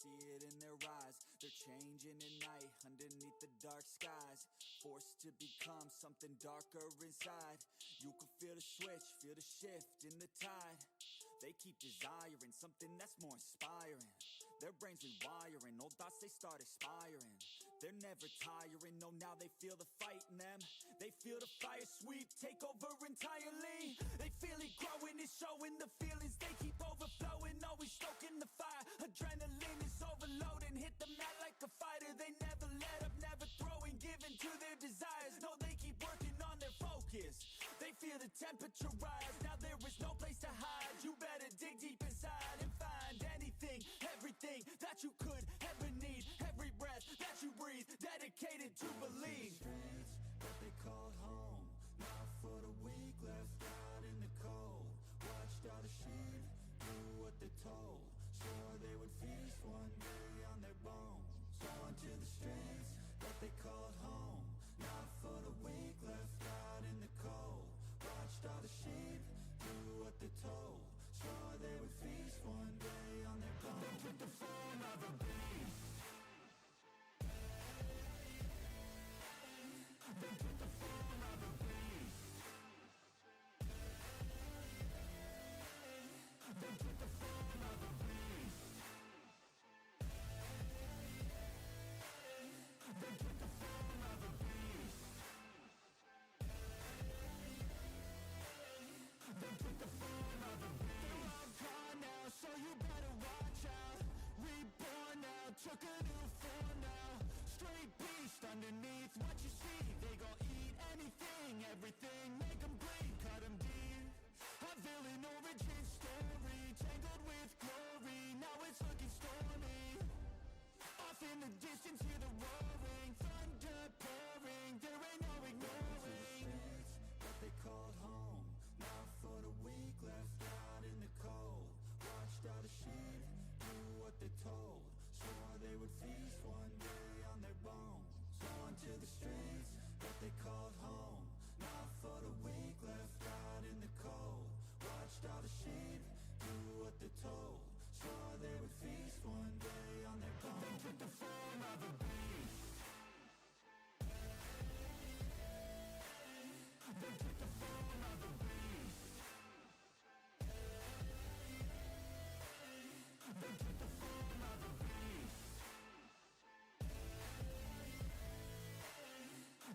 see it in their eyes. They're changing at night underneath the dark skies, forced to become something darker inside. You can feel the switch, feel the shift in the tide. They keep desiring something that's more inspiring. Their brains rewiring, old thoughts they start expiring. They're never tiring, no, now they feel the fight in them. They feel the fire sweep, take over entirely. They feel it growing, it's showing the feelings. They keep overflowing, always stoking the fire. Adrenaline is overloading, hit the mat like a fighter. They never let up, never throwing, giving to their desires. No, they keep working on their focus. They feel the temperature rise, now there is no place to hide. You better dig deep inside and find anything, everything that you could ever need. Every breath that you breathe, dedicated to believe. Streets that they called home, not for the weak, left out in the cold. Watched all the sheep do what they're told, swore they would feast one day on their bones. Going to the streets that they called home, not for the weak, left out in the cold. Watched all the sheep do what they're told, swore they would feast one day on their bones. They took the form of a beast. They took the form of a beast. They took the form of a beast. They took the form of a beast. They took the form of a beast. They're all gone now, so you better watch out. Reborn now, took a new form now. Straight beast underneath what you see. They gon' eat anything, everything, make them bleed, cut them deep. A villain origin story, tangled with glory. Now it's looking stormy. Off in the distance, hear the roaring, thunder pouring. There ain't no ignoring. Streets that they called home, not for the weak, left out in the cold. Watched all the sheep do what they're told, swore they would feast one day on their bones. Going to the streets that they called home, not for the weak, left out in the cold. Watched all the sheep do what they're told, swore they would feast one day on their bones. They took the form of a beast. They took the form of a beast. They took the form of a beast.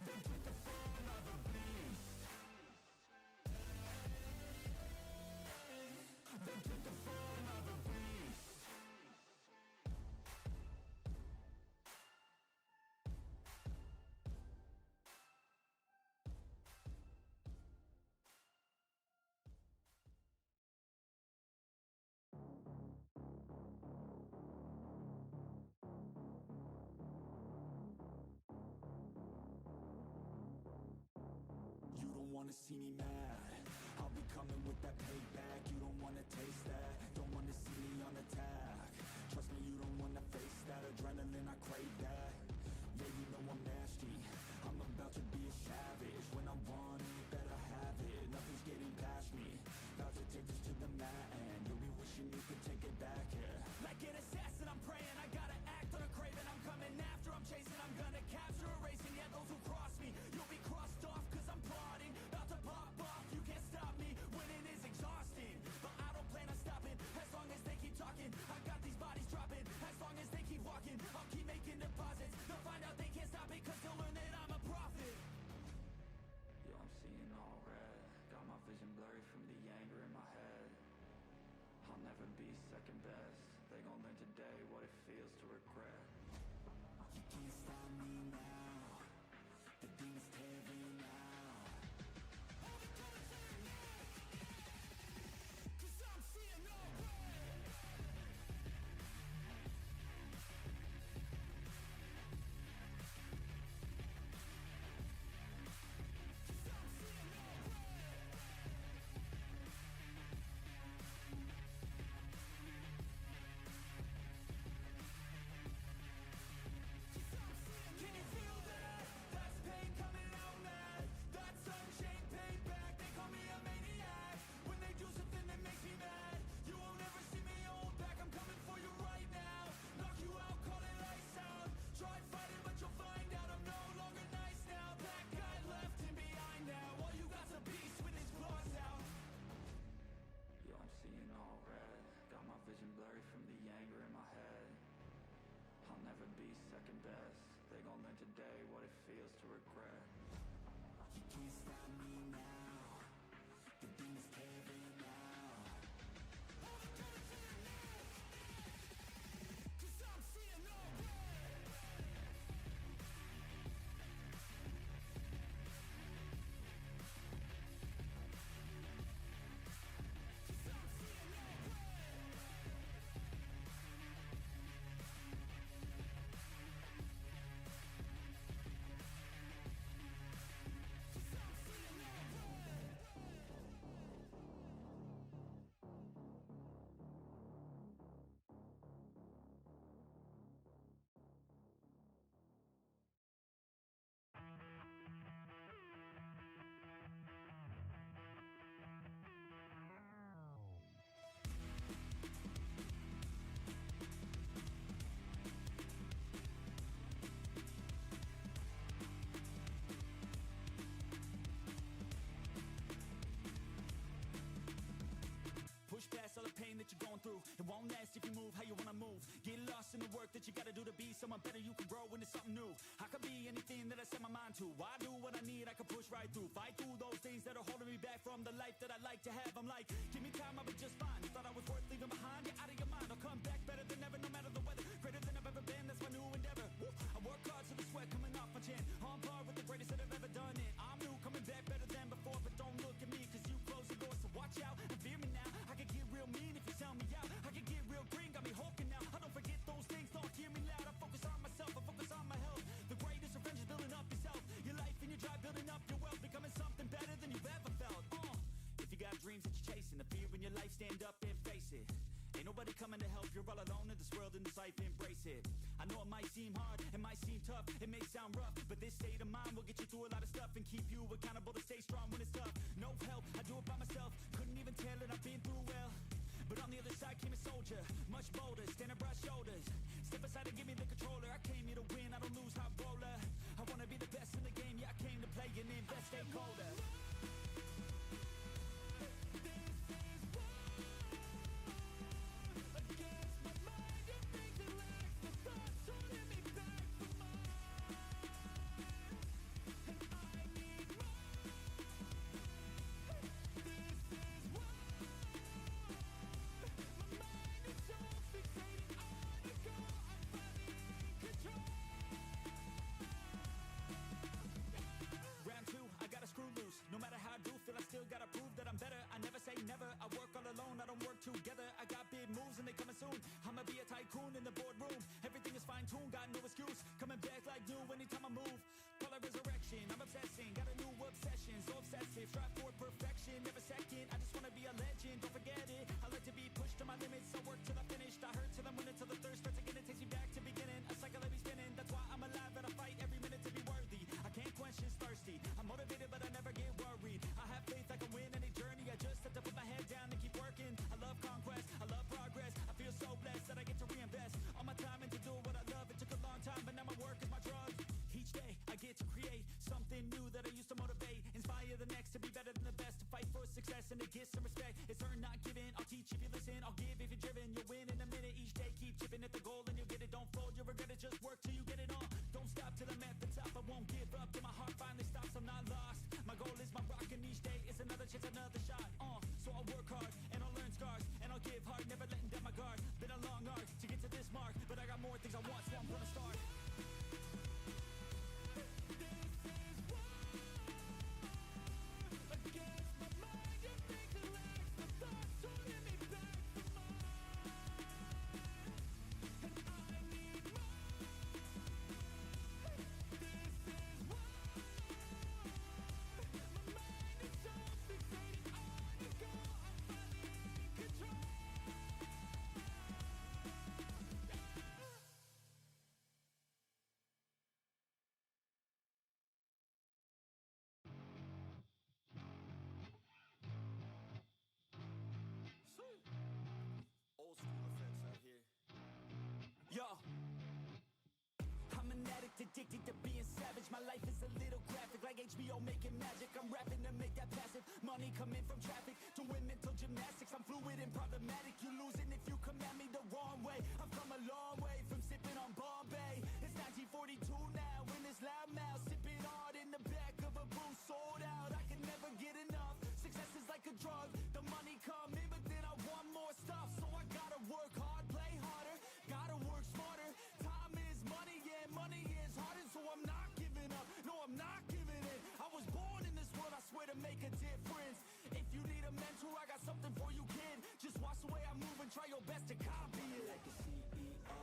They took the form of a beast. They took the form of a beast. You don't wanna see me mad, I'll be coming with that payback. You don't wanna taste that, don't wanna see me on attack. Trust me, you don't wanna face that adrenaline, I crave that. Yeah, you know I'm nasty, I'm about to be a savage. When I want it, better have it, nothing's getting past me. About to take this to the mat and you'll be wishing you could take it back, yeah. Like an assassin, I'm praying, I gotta act on a craving. I'm coming after, I'm chasing, I'm gonna capture, erasing. Yeah, those who cross me, you'll be crossed off, cause I'm plotting, about to pop off. You can't stop me, winning is exhausting, but I don't plan on stopping, as long as they keep talking. I got these bodies dropping, as long as they keep walking. I'll keep making deposits, they'll find out they can't stop it, cause they'll learn that I'm a prophet. Yo, I'm seeing all red, got my vision blurry from the anger in my head. I'll never be second best, they gon' learn today what it feels to regret. You can't stop me now, the demons tearing out. Cause I'm seeing all red. Cause I'm seeing all red. Can you feel the pain that you're going through. It won't last if you move how you wanna move. Get lost in the work that you gotta do to be someone better. You can grow into something new. I could be anything that I set my mind to. I do what I need, I can push right through. Fight through those things that are holding me back from the life that I like to have. I'm like, give me time, I'll be just fine. You thought I was worth leaving behind? You're out of your mind. I'll come back better than ever, no matter the weather. Greater than I've ever been, that's my new endeavor. Woo. I work hard so the sweat coming off my chin. On par with the greatest that I've ever done it. I'm new, coming back better than before. But don't look at me, cause you closed the doors, so watch out and fear me now. I can get real mean if you sell me out. I can get real green, got me hulking now. I don't forget those things, don't hear me loud. I focus on myself, I focus on my health. The greatest revenge is building up yourself. Your life and your drive, building up your wealth. Becoming something better than you've ever felt. If you got dreams that you're chasing, the fear in your life, stand up and face it. Ain't nobody coming to help, you're all alone in this world, in this life, embrace it. I know it might seem hard, it might seem tough, it may sound rough, but this state of mind will get you through a lot of stuff and keep you accountable to stay strong when it's tough. No help, I do it by myself, couldn't even tell it, I've been through well. But on the other side came a soldier, much bolder, standing broad shoulders. Step aside and give me the controller, I came here to win, I don't lose, high roller. I wanna be the best in the game, yeah I came to play and invest, stay colder. No matter how I do feel, I still gotta prove that I'm better. I never say never, I work all alone, I don't work together. I got big moves and they coming soon. I'ma be a tycoon in the boardroom. Everything is fine-tuned, got no excuse. Coming back like new anytime I move. Call it resurrection, I'm obsessing. Got a new obsession, so obsessive. Strive for perfection, never second. I just wanna be a legend, don't forget it. I like to be pushed to my limits, I work till I'm finished. I hurt till I'm winning, till the thirst starts again. It takes me back to beginning, a cycle I be spinning. That's why I'm alive and I fight every minute to be worthy. I can't quench this thirsty. I'm motivated but I never get worried. I have faith I can win any journey. I just have to put my head down and keep working. I love conquest, I love progress. I feel so blessed that I get to reinvest all my time into doing what I love. It took a long time but now my work is my drug. Each day I get to create something new that I used to motivate. Inspire the next to be better than the best. To fight for success and to get some respect. It's earned not given, I'll teach if you listen. I'll give if you're driven. You'll win in a minute. Each day keep chipping at the goal and you'll get it. Don't fold, you'll regret it, just work till you get it on. Don't stop till I'm at the top. I won't give up till my heart finally stops. I'm not lost. My goal is my rock and each day is another chance, another shot. So I'll work hard and I'll learn scars and I'll give hard, never letting down my guard. Been a long arc to get to this mark, but I got more things I want, so I'm gonna start. Old school effects out here. Yo, I'm an addict, addicted to being savage. My life is a little graphic, like HBO making magic. I'm rapping to make that passive money coming from traffic. Doing mental gymnastics, I'm fluid and problematic. You losing if you come at me the wrong way. I've come a long way from sipping on Bombay. It's 1942 now, in this loud mouth, sipping hard in the back of a booth, sold out. I can never get enough. Success is like a drug. The money come in, but then I want more stuff. So I gotta work hard, play harder, gotta work smarter. Time is money, yeah, money is harder. So I'm not giving up, no, I'm not giving in. I was born in this world, I swear, to make a difference. If you need a mentor, I got something for you, kid. Just watch the way I move and try your best to copy it. Like a CEO,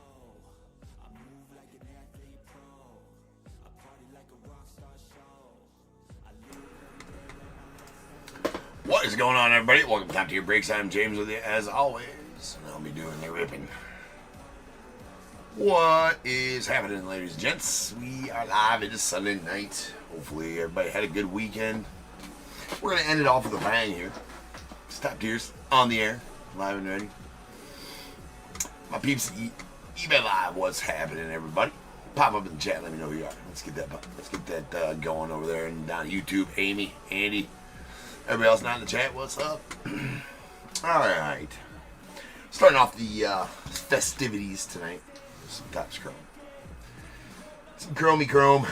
I move like an athlete pro. I party like a rock star show. I live every day like my last. What is going on, everybody? Welcome back to your breaks. I'm James with you as always, and I'll be doing the ripping. What is happening, ladies and gents? We are live. It is Sunday night. Hopefully everybody had a good weekend. We're going to end it off with a bang here. Top tiers on the air, live and ready. My peeps, eBay Live, what's happening, everybody? Pop up in the chat, let me know who you are. Let's get that going over there and down YouTube. Amy, Andy, everybody else not in the chat, what's up? All right. Starting off the festivities tonight. Some Topps Chrome. Some Chromey Chrome.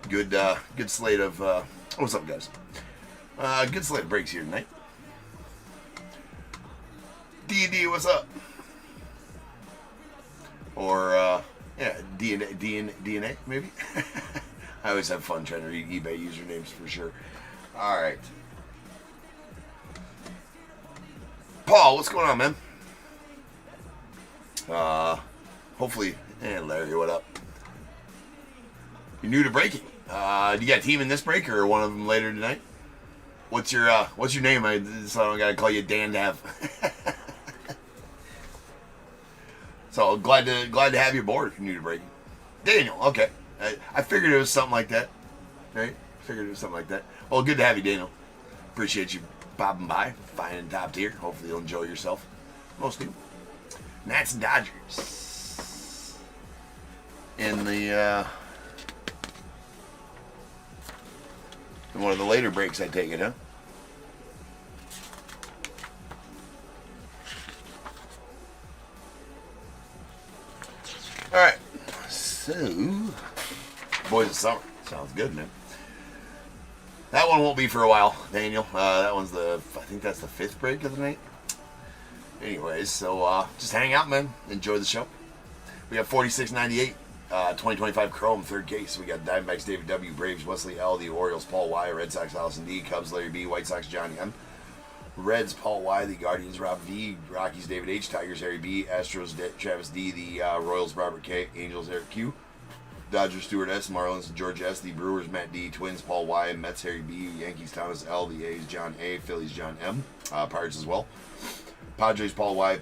Good slate of... what's up, guys? Good slate of breaks here tonight. D&D, what's up? Or, yeah, DNA, maybe? I always have fun trying to read eBay usernames for sure. Alright. Paul, what's going on, man? Hopefully, Larry, what up? You're new to breaking. Do you got a team in this break or one of them later tonight? What's your name? So I don't gotta call you Dan to have. So glad to have you aboard if you're new to breaking. Daniel, okay. I figured it was something like that. Right? Figured it was something like that. Well, good to have you, Daniel. Appreciate you popping by, finding top tier. Hopefully you'll enjoy yourself. Most do. Nats and Dodgers. In the in one of the later breaks, I take it, huh? All right. So, Boys of Summer. Sounds good, man. That one won't be for a while, Daniel. That one's I think that's the 5th break of the night. Anyways, so just hang out, man. Enjoy the show. We got 4698, 2025 Chrome, 3rd case. We got Diamondbacks, David W., Braves, Wesley L., the Orioles, Paul Y., Red Sox, Allison D., Cubs, Larry B., White Sox, Johnny M., Reds, Paul Y., the Guardians, Rob V., Rockies, David H., Tigers, Harry B., Astros, Travis D., the Royals, Robert K., Angels, Eric Q., Dodgers, Stuart S., Marlins, George S., the Brewers, Matt D., Twins, Paul Y., Mets, Harry B., Yankees, Thomas L., the A's, John A., Phillies, John M., Pirates as well, Padres, Paul Y.,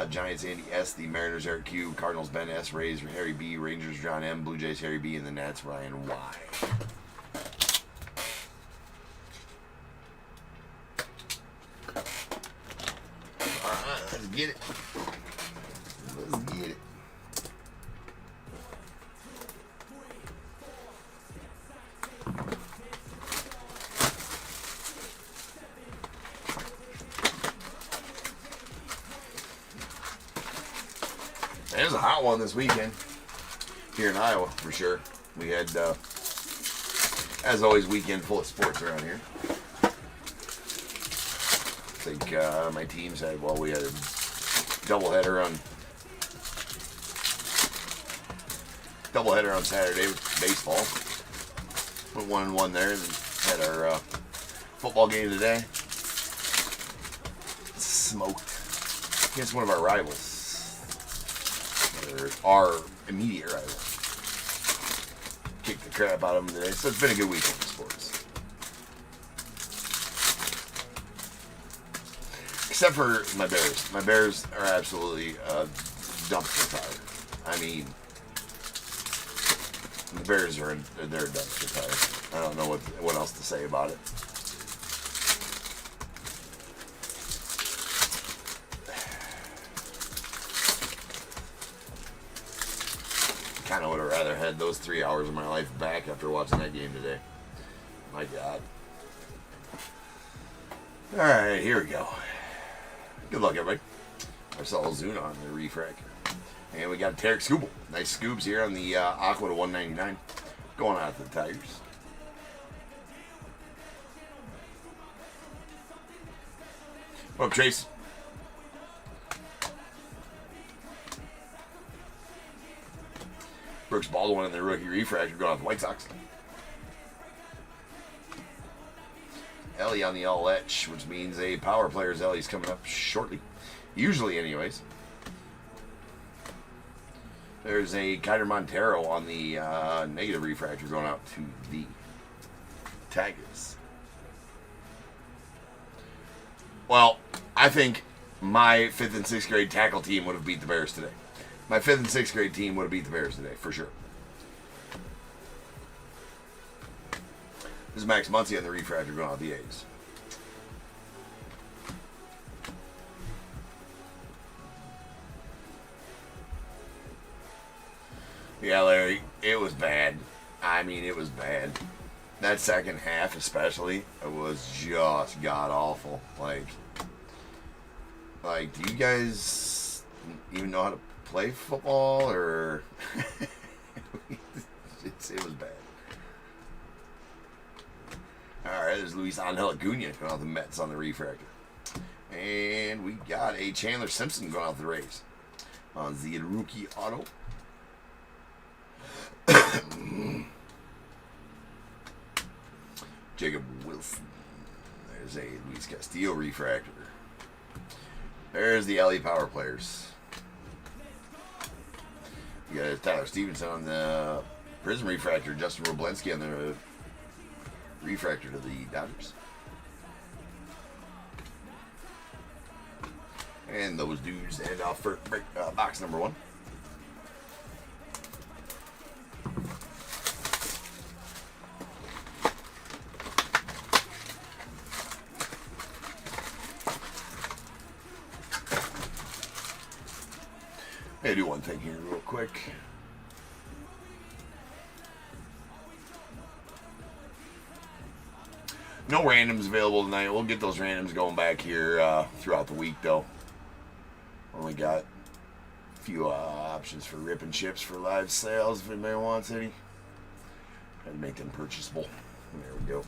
Giants, Andy S., the Mariners, Eric Q., Cardinals, Ben S., Rays, Harry B., Rangers, John M., Blue Jays, Harry B., and the Nats, Ryan Y. Alright, let's get it. Let's get it. It was a hot one this weekend here in Iowa, for sure. We had, as always, weekend full of sports around here. I think my team said, well, we had a doubleheader on Saturday with baseball. Went 1-1 there, and then had our football game today. Smoked against one of our rivals. Our immediate rival. Kicked the crap out of them today. So it's been a good weekend for sports. Except for my Bears. My Bears are absolutely dumpster fire. I mean, the Bears they're a dumpster fire. I don't know what else to say about it. Kind of would have rather had those 3 hours of my life back after watching that game today. My God. Alright, here we go. Good luck, everybody. Marcelo Zuna on the refractor. And we got Tarek Skubal. Nice scoops here on the Aqua to 199. Going out to the Tigers. What up, Trace? Brooks Baldwin in the rookie refractor going off the White Sox. Ellie on the all etch, which means a power player's Ellie's coming up shortly. Usually, anyways. There's a Kiner Montero on the negative refractor going out to the Tigers. Well, I think my 5th and 6th grade tackle team would have beat the Bears today. My 5th and 6th grade team would have beat the Bears today, for sure. This is Max Muncy on the refractor going out the A's. Yeah, Larry, it was bad. I mean, it was bad. That second half especially, it was just god-awful. Like, Like, do you guys even know how to play football, or it was bad. All right, there's Luis Angel Acuna going out the Mets on the refractor, and we got a Chandler Simpson going out the Rays on the rookie auto. Jacob Wilson. There's a Luis Castillo refractor. There's the LA Power players. You got Tyler Stevenson on the Prism refractor. Justin Roblenski on the refractor to the Dodgers. And those dudes end off for box number 1. I'm going to do one thing here real quick. No randoms available tonight. We'll get those randoms going back here throughout the week, though. Only got a few options for rip and chips for live sales if anybody wants any. Try to make them purchasable. There we go.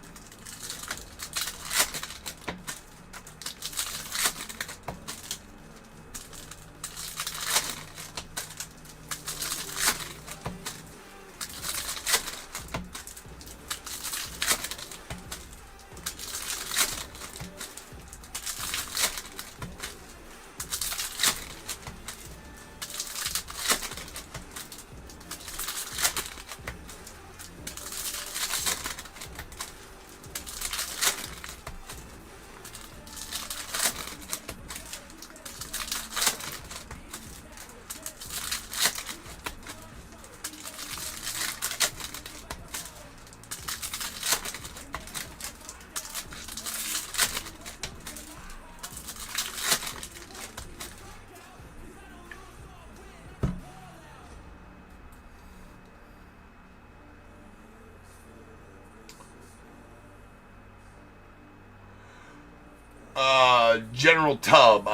General Topp,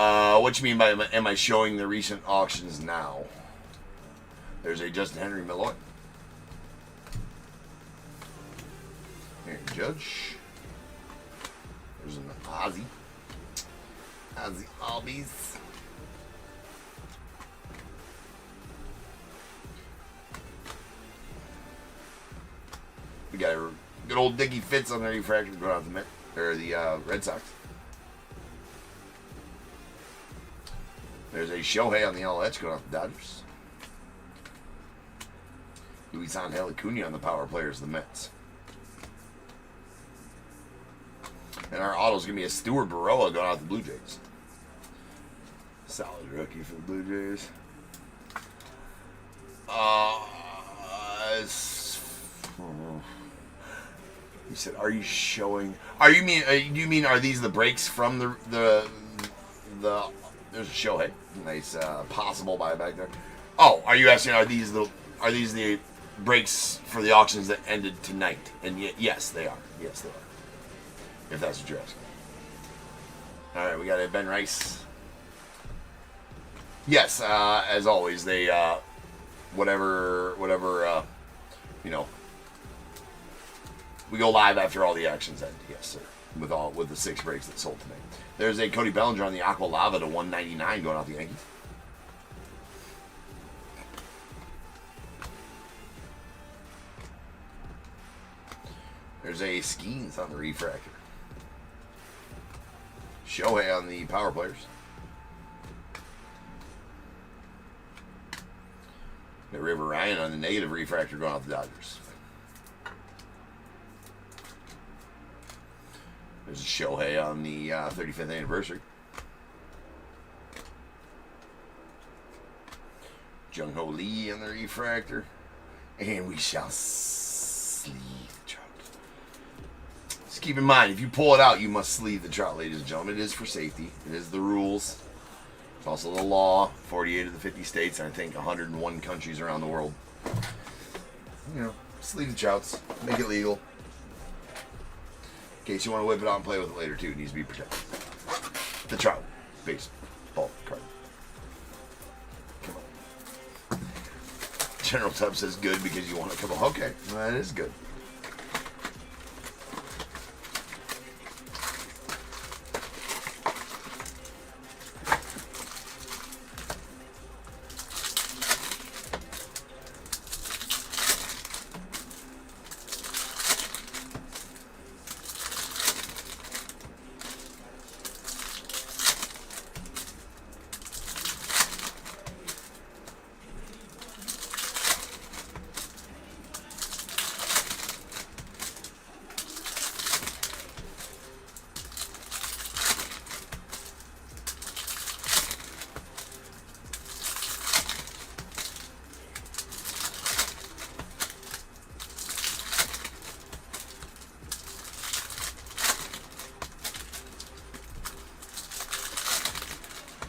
what you mean by am I showing the recent auctions now? There's a Justin Henry Malloy. Aaron Judge. There's an Ozzy Albies. We got a good old Dickie Fitz on the refractor going out the Met, or the Red Sox. There's a Shohei on the LH going off the Dodgers. Luis Angel Acuna on the power players of the Mets. And our auto's going to be a Stuart Baroa going out the Blue Jays. Solid rookie for the Blue Jays. You said, are you showing? Do you mean are these the breaks from the there's a Shohei, nice possible buy back there. Oh, are you asking are these the breaks for the auctions that ended tonight? And yes, they are. Yes, they are. If that's what you're asking. All right, we got a Ben Rice. Yes, as always, they whatever we go live after all the actions end. Yes, sir. With the 6 breaks that sold tonight. There's a Cody Bellinger on the Aqua Lava to 199 going out the Yankees. There's a Skeens on the refractor. Shohei on the power players. The River Ryan on the negative refractor going out the Dodgers. There's a Shohei on the 35th anniversary. Jung Ho Lee on the refractor. And we shall sleeve the trout. Just keep in mind, if you pull it out, you must sleeve the trout, ladies and gentlemen. It is for safety. It is the rules. It's also the law. 48 of the 50 states, and I think 101 countries around the world. You know, sleeve the trouts. Make it legal. In case you want to whip it out and play with it later, too. It needs to be protected. The trout. Peace. baseball card. Come on. General Topp says good because you want to come on. Okay, well, that is good.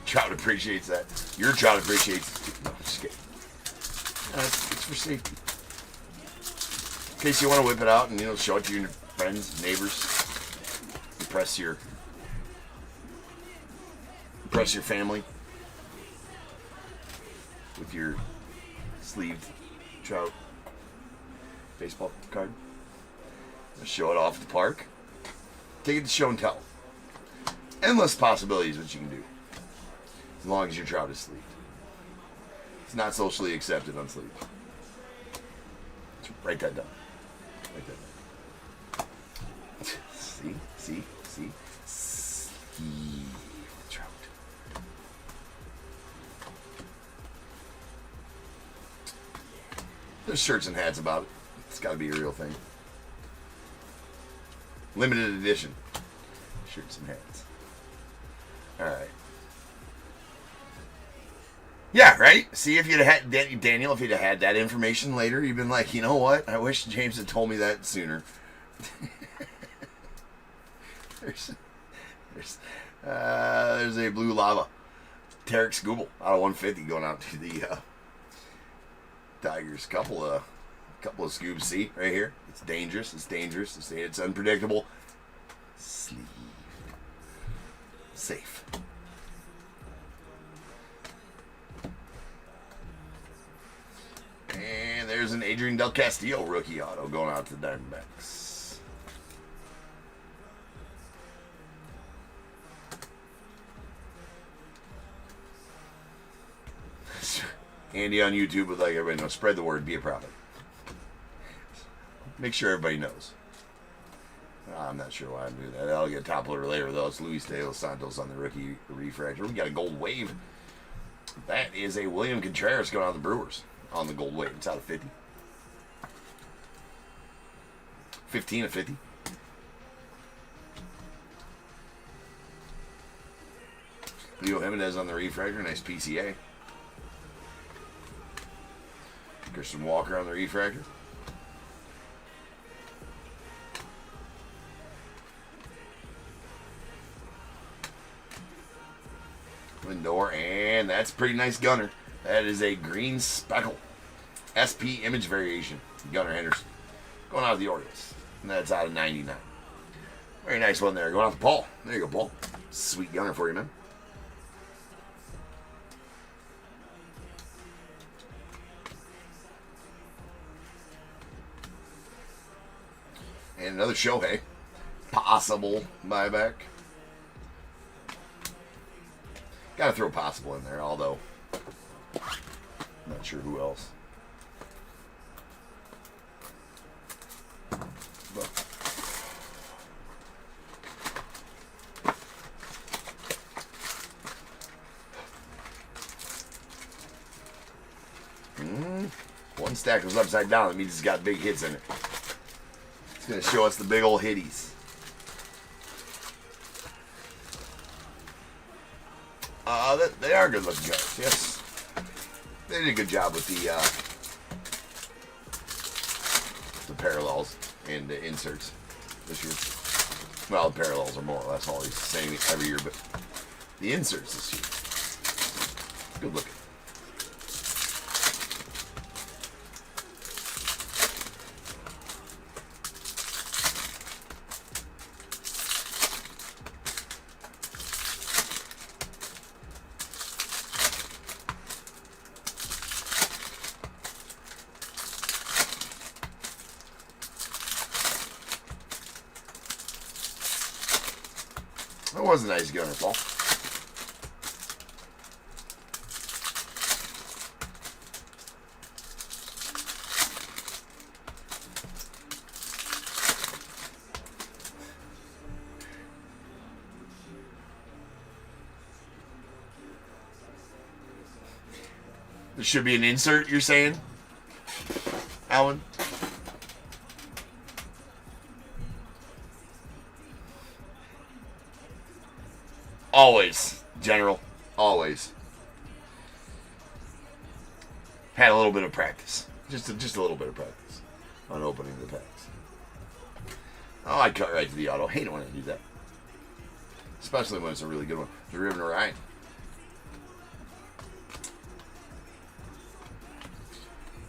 Trout appreciates that. Your trout appreciates it too. No, I'm just kidding. It's for safety. In case you want to whip it out and, you know, show it to your friends, neighbors. Impress your family with your sleeved trout baseball card. Show it off at the park. Take it to show and tell. Endless possibilities what you can do. As long as your trout is sleeved. It's not socially accepted unsleeved. Write that down. Write that down. See? Sleeved trout. There's shirts and hats about it. It's got to be a real thing. Limited edition. Shirts and hats. Alright. Yeah, right? See, if you'd have had, Daniel, if you'd have had that information later, you'd been like, you know what? I wish James had told me that sooner. there's a blue lava. Tarek Scooble out of 150 going out to the Tigers. Couple of scoops. See, right here? It's dangerous. It's unpredictable. Sleeve. Safe. And there's an Adrian Del Castillo rookie auto going out to the Diamondbacks. Andy on YouTube would like everybody to know, spread the word, be a prophet. Make sure everybody knows. I'm not sure why I do that. I'll get a top loader later though. It's Luis De Los Santos on the rookie refractor. We got a gold wave. That is a William Contreras going on the Brewers. On the gold wave. It's out of 50. 15 of 50. Leo Jimenez on the refractor. Nice PCA. Christian Walker on the refractor. Lindor. And that's a pretty nice gunner. That is a green speckle. SP image variation. Gunnar Henderson. Going out of the Orioles. And that's out of 99. Very nice one there. Going out to Paul. There you go, Paul. Sweet gunner for you, man. And another Shohei. Possible buyback. Gotta throw possible in there, although not sure who else. But one stack was upside down. That means it's got big hits in it. It's going to show us the big old hitties. They are good looking cards, yes. They did a good job with the parallels and the inserts this year. Well, the parallels are more or less always the same every year, but the inserts this year, good looking. That was a nice gunner, Paul. There should be an insert, you're saying, Alan? Always, General. Always. Had a little bit of practice. Just a little bit of practice on opening the packs. Oh, I cut right to the auto. Hate it when I do that. Especially when it's a really good one. Driven Ryan.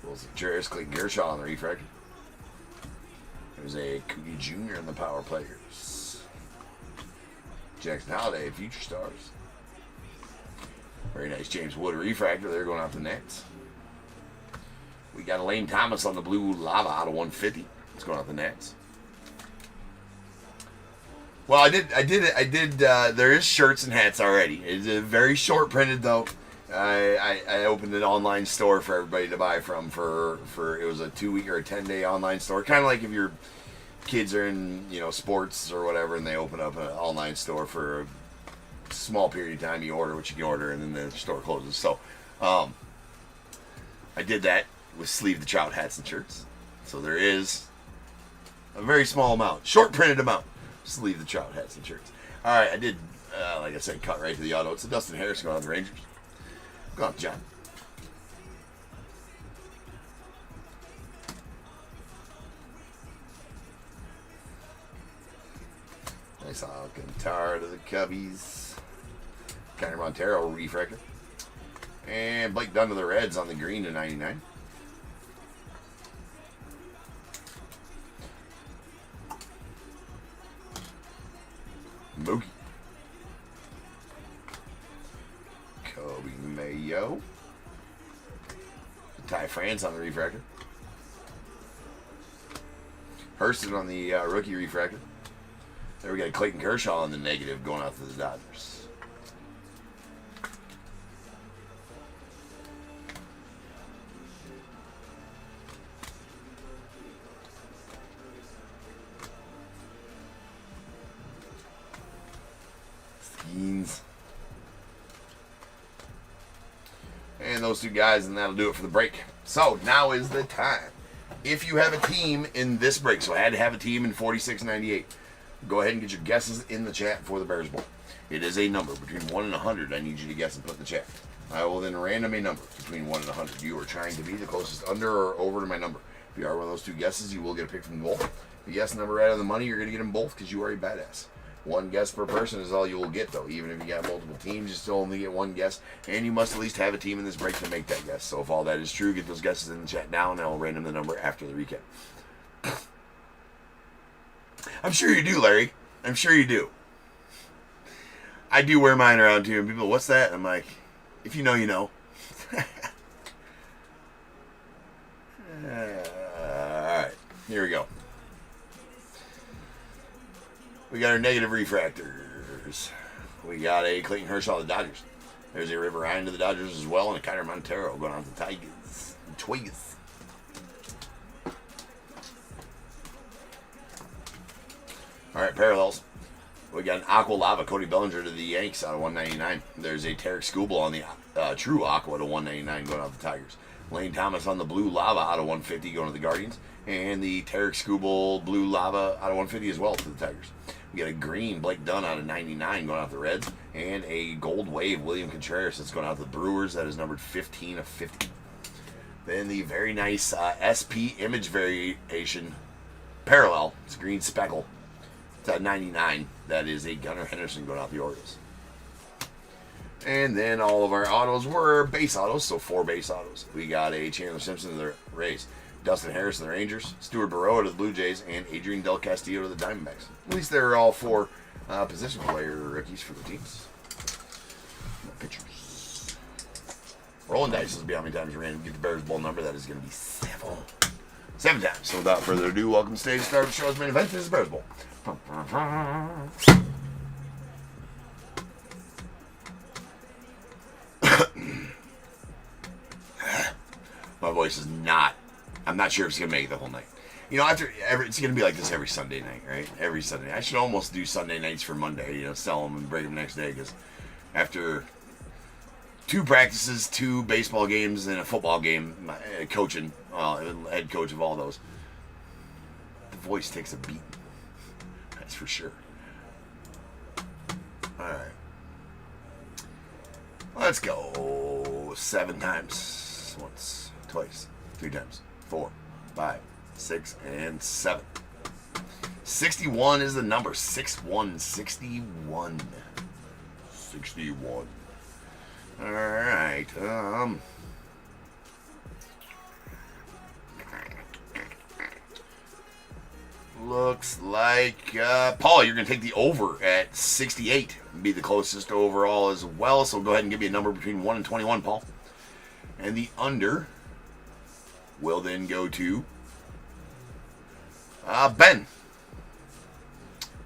Wilson Contreras, Clayton Kershaw on the refractor. There's a Cookie Jr. in the power players. Jackson Holiday, Future Stars. Very nice James Wood refractor there going out the Nets. We got Elaine Thomas on the blue lava out of 150. It's going out the Nets. Well, I did. There is shirts and hats already. It's a very short printed though. I opened an online store for everybody to buy from for it was a 2-week or a 10-day online store. Kind of like if your kids are in, sports or whatever, and they open up an online store for a small period of time. You order what you can order, and then the store closes. So, I did that with sleeve the trout hats and shirts. So there is a very small amount, short printed amount, sleeve the trout hats and shirts. All right, I did, like I said, cut right to the auto. It's a Dustin Harris going on the Rangers. Go on, John. Nice Alcantara to the Cubbies. Connor Montero refractor. And Blake Dunn to the Reds on the green to 99. Mookie. Kobe Mayo. Ty France on the refractor. Hurston on the rookie refractor. There we got Clayton Kershaw on the negative going out to the Dodgers. Skeens. And those two guys, and that'll do it for the break. So now is the time. If you have a team in this break, so I had to have a team in 46.98. Go ahead and get your guesses in the chat for the Bears Bowl. It is a number between 1 and 100. I need you to guess and put in the chat. I will then random a number between 1 and 100. You are trying to be the closest under or over to my number. If you are one of those two guesses, you will get a pick from both. If you guess number right on the money, you're going to get them both because you are a badass. One guess per person is all you will get, though. Even if you got multiple teams, you still only get one guess. And you must at least have a team in this break to make that guess. So if all that is true, get those guesses in the chat now, and I'll random the number after the recap. I'm sure you do, Larry. I'm sure you do. I do wear mine around too, and people, what's that? I'm like, if you know, you know. Alright, here we go. We got our negative refractors. We got a Clayton Kershaw to the Dodgers. There's a River Ryan to the Dodgers as well, and a Connor Montero going on to the Tigers. Twiggs. Alright, parallels. We got an Aqua Lava, Cody Bellinger to the Yanks out of 199. There's a Tarek Skubal on the True Aqua to 199 going out to the Tigers. Lane Thomas on the Blue Lava out of 150 going to the Guardians. And the Tarek Skubal Blue Lava out of 150 as well to the Tigers. We got a green Blake Dunn out of 99 going out to the Reds. And a gold wave William Contreras that's going out to the Brewers. That is numbered 15 of 50. Then the very nice SP image variation parallel. It's a green speckle. It's at 99. That is a Gunnar Henderson going out the Orioles. And then all of our autos were base autos, so 4 base autos. We got a Chandler Simpson to the Rays, Dustin Harris to the Rangers, Stuart Burrow to the Blue Jays, and Adrian Del Castillo to the Diamondbacks. At least they're all 4 position player rookies for the teams. Pitchers. Rolling dice will be how many times you ran. Get the Bears Bowl number. That is going to be 7. 7 times. So without further ado, welcome to stage start of the show's main event. This is Bears Bowl. My voice is not. I'm not sure if it's gonna make it the whole night. You know, it's gonna be like this every Sunday night, right? Every Sunday. I should almost do Sunday nights for Monday. You know, sell them and break them next day, because after 2 practices, 2 baseball games, and a football game, coaching, head coach of all those, the voice takes a beat. That's for sure. All right. Let's go 7 times. Once, twice, 3 times, 4, 5, 6, and 7. 61 is the number. 61. 61. 61. All right. Looks like Paul, you're going to take the over at 68. Be the closest overall as well. So go ahead and give me a number between 1 and 21, Paul. And the under will then go to Ben.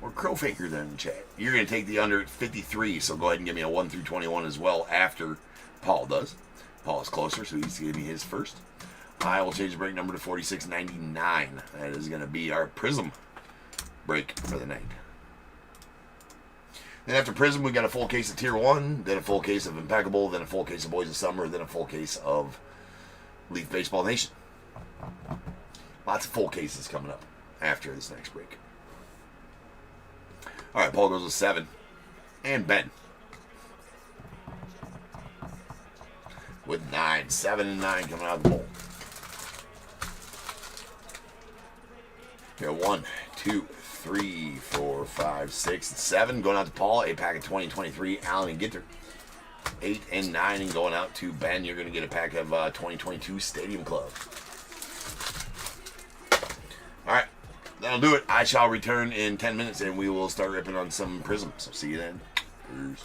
Or Crowfaker then in chat. You're going to take the under at 53. So go ahead and give me a 1 through 21 as well after Paul does. Paul is closer, so he's going to give me his first. I will change the break number to 46.99. That is going to be our Prism break for the night. Then after Prism, we got a full case of Tier 1, then a full case of Impeccable, then a full case of Boys of Summer, then a full case of Leaf Baseball Nation. Lots of full cases coming up after this next break. All right, Paul goes with 7. And Ben with 9. 7 and 9 coming out of the bowl. Here, 1, 2, 3, 4, 5, 6, and 7. Going out to Paul, a pack of 2023 Allen and Ginter. 8 and 9, and going out to Ben, you're going to get a pack of 2022 Stadium Club. All right, that'll do it. I shall return in 10 minutes, and we will start ripping on some Prism. So see you then. Peace.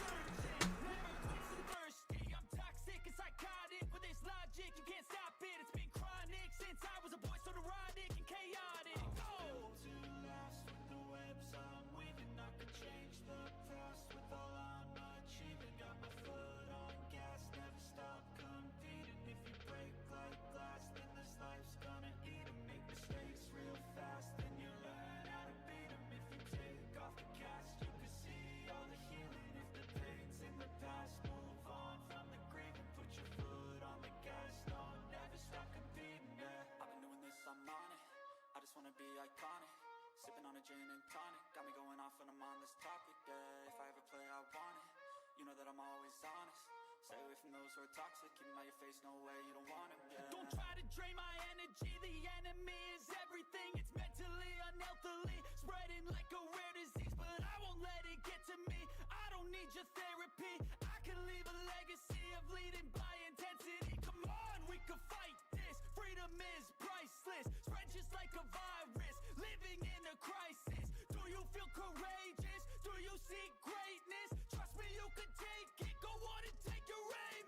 Sipping on a gin and tonic, got me going off when I'm on this topic, yeah. If I ever play, I want it, you know that I'm always honest. Stay away from those who are toxic, keep them out your face, no way, you don't want it, yeah. Don't try to drain my energy, the enemy is everything. It's mentally, unhealthily, spreading like a rare disease. But I won't let it get to me, I don't need your therapy. I can leave a legacy of leading by intensity. Come on, we can fight this, freedom is priceless. Spread just like a virus, living in a crisis. Do you feel courageous? Do you seek greatness? Trust me, you can take it. Go on and take your aim.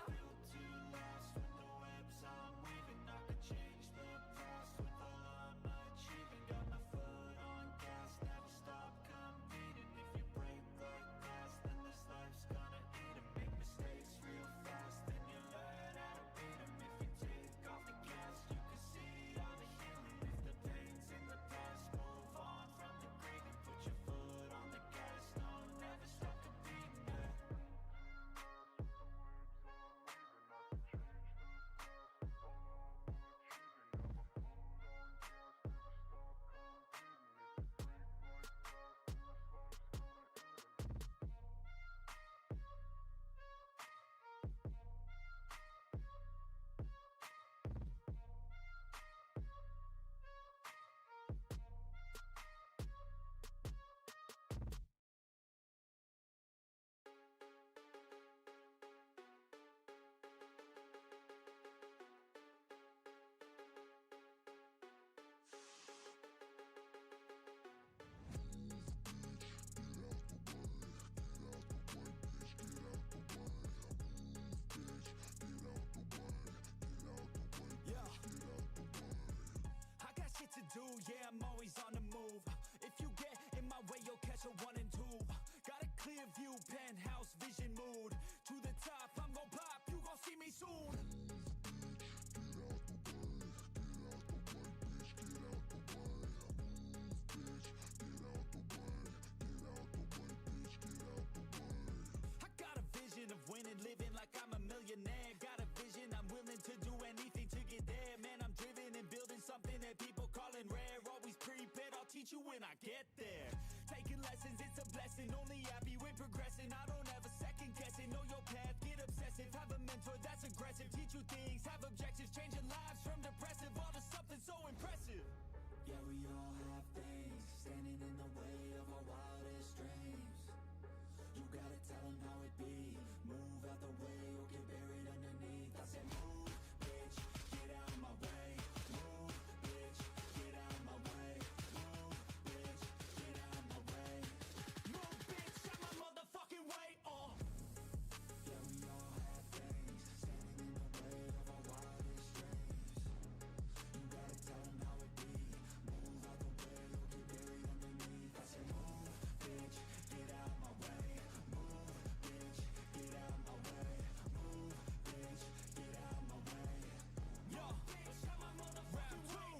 Built to last from the webs I'm weaving. I could change the past with all I'm achieving. Got my foot on gas, never stop competing. If you break like glass, then this life's gonna eat 'em. Make mistakes real fast, then you learn how to beat 'em. If you take off the gas, you can see all the healing. If the pain meet you when I get there. Taking lessons, it's a blessing, only happy with progressing. I don't ever second guess it, know your path, get obsessive. Have a mentor that's aggressive, teach you things, have objectives, changing lives from depressive all to something so impressive. Yeah, we all have things standing in the way of our wildest dreams. You gotta tell them how it be. Move out the way or get buried underneath. I said move, bitch, get out of my way. Move, bitch, get out of my way. Move, bitch, get out of my way. Move, bitch, out my motherfucking way. Oh. Yeah, we all have things standing in the way of our wildest dreams. You gotta tell them how it be. Move out the way or get buried underneath. I said move, bitch, get out of my way. Move, bitch, get out of my way. Move, bitch, get out of my way. Yo, bitch, out my motherfucking way.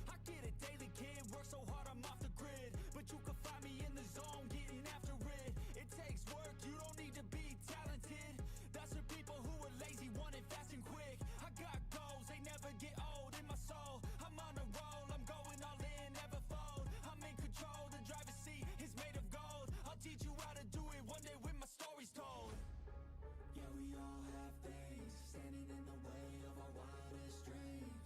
I get it daily, kid, work so hard I'm off the grid. But you can find me in the zone, getting after it. It takes work, you don't need to be talented. That's for people who are lazy, want it fast and quick. I got goals, they never get old in my soul. I'm on a roll, I'm going all in, never fold. I'm in control, the driver's seat is made of gold. I'll teach you how to do it one day when my story's told. Yeah, we all have things standing in the way of our wildest dreams.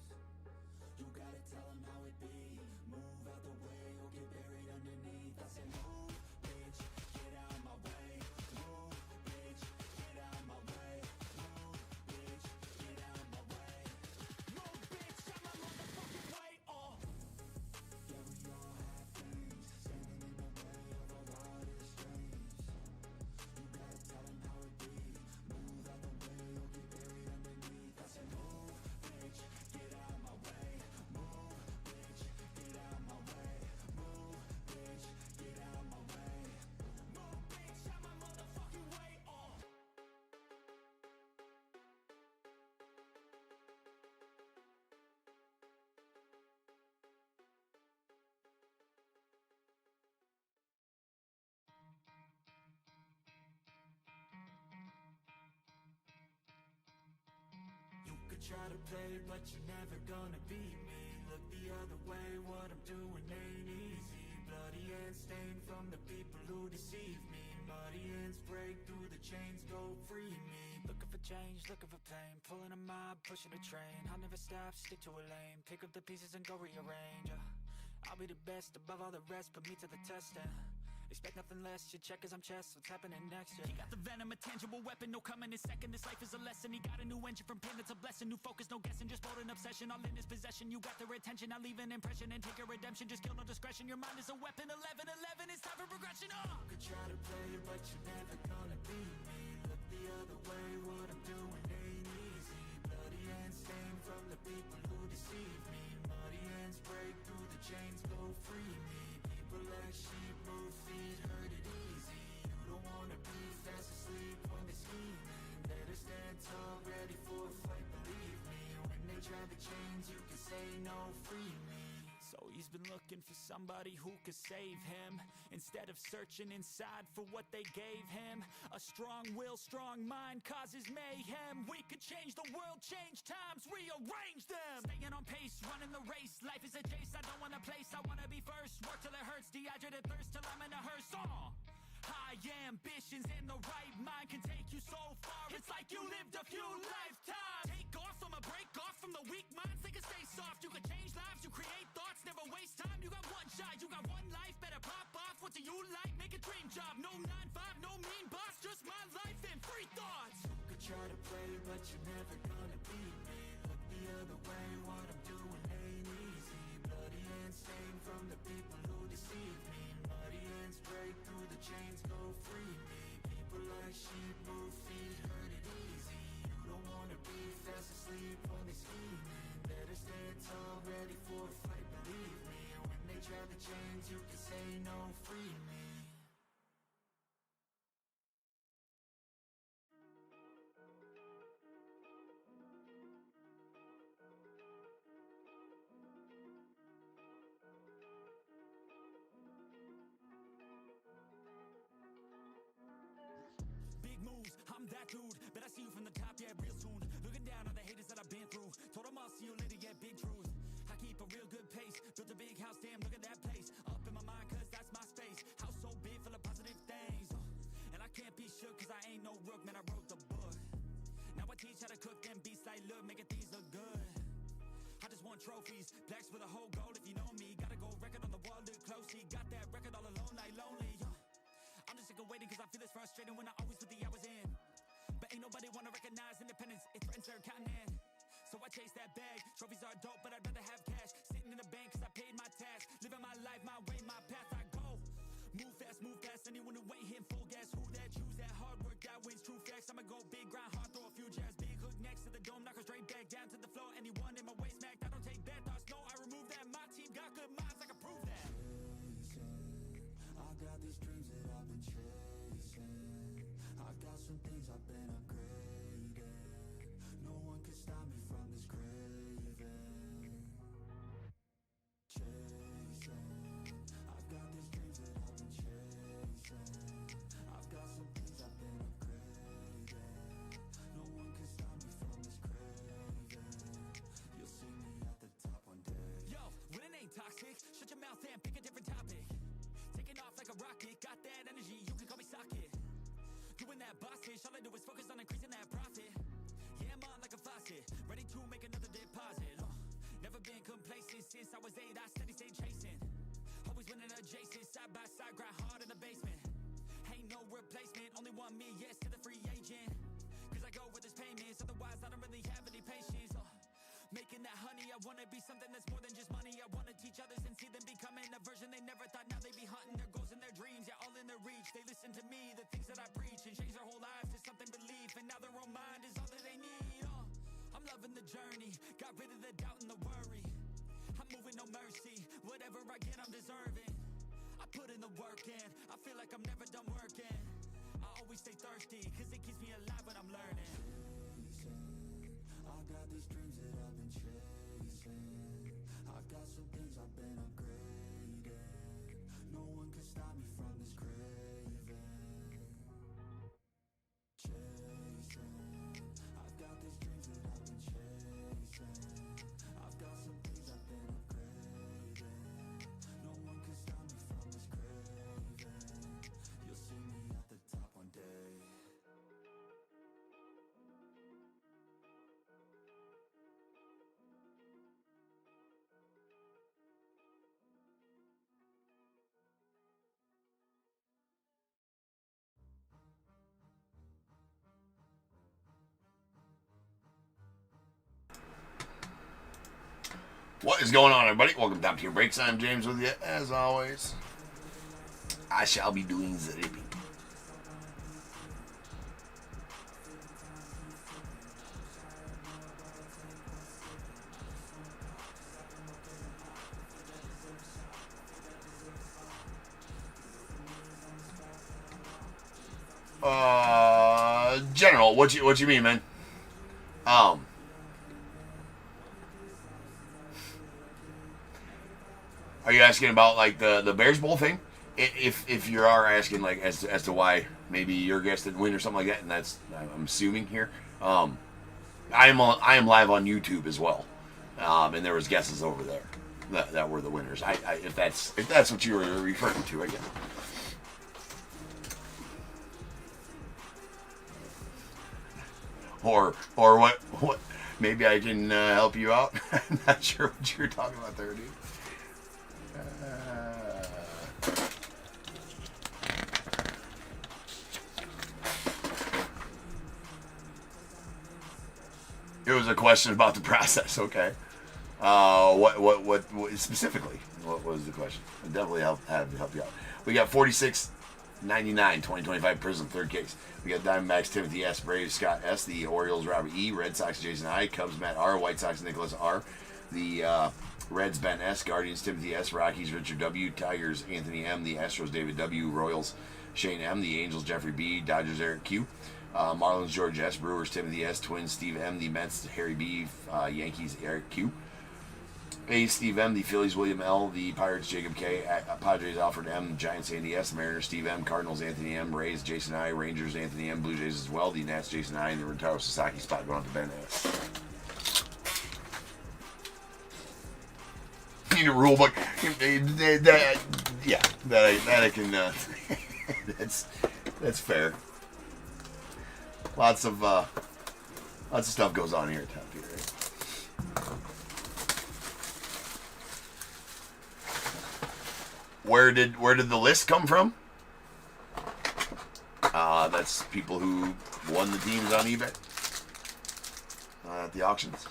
You gotta tell them how it be. Move out the way or get buried underneath. I said move, bitch, get out of my way. Move, bitch, get out of my way. Move, bitch, get out of my way. Move, bitch, out my motherfucking way. Oh. Yeah, we all have things standing in the way of our wildest dreams. You gotta tell them how it be. Move out the way or get buried underneath. I said move, bitch, get out of my way. Move, bitch, get out of my way. Move, bitch, get out of my way. Move, bitch, out my motherfucking way. Oh. You could try to play, but you're never gonna beat me. Look the other way, what I'm doing ain't easy. Bloody hands stained from the people who deceive me. Muddy hands break through the chains, go free me. Looking for change, looking for pain. Pulling a mob, pushing a train. I'll never stop, stick to a lane. Pick up the pieces and go rearrange. I'll be the best above all the rest, put me to the test and expect nothing less, you check as I'm chess, what's happening next, yeah. He got the venom, a tangible weapon, no coming in second. This life is a lesson, he got a new engine from pain, it's a blessing. New focus, no guessing, just bold and obsession. All in his possession, you got their attention. I leave an impression and take your redemption. Just kill no discretion, your mind is a weapon. 11-11, it's time for progression. You could try to play, but you're never gonna beat me. Look the other way, what I'm doing ain't easy. Bloody hands stained from the people who deceive me. Muddy hands break through the chains, go free me. People like sheep, move feet, hurt it easy. You don't wanna be fast asleep when they're scheming. Better stand tall, ready for a fight, believe me. When they try to change, you can say no, free me. So he's been looking for somebody who could save him, instead of searching inside for what they gave him. A strong will, strong mind causes mayhem. We could change the world, change times, rearrange them. Staying on pace, running the race. Life is a chase, I don't want a place. I wanna be first, work till it hurts. Dehydrated thirst till I'm in a hearse. High ambitions and the right mind can take you so far. It's like you lived a few lifetimes. Take off from a break off from the weak minds. They can stay soft. You can change lives, you create thoughts. Never waste time. You got one shot, you got one life. Better pop off. What do you like? Make a dream job. No 9-5, no mean boss. Just my life and free thoughts. You could try to play, but you're never gonna beat me. Look the other way, what I'm doing ain't easy. Bloody hands stained from the people who deceive me. Muddy hands break through the chains, go free me. People like sheep, move feet, hurt it easy. You don't wanna be fast asleep when they're scheming. Better stand tall, ready for a fight, believe me. When they try to change, you can say no, free me. Big moves, I'm that dude. Bet I see you from the top, yeah, real soon. Looking down on the haters that I've been through. Told them I'll see you later, yeah, big truth. I keep a real good pace. Built a big house, damn, look at that place. Up no rook, man, I wrote the book. Now I teach how to cook them beats like, look, making things look good. I just want trophies, blacks with a whole goal if you know me. Gotta go record on the wall, look closely. Got that record all alone, like lonely. I'm just sick of waiting cause I feel it's frustrating when I always put the hours in. But ain't nobody wanna recognize independence, it threatens their continent. So I chase that bag, trophies are dope but I'd rather have cash. Sitting in the bank cause I paid my tax. Living my life, my way, my path, I go. Move fast, anyone who ain't hitting full gas. Who that, choose that, hard work, that wins, true facts. I'ma go big, grind hard, throw a few jabs. Big hook next to the dome, knock her straight back down to the floor. Anyone in my way smacked, I don't take bad thoughts, no, I remove that. My team got good minds, I can prove that. I got these dreams that I've been chasing. I got some things I've been upgrading. No one can stop me from this craving. I've got these dreams that I've been chasing. I've got some things I've been upgrading. No one can stop me from this craving. You'll see me at the top one day. Yo, winning ain't toxic. Shut your mouth and pick a different topic. Taking off like a rocket. Got that energy, you can call me socket. Doing that boss fish, all I do is focus on increasing that profit. Yeah, I'm on like a faucet, ready to make another deposit. Never been complacent since I was 8, I steady stay chasing. Always winning adjacent, side by side, grind hard in the basement. Ain't no replacement, only one me, yes to the free agent. Cause I go with this payments, otherwise I don't really have any patience. Making that honey, I wanna be something that's more than just money. I wanna teach others and see them becoming a version they never thought. Now they be hunting their goals and their dreams, yeah, all in their reach. They listen to me, the things that I preach, and change their whole lives to something belief. And now their own mind is all that they need. I'm loving the journey, got rid of the doubt and the worry. I'm moving no mercy, whatever I get I'm deserving. I put in the work in, I feel like I'm never done working. I always stay thirsty, cause it keeps me alive when I'm learning. I got these dreams that I've been chasing. I've got some things I've been upgrading. No one can stop me from this craving. I've got these dreams that I've been chasing. I've got some things I've been upgrading. No one can stop me from this craving. You'll see me at the top one day. What is going on, everybody? Welcome to Top Tier Breaks. I'm James with you, as always. I shall be doing the ripping. General, what you mean, man? Are you asking about like the Bears Bowl thing? If you are asking like as to why maybe your guest didn't win or something like that, and that's I'm assuming here. I am live on YouTube as well, and there was guesses over there that were the winners. If that's what you were referring to, I guess. Or what? Maybe I can help you out. I'm not sure what you're talking about there, dude. It was a question about the process. Okay. What specifically? What was the question? I definitely have to help you out. We got 46.99 2025 Prism third case. We got Diamondbacks Timothy S, Braves Scott S, the Orioles Robert E, Red Sox Jason I, Cubs Matt R, White Sox Nicholas R, the Reds Ben S, Guardians Timothy S, Rockies Richard W, Tigers Anthony M, the Astros David W, Royals Shane M, the Angels Jeffrey B, Dodgers Eric Q, Marlins George S, Brewers Timothy S, Twins Steve M, the Mets Harry B, Yankees Eric Q, A's Steve M, the Phillies William L, the Pirates Jacob K, Padres Alfred M, Giants Andy S, Mariners Steve M, Cardinals Anthony M, Rays Jason I, Rangers Anthony M, Blue Jays as well, the Nats Jason I, and the Rentaro Sasaki spot going on to Ben S. Need a rule book. That I can. That's fair. Lots of stuff goes on here at Top Tier, right? Where did the list come from? That's people who won the teams on eBay at the auctions.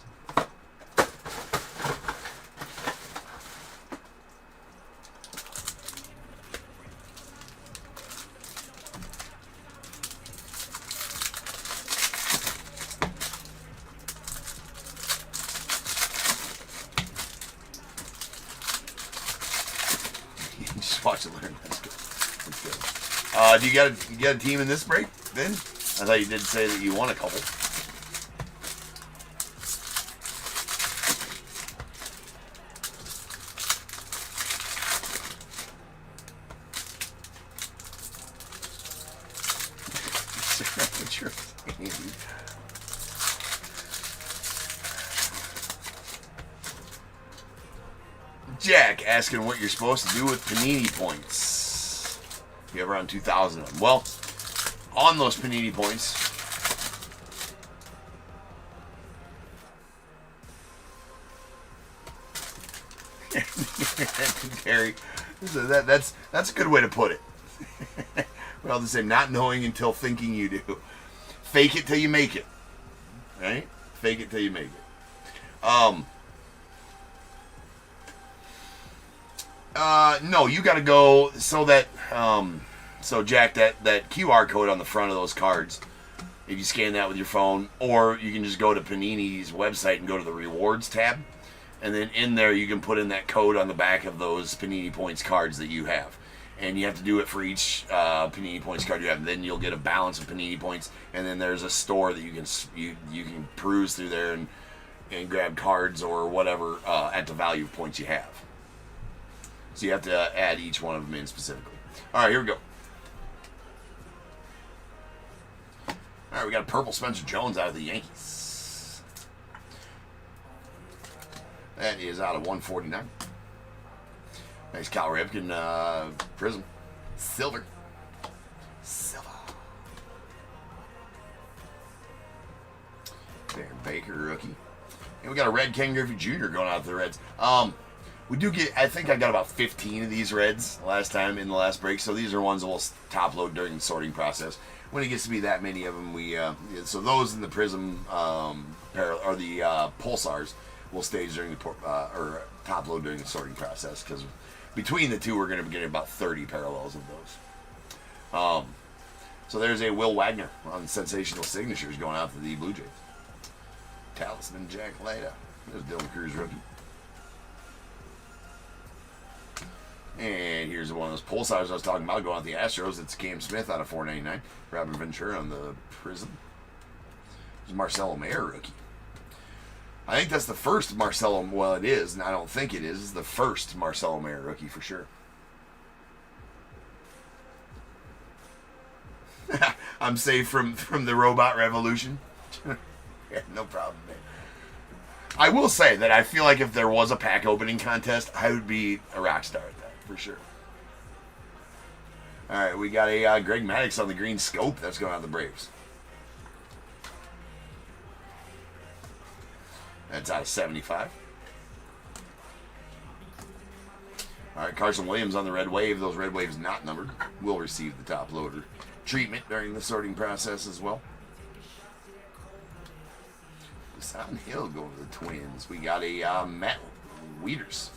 Just watch and learn. That's good. That's good. Do you got a team in this break, then? I thought you did say that you won a couple. Jack asking what you're supposed to do with Panini points. You have around 2,000 of them. Well, on those Panini points, Terry, that's a good way to put it. Well, to say not knowing until thinking you do. Fake it till you make it. Right? Fake it till you make it. No, you got to go so that so Jack, that QR code on the front of those cards, if you scan that with your phone, or you can just go to Panini's website and go to the rewards tab, and then in there you can put in that code on the back of those Panini points cards that you have, and you have to do it for each Panini points card you have. And then you'll get a balance of Panini points, and then there's a store that you can peruse through there and grab cards or whatever at the value of points you have. So you have to add each one of them in specifically. All right, here we go. All right, we got a purple Spencer Jones out of the Yankees. That is out of 149. Nice Cal Ripken Prism. Silver. Darren Baker, rookie. And we got a red Ken Griffey Jr. going out to the Reds. We do get, I think I got about 15 of these Reds last time in the last break, so these are ones that we'll top load during the sorting process. When it gets to be that many of them, so those in the Prism or the Pulsars will stage during the or top load during the sorting process, because between the two we're going to be getting about 30 parallels of those. So there's a Will Wagner on sensational signatures going out to the Blue Jays. Talisman Jack Leda. There's Dylan Cruz rookie. And here's one of those Pulsars I was talking about going out the Astros. It's Cam Smith out of 499. Robin Ventura on the Prism. There's Marcelo Mayer rookie. I think that's the first Marcelo. Well, it is, and I don't think it is. It's the first Marcelo Mayer rookie for sure. I'm safe from the robot revolution. Yeah, no problem, man. I will say that I feel like if there was a pack opening contest, I would be a rock star at that, for sure. All right, we got a Greg Maddux on the green scope. That's going on the Braves. That's out of 75. All right, Carson Williams on the red wave. Those red waves not numbered will receive the top loader treatment during the sorting process as well. Sound Hill going to the Twins. We got a Matt Wieters.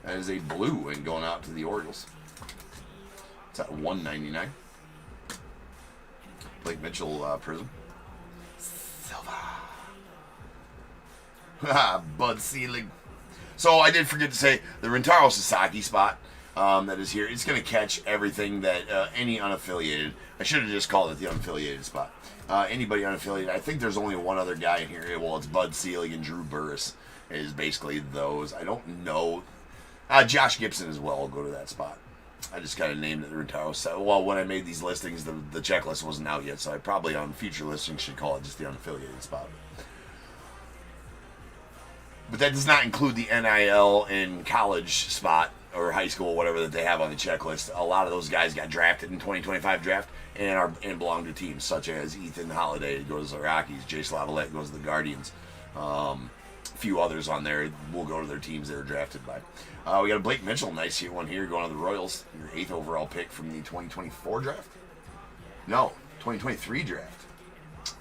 That is a blue and going out to the Orioles. It's at 199. Blake Mitchell Prism. Silva. Bud Selig. So I did forget to say the Rentaro Sasaki spot that is here. It's going to catch everything that any unaffiliated. I should have just called it the unaffiliated spot. Anybody unaffiliated. I think there's only one other guy in here. Well, it's Bud Selig and Drew Burris is basically those. I don't know. Josh Gibson as well will go to that spot. I just kind of named it the Rentaro. So, well, when I made these listings, the checklist wasn't out yet, so I probably on future listings should call it just the unaffiliated spot. But that does not include the NIL and college spot or high school, whatever that they have on the checklist. A lot of those guys got drafted in 2025 draft and belong to teams such as Ethan Holiday goes to the Rockies, Jace Lavalette goes to the Guardians. A few others on there will go to their teams they're drafted by. We got a Blake Mitchell, nice one here, going to the Royals. Your 8th overall pick from the 2024 draft? No, 2023 draft.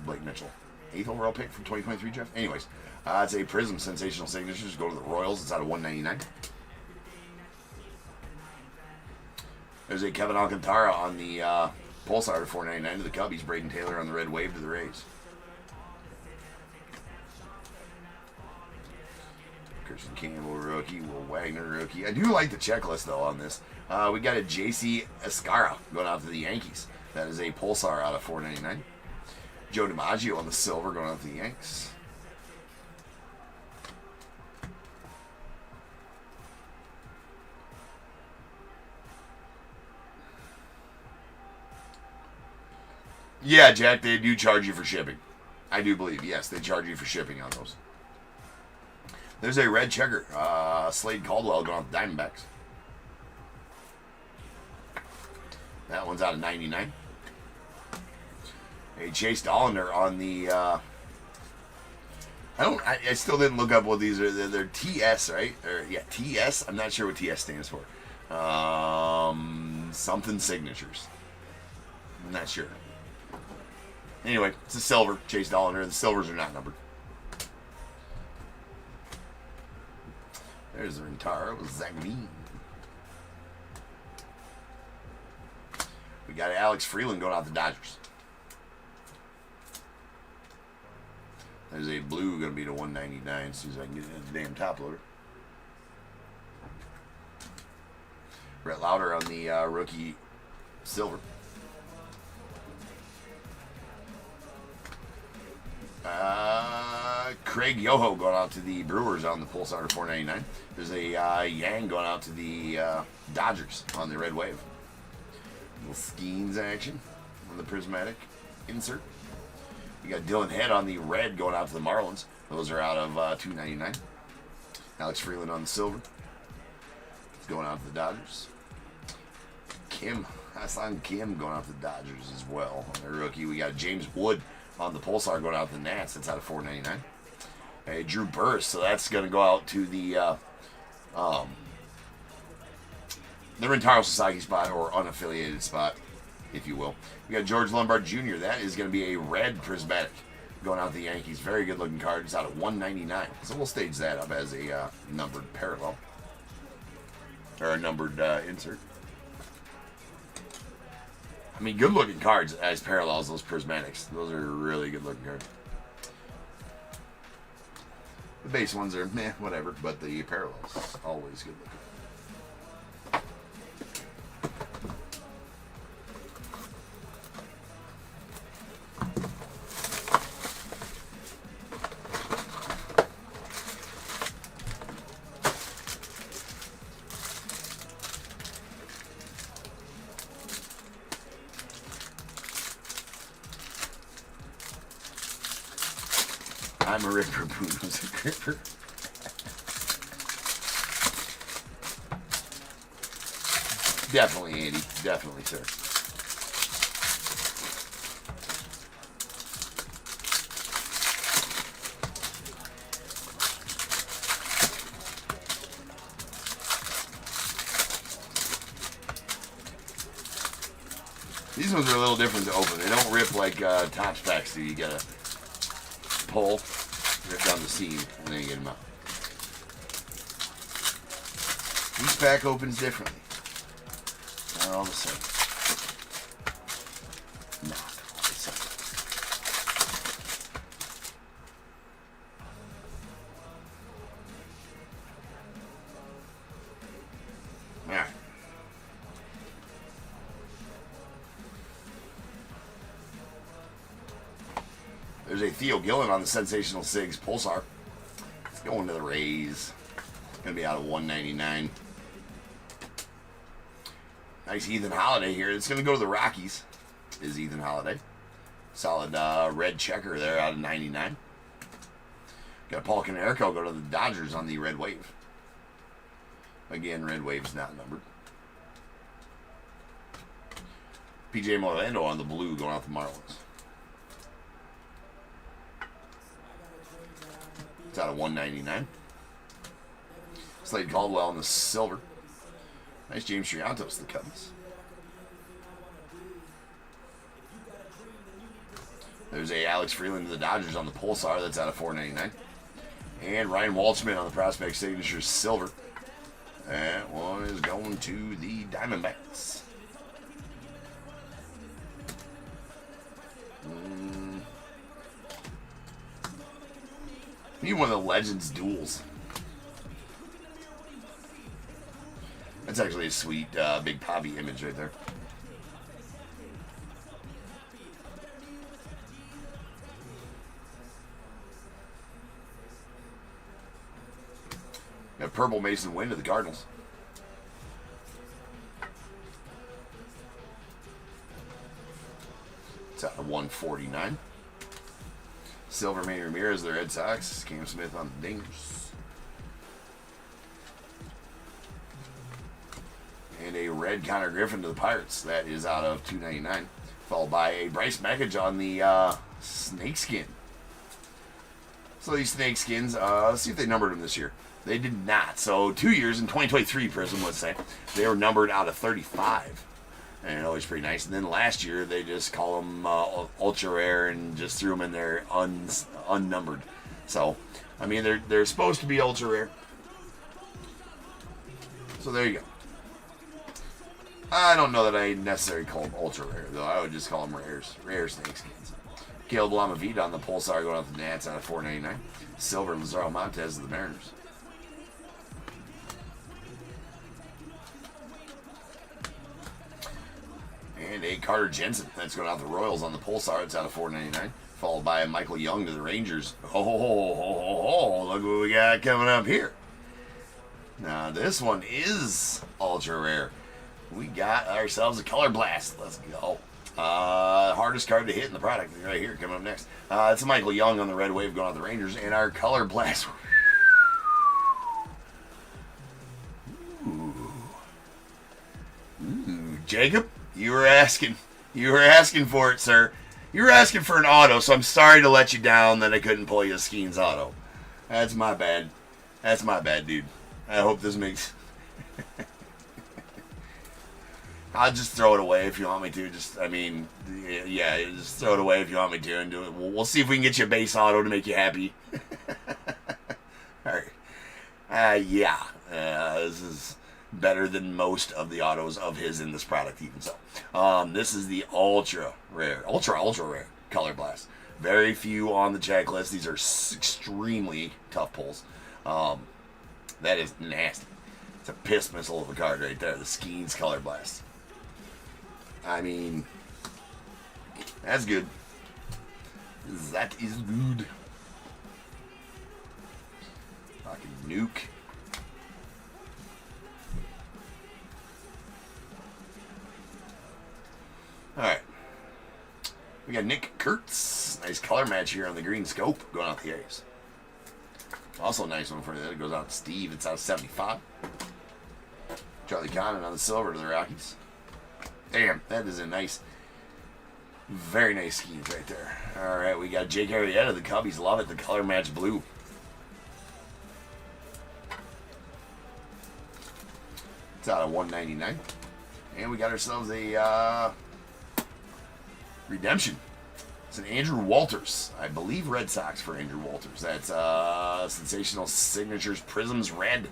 Blake Mitchell. 8th overall pick from 2023 draft? Anyways, it's a Prism Sensational Signatures. Go to the Royals. It's out of 199. There's a Kevin Alcantara on the Pulsar to 499 to the Cubbies. Braden Taylor on the Red Wave to the Rays. Christian Campbell rookie. Will Wagner rookie. I do like the checklist though on this. We got a JC Escara going out to the Yankees. That is a Pulsar out of 499. Joe DiMaggio on the silver going out to the Yanks. Yeah, Jack, they do charge you for shipping. I do believe, yes, they charge you for shipping on those. There's a red checker, Slade Caldwell going off the Diamondbacks. That one's out of 99. A Chase Dollander on the. I still didn't look up what these are. They're TS, right? Or yeah, TS. I'm not sure what TS stands for. Something signatures. I'm not sure. Anyway, it's a silver Chase Dollander. The silvers are not numbered. There's the Rentaro with Zagmean. We got Alex Freeland going out the Dodgers. There's a blue going to be to 199 as soon as I can get it in the damn top loader. Brett Lauder on the rookie silver. Craig Yoho going out to the Brewers on the Pulsar to 499. There's a Yang going out to the Dodgers on the Red Wave. Little Skeens action on the prismatic insert. We got Dylan Head on the red going out to the Marlins. Those are out of $2.99. Alex Freeland on the silver. It's going out to the Dodgers. Hassan Kim going out to the Dodgers as well. On their rookie, we got James Wood on the Pulsar going out to the Nats. That's out of $4.99. Hey, Drew Burst, so that's going to go out to the Rentaro Sasaki spot, or unaffiliated spot, if you will. We got George Lombard Jr. That is going to be a red prismatic going out to the Yankees. Very good looking card. It's out at $199. So we'll stage that up as a numbered parallel. Or a numbered insert. I mean, good looking cards as parallels, those prismatics. Those are really good looking cards. The base ones are meh, whatever, but the parallels, always good looking. I'm a ripper, Bruno's a gripper. Definitely, Andy. Definitely, sir. These ones are a little different to open. They don't rip like Topp packs do. You gotta pull, rip down the seam, and then you get them out. Each pack opens differently. Not all the same. Not all the same. Alright. There's a Theo Gillen on the Sensational Sigs Pulsar. It's going to the Rays. It's going to be out of $199. Nice Ethan Holiday here. It's going to go to the Rockies. Is Ethan Holiday. Solid red checker there out of 99. Got Paul Konerko go to the Dodgers on the Red Wave. Again, red wave's not numbered. PJ Orlando on the blue going out the Marlins. It's out of 199. Slade Caldwell on the silver. Nice James Triantos, the Cubs. There's a Alex Freeland to the Dodgers on the Pulsar. That's out of 499. And Ryan Walshman on the Prospect Signature silver. That one is going to the Diamondbacks. Need one of the Legends duels. That's actually a sweet Big Papi image right there. Got purple Mason Wynn to the Cardinals. It's out of 149. Silver Manny Ramirez, the Red Sox. Cam Smith on the Dingers. And a red Connor Griffin to the Pirates. That is out of 299. Followed by a Bryce Mackage on the Snakeskin. So these Snakeskins, let's see if they numbered them this year. They did not. So 2 years in 2023, Prism, let's say, they were numbered out of 35. And always pretty nice. And then last year, they just call them ultra rare and just threw them in there unnumbered. So, I mean, they're supposed to be ultra rare. So there you go. I don't know that I necessarily call them ultra rare, though. I would just call them rare Snakeskins. Caleb Lamavita on the Pulsar going out the Nats out of 499. Silver Lazaro Montez of the Mariners. And a Carter Jensen. That's going out the Royals on the Pulsar. It's out of 499. Followed by a Michael Young to the Rangers. Oh, look what we got coming up here. Now, this one is ultra rare. We got ourselves a Color Blast. Let's go. Hardest card to hit in the product right here coming up next. It's a Michael Young on the Red Wave going out the Rangers. And our Color Blast. Ooh, Jacob? You were asking for it, sir. You were asking for an auto, so I'm sorry to let you down that I couldn't pull you a Skeens auto. That's my bad. That's my bad, dude. I hope this makes... I'll just throw it away if you want me to. Just throw it away if you want me to and do it. We'll see if we can get you a base auto to make you happy. All right. This is better than most of the autos of his in this product, even so. This is the ultra rare Color Blast. Very few on the checklist. These are extremely tough pulls. That is nasty. It's a piss missile of a card right there. The Skeens Color Blast. I mean, that's good. That is good. Fucking nuke. Alright. We got Nick Kurtz. Nice color match here on the green scope going out the A's. Also a nice one for that. It goes out to Steve. It's out of 75. Charlie Connon on the silver to the Rockies. Damn, that is a nice, very nice Skeens right there. Alright, we got Jake Arrieta. The Cubbies love it. The color match blue. It's out of 199. And we got ourselves a redemption. It's an Andrew Walters. I believe Red Sox for Andrew Walters. That's Sensational Signatures Prisms Red.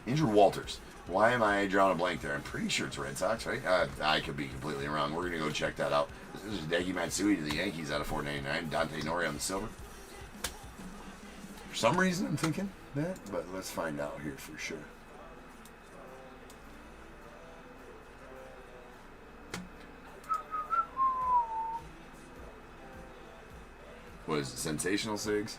Andrew Walters. Why am I drawing a blank there? I'm pretty sure it's Red Sox, right? I could be completely wrong. We're going to go check that out. This is Degi Matsui to the Yankees out of 499. Dante Nori on the silver. For some reason, I'm thinking that, but let's find out here for sure. What is it? Sensational Sigs?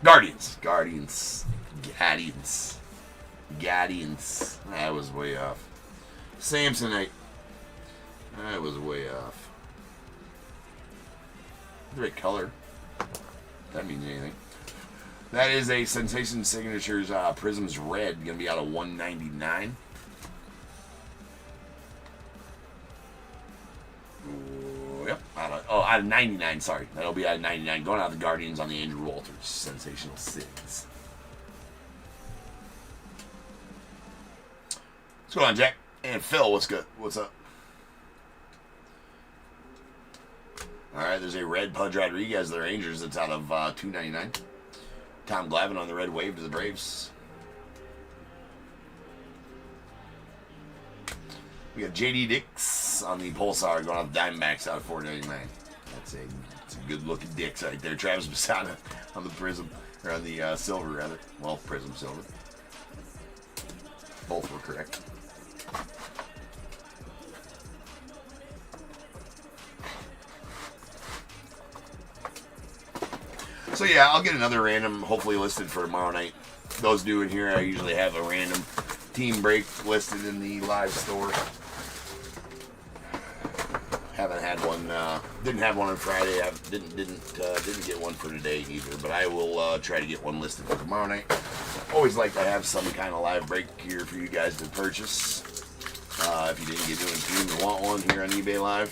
Guardians. That was way off. Samsonite. That was way off. The right color. That means anything. That is a Sensation Signatures Prism's Red. Going to be out of 199. Yep. Out of 99, sorry. That'll be out of 99. Going out of the Guardians on the Andrew Walters. Sensational Sigs. What's going on, Jack? And Phil, what's good? What's up? Alright, there's a red Pudge Rodriguez, the Rangers. That's out of $2.99. Tom Glavine on the red wave to the Braves. We got JD Dix on the Pulsar going off Diamondbacks out of $4.99. That's a good looking Dix right there. Travis Bassana on the Prism, or on the silver rather. Well, Prism silver. Both were correct. So yeah, I'll get another random hopefully listed for tomorrow night. Those new in here, I usually have a random team break listed in the live store. Haven't had one. Didn't have one on Friday. I didn't get one for today either. But I will try to get one listed for tomorrow night. Always like to have some kind of live break here for you guys to purchase. If you didn't get to a team and want one here on eBay Live,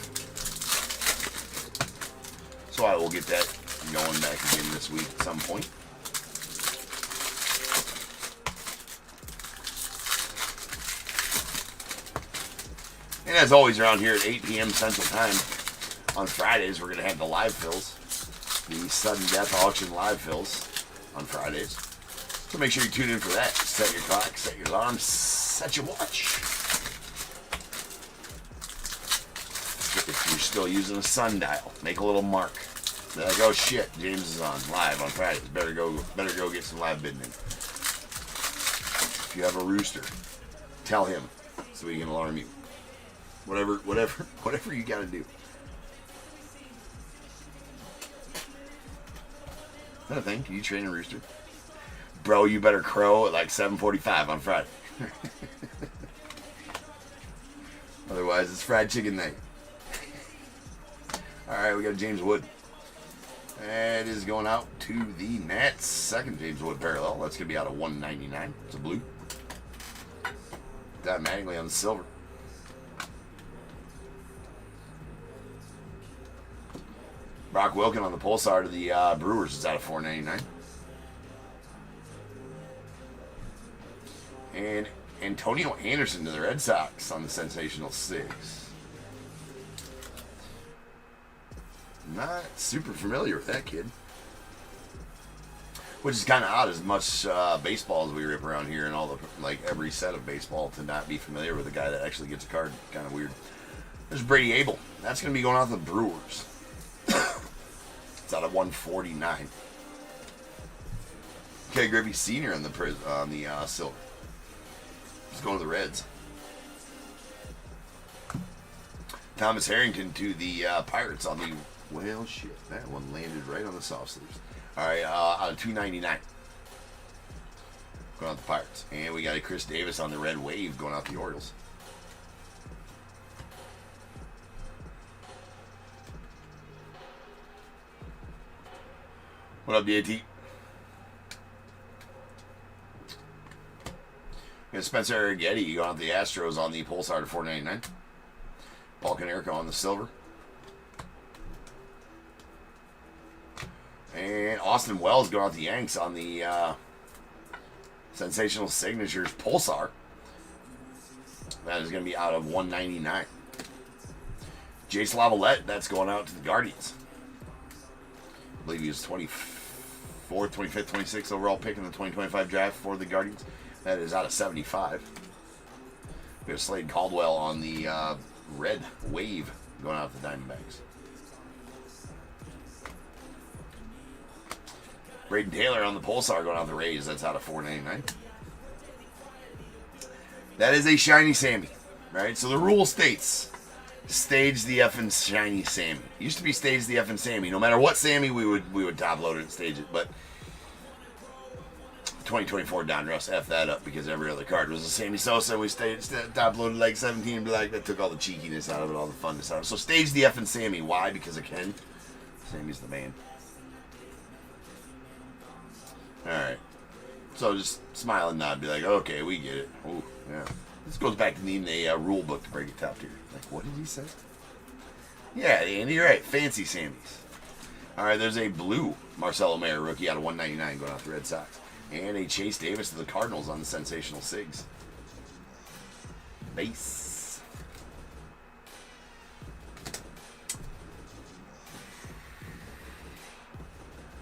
so I will get that going back again this week at some point. And as always, around here at 8 p.m. Central Time on Fridays, we're going to have the live fills, the sudden death auction live fills on Fridays. So make sure you tune in for that. Set your clock, set your alarm, set your watch. If you're still using a sundial, make a little mark. Be like, oh shit, James is on live on Fridays. Better go get some live bidding in. If you have a rooster, tell him so he can alarm you. Whatever you gotta do. Is that a thing? Can you train a rooster? Bro, you better crow at like 7:45 on Friday. Otherwise, it's fried chicken night. Alright, we got James Wood. That is going out to the Nats. Second James Wood parallel. That's going to be out of 199. It's a blue. Automatically on the silver. Brock Wilken on the Pulsar to the Brewers. It's out of 499. And Antonio Anderson to the Red Sox on the Sensational Six. Not super familiar with that kid. Which is kind of odd, as much baseball as we rip around here and all the, like, every set of baseball, to not be familiar with a guy that actually gets a card. Kind of weird. There's Brady Abel. That's going to be going out to the Brewers. It's out of 149. K. Griffey Sr. on the silver. He's going to the Reds. Thomas Harrington to the Pirates on the... Well, shit. That one landed right on the soft sleeves. All right, out of 299. Going out the Pirates. And we got a Chris Davis on the Red Wave going out the Orioles. What up, DAT? We got Spencer Arrighetti going out the Astros on the Pulsar to 499. Paul Konerko on the silver. And Austin Wells going out the Yanks on the Sensational Signatures Pulsar. That is going to be out of 199. Jace Lavalette, that's going out to the Guardians. I believe he was 24th, 25th, 26th overall pick in the 2025 draft for the Guardians. That is out of 75. We have Slade Caldwell on the Red Wave going out to the Diamondbacks. Braden Taylor on the Pulsar going out the Rays. That's out of 499. That is a shiny Sammy, right? So the rule states, stage the effing shiny Sammy. Used to be stage the effing Sammy. No matter what Sammy, we would top load it and stage it. But 2024 Don Russ F that up because every other card was a Sammy Sosa. We top loaded like 17 black. That took all the cheekiness out of it, all the funness out of it. So stage the effing Sammy. Why? Because it can. Sammy's the man. Alright. So just smile and nod. Be like, okay, we get it. Ooh, yeah. This goes back to needing a rule book to break it top tier. Like, what did he say? Yeah, Andy, you're right. Fancy Sammys. Alright, there's a blue Marcelo Mayer rookie out of 199 going off the Red Sox. And a Chase Davis to the Cardinals on the sensational Sigs. Base.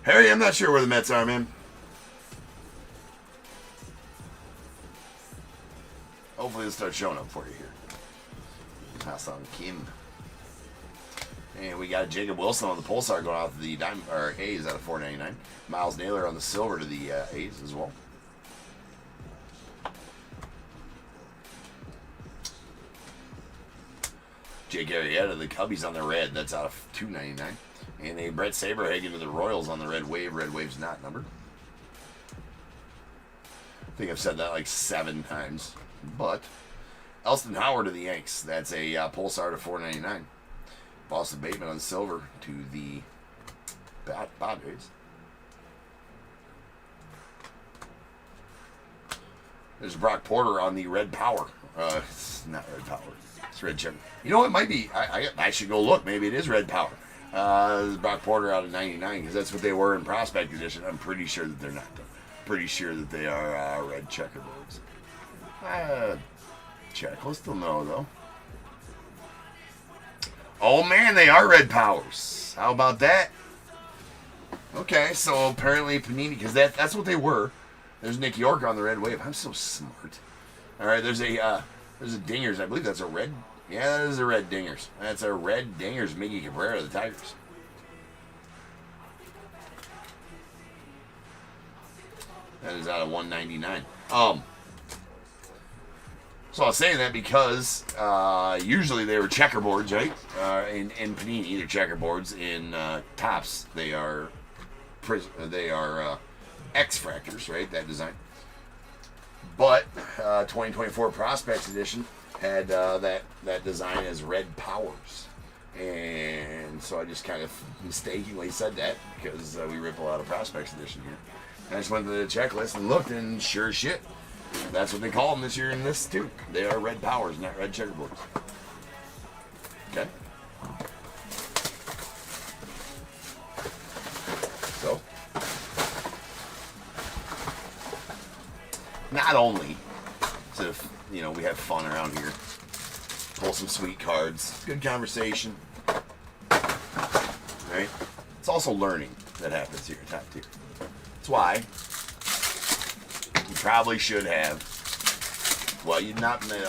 Harry, I'm not sure where the Mets are, man. Hopefully they'll start showing up for you here. Pass on Kim. And we got Jacob Wilson on the Pulsar going out to the A's out of 499. Miles Naylor on the silver to the A's as well. Jake Arrieta, the Cubbies on the red. That's out of 299. And a Brett Saberhagen to the Royals on the red wave. Red wave's not numbered. I think I've said that like 7 times. But Elston Howard to the Yanks. That's a Pulsar to 499. Boston Bateman on silver to the Padres. There's Brock Porter on the red power. It's not red power. It's red chip. You know what? It might be. I should go look. Maybe it is red power. Brock Porter out of 99 because that's what they were in Prospect Edition. I'm pretty sure that they're not. Pretty sure that they are red checkerboards. Checklist will know though. Oh man, they are red powers. How about that? Okay, so apparently Panini, because that's what they were. There's Nick York on the red wave. I'm so smart. All right, there's a Dingers. I believe that's a red. Yeah, that is a red Dingers. That's a red Dingers. Miggy Cabrera, the Tigers. That is out of 199. So I was saying that because usually they were checkerboards, right? In Panini, they're checkerboards. In Topps, they are X-Fractors, right? That design. But 2024 Prospects Edition had that design as red powers. And so I just kind of mistakenly said that because we rip a lot of Prospects Edition here. And I just went to the checklist and looked, and sure as shit, that's what they call them this year in this too. They are red powers, not red checkerboards. Okay. So, not only so we have fun around here, pull some sweet cards, good conversation, right? It's also learning that happens here at Top Tier. That's why you probably should have, well,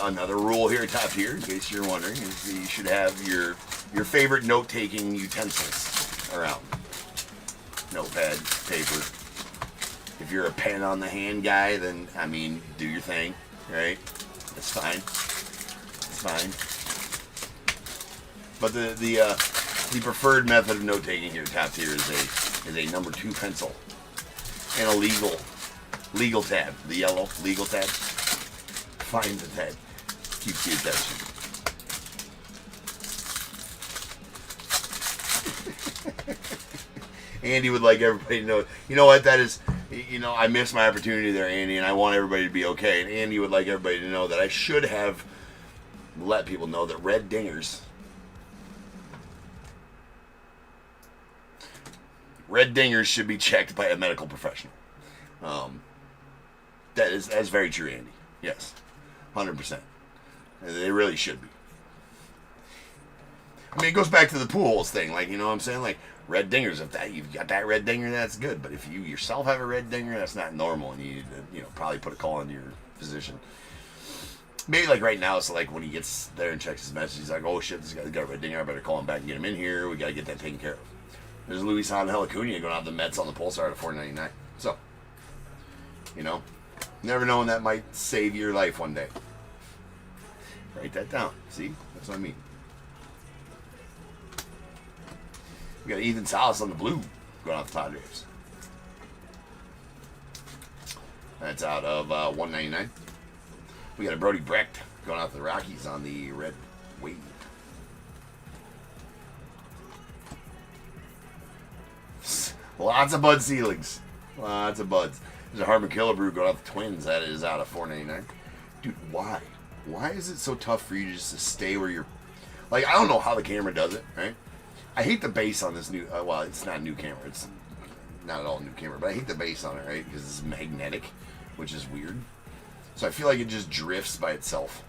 another rule here at Top Tier, in case you're wondering, is you should have your favorite note-taking utensils around. Notepad, paper. If you're a pen on the hand guy, then, do your thing, right? That's fine. It's fine. But the preferred method of note-taking here at Top Tier is a number 2 pencil and a legal tab, the yellow legal tab. Finds the tab, keeps the attention. Andy would like everybody to know. You know what? That is, I missed my opportunity there, Andy, and I want everybody to be okay. And Andy would like everybody to know that I should have let people know that red Dingers should be checked by a medical professional. That's very true, Andy. Yes, 100%. They really should be. It goes back to the pool holes thing. Like, you know what I'm saying? Like, red Dingers, if you've got that red dinger, that's good. But if you yourself have a red dinger, that's not normal, and you need to, probably put a call into your physician. Maybe like right now, so like when he gets there and checks his message, he's like, oh shit, this guy's got a red dinger, I better call him back and get him in here. We got to get that taken care of. There's Luis Angel Acuna going out the Mets on the Pulsar at $4.99. So, never know when that might save your life one day. Write that down. See? That's what I mean. We got Ethan Salas on the blue going out the Padres. That's out of $199. We got a Brody Brecht going out the Rockies on the red wave. Lots of bud ceilings. Lots of buds. There's a Harmon Killer Brew going out the Twins. That is out of $4.99. Dude, why? Why is it so tough for you just to stay where you're... Like, I don't know how the camera does it, right? I hate the base on this new... well, it's not a new camera. It's not at all a new camera. But I hate the base on it, right? Because it's magnetic, which is weird. So I feel like it just drifts by itself.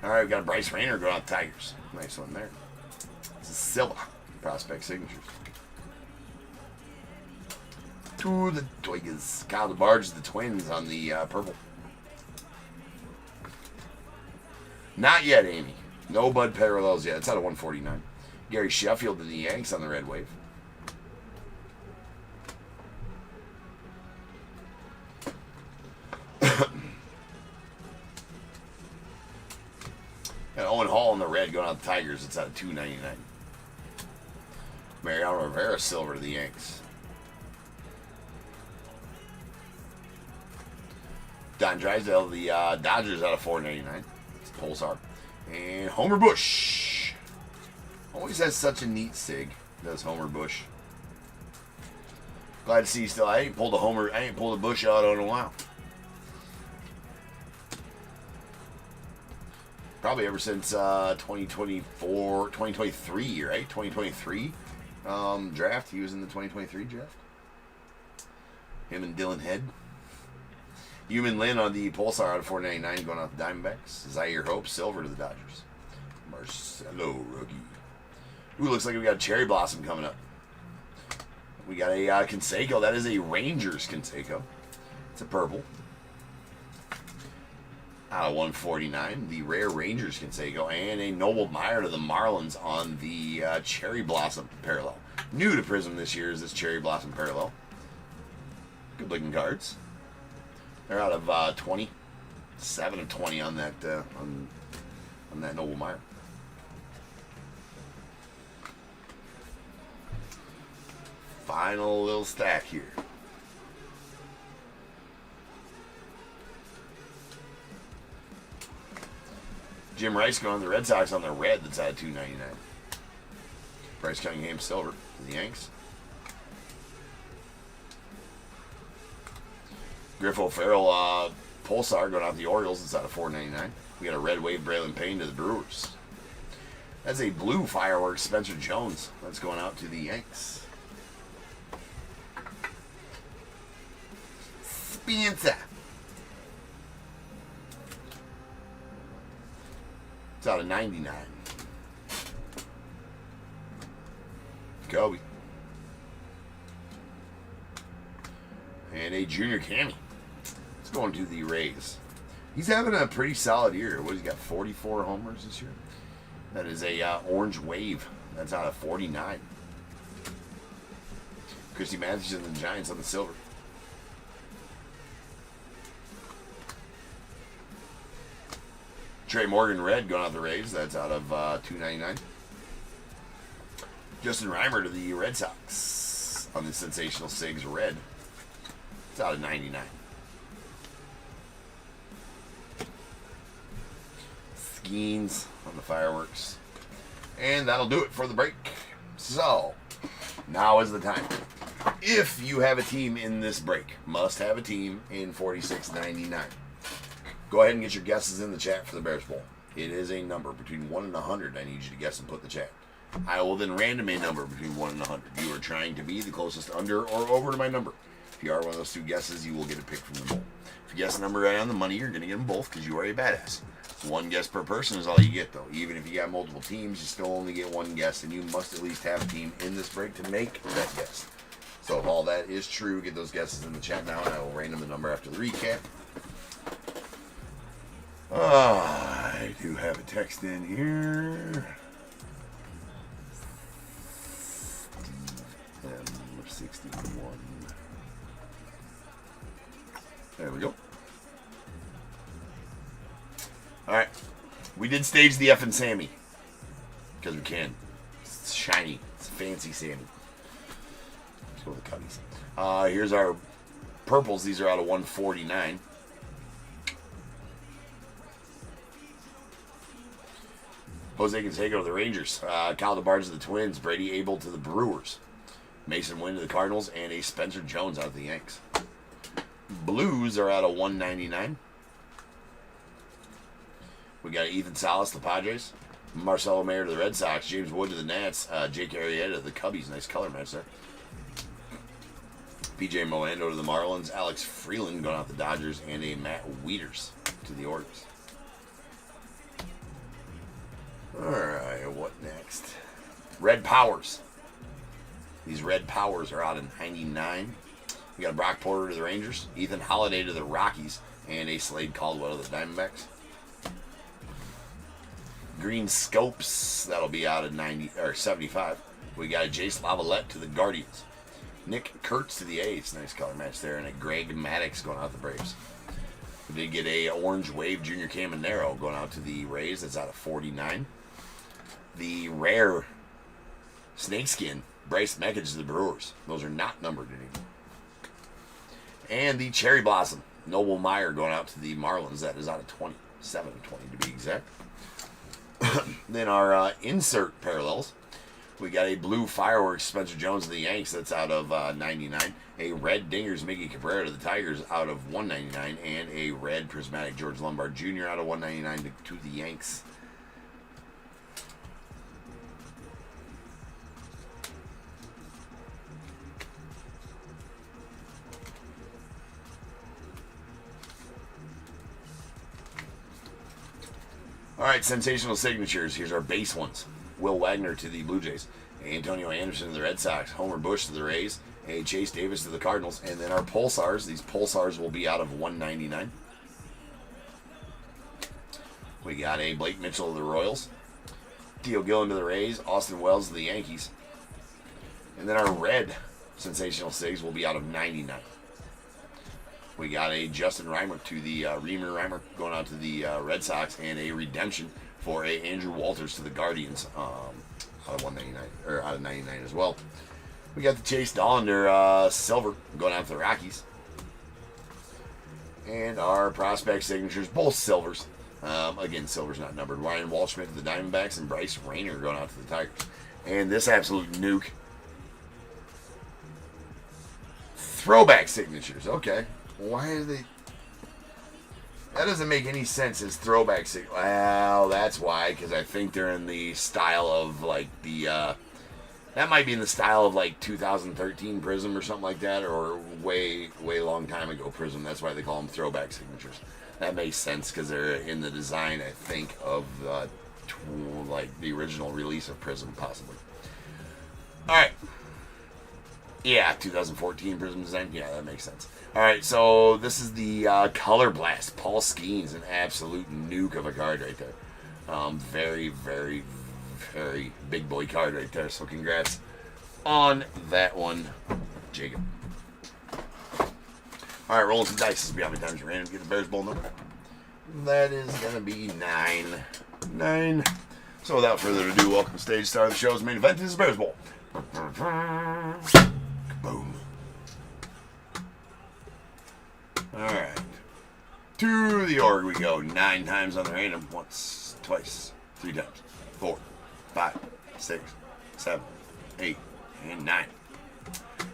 All right, we've got a Bryce Rayner going out the Tigers. Nice one there. This is Silva. Prospect signatures. To the Tigers. Kyle DeBarge, the Twins on the purple. Not yet, Amy. No Bud parallels yet. It's out of 149. Gary Sheffield to the Yanks on the red wave. And Owen Hall in the red going out the Tigers. It's out of 299. Mariano Rivera silver to the Yanks. Don Drysdale, the Dodgers out of 499. It's Pulsar. And Homer Bush. Always has such a neat sig, does Homer Bush. Glad to see you still. I ain't pulled a Bush out in a while. Probably ever since 2023, right? 2023 draft. He was in the 2023 draft. Him and Dylan Head. Human Lin on the Pulsar out of 499 going out the Diamondbacks. Zaire Hope, silver to the Dodgers. Marcelo rookie. Ooh, looks like we got a Cherry Blossom coming up. We got a Canseco. That is a Rangers Canseco. It's a purple. Out of 149, the rare Rangers Canseco. And a Noble Meyer to the Marlins on the Cherry Blossom parallel. New to Prism this year is this Cherry Blossom parallel. Good looking cards. They're out of 20. 7 of 20 on that on that Noble Meyer. Final little stack here. Jim Rice going to the Red Sox on the red. That's out of $2.99. Bryce Cunningham silver to the Yanks. Griff O'Farrell Pulsar going out to the Orioles. It's out of $4.99. We got a red wave Braylon Payne to the Brewers. That's a blue fireworks Spencer Jones. That's going out to the Yanks. Spencer. It's out of 99. Kobe. And a junior Cammy. It's going to the Rays. He's having a pretty solid year. What, he's got 44 homers this year? That is a orange wave. That's out of 49. Christy Mathewson and the Giants on the silver. Trey Morgan red going out the Rays. That's out of $2.99. Justin Reimer to the Red Sox on the sensational Sigs red. It's out of 99. Skeens on the fireworks. And that'll do it for the break. So, now is the time. If you have a team in this break, must have a team in 46.99. Go ahead and get your guesses in the chat for the Bears Bowl. It is a number between 1 and 100. I need you to guess and put in the chat. I will then random a number between 1 and 100. You are trying to be the closest under or over to my number. If you are one of those two guesses, you will get a pick from the bowl. If you guess a number right on the money, you're going to get them both because you are a badass. One guess per person is all you get, though. Even if you got multiple teams, you still only get one guess, and you must at least have a team in this break to make that guess. So if all that is true, get those guesses in the chat now, and I will random the number after the recap. I do have a text in here. M61. There we go. Alright. We did stage the F and Sammy. Because we can. It's shiny. It's fancy Sammy. Let's go with the cubbies. Here's our purples. These are out of 149. Jose Canseco to the Rangers. Kyle DeBarge to the Twins. Brady Abel to the Brewers. Mason Wynn to the Cardinals. And a Spencer Jones out of the Yanks. Blues are out of 199. We got Ethan Salas to the Padres. Marcelo Mayer to the Red Sox. James Wood to the Nats. Jake Arrieta to the Cubbies. Nice color match there. PJ Moando to the Marlins. Alex Freeland going out the Dodgers. And a Matt Wieters to the Orioles. Alright, what next? Red Powers. These Red Powers are out in 99. We got Brock Porter to the Rangers. Ethan Holiday to the Rockies. And a Slade Caldwell to the Diamondbacks. Green Scopes, that'll be out of 90 or 75. We got a Jace Lavalette to the Guardians. Nick Kurtz to the A's. Nice color match there. And a Greg Maddux going out the Braves. We did get a Orange Wave Junior Caminero going out to the Rays. That's out of 49. The rare Snakeskin Bryce Meckage to the Brewers. Those are not numbered anymore. And the Cherry Blossom Noble Meyer going out to the Marlins. That is out of 27, 20 to be exact. Then our insert parallels. We got a blue Fireworks Spencer Jones to the Yanks. That's out of 99. A red Dingers Mickey Cabrera to the Tigers out of 199. And a red Prismatic George Lombard Jr. out of 199 to the Yanks. All right, sensational signatures. Here's our base ones. Will Wagner to the Blue Jays. Antonio Anderson to the Red Sox. Homer Bush to the Rays. A Chase Davis to the Cardinals. And then our Pulsars. These Pulsars will be out of 199. We got a Blake Mitchell to the Royals. Theo Gillen to the Rays. Austin Wells to the Yankees. And then our red sensational sigs will be out of 99. We got a Justin Reimer to the Reimer going out to the Red Sox, and a redemption for a Andrew Walters to the Guardians out of 199 or out of 99 as well. We got the Chase Dollander silver going out to the Rockies, and our prospect signatures both silvers. Again, silver's not numbered. Ryan Waldschmidt to the Diamondbacks, and Bryce Rayner going out to the Tigers. And this absolute nuke. Throwback signatures. Okay. Why are they... That doesn't make any sense as throwback. Well, that's why, because I think they're in the style of, like, the... that might be in the style of, like, 2013 Prism or something like that, or way long time ago Prism. That's why they call them throwback signatures. That makes sense, because they're in the design, I think, of, like, the original release of Prism, possibly. Alright. Yeah, 2014 Prism design. Yeah, that makes sense. All right, so this is the Color Blast. Paul Skeens, an absolute nuke of a card right there. Very, very, very big boy card right there. So congrats on that one, Jacob. All right, rolling some dice. This will be how many times you random get the Bears Bowl number. That is going to be 9. 9. So without further ado, welcome to stage star of the show's main event. This is Bears Bowl. Boom. Alright. To the org we go. 9 times on the random. Once, twice, 3 times. 4, 5, 6, 7, 8, and 9.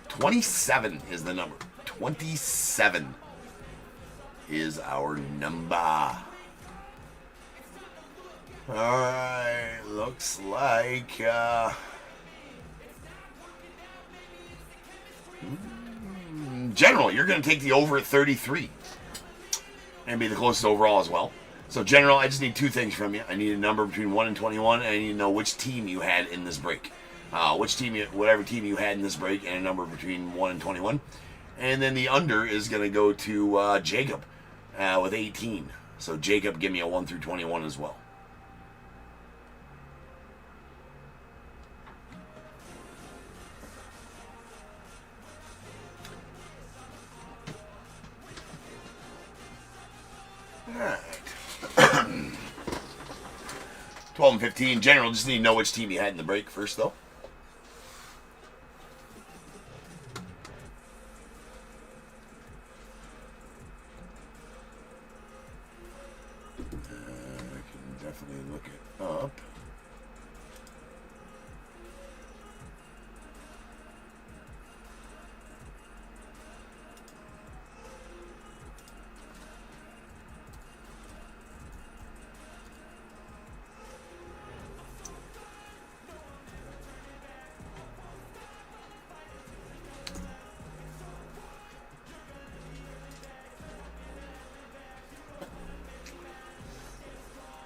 27 is the number. 27 is our number. Alright. Looks like... General, you're going to take the over at 33 and be the closest overall as well. So, General, I just need 2 things from you. I need a number between 1 and 21, and I need to know which team you had in this break. Whatever team you had in this break, and a number between 1 and 21. And then the under is going to go to Jacob with 18. So, Jacob, give me a 1 through 21 as well. Alright. 12 and 15. General, just need to know which team you had in the break first, though. I can definitely look it up.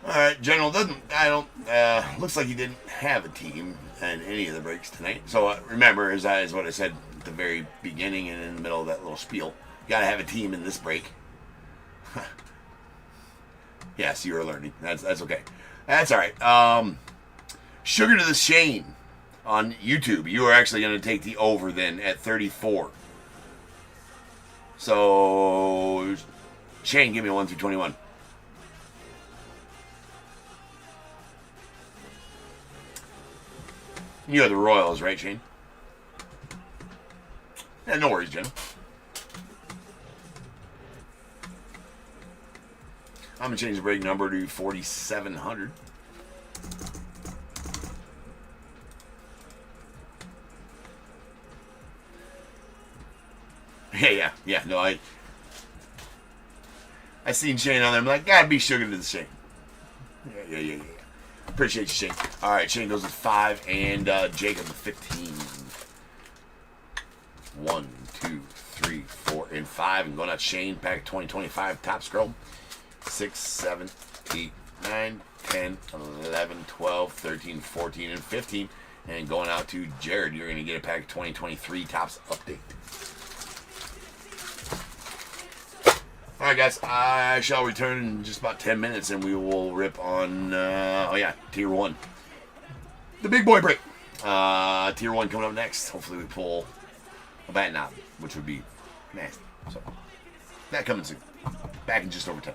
All right, General doesn't. I don't. Looks like he didn't have a team in any of the breaks tonight. So remember, as what I said at the very beginning and in the middle of that little spiel, you got to have a team in this break. Yes, you are learning. That's okay. That's all right. Sugar to the Shane on YouTube. You are actually going to take the over then at 34. So Shane, give me a 1 through 21. You have the Royals, right, Shane? Yeah, no worries, Jen. I'm going to change the break number to 4,700. Yeah. No, I seen Shane on there. I'm like, gotta be Sugar to the Shane. Yeah. Appreciate you, Shane. All right, Shane goes with 5, and Jacob with 15. 1, 2, 3, 4, and 5. And going out Shane, pack 2025 top scroll. 6, 7, 8, 9, 10, 11, 12, 13, 14, and 15. And going out to Jared, you're going to get a pack 2023 tops update. All right, guys, I shall return in just about 10 minutes, and we will rip on, Tier 1. The big boy break. Tier 1 coming up next. Hopefully we pull a bat knob, which would be nasty. So, that coming soon. Back in just over 10.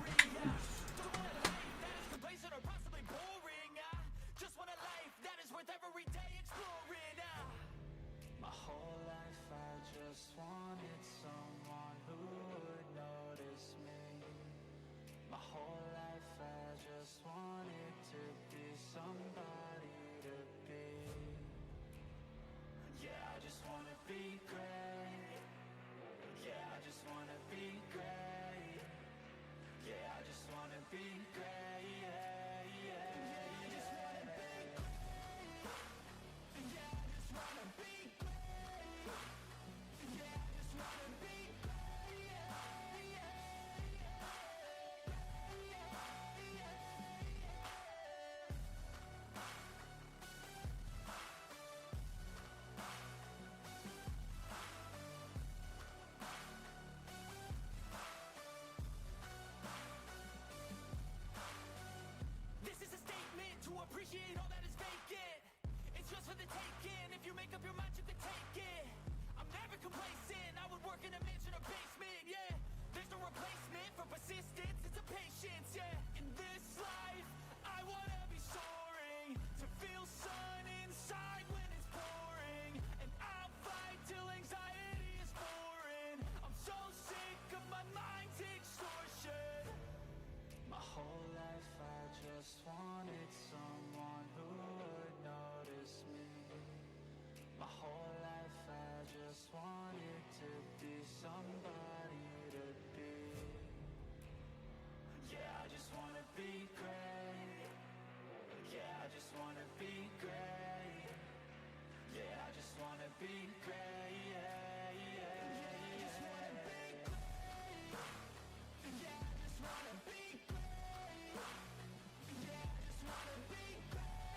Appreciate all that is vacant. It's just for the taking. If you make up your mind, you can take it. I'm never complacent. I would work in a mansion or basement. Yeah, there's no replacement for persistence. It's a patience. Yeah, in this life, I wanna be soaring to feel sun inside when it's pouring, and I'll fight till anxiety is foreign. I'm so sick of my mind's extortion. My whole life, I just wanted someone who would notice me. My whole life I just wanted to be somebody to be. Yeah, I just wanna be great. Yeah, I just wanna be great. Yeah, I just wanna be great. Yeah, I just wanna be great. Yeah, I just wanna be great. Yeah, I just wanna be great.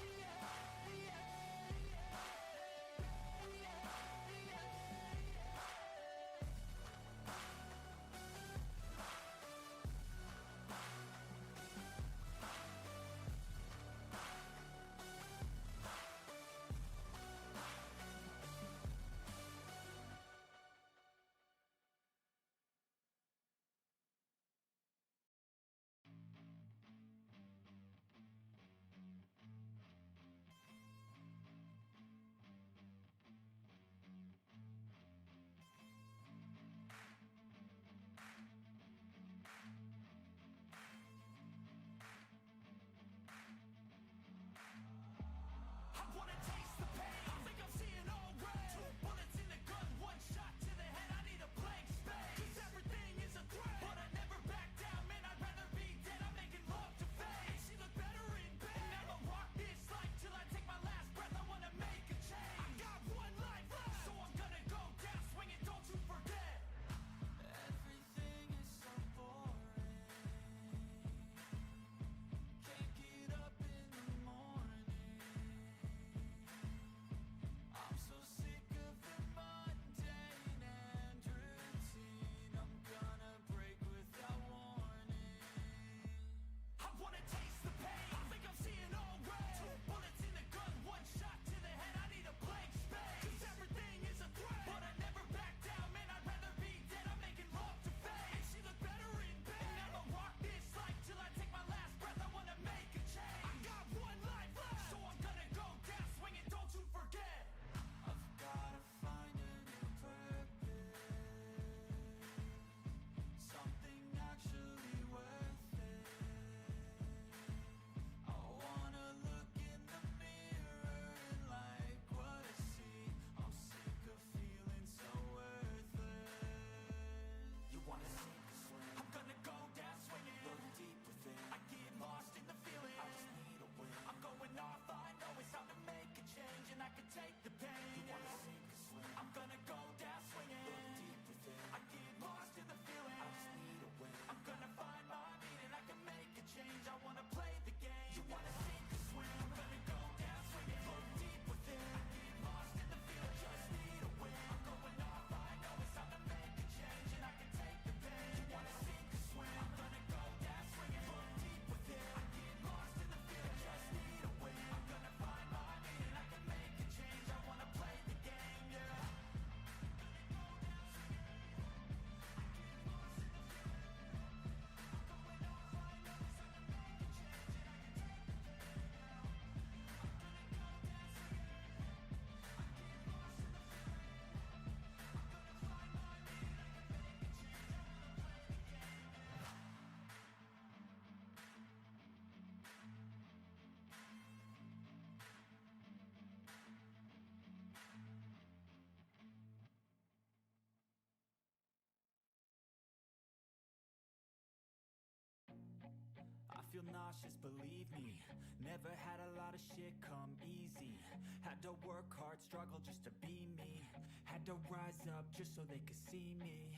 cautious, believe me. Never had a lot of shit come easy. Had to work hard, struggle just to be me. Had to rise up just so they could see me.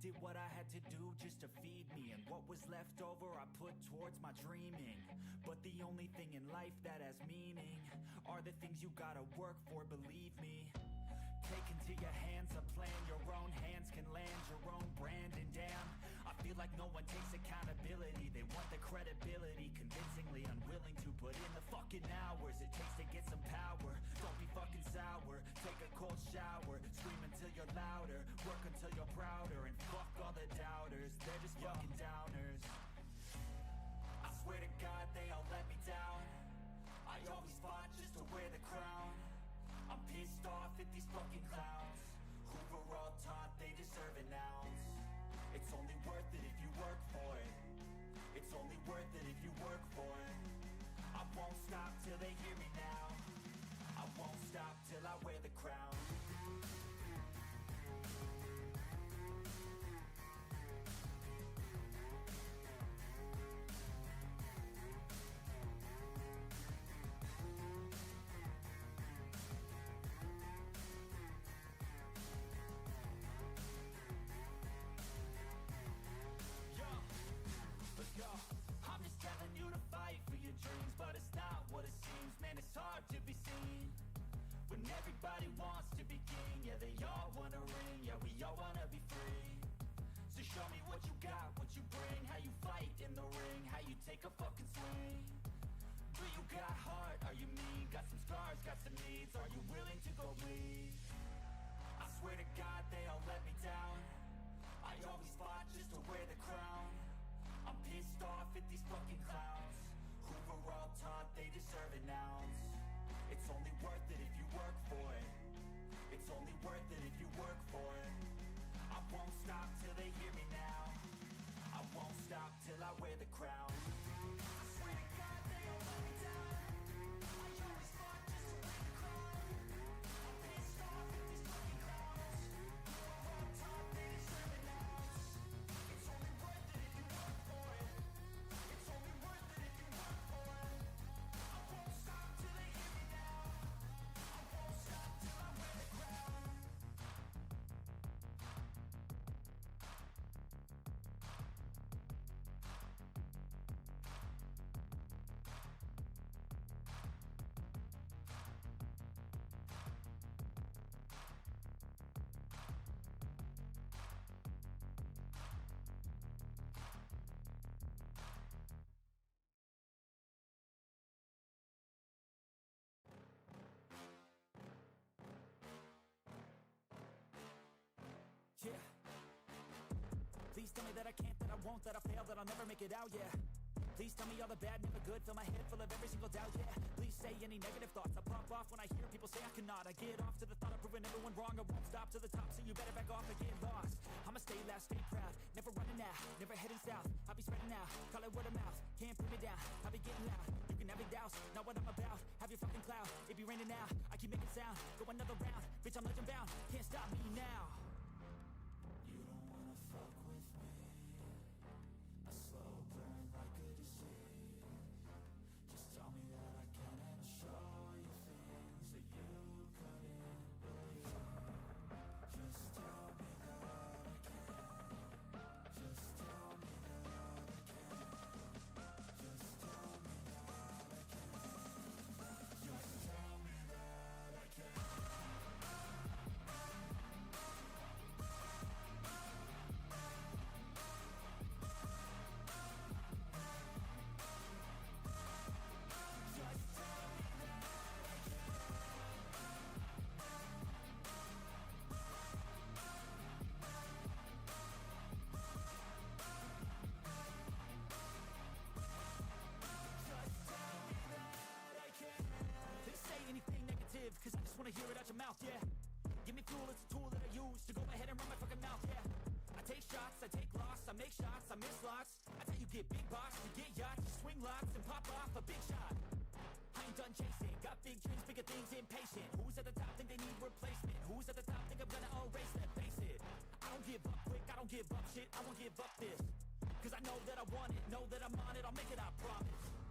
Did what I had to do just to feed me. And what was left over I put towards my dreaming. But the only thing in life that has meaning are the things you gotta work for, believe me. Take into your hands a plan, your own hands can land your own brand. And damn, I feel like no one takes accountability. They want the credibility, convincingly unwilling to put in the fucking hours it takes to get some power. Don't be fucking sour, take a cold shower. Scream until you're louder, work until you're prouder. And fuck all the doubters, they're just fucking downers. I swear to God they all let me down. I always fought just to wear the crown. I'm pissed off at these fucking clowns who were all taught they deserve an ounce. It's only worth it if you work for it. It's only worth it if you work for it. I won't stop till they hear me now. I won't stop till I wear the crown. I'm just telling you to fight for your dreams, but it's not what it seems. Man, it's hard to be seen when everybody wants to be king. Yeah, they all wanna ring, yeah, we all wanna be free. So show me what you got, what you bring, how you fight in the ring, how you take a fucking swing. Do you got heart, are you mean? Got some scars, got some needs, are you willing to go bleed? I swear to God they all let me down. I always fought just to wear the crown. I'm pissed off at these fucking clowns who were all taught they deserve an ounce. It's only worth it if you work for it. It's only worth it if you work for it. I won't stop till they hear me now. I won't stop till I wear the crown. I swear to God they all let me down. I always fought just to wear the crown. I'm pissed off at these fucking clowns who were all taught they deserve an ounce. It's only worth it if you work for it. It's only worth it if you work for it. I won't stop till they hear me now. I won't stop till I wear the crown. Yeah. Please tell me that I can't, that I won't, that I fail, that I'll never make it out, yeah. Please tell me all the bad, never good, fill my head full of every single doubt, yeah. Please say any negative thoughts, I pop off when I hear people say I cannot. I get off to the thought of proving everyone wrong, I won't stop to the top, so you better back off and get lost. I'ma stay loud, stay proud, never running out, never heading south. I'll be spreading out, call it word of mouth, can't put me down, I'll be getting loud. You can have it douse, not what I'm about, have your fucking cloud. It be raining now, I keep making sound, go another round, bitch I'm legend bound, can't stop me now. You don't wanna fuck with me, a slow burn like a disease. Just tell me that I can and I'll show you things that you couldn't believe. Just tell me that I can. Just tell me that I can. Just tell me that I can. Just tell me that I can. Cause I just wanna hear it out your mouth, yeah. Give me fuel, it's a tool that I use to go ahead and run my fucking mouth, yeah. I take shots, I take loss, I make shots, I miss lots. That's how you get big box, you get yachts, you swing lots and pop off a big shot. I ain't done chasing, got big dreams, bigger things, impatient. Who's at the top think they need replacement? Who's at the top think I'm gonna erase that? Face it, I don't give up quick, I don't give up shit, I won't give up this. Cause I know that I want it, know that I'm on it, I'll make it, I promise.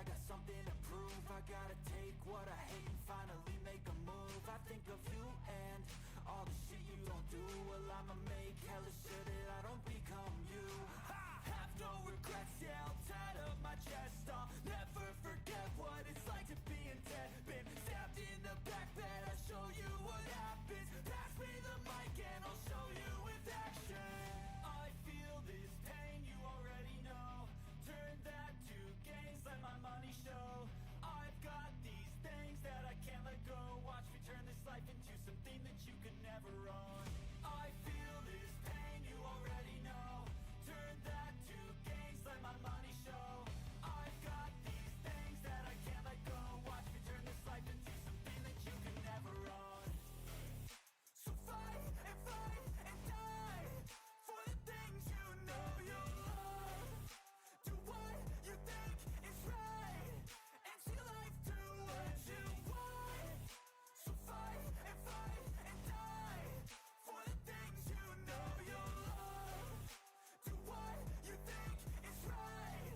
I got something to prove. I gotta take what I hate and finally make a move. I think of you and all the shit you don't do. Well, I'ma make hella sure that I don't become you. Have no regrets, yeah, I'll tie up my chest. I'll never forget what it's like to be in debt. Been stabbed in the back bed, I'll show you what happens. Pass me the mic and I'll show you with action. I feel this pain, you already know. Turn that to gains, let my money show. I've got these things that I can't let go. Watch me turn this life into something that you could never own. I feel this pain, you already know. Turn that to gains, let my money show. I've got these things that I can't let go. Watch me turn this life into something that you could never own. So fight and die for the things you know you love. Do what you think is right and see life do what you want. So fight and die for the things you know you love. Do what you think is right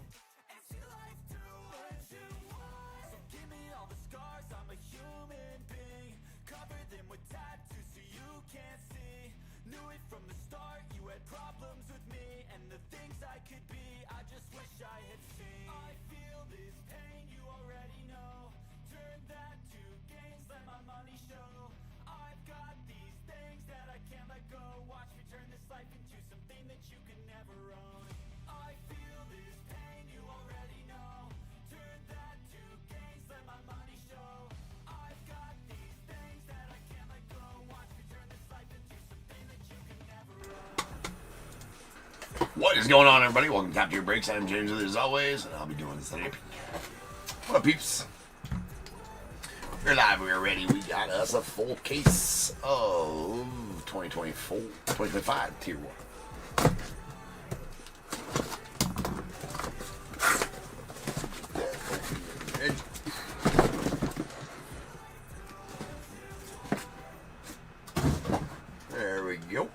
and see life do what you want. So give me all the scars, I'm a human being. Cover them with tattoos so you can't see. Knew it from the start, you had problems with me and the things I could be, I just wish I had seen. I feel this pain, you already know. Turn that to gains, let my money show. I've got these things that I can't let go. Watch me turn this life into something that you can never own. I feel this pain, you already know. Turn that to gains, let my money show. I've got these things that I can't let go. Watch me turn this life into something that you can never own. What is going on, everybody? Welcome to Top Tier Breaks. I'm James with you as always, and I'll be doing this today. What up, peeps? We're live, we're ready. We got us a full case of 2025 Tier 1. There we go.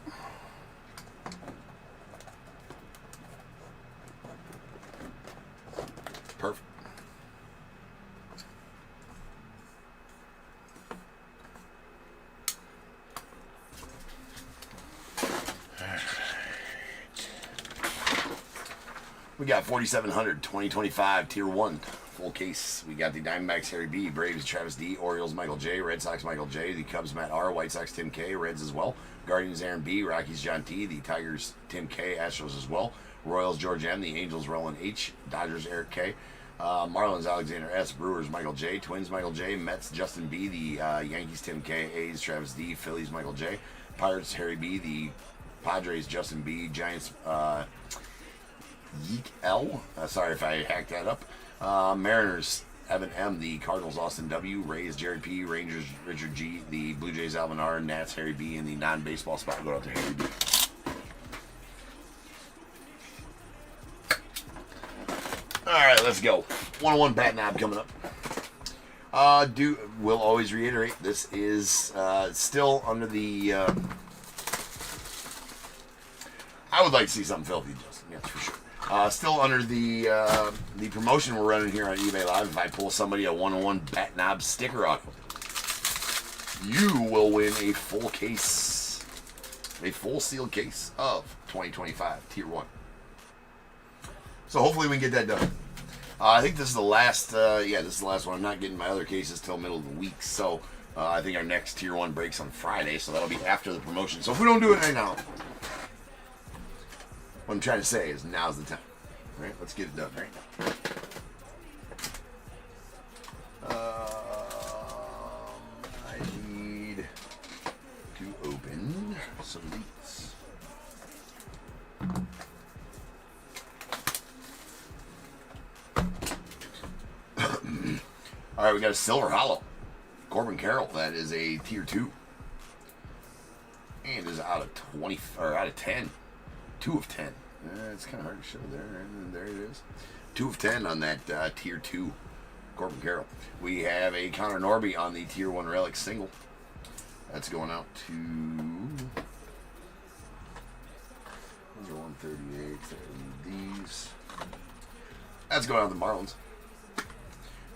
Perfect. We got 4,700 2025 Tier 1 full case. We got the Diamondbacks Harry B, Braves Travis D, Orioles Michael J, Red Sox Michael J, the Cubs Matt R, White Sox Tim K, Reds as well, Guardians Aaron B, Rockies John T, the Tigers Tim K, Astros as well, Royals George M, the Angels Roland H, Dodgers Eric K, Marlins Alexander S, Brewers Michael J, Twins Michael J, Mets Justin B, the Yankees Tim K, A's Travis D, Phillies Michael J, Pirates Harry B, the Padres Justin B, Giants Yeek L, sorry if I hacked that up, Mariners Evan M, the Cardinals Austin W, Rays Jared P, Rangers Richard G, the Blue Jays Alvin R, Nats Harry B, and the non-baseball spot go out to Harry B. Alright, let's go. 101 bat knob coming up. We'll always reiterate, this is still under the I would like to see something filthy, Justin, yes, for sure. Still under the promotion we're running here on eBay Live. If I pull somebody a 101 bat knob sticker out, you will win a full case, a full sealed case of 2025 Tier 1. So hopefully we can get that done. I think this is the last, this is the last one. I'm not getting my other cases till middle of the week, so I think our next Tier 1 breaks on Friday, so that'll be after the promotion. So if we don't do it right now, what I'm trying to say is now's the time. All right, let's get it done right now. I need to open some of these. All right, we got a Silver Hollow. Corbin Carroll, that is a Tier 2. And is out of 20, or out of 10. 2 of 10. It's kind of hard to show there, and there it is. 2 of 10 on that Tier 2 Corbin Carroll. We have a Connor Norby on the Tier 1 Relic single. That's going out to... Those are 138. These. That's going out to the Marlins.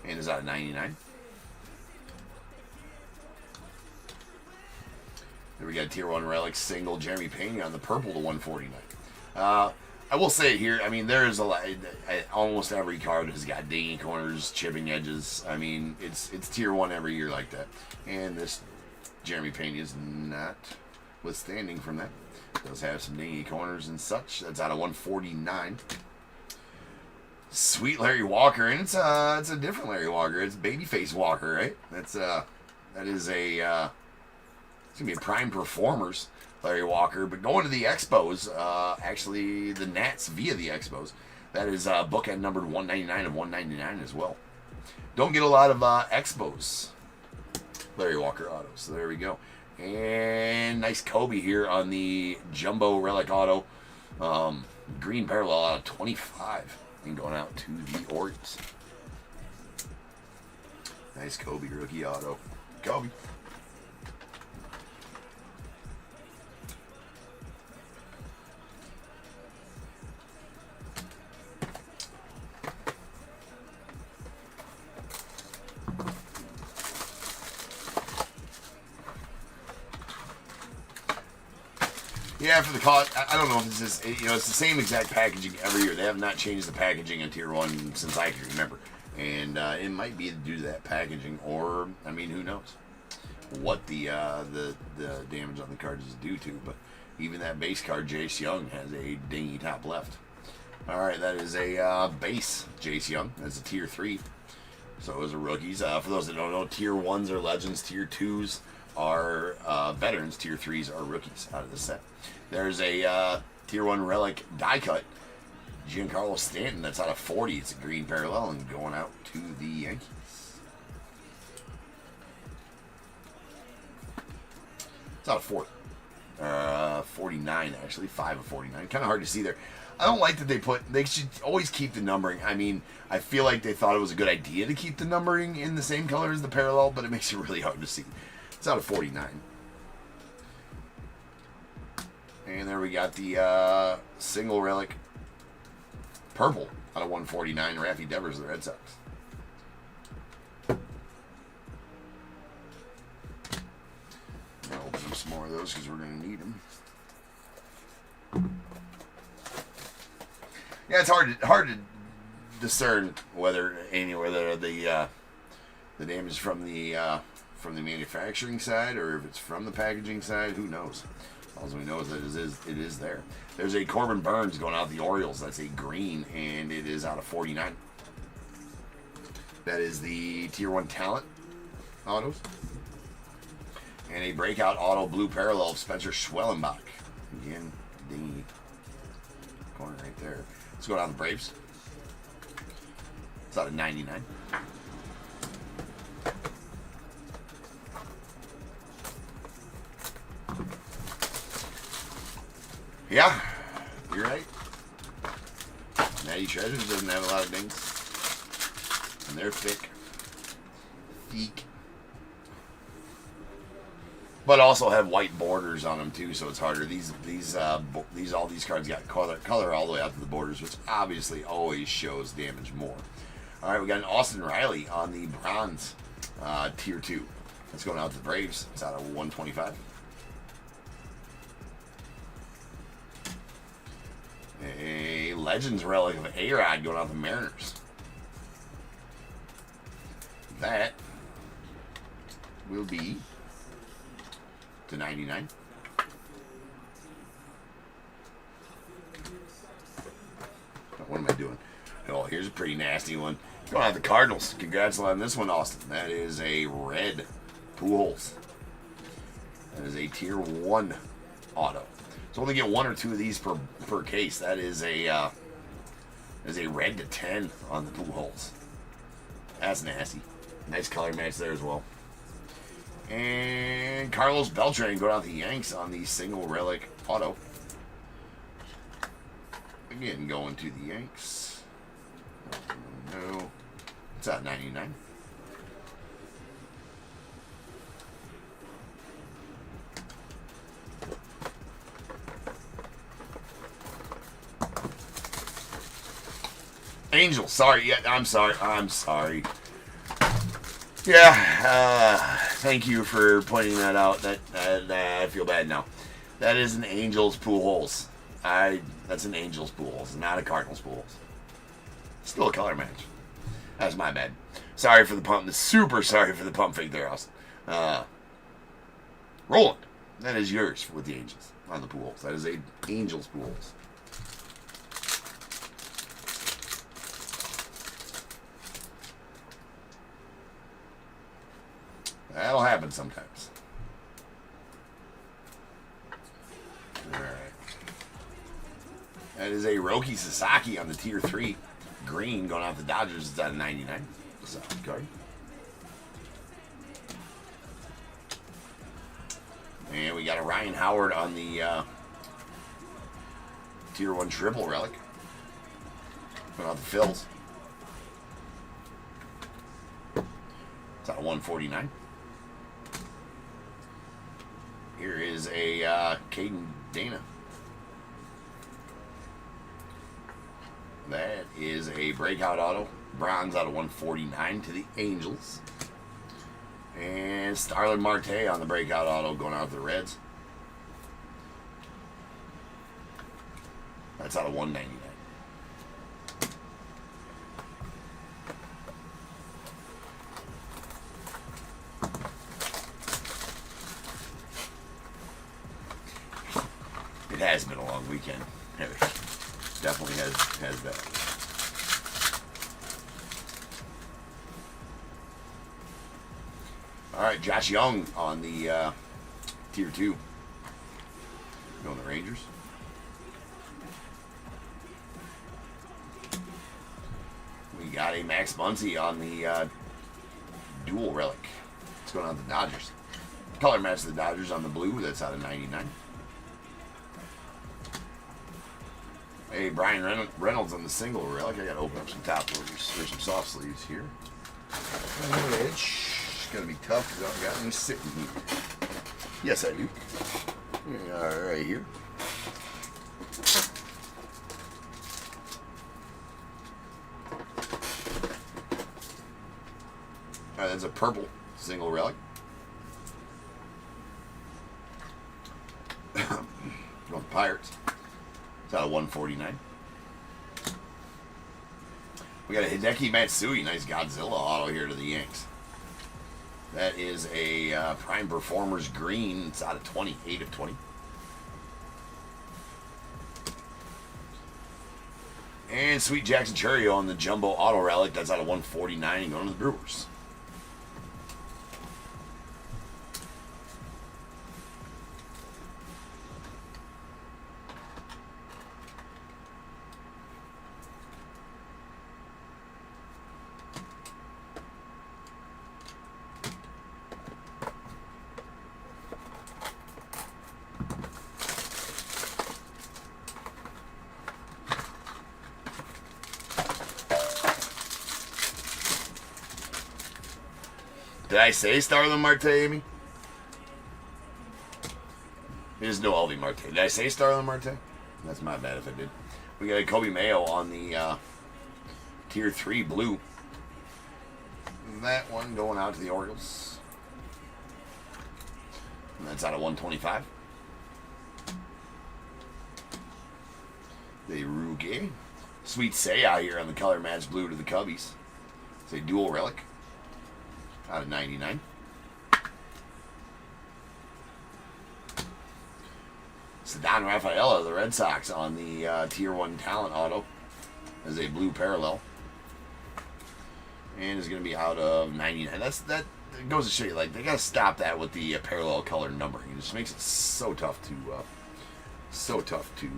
and is out of 99. There we got Tier 1 Relic single Jeremy Payne on the purple to 149. I will say here, I mean, there is a lot. Almost every card has got dingy corners, chipping edges. I mean, it's Tier 1 every year like that. And this Jeremy Payne is not withstanding from that. Does have some dingy corners and such. That's out of 149. Sweet Larry Walker, and it's a different Larry Walker. It's Babyface Walker, right? That is a it's gonna be a Prime Performers Larry Walker. But going to the Expos, actually the Nats via the Expos. That is bookend numbered 199 of 199 as well. Don't get a lot of Expos Larry Walker autos. So there we go. And nice Kobe here on the Jumbo Relic auto. Green parallel out of 25. And going out to the Orioles. Nice Kobe rookie auto. Kobe. Yeah, for the cost, I don't know if this is, you know, it's the same exact packaging every year. They have not changed the packaging in Tier 1 since I can remember. And it might be due to that packaging, or, I mean, who knows what the damage on the cards is due to. But even that base card, Jace Young, has a dingy top left. All right, that is a base Jace Young. That's a Tier 3. So those are rookies. For those that don't know, Tier 1s are legends, Tier 2s are veterans, Tier 3s are rookies out of the set. There's a Tier 1 Relic die cut, Giancarlo Stanton, that's out of 40. It's a green parallel and going out to the Yankees. It's out of 40. 49 actually, 5 of 49. Kind of hard to see there. I don't like that they should always keep the numbering. I mean, I feel like they thought it was a good idea to keep the numbering in the same color as the parallel, but it makes it really hard to see. It's out of 49. And there we got the single relic purple out of 149. Raffy Devers, the Red Sox. I'll open some more of those because we're going to need them. Yeah, it's hard to discern whether the damage from the manufacturing side or if it's from the packaging side. Who knows? All we know is that it is there. There's a Corbin Burns going out the Orioles. That's a green, and it is out of 49. That is the Tier 1 Talent autos. And a breakout auto blue parallel of Spencer Schwellenbach. Again, dingy corner right there. Let's go down the Braves. It's out of 99. Yeah, you're right. Natty Treasures doesn't have a lot of dings. And they're thick. But also have white borders on them too, so it's harder. All these cards got color all the way out to the borders, which obviously always shows damage more. All right, we got an Austin Riley on the bronze Tier 2. That's going out to the Braves. It's out of 125. A Legends relic of A-Rod going out to the Mariners. That will be to 99. What am I doing? Oh, here's a pretty nasty one. Going out the Cardinals. Congrats on this one, Austin. That is a red Pujols. That is a Tier 1 auto. So only get 1 or 2 of these per case. That is a red to 10 on the Pujols. That's nasty. Nice color match there as well. And Carlos Beltran going out the Yanks on the single relic auto. Again, going to the Yanks. No. It's at 99. Angel, sorry. Yeah, I'm sorry. Yeah, thank you for pointing that out. That I feel bad now. That is an Angels pool holes. That's an Angels pool holes, not a Cardinals pool holes. Still a color match. That's my bad. Sorry for the pump. Super sorry for the pump fake there, Austin. Roland, that is yours with the Angels on the pool holes. That is a Angels pool holes. That'll happen sometimes. Alright. That is a Roki Sasaki on the Tier 3. Green going off the Dodgers. It's out of 99. Solid card. And we got a Ryan Howard on the Tier 1 triple relic. Going off the Phils. It's out of 149. Here is a Caden Dana. That is a breakout auto. Bronze out of 149 to the Angels. And Starlin Marte on the breakout auto going out to the Reds. That's out of 199. It has been a long weekend. Definitely has that. All right, Josh Young on the Tier 2. Going the Rangers. We got a Max Muncy on the dual relic. What's going on with the Dodgers? Color match the Dodgers on the blue. That's out of 99. Hey, Brian Reynolds on the single relic. I got to open up some top loaders or some soft sleeves here. It's going to be tough because I don't got any sitting here. Yes, I do. All right, here. All right, that's a purple single relic. Going the Pirates. It's out of 149. We got a Hideki Matsui. Nice Godzilla auto here to the Yanks. That is a Prime Performers green. It's out of 20. 8 of 20. And Sweet Jackson Churio on the Jumbo Auto Relic. That's out of 149 and going to the Brewers. Did I say Starlin Marte, Amy? There's no Alvin Marte. Did I say Starlin Marte? That's my bad if I did. We got a Kobe Mayo on the Tier 3 blue. That one going out to the Orioles. And that's out of 125. The Ruge. Sweet Seiya here on the color match blue to the Cubbies. It's a dual relic. Out of 99. Ceddanne Rafaela, the Red Sox, on the Tier 1 Talent Auto as a blue parallel. And is going to be out of 99. That goes to show you, like, they got to stop that with the parallel color numbering. It just makes it so tough to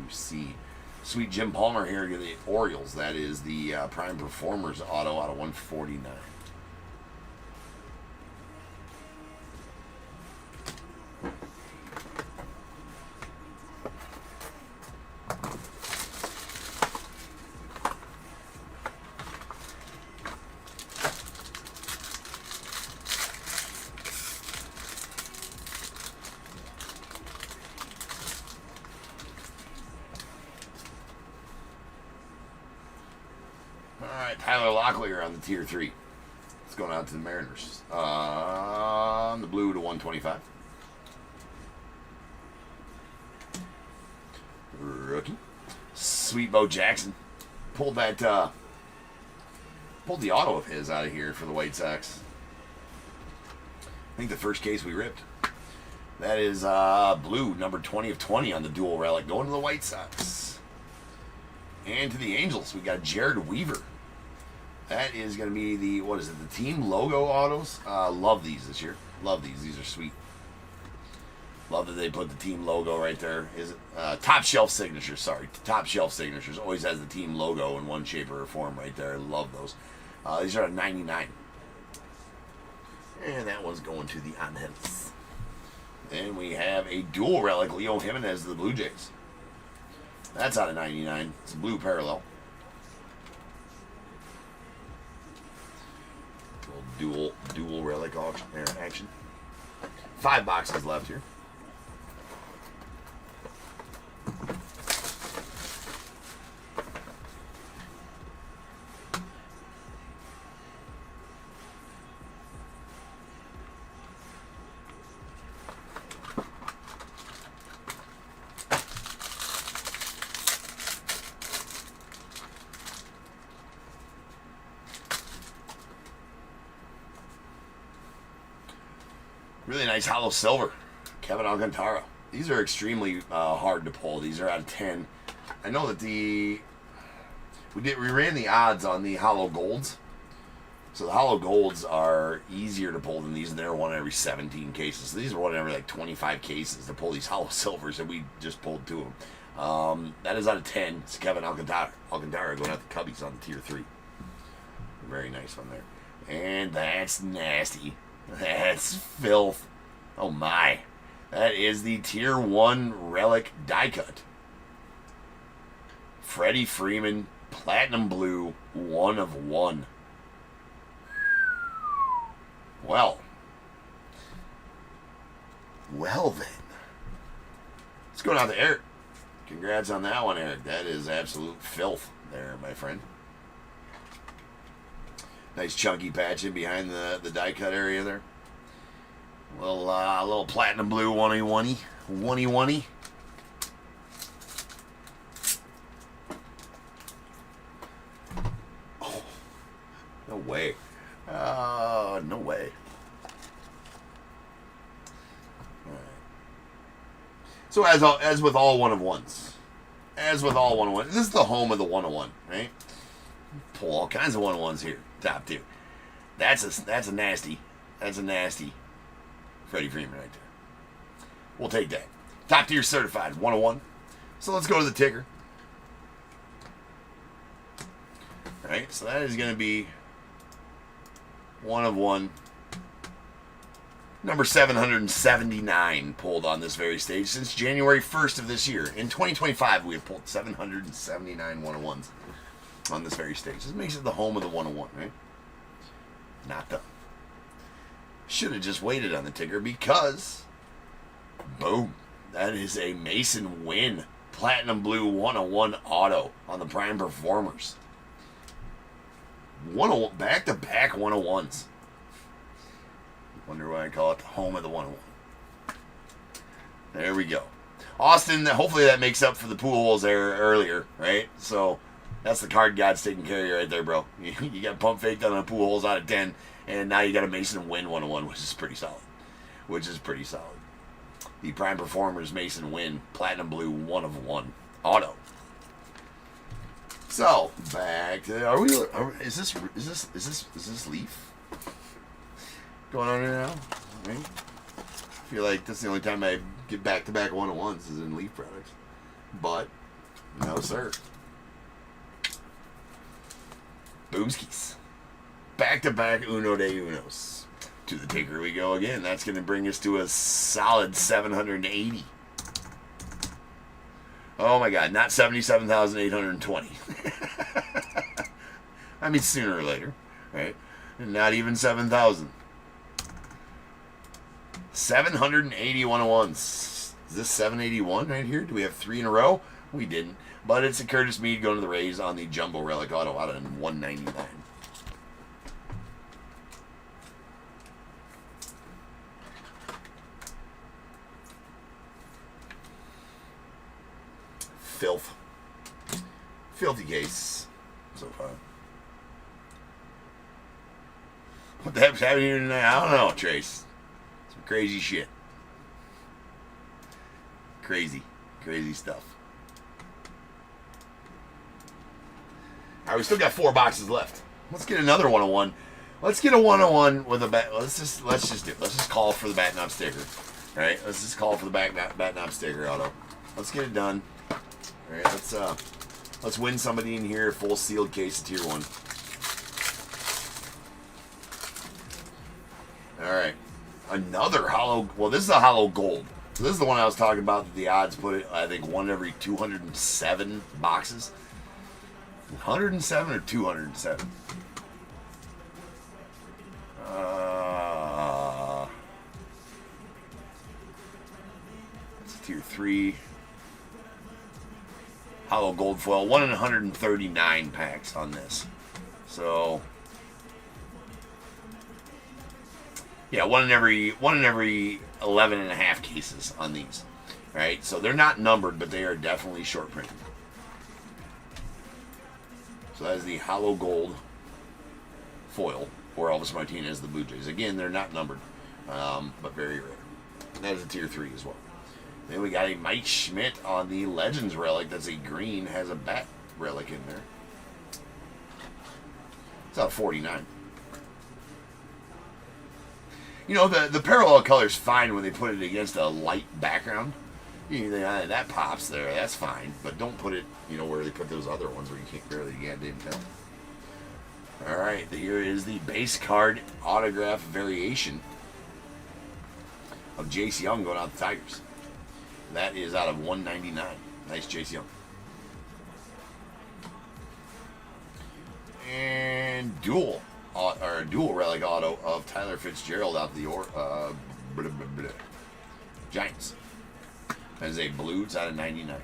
see. Sweet Jim Palmer here to the Orioles. That is the Prime Performers Auto out of 149. Tyler Locklear on the Tier 3. Let's going out to the Mariners. The blue to 125. Rookie. Sweet Bo Jackson. Pulled that, pulled the auto of his out of here for the White Sox. I think the first case we ripped. That is blue, number 20 of 20 on the dual relic, going to the White Sox. And to the Angels, we got Jared Weaver. That is going to be the, what is it, the team logo autos. Love these this year. Love these. These are sweet. Love that they put the team logo right there. Is it Top Shelf Signatures? Sorry, Top Shelf Signatures always has the team logo in one shape or form right there. I love those. These are at 99. And that one's going to the Angels. And we have a dual relic, Leo Jimenez of the Blue Jays. That's out of 99. It's a blue parallel. Little dual relic action. 5 boxes left here. Really nice hollow silver, Kevin Alcantara. These are extremely hard to pull. These are out of 10. I know that we ran the odds on the hollow golds. So the hollow golds are easier to pull than these, and they're one every 17 cases. So these are one every like 25 cases to pull these hollow silvers, and we just pulled 2 of them. That is out of 10. It's Kevin Alcantara. Alcantara going out the Cubbies on tier 3. Very nice one there. And that's nasty. That's filth. Oh my. That is the tier 1 relic die cut. Freddie Freeman, platinum blue, 1 of 1. Well then. Let's go down to Eric. Congrats on that one, Eric. That is absolute filth there, my friend. Nice chunky patch in behind the die cut area there. Little platinum blue 1E1E. Oh, no way. No way. All right. So as with all 1 of 1s, this is the home of the 1 of 1, right? Pull all kinds of 1 of 1s here. Top 2. That's a nasty Freddie Freeman right there. We'll take that. Top tier certified, 1 of 1. So let's go to the ticker. Alright, so that is going to be 1 of 1. Number 779 pulled on this very stage since January 1st of this year. In 2025, we have pulled 779 1 of 1s. On this very stage. This makes it the home of the 1 of 1, right? Not done. Should have just waited on the ticker because, boom, that is a Mason Wynn platinum blue 1 of 1 auto on the Prime Performers. Back-to-back 1 of 1s. Wonder why I call it the home of the 1 of 1. There we go. Austin, hopefully that makes up for the pool holes there earlier, right? So that's the card gods taking care of you right there, bro. You got pump faked on a pool holes out of 10, and now you got a Mason Wynn 1 of 1, which is pretty solid. The Prime Performers Mason Wynn platinum blue 1 of 1 auto. So back to is this Leaf going on here now? I mean, I feel like that's the only time I get back-to-back 1 of 1s is in Leaf products, but no sir. Boomskis. Back-to-back Uno de Unos. To the ticker we go again. That's going to bring us to a solid 780. Oh my God, not 77,820. I mean, sooner or later, right? Not even 7,000. 781 of 1s. Is this 781 right here? Do we have 3 in a row? We didn't. But it's a Curtis Mead going to the Rays on the Jumbo Relic Auto out of 199. filth. Filthy case so far. What the heck's happening here tonight? I don't know, Trace. Some crazy shit. Crazy stuff. All right, we still got 4 boxes left. Let's get another 101. Let's get a 101 with a bat. Let's just do it. Let's just call for the bat knob sticker. All right, let's just call for the bat knob sticker auto. Let's get it done. All right, let's win somebody in here. Full sealed case of tier 1. All right, another hollow. Well, this is a hollow gold. So this is the one I was talking about. That the odds put it, I think, 1 every 207 boxes. 107 or 207? It's a tier 3 hollow gold foil. 1 in 139 packs on this. So yeah, one in every 11 and a half cases on these. Right? So they're not numbered, but they are definitely short printed. So that is the hollow gold foil for Elvis Martinez, the Blue Jays. Again, they're not numbered, but very rare. And that is a tier 3 as well. Then we got a Mike Schmidt on the Legends relic. That's a green, has a bat relic in there. It's out 49. You know, the parallel color's fine when they put it against a light background. You think, that pops there, that's fine. But don't put it, where they put those other ones where you can't barely get in tell. Alright, here is the base card autograph variation of Jace Young going out to Tigers. That is out of 199. Nice Jace Young. And dual relic auto of Tyler Fitzgerald out the Giants. That is a blue. It's out of 99.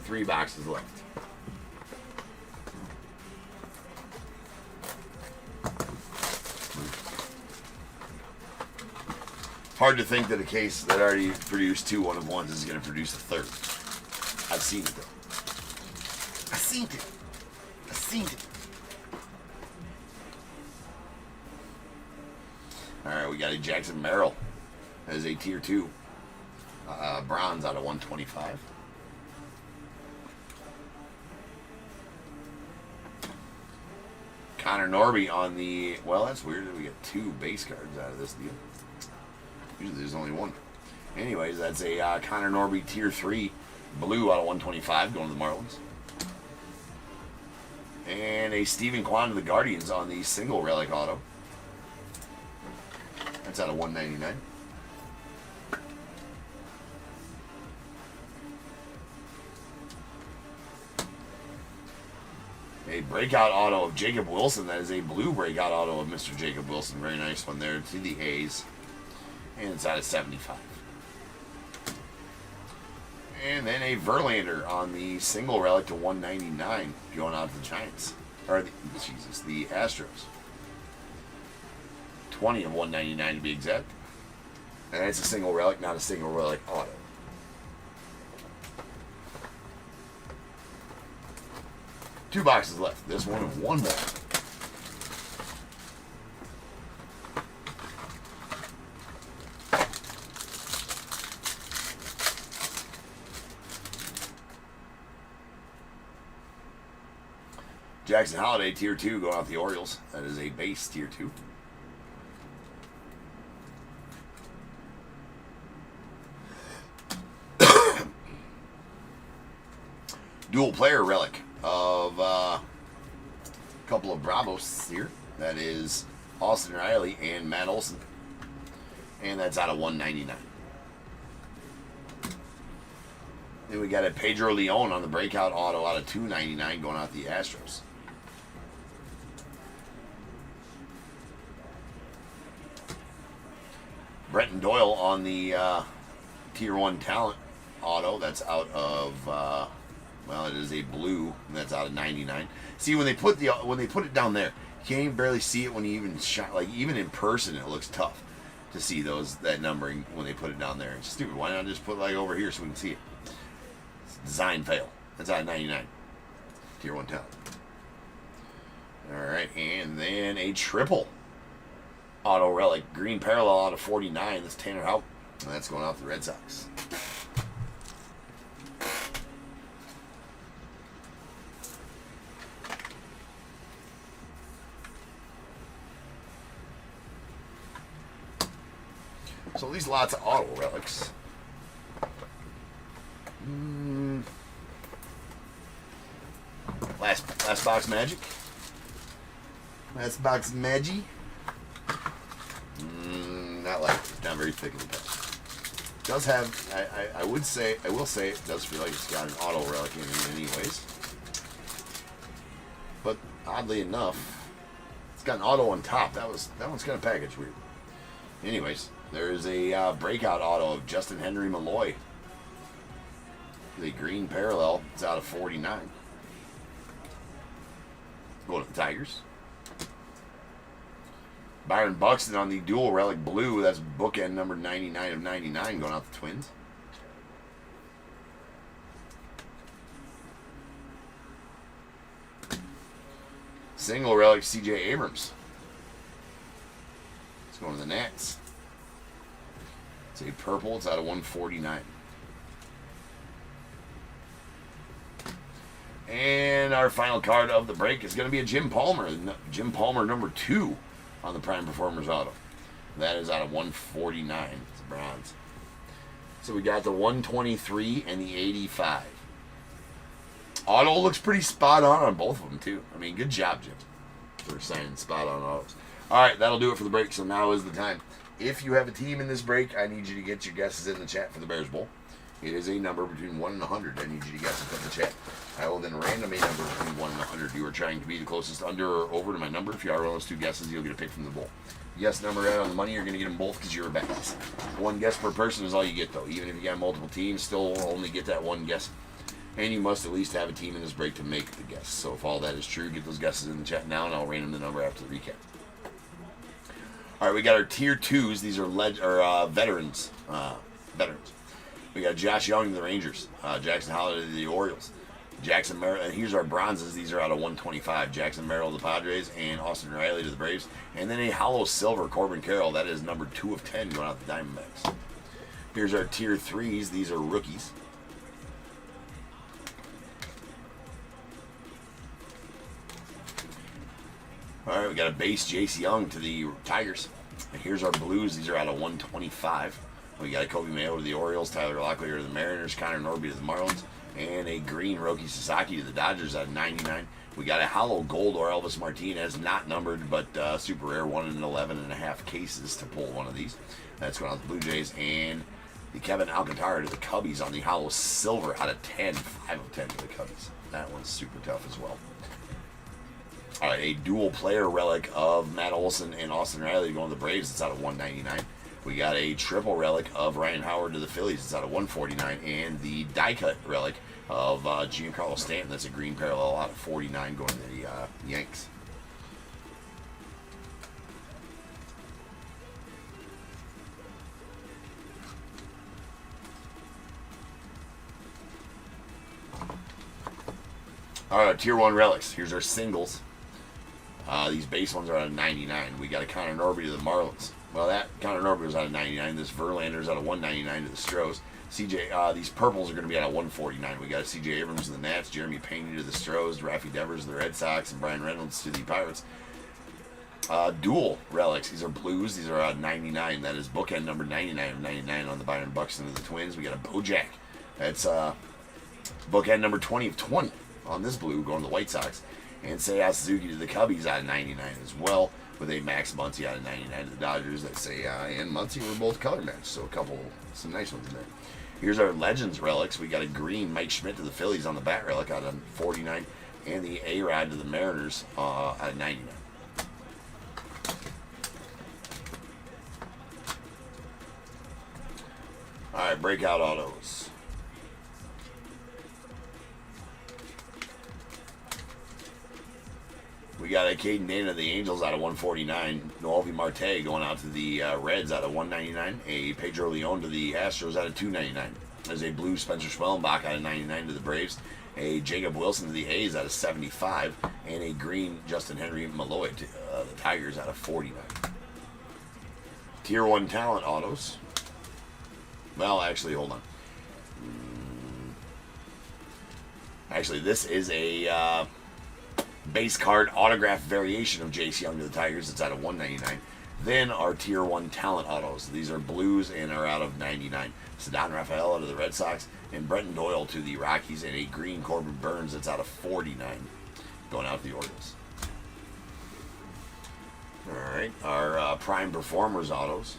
Three boxes left. Hard to think that a case that already produced 2 1-of-1s is going to produce a third. I've seen it, though. I've seen it. Alright, we got a Jackson Merrill as a tier 2. Bronze out of 125. Connor Norby on the... Well, that's weird that we get 2 base cards out of this deal. Usually there's only 1. Anyways, that's a Connor Norby tier 3 blue out of 125 going to the Marlins. And a Stephen Kwan to the Guardians on the single relic auto. That's out of 199. A breakout auto of Jacob Wilson. That is a blue breakout auto of Mr. Jacob Wilson. Very nice one there to the A's. And it's out of 75. And then a Verlander on the single relic to 199 going out to the Giants. Or, the Astros. 20 of 199 to be exact. And it's a single relic, not a single relic auto. Two boxes left. This one and one more. Jackson Holiday, tier 2, going out the Orioles. That is a base tier 2. Dual player relic of a couple of Bravos here. That is Austin Riley and Matt Olson. And that's out of 199. Then we got a Pedro Leon on the breakout auto out of 299 going out the Astros. Brenton Doyle on the tier 1 talent auto. That's out of well, it is a blue, and that's out of 99. See, when they put it down there, you can't even barely see it when you even shot. Like even in person, it looks tough. to see that numbering when they put it down there. It's stupid. Why not just put like over here so we can see it? It's design fail. That's out of 99. Tier 1 talent. Alright, and then a triple auto relic. Green parallel out of 49. That's Tanner Houck. And that's going out to the Red Sox. So at least lots of auto relics. Last box magic. Last box magi. Not like it. Not very thick in the pack. Does have I will say it does feel like it's got an auto relic in it anyways. But oddly enough, it's got an auto on top. That one's kind of packaged weird. Anyways, there's a breakout auto of Justin Henry Malloy. The green parallel. It's out of 49. Going to the Tigers. Byron Buxton on the dual relic blue. That's bookend number 99 of 99 going out the Twins. Single relic C.J. Abrams. It's going to the Nats. It's a purple. It's out of 149. And our final card of the break is going to be a Jim Palmer. Jim Palmer number 2 on the Prime Performers auto. That is out of 149. It's bronze. So we got the 123 and the 85. Auto looks pretty spot on both of them too. I mean, good job, Jim, for signing spot on autos. All right, that'll do it for the break. So now is the time. If you have a team in this break, I need you to get your guesses in the chat for the Bears Bowl. It is a number between 1 and 100. I need you to guess and put in the chat. I will then random a number between 1 and 100. You are trying to be the closest under or over to my number. If you are one of those two guesses, you'll get a pick from the bowl. Yes, number right on the money, you're going to get them both because you're a badass. One guess per person is all you get, though. Even if you got multiple teams, still only get that one guess. And you must at least have a team in this break to make the guess. So if all that is true, get those guesses in the chat now, and I'll random the number after the recap. All right, we got our tier 2s. These are veterans. We got Josh Young to the Rangers, Jackson Holliday to the Orioles, Jackson Merrill, and here's our bronzes. These are out of 125. Jackson Merrill to the Padres, and Austin Riley to the Braves. And then a hollow silver, Corbin Carroll. That is number 2 of 10 going out the Diamondbacks. Here's our tier 3s. These are rookies. All right, we got a base Jace Young to the Tigers. And here's our blues. These are out of 125. We got a Kobe Mayo to the Orioles, Tyler Locklear to the Mariners, Connor Norby to the Marlins, and a green Roki Sasaki to the Dodgers out of 99. We got a hollow gold or Elvis Martinez, not numbered, but super rare, 1 in 11.5 cases to pull one of these. That's going out to the Blue Jays, and the Kevin Alcantara to the Cubbies on the hollow silver out of 10, 5 of 10 to the Cubbies. That one's super tough as well. All right, a dual player relic of Matt Olson and Austin Riley going to the Braves. It's out of 199. We got a triple relic of Ryan Howard to the Phillies. It's out of 149. And the die cut relic of Giancarlo Stanton. That's a green parallel out of 49 going to the Yanks. All right, tier 1 relics. Here's our singles. These base ones are out of 99. We got a Connor Norby to the Marlins. Well, that Connor Norby was out of 99. This Verlander's out of 199 to the Stros. These purples are going to be out of 149. We got a C.J. Abrams to the Nats, Jeremy Pena to the Stros, Rafi Devers to the Red Sox, and Brian Reynolds to the Pirates. Dual relics. These are blues. These are out of 99. That is bookend number 99 of 99 on the Byron Buxton to the Twins. We got a Bojack. That's bookend number 20 of 20 on this blue going to the White Sox. And Seiya Suzuki to the Cubbies out of 99 as well, with a Max Muncy out of 99 to the Dodgers. That Seiya and Muncy were both color matched, so some nice ones in there. Here's our Legends relics. We got a green Mike Schmidt to the Phillies on the bat relic out of 49, and the A-Rod to the Mariners out of 99. All right, breakout autos. We We got a Caden Dana of the Angels out of 149. Noelvi Marte going out to the Reds out of 199. A Pedro Leon to the Astros out of 299. There's a blue Spencer Schwellenbach out of 99 to the Braves. A Jacob Wilson to the A's out of 75. And a green Justin Henry Malloy to the Tigers out of 49. Tier 1 talent autos. Well, actually, hold on. Actually, this is a base card autograph variation of Jace Young to the Tigers. It's out of 199. Then our Tier 1 talent autos. These are blues and are out of 99. Ceddanne Rafael out of the Red Sox. And Brenton Doyle to the Rockies. And a green Corbin Burns that's out of 49. Going out to the Orioles. Alright, our Prime Performers autos.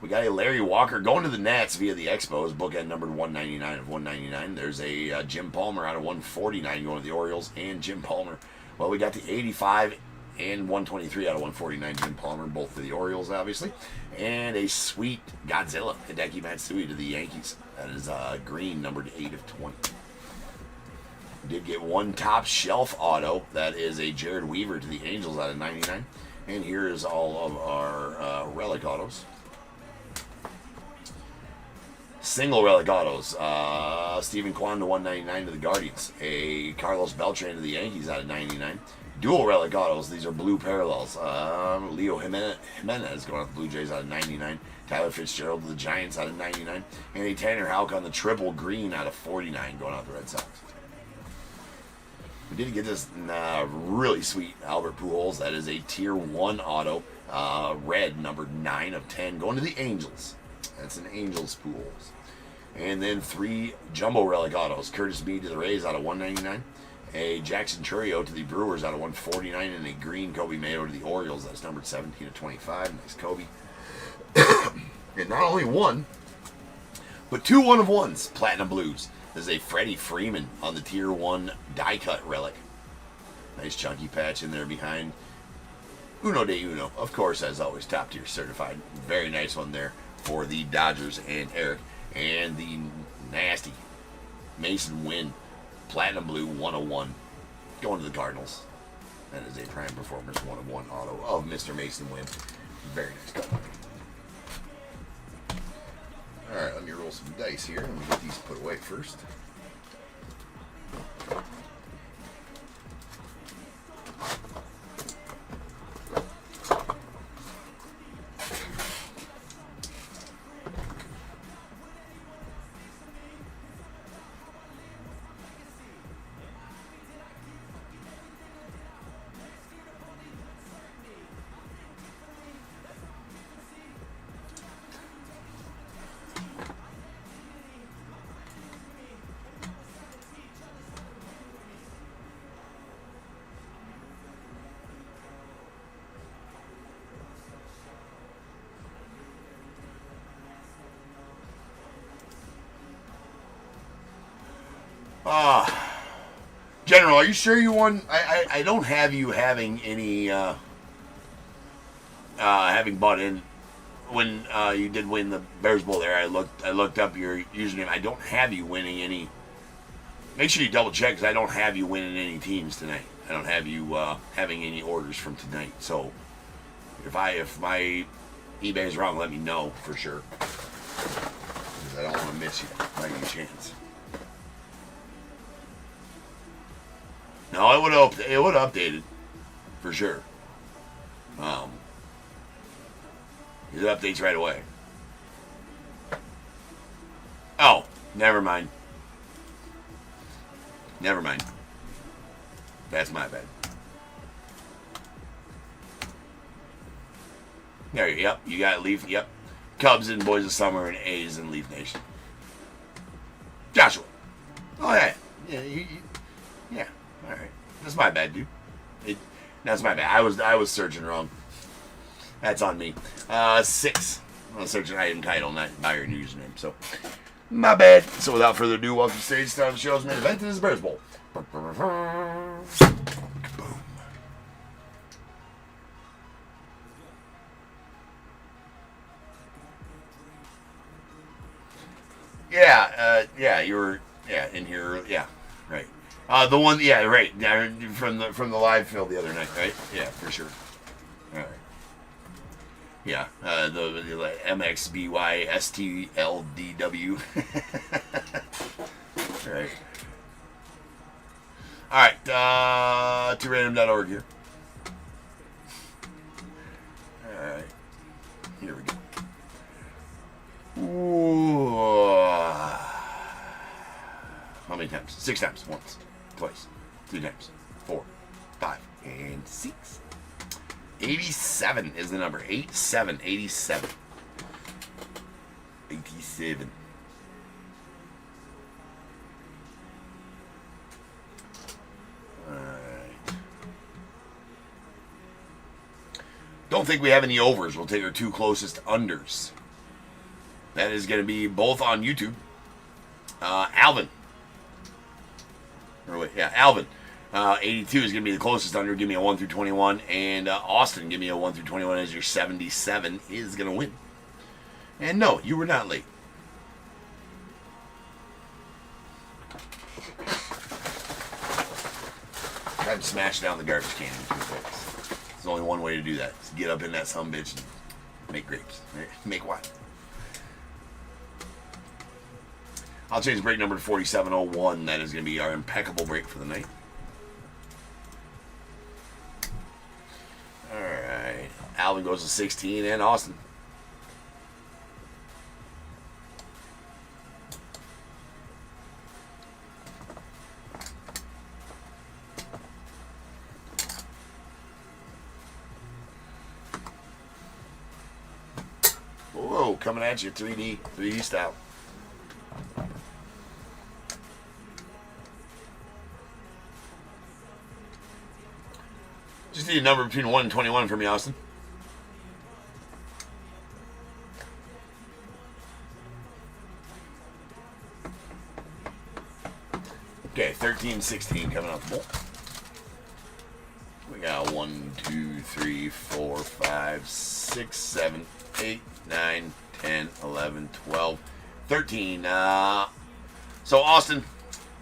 We got a Larry Walker going to the Nats via the Expos. Bookend numbered 199 of 199. There's a Jim Palmer out of 149 going to the Orioles. And Jim Palmer. Well, we got the 85 and 123 out of 149. Jim Palmer, both for the Orioles, obviously. And a sweet Godzilla, Hideki Matsui to the Yankees. That is green, numbered 8 of 20. We did get one top shelf auto. That is a Jared Weaver to the Angels out of 99. And here is all of our relic autos. Single relic autos. Stephen Kwan to 199 to the Guardians. A Carlos Beltran to the Yankees out of 99. Dual relic autos. These are blue parallels. Leo Jimenez going out the Blue Jays out of 99. Tyler Fitzgerald to the Giants out of 99. And a Tanner Houck on the triple green out of 49 going out the Red Sox. We did get this really sweet Albert Pujols. That is a Tier 1 auto. Red, numbered 9 of 10 going to the Angels. That's an Angels Pujols. And then 3 jumbo relic autos. Curtis Mead to the Rays out of 199. A Jackson Churio to the Brewers out of 149. And a green Kobe Mayo to the Orioles. That's numbered 17 of 25. Nice Kobe. And not only one, but 2 1-of-1s. Platinum Blues. This is a Freddie Freeman on the Tier 1 die cut relic. Nice chunky patch in there behind. Uno de Uno. Of course, as always, top tier certified. Very nice one there for the Dodgers and Eric. And the nasty Mason Wynn Platinum Blue 101 going to the Cardinals. That is a Prime Performance 1-of-1 auto of Mr. Mason Wynn. Very nice cut. Alright, let me roll some dice here. Let me get these put away first. General, are you sure you won? I don't have you having any having bought in when you did win the Bears Bowl there. I looked up your username. I don't have you winning any. Make sure you double check because I don't have you winning any teams tonight. I don't have you having any orders from tonight. So if my eBay is wrong, let me know for sure because I don't want to miss you by any chance. No, it would have updated for sure. It updates right away. Oh, never mind. Never mind. That's my bad. There you yep, you got Leaf, yep. Cubs and Boys of Summer and A's and Leaf Nation. Joshua. Oh yeah. Yeah. Alright. That's my bad, dude. That's my bad. I was searching wrong. That's on me. 6. I was searching item title, not by your username. So, my bad. So, without further ado, welcome to stage start of the show's main event. This is Bears Bowl. Boom. Yeah, you were, in here, yeah, right. The one, yeah, right, from the live field the other night, right? Yeah, for sure. All right. Yeah, the MXBYSTLDW. All right. All right, to random.org here. All right, here we go. Ooh. How many times? 6 times. Once, twice, 3 times, 4, 5, and 6. 87 is the number. 87. 87. 87. Don't think we have any overs. We'll take our 2 closest unders. That is going to be both on YouTube. Alvin. Or wait, yeah, Alvin. 82 is going to be the closest under. Give me a 1 through 21. And Austin, give me a 1 through 21 as your 77 is going to win. And no, you were not late. Time to smash down the garbage can. There's only one way to do that. Is get up in that sumbitch and make grapes. Make wine. I'll change the break number to 4701. That is going to be our impeccable break for the night. Alright. Alvin goes to 16 and Austin. Whoa, coming at you 3D style. Just need a number between 1 and 21 for me, Austin. Okay, 13, 16 coming out the bowl. We got 1, 2, 3, 4, 5, 6, 7, 8, 9, 10, 11, 12, 13. So, Austin,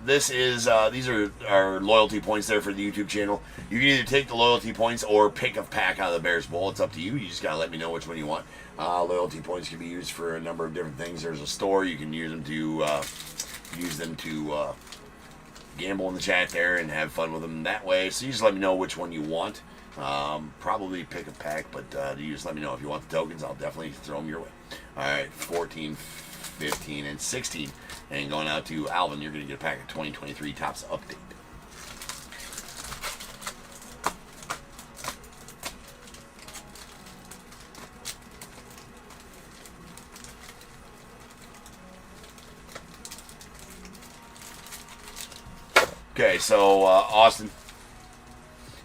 this is these are our loyalty points there for the YouTube channel. You can either take the loyalty points or pick a pack out of the Bears Bowl. It's up to you. You just gotta let me know which one you want. Loyalty points can be used for a number of different things. There's a store you can use them to gamble in the chat there and have fun with them that way. So you just let me know which one you want. Probably pick a pack, but you just let me know if you want the tokens. I'll definitely throw them your way. All right, 14, 15, and 16. And going out to Alvin, you're going to get a pack of 2023 Topps Update. Okay, so Austin,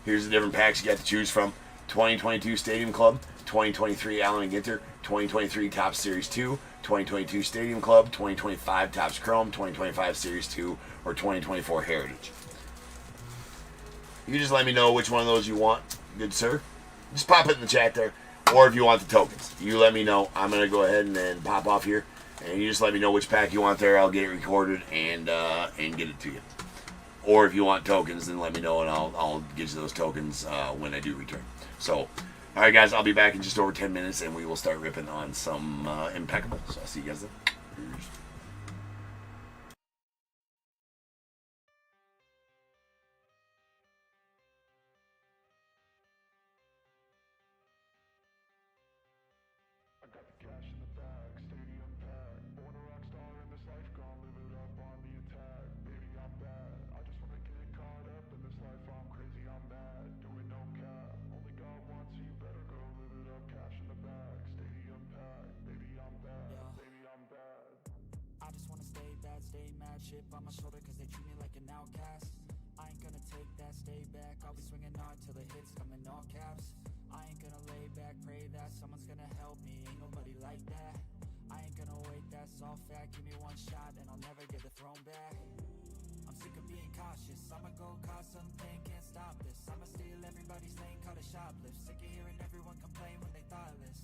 here's the different packs you got to choose from. 2022 Stadium Club, 2023 Allen and Ginter, 2023 Topps Series 2, 2022 Stadium Club, 2025 Topps Chrome, 2025 Series 2, or 2024 Heritage. You just let me know which one of those you want, good sir. Just pop it in the chat there. Or if you want the tokens, you let me know. I'm going to go ahead and then pop off here. And you just let me know which pack you want there. I'll get it recorded and get it to you. Or if you want tokens, then let me know and I'll get you those tokens when I do return. So, all right, guys, I'll be back in just over 10 minutes, and we will start ripping on some Impeccable. So I'll see you guys then. Peace. Chip on my shoulder cause they treat me like an outcast. I ain't gonna take that, stay back. I'll be swinging hard till the hits come in all caps. I ain't gonna lay back, pray that someone's gonna help me. Ain't nobody like that. I ain't gonna wait, that's all fact. Give me one shot and I'll never get the throne back. I'm sick of being cautious. I'ma go cause something, can't stop this. I'ma steal everybody's lane, call it shoplift. Sick of hearing everyone complain when they thoughtless.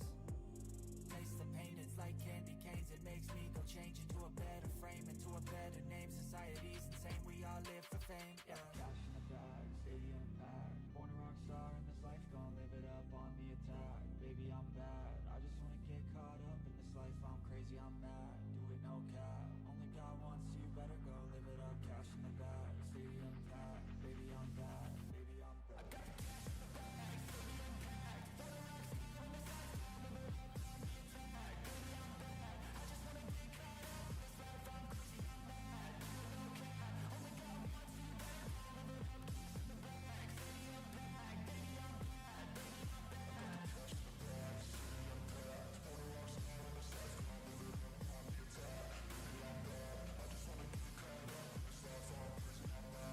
Taste the pain, it's like candy canes. It makes me go change into a better frame, into a better name. Society's insane, we all live for fame, yeah. Cash in the bag, stadium packed. Born a rock star in this life, gon' live it up on the attack. Baby, I'm bad, I just wanna get caught up in this life. I'm crazy, I'm mad, do it no cap. Only God wants you, better go live it up. Cash in the bag, stadium packed. Baby, I'm bad, baby, I'm bad. I got cash in the bag, stadium packed. Born a rock star in this life, gon' live it up on the attack. Baby, I'm bad, I just wanna get caught up in this life. I'm crazy, I'm mad, do it no cap. Only God wants you, better go live it up. Cash in the bag, stadium packed. Baby, I'm bad, baby, I'm bad. Cash in the bag, stadium packed. Born a rock star in this life, gon' live it up on the attack. Baby, I'm bad, I just wanna get caught up in this life. I'm crazy, I'm mad, do it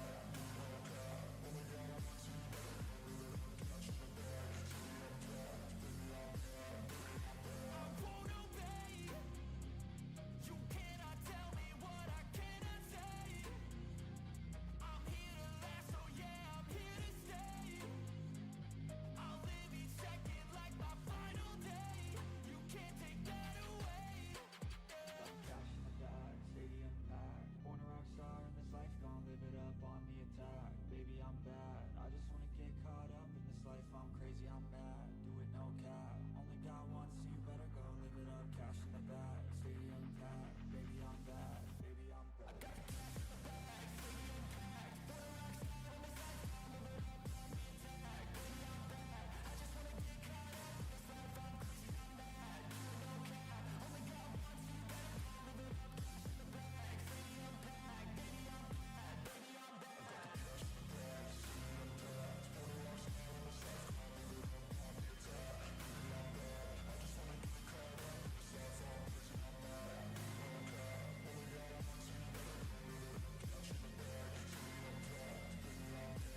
no cap. Only God wants you, better go live it up. Cash in the bag, stadium packed. Baby, I'm bad, baby, I'm bad. I won't obey. You cannot tell me what I cannot say. I'm here to last, so yeah, I'm here to stay. I'll live each second like my final day. You can't take that away. Cash in the bag, stadium packed. Born a rock star in this life, gon' live it up on the attack. Baby, I'm bad, I just wanna get caught up in this life. I'm crazy, I'm mad, do it no cap. Only God wants you, better go live it up. Cash in the bag, stadium packed. Baby, I'm bad, baby, I'm bad. I got cash in the bag, stadium packed. Born a rock star in this life, gon' live it up on the attack. Baby, I'm bad, I just wanna get caught up in this life. I'm crazy, I'm mad, do it no cap. Only God wants you, better go live it up. Cash in the bag, stadium packed. Baby, I'm bad, baby, I'm bad. I got cash in the bag, stadium packed. Born a rock star in this life, gon' live it up on the attack. Baby, I'm bad, I just wanna get caught up in this life. I'm crazy, I'm mad, do it no cap. Only God wants you, better go live it up. Cash in the bag, stadium packed. Baby, I'm bad, baby, I'm bad.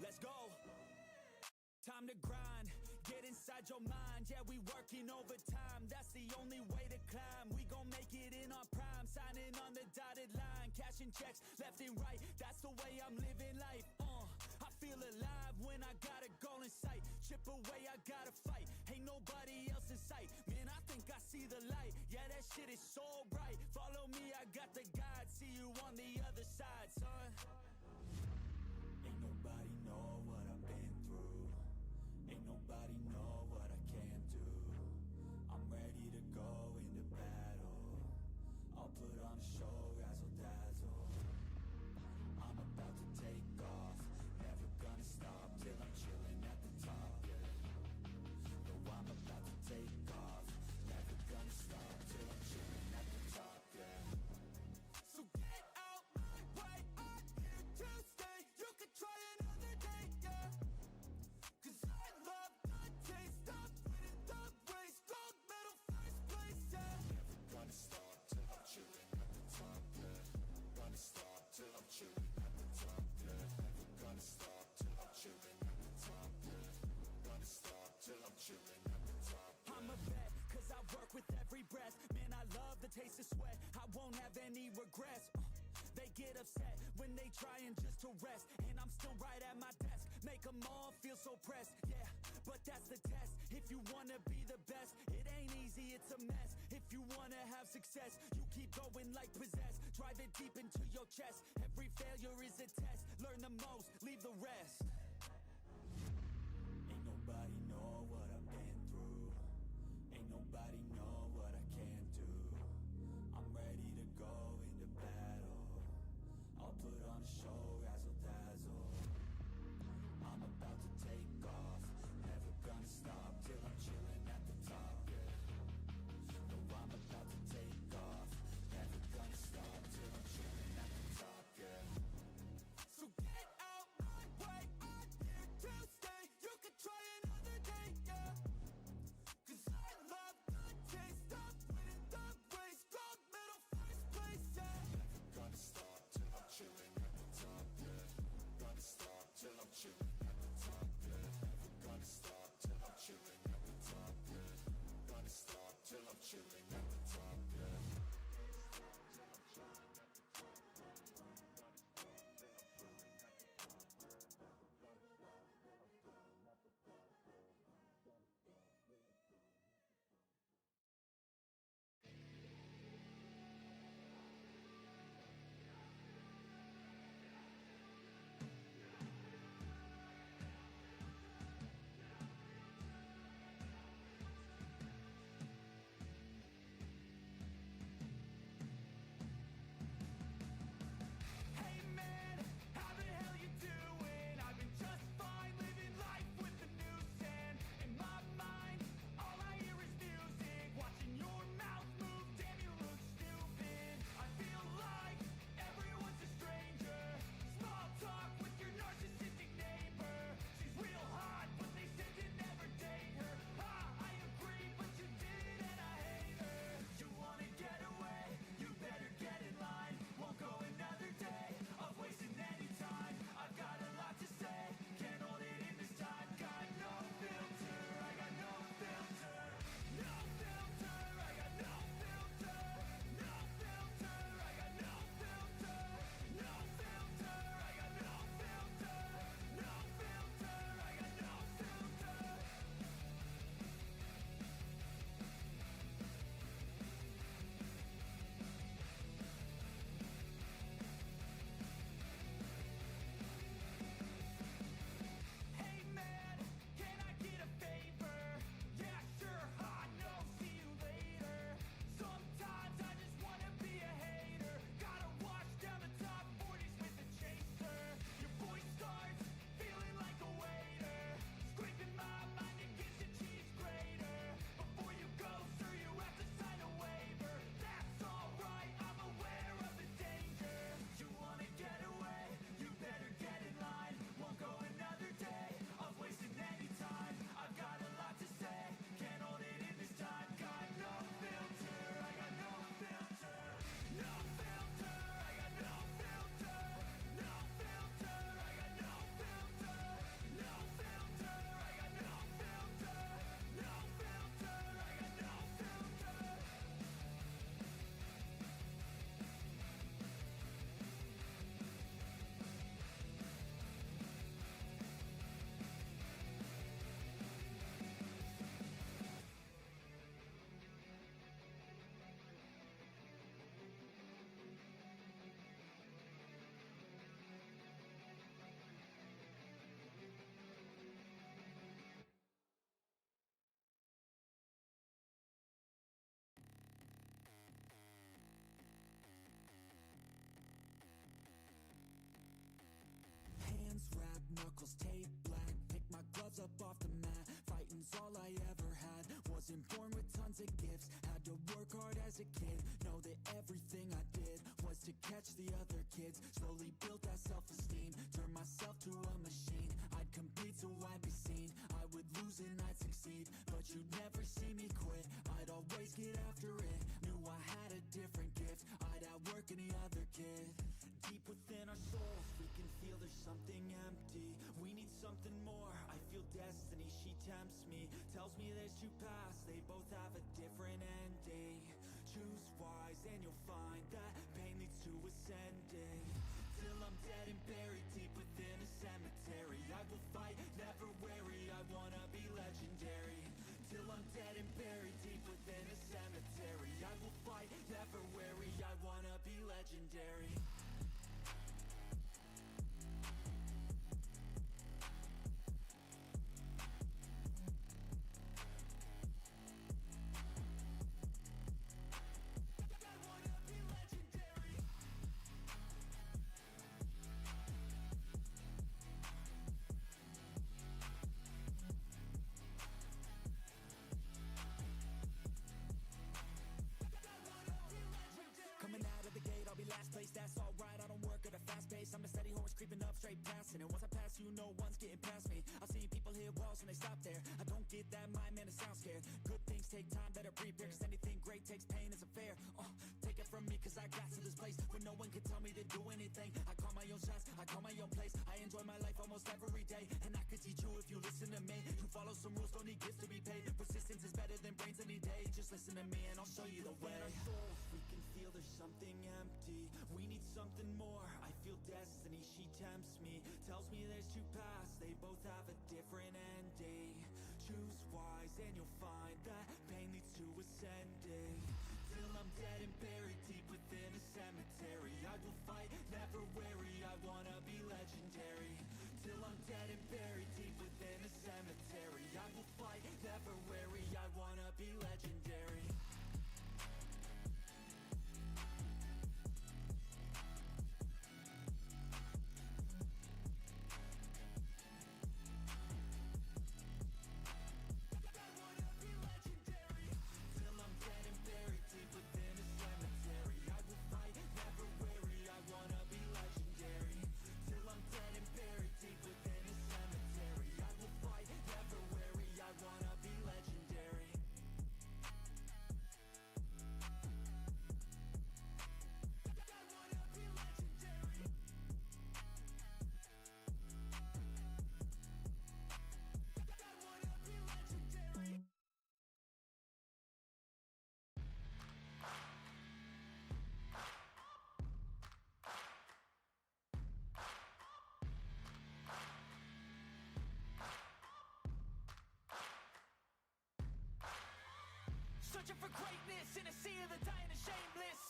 Let's go. Time to grind, get inside your mind. Yeah, we working overtime, that's the only way to climb. We gon' make it in our prime, signing on the dotted line. Cashing checks left and right, that's the way I'm living life. I feel alive when I got a goal in sight. Chip away, I gotta fight, ain't nobody else in sight. Man, I think I see the light, yeah, that shit is so bright. Follow me, I got the guide, see you on the other side, son. Ain't nobody know what I've been through. Ain't nobody know what I can do. I'm ready to go into battle. I'll put on a show, razzle dazzle. I'm about to take off, never gonna stop till I'm chilling at the top, yeah. No, I'm about to take off, never gonna stop till I'm chilling at the top, yeah. So get out my way, I'm here to stay. You can try another day, yeah. 'Cause I love the taste of winning the race. Gold medal, first place, yeah. Never gonna stop till I'm chilling at the top, yeah. Gonna stop till I'm chilling at the top, yeah. Never gonna stop till I'm chilling at the top, yeah. Gonna stop till I'm chilling at the top, yeah. I'm a vet, 'cause I work with every breath. Man, I love the taste of sweat, I won't have any regrets. They get upset when they trying just to rest, and I'm still right at my desk. Make them all feel so pressed, yeah, but that's the test. If you wanna be the best, it ain't easy, it's a mess. If you wanna have success, you keep going like possessed. Drive it deep into your chest. Every failure is a test. Learn the most, leave the rest. Ain't nobody know what I've been through. Ain't nobody know what I can do. I'm ready to go into battle. I'll put on a show, razzle dazzle. I'm about to take off, never gonna stop till I'm chilling at the top, yeah. No, I'm about to take off, never gonna stop till I'm chilling at the top, yeah. So get out my way, I'm here to stay. You can try another day, yeah. hate black. Pick my gloves up off the mat. Fighting's all I ever had. Wasn't born with tons of gifts. Had to work hard as a kid. Know that everything I did was to catch the other kids. Slowly built that self-esteem. Turned myself to a machine. I'd compete so I'd be seen. I would lose and I'd succeed, but you'd never see me quit. I'd always get after it. Knew I had a different gift. I'd outwork any other kid. Deep within our souls, we can feel there's something empty. We need something more. I feel destiny, she tempts me. Tells me there's two paths, they both have a different ending. Choose wise and you'll find that pain leads to ascending. Till I'm dead and buried deep within a cemetery, I will fight, never weary. I wanna be legendary. Till I'm dead and buried deep within a cemetery, I will fight, never weary. I wanna be legendary. Last place, that's alright, I don't work at a fast pace. I'm a steady horse creeping up straight past it. And once I pass you, no one's getting past me. I've seen people hit walls and they stop there. I don't get that mind, man, it sounds scared. Good things take time, better prepare. Cause anything great takes pain, it's a fair. Take it from me, cause I got to this place where no one can tell me to do anything. I call my own shots, I call my own place. I enjoy my life almost every day. And I could teach you if you listen to me. You follow some rules, don't need gifts to be paid. Persistence is better than brains any day. Just listen to me and I'll show you the way. Our souls, we can feel there's something empty. We need something more. I feel destiny, she tempts me. Tells me there's two paths, they both have a different ending. Choose wise and you'll find that pain leads to ascending. Till I'm dead and buried deep within a cemetery, I will fight, never weary. I wanna be legendary. Till I'm dead and buried deep within a cemetery, I will fight, never weary. I wanna be legendary. Searching for greatness in a sea of the dying and shameless,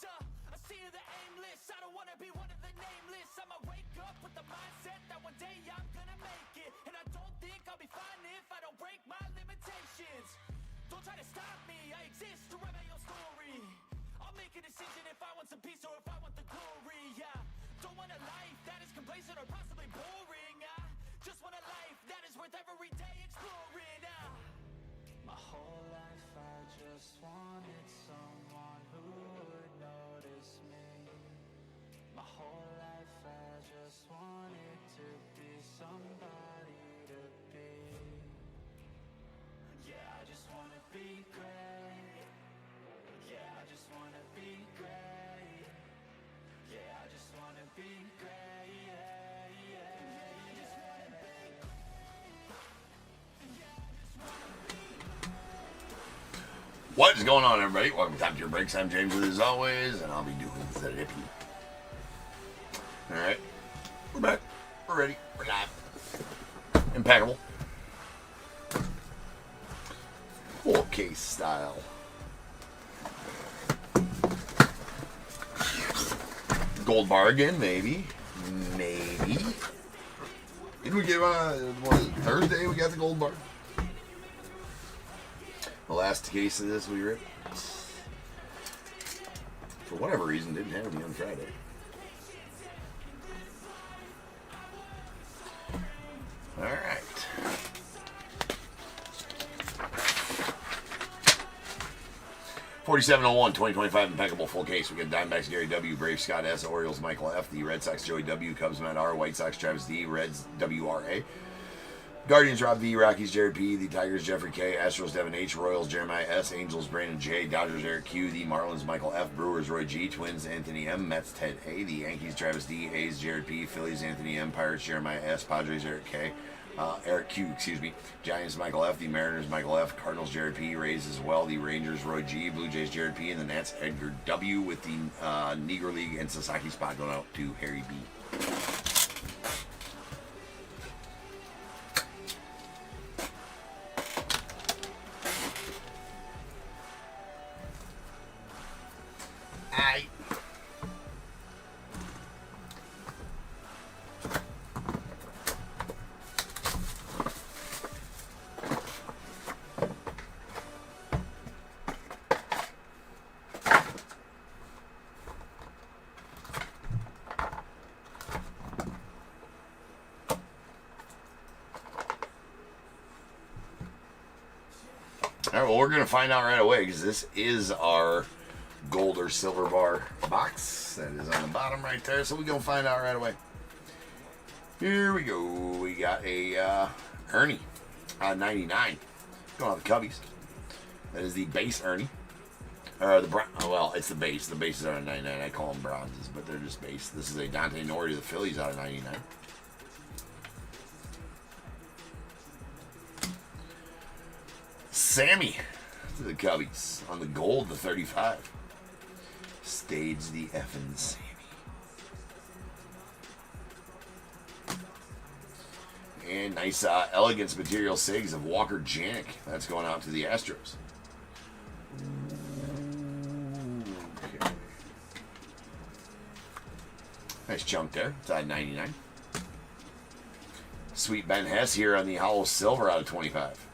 a sea of the aimless. I don't wanna be one of the nameless. I'ma wake up with the mindset that one day I'm gonna make it. And I don't think I'll be fine if I don't break my limitations. Don't try to stop me, I exist to write my own story. I'll make a decision if I want some peace or if I want the glory. Yeah, don't want a life that is complacent or possibly boring. I just want a life that is worth every day exploring. My whole life I just wanted someone who would notice me. My whole life I just wanted to be somebody to be. Yeah, I just wanna be great. Yeah, I just wanna be great. Yeah, I just wanna be great. Yeah, yeah, yeah. I just wanna be great. Yeah, I just wanna be. What is going on, everybody? Welcome to Top Tier Breaks. I'm James, as always, and I'll be doing the hippie. Alright, we're back. We're ready. We're live. Impeccable. Full case style. Gold bar again, maybe. Maybe. Didn't we give what is it, Thursday we got the gold bar? The last case of this we ripped, for whatever reason, didn't have me on Friday. Alright. 4701, 2025 Impeccable full case. We got Diamondbacks Gary W, Braves Scott S, Orioles Michael F, the Red Sox Joey W, Cubs Matt R, White Sox Travis D, Reds WRA, Guardians Rob V, Rockies Jared P, the Tigers Jeffrey K, Astros Devin H, Royals Jeremiah S, Angels Brandon J, Dodgers Eric Q, the Marlins Michael F, Brewers Roy G, Twins Anthony M, Mets Ted A, the Yankees Travis D, A's Jared P, Phillies Anthony M, Pirates Jeremiah S, Padres Eric K, Eric Q, excuse me, Giants Michael F, the Mariners Michael F, Cardinals Jared P, Rays as well, the Rangers Roy G, Blue Jays Jared P, and the Nats Edgar W, with the Negro League and Sasaki spot going out to Harry B. All right, well, we're going to find out right away because this is our gold or silver bar box. That is on the bottom right there, so we're going to find out right away. Here we go. We got a Ernie, 99, going on the Cubbies. That is the base Ernie. Or the well, it's the base. The bases are 99. I call them bronzes, but they're just base. This is a Dante Norrie of the Phillies out of 99. Sammy to the Cubbies on the gold, the 35. Stage the effing Sammy. And nice elegance material SIGs of Walker Janik. That's going out to the Astros. Okay. Nice chunk there. It's at 99. Sweet Ben Hess here on the hollow silver out of 25.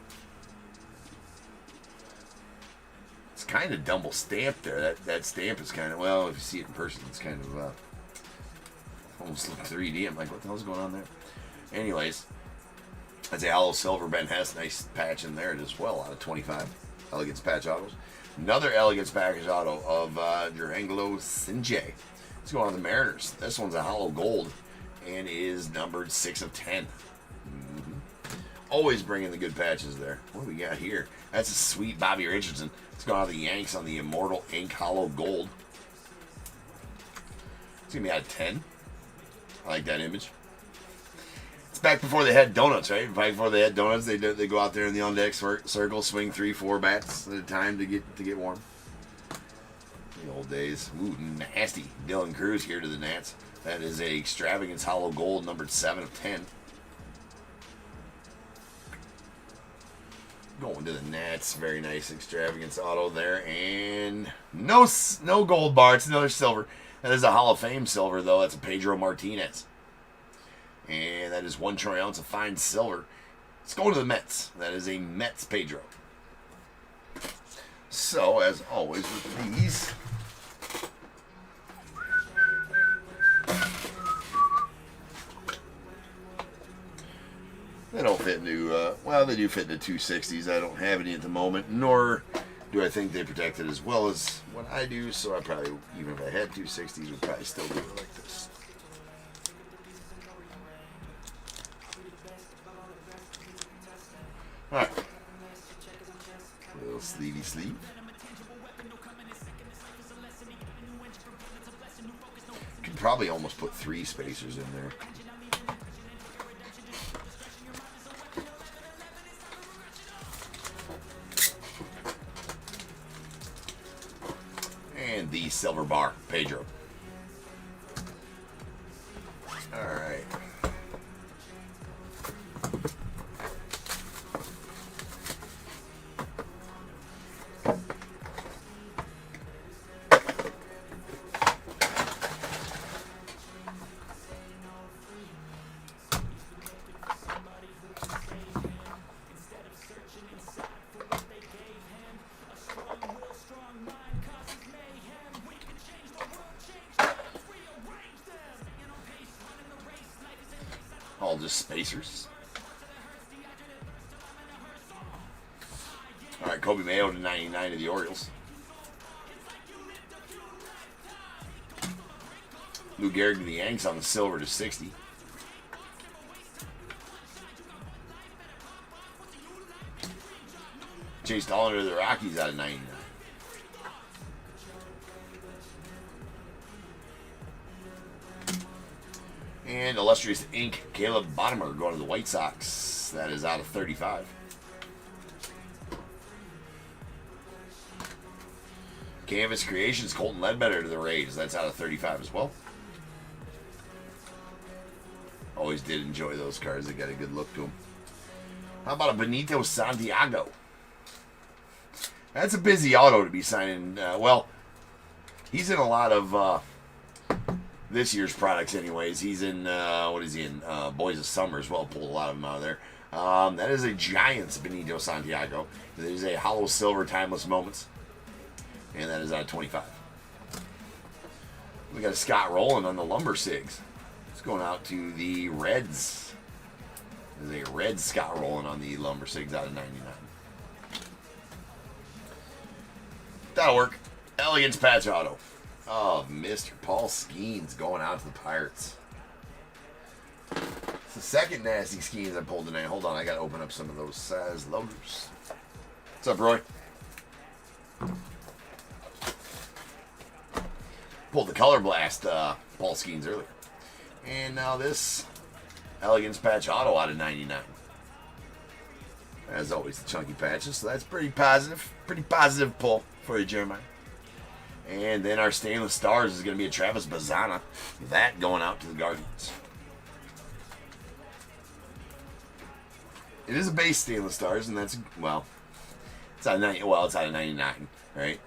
Kind of double stamped there. That stamp is kind of, well, if you see it in person, it's kind of almost like 3D. I'm like, what the hell's going on there? Anyways, that's a hollow silver Ben Hess. Nice patch in there as well out of 25. Elegance patch autos. Another elegance package auto of Jerangelo Sinjay. Let's go on the Mariners. This one's a hollow gold and is numbered 6 of 10. Always bringing the good patches there. What do we got here? That's a sweet Bobby Richardson. It's going on the Yanks on the Immortal Ink Hollow Gold. It's going to be out of 10. I like that image. It's back before they had donuts, right? Back before they had donuts, they go out there in the on-deck circle, swing 3-4 bats at a time to get warm. The old days. Ooh, nasty. Dylan Cruz here to the Nats. That is a Extravagance Hollow Gold, numbered 7 of 10. Going to the Nats. Very nice Extravagance auto there. And no gold bar. It's another silver. That is a Hall of Fame silver, though. That's a Pedro Martinez. And that is 1 troy ounce of fine silver. Let's go to the Mets. That is a Mets Pedro. So, as always with these, they don't fit into, well, they do fit into 260s. I don't have any at the moment, nor do I think they protect it as well as what I do. So I probably, even if I had 260s, would probably still do it like this. All right. Little sleevey sleeve. Could probably almost put 3 spacers in there. And the silver bar, Pedro. All right. All just spacers. All right, Kobe Mayo to 99 of the Orioles. Lou Gehrig to the Yanks on the silver to 60. Chase Dollander to the Rockies out of 99. And Illustrious Ink, Caleb Bottomer going to the White Sox. That is out of 35. Canvas Creations, Colton Ledbetter to the Rays. That's out of 35 as well. Always did enjoy those cards. They got a good look to them. How about a Benito Santiago? That's a busy auto to be signing. Well, he's in a lot of this year's products anyways. He's in, what is he in? Boys of Summer as well. Pulled a lot of them out of there. That is a Giants Benito Santiago. There's a Hollow Silver Timeless Moments. And that is out of 25. We got a Scott Rowland on the Lumber Sigs. It's going out to the Reds. There's a red Scott Rowland on the Lumber Sigs out of 99. That'll work. Elegance patch auto of Mr. Paul Skeens going out to the Pirates. It's the second nasty Skeens I pulled tonight. Hold on, I got to open up some of those size loaders. What's up, Roy? Pulled the Color Blast Paul Skeens earlier. And now this Elegance patch auto out of 99. As always, the chunky patches. So that's pretty positive. Pretty positive pull for you, Jeremiah. And then our Stainless Stars is going to be a Travis Bazzana. That going out to the Guardians. It is a base Stainless Stars, and that's, well, it's out of 90, well, it's out of 99, right?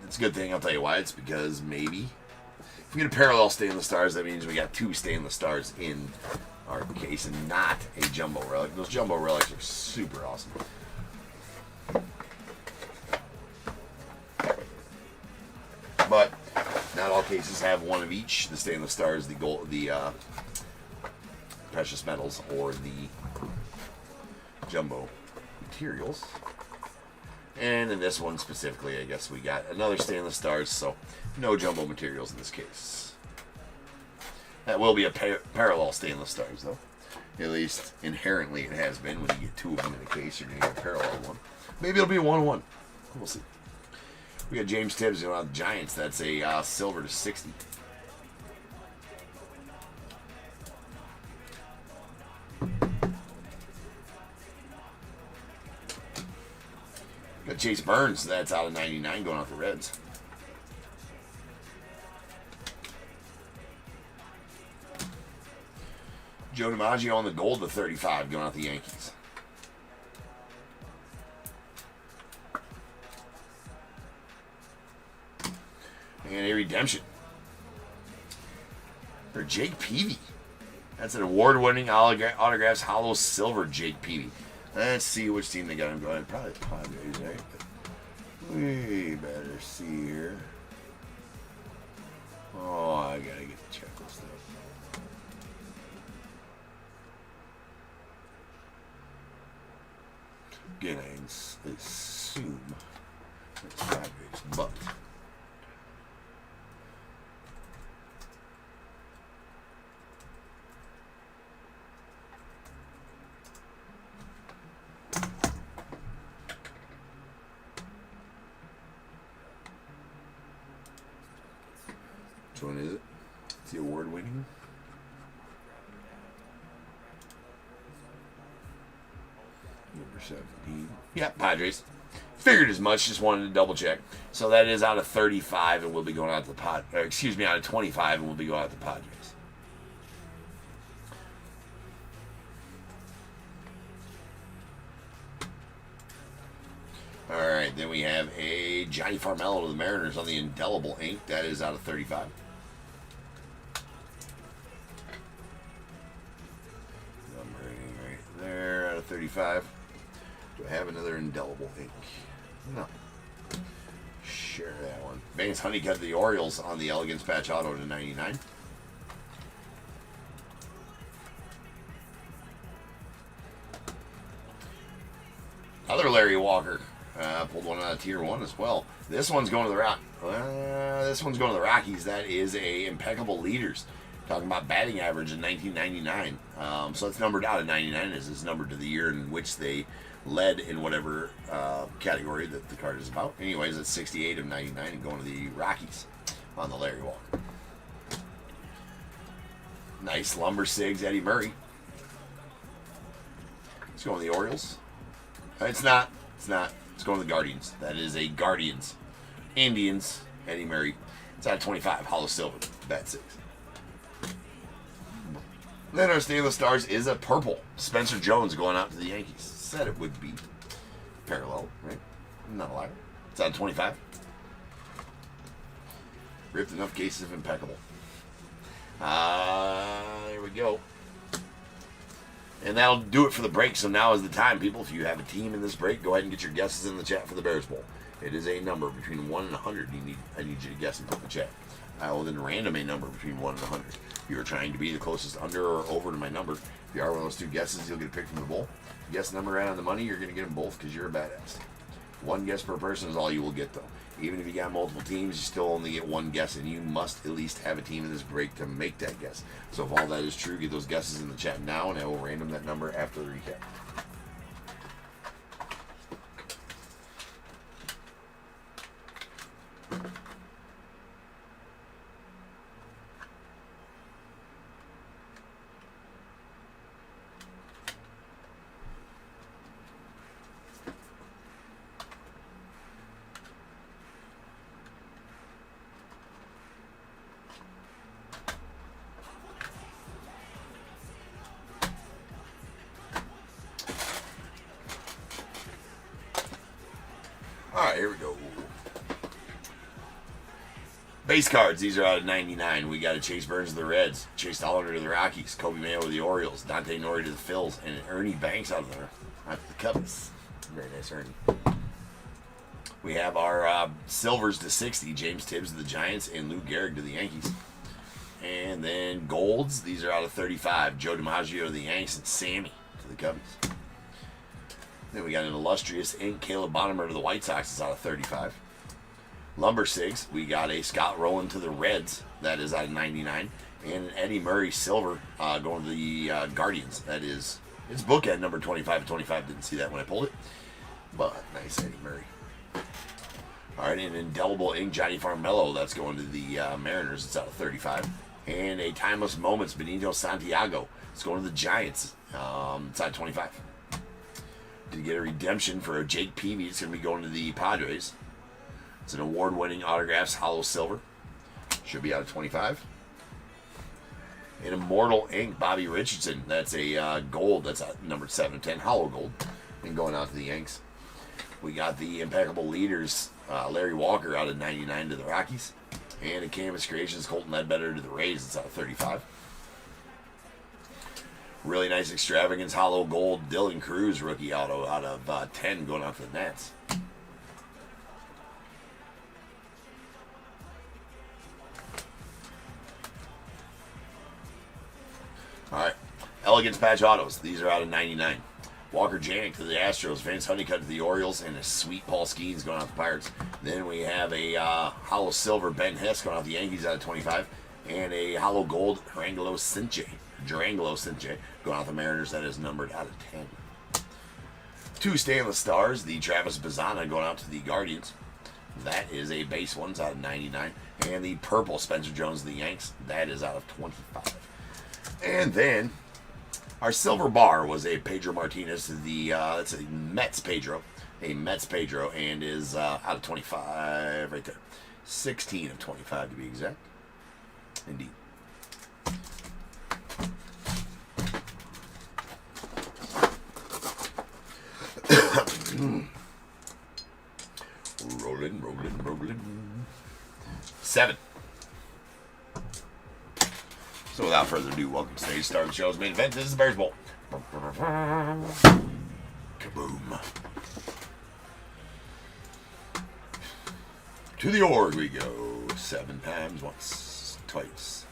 It's a good thing. I'll tell you why. It's because maybe if we get a parallel Stainless Stars, that means we got 2 Stainless Stars in our case and not a Jumbo Relic. Those Jumbo Relics are super awesome. But not all cases have one of each: the Stainless Stars, the gold, the precious metals, or the Jumbo materials. And in this one specifically, I guess we got another Stainless Stars, so no Jumbo materials in this case. That will be a parallel Stainless Stars, though. At least inherently it has been. When you get 2 of them in a case, you're going to get a parallel one. Maybe it'll be a 1-1. We'll see. We got James Tibbs going out the Giants. That's a silver to 60. Got Chase Burns. That's out of 99 going out the Reds. Joe DiMaggio on the gold to 35 going out the Yankees. And a redemption for Jake Peavy. That's an award-winning autographs hollow silver Jake Peavy. Let's see which team they got him going. Probably Padres, right? But we better see here. Oh, I gotta get the checklist up. Again, I assume it's Padres, but which one is it? It's the award winning. Number 17. Yeah, Padres. Figured as much, just wanted to double check. So that is out of 35 and we'll be going out to the out of 25 and we'll be going out to the Padres. Alright, then we have a Johnny Farmello to the Mariners on the indelible ink. That is out of 35. Numbering right there, out of 35. Do I have another indelible ink? No. Share that one. Vance Honeycutt to the Orioles on the Elegance patch auto to 99. Another Larry Walker. pulled one out of Tier 1 as well. This one's going to the this one's going to the Rockies. That is a Impeccable Leaders. Talking about batting average in 1999. So it's numbered out of 99 as it's numbered to the year in which they led in whatever category that the card is about. Anyways, it's 68 of 99 and going to the Rockies on the Larry Walker. Nice Lumber Sigs Eddie Murray. It's going to the Orioles. It's not. It's not. It's going to the Guardians. That is a Guardians. Indians. Eddie Murray. It's out of 25. Hollow Silver. Bat 6. Then our Stainless Stars is a purple. Spencer Jones going out to the Yankees. Said it would be. Parallel, right? I'm not a liar. It's out of 25. Ripped enough cases of Impeccable. There we go. And that'll do it for the break. So now is the time, people. If you have a team in this break, go ahead and get your guesses in the chat for the Bears Bowl. It is a number between 1 and 100. I need you to guess and put in the chat. I will then random a number between 1 and 100. If you're trying to be the closest under or over to my number, if you are one of those two guesses, you'll get a pick from the bowl. If you guess the number right on the money, you're going to get them both because you're a badass. One guess per person is all you will get, though. Even if you got multiple teams, you still only get one guess, and you must at least have a team in this break to make that guess. So if all that is true, get those guesses in the chat now, and I will random that number after the recap. Alright, here we go. Base cards, these are out of 99. We got a Chase Burns to the Reds, Chase Hollander to the Rockies, Kobe Mayo to the Orioles, Dante Norrie to the Phils, and Ernie Banks out of the Cubs. Very nice, Ernie. We have our Silvers to 60, James Tibbs to the Giants, and Lou Gehrig to the Yankees. And then Golds, these are out of 35, Joe DiMaggio to the Yanks, and Sammy to the Cubbies. Then we got an illustrious ink, Caleb Bonnemer to the White Sox. It's out of 35. Lumber Sigs, we got a Scott Rowland to the Reds. That is out of 99. And an Eddie Murray Silver going to the Guardians. That is, it's bookend number 25 of 25. Didn't see that when I pulled it. But nice Eddie Murray. All right, an indelible ink, Johnny Farmello. That's going to the Mariners. It's out of 35. And a Timeless Moments, Benito Santiago. It's going to the Giants. It's out of 25. Did get a redemption for a Jake Peavy. It's going to be going to the Padres. It's an award-winning autographs hollow silver. Should be out of 25. An Immortal Ink, Bobby Richardson. That's a gold. That's a number 7 of 10 hollow gold. And going out to the Yanks. We got the Impeccable Leaders, Larry Walker out of 99 to the Rockies. And a Canvas Creations, Colton Ledbetter to the Rays. It's out of 35. Really nice Extravagance hollow gold Dylan Cruz rookie auto out of 10 going out to the Nats. Alright, Elegance Patch Autos. These are out of 99. Walker Janik to the Astros, Vance Honeycutt to the Orioles, and a sweet Paul Skeens going out to the Pirates. Then we have a hollow silver Ben Hess going out to the Yankees out of 25. And a hollow gold Durangelo Cinche going out the Mariners. That is numbered out of 10. Two Stainless Stars, the Travis Bazzana going out to the Guardians. That is a base one. It's out of 99. And the purple Spencer Jones to the Yanks. That is out of 25. And then our silver bar was a Pedro Martinez to the that's a Mets Pedro. A Mets Pedro, and is out of 25 right there. 16 of 25 to be exact. Indeed. Rolling. 7. So without further ado, welcome to today's Star of the Show's main event. This is the Bears Bowl. Kaboom. To the org we go. 7 times, once, twice,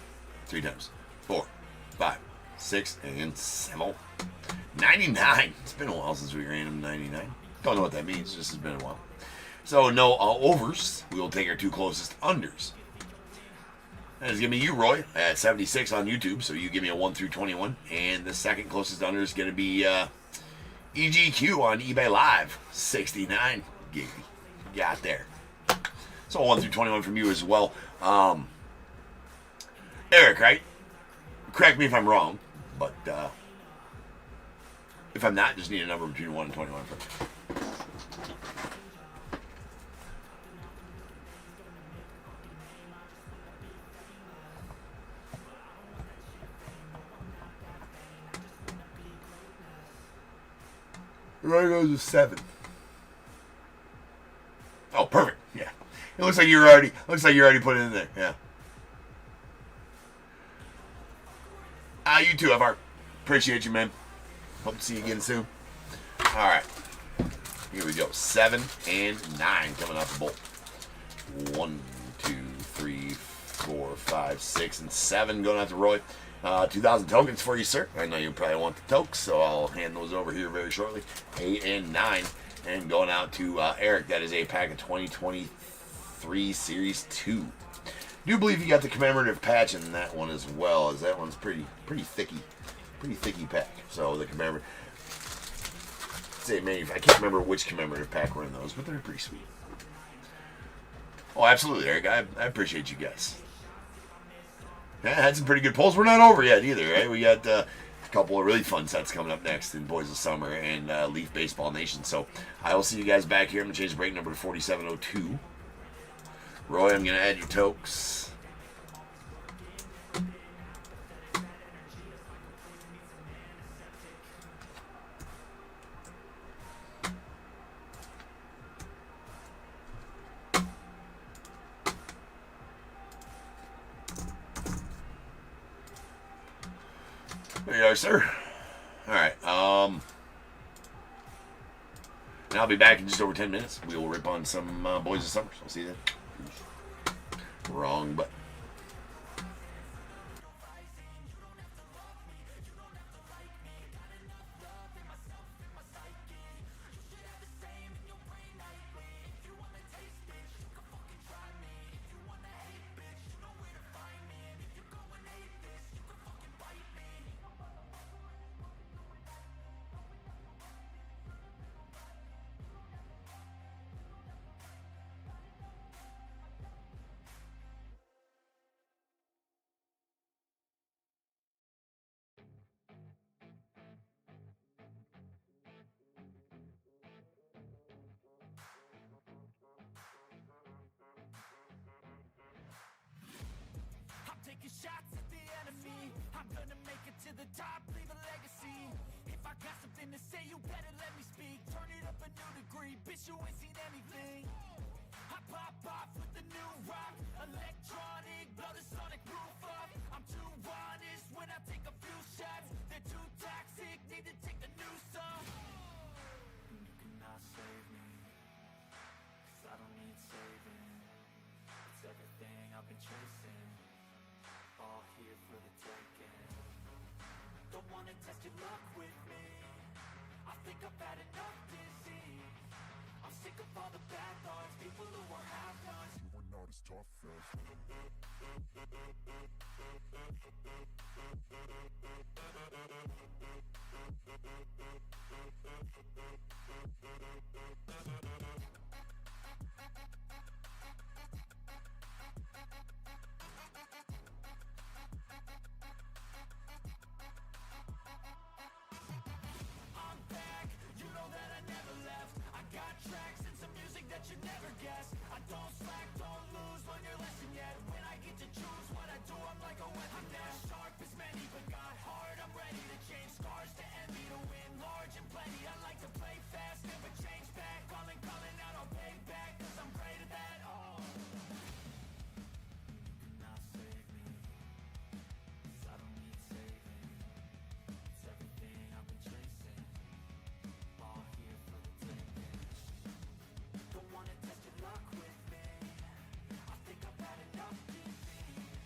3 times, 4, 5, 6, and 7. 99. It's been a while since we ran him 99. Don't know what that means. This has been a while. So no overs. We will take our 2 closest unders. That is going to be you, Roy, at 76 on YouTube. So you give me a 1 through 21. And the second closest under is going to be EGQ on eBay Live, 69 gig. Got there. So 1 through 21 from you as well. Eric, right? Correct me if I'm wrong, but if I'm not, just need a number between 1 and 21 from you. Right goes with 7. Oh, perfect. Yeah. It looks like you're already put it in there. Yeah. You too, FR. Appreciate you, man. Hope to see you again soon. All right. Here we go. 7 and 9 coming out the bowl. 1, 2, 3, 4, 5, 6, and 7 going out to Roy. 2,000 tokens for you, sir. I know you probably want the tokes, so I'll hand those over here very shortly. 8 and 9. And going out to Eric, that is a pack of 2023 Series 2. Do believe you got the commemorative patch in that one as well, as that one's pretty thicky pack. So the commemorative, I can't remember which commemorative pack were in those, but they're pretty sweet. Oh, absolutely, Eric. I appreciate you guys. Yeah, had some pretty good polls. We're not over yet either, right? We got a couple of really fun sets coming up next in Boys of Summer and Leaf Baseball Nation. So I will see you guys back here. I'm going to change the break number to 4702. Roy, I'm going to add your tokes. There you are, sir. Alright, and I'll be back in just over 10 minutes. We will rip on some Boys of Summer. I'll see you then. Wrong button. Taking shots at the enemy. I'm gonna make it to the top, leave a legacy. If I got something to say, you better let me speak. Turn it up a new degree, bitch, you ain't seen anything. I pop off with the new rock, electronic, blow the sonic roof up. I'm too honest when I take a few shots. They're too toxic, need to take the new song. You cannot save me, 'cause I don't need saving. It's everything I've been chasing, all here for the taking. Don't wanna test your luck with me, I think I've had enough disease. I'm sick of all the bad thoughts, people who are half-nots. You are not as tough as you never guess. I don't slack, don't lose, learn your lesson yet. When I get to choose what I do, I'm like a weapon. Not sharp as many, but got hard. I'm ready to change scars to envy, to win large and plenty. I like to play fast, never change back. Calling out, I'll pay back, 'cause I'm great at that. Oh, you cannot save me, 'cause I don't need saving. It's everything I've been chasing, all here for the taking. Don't wanna test your luck with me, I think I've had enough disease.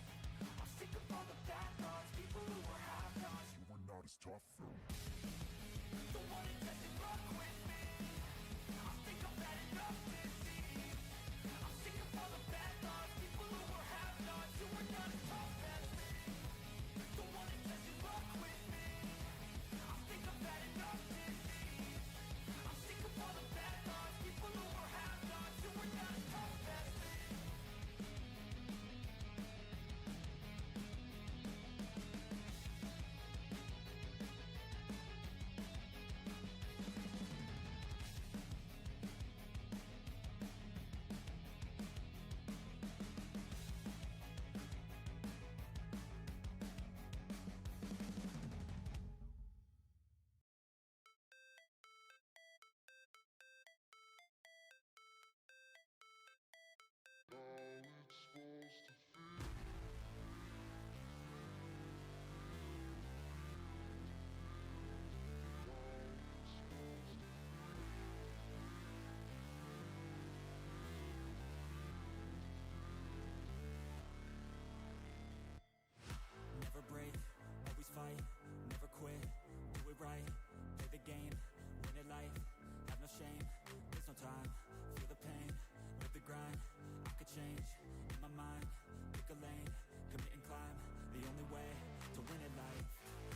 time, feel the pain, live the grind. I could change, in my mind, pick a lane, commit and climb, the only way to win at life.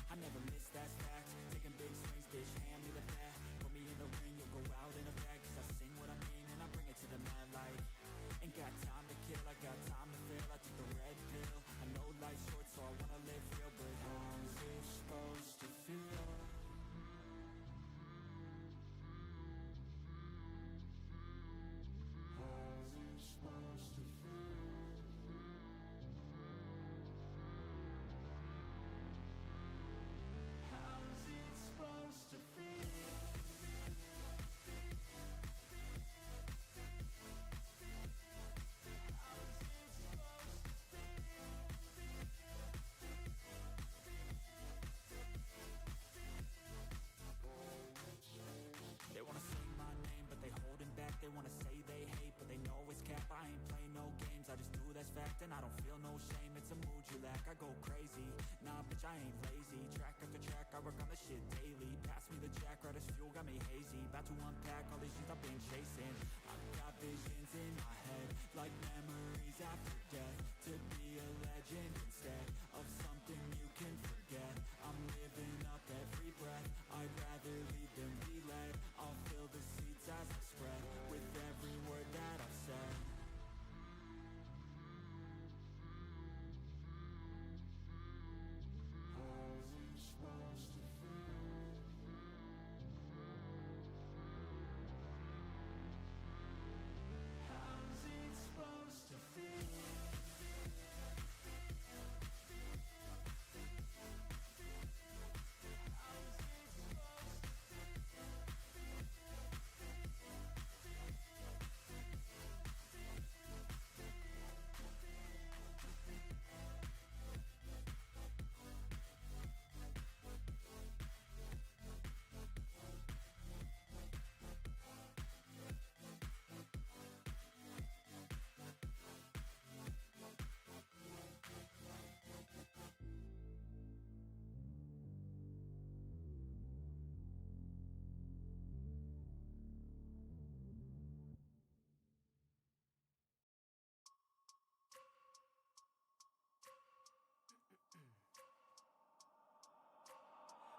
I never miss, that's fact, taking big swings, bitch, hand me the bat. Put me in the ring, you'll go out in a bag, cause I sing what I mean and I bring it to the mad light. Ain't got time to kill, I got time to feel, I took the red pill. I know life's short, so I wanna live real, but how's it supposed to feel? How's it supposed to feel? How's it supposed to feel? They wanna say my name, but they holding back. They wanna say they hate, but they know it's cap. I ain't play no games, I just do that's fact. And I don't feel no shame, it's a mood you lack. I go crazy, nah bitch I ain't lazy. Track after track, I work on the shit daily. Pass me the jack, right as fuel, got me hazy. About to unpack all these things I've been chasing. I've got visions in my head, like memories after death. To be a legend instead of something you can forget. I'm living up every breath, I'd rather lead than be led. I'll fill the seats as I spread, with every word that I've said. How's it supposed to feel? How's it supposed to feel?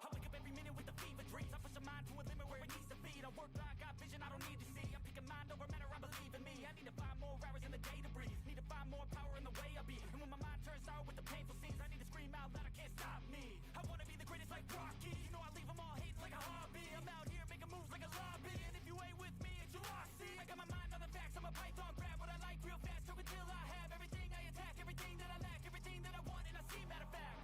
I wake up every minute with the fever dreams. I push the mind to a limit where it needs to be. I work blind, got vision I don't need to see. I'm picking mind over matter, I believe in me. I need to find more hours in the day to breathe. Need to find more power in the way I be. And when my mind turns sour with the painful scenes, I need to scream out loud, I can't stop me. I wanna be the greatest like Rocky. You know I leave them all hating like a hobby. I'm out here making moves like a lobby. And if you ain't with me, it's your loss. See, I got my mind on the facts. I'm a python, grab what I like real fast. Choke until I have everything I attack, everything that I lack, everything that I want, and I see matter of fact.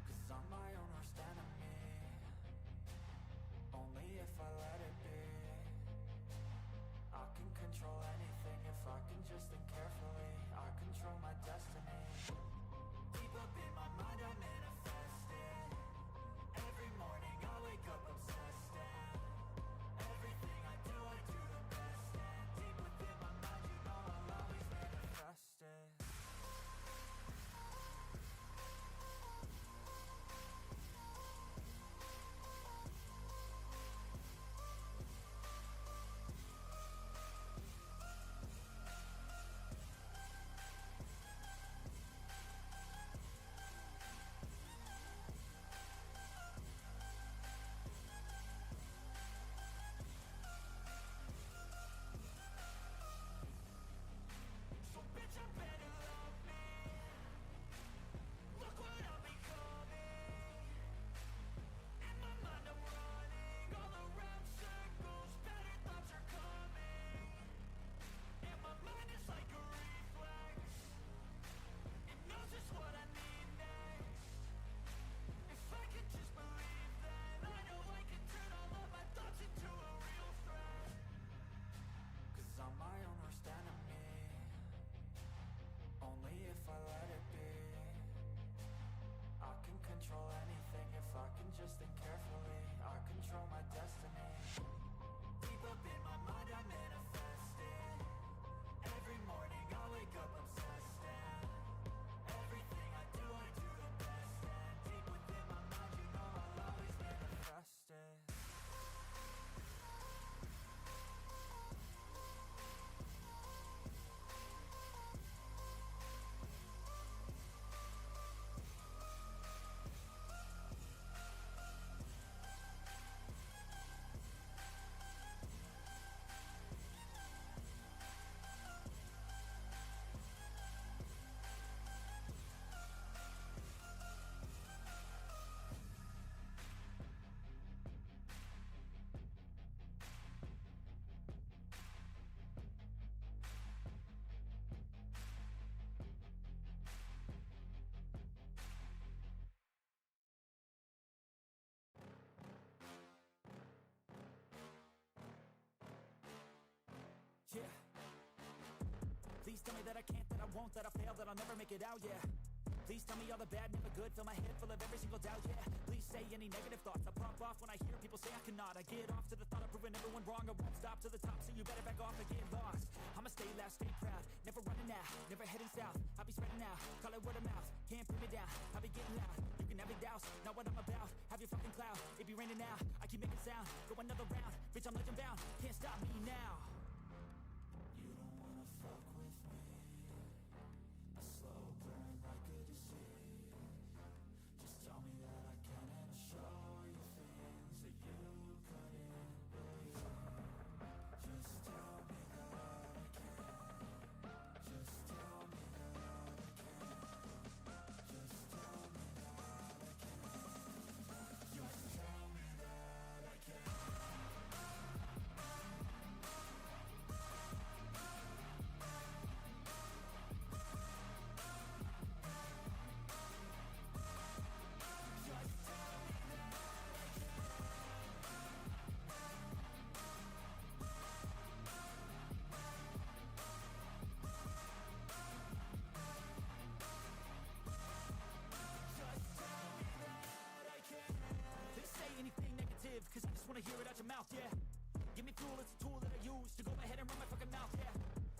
Cause I'm my own worst enemy, only if I let it be. I can control anything if I can just think carefully. I control my destiny. Deep up in my mind I manifest it. Every morning I wake up obsessed, and everything I do the best. And deep within my mind you know I'll always manifest it. that I can't, that I won't, that I fail, that I'll never make it out, yeah. Please tell me all the bad, never good, fill my head full of every single doubt, yeah. Please say any negative thoughts, I pop off when I hear people say I cannot. I get off to the thought of proving everyone wrong, I won't stop to the top, so you better back off and get lost. I'ma stay loud, stay proud, never running out, never heading south. I'll be spreading out, call it word of mouth, can't put me down, I'll be getting loud. You can have your doubts, not what I'm about, have your fucking cloud. It be raining now, I keep making sound, go another round, bitch I'm legend bound, can't stop me now. You don't wanna fuck with me, a slow burn like a disease. Just tell me that I can and I'll show you things that you couldn't believe. Just tell me that I can. Just tell me that I can. Just tell me that I can. Just tell me that I can. Cause I just wanna hear it out your mouth, yeah. Give me fuel, it's a tool that I use to go ahead and run my fucking mouth, yeah.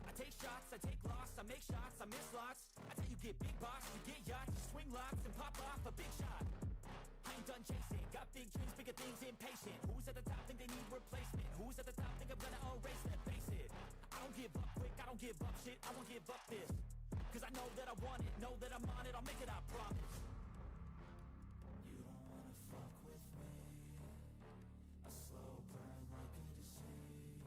I take shots, I take loss, I make shots, I miss lots. That's how you get big box, you get yachts, you swing locks and pop off a big shot. I ain't done chasing, got big dreams, bigger things, impatient. Who's at the top think they need replacement? Who's at the top think I'm gonna erase them? Face it, I don't give up quick, I don't give up shit, I won't give up this. Cause I know that I want it, know that I'm on it, I'll make it, I promise. You don't wanna fuck with me, a slow burn like a disease.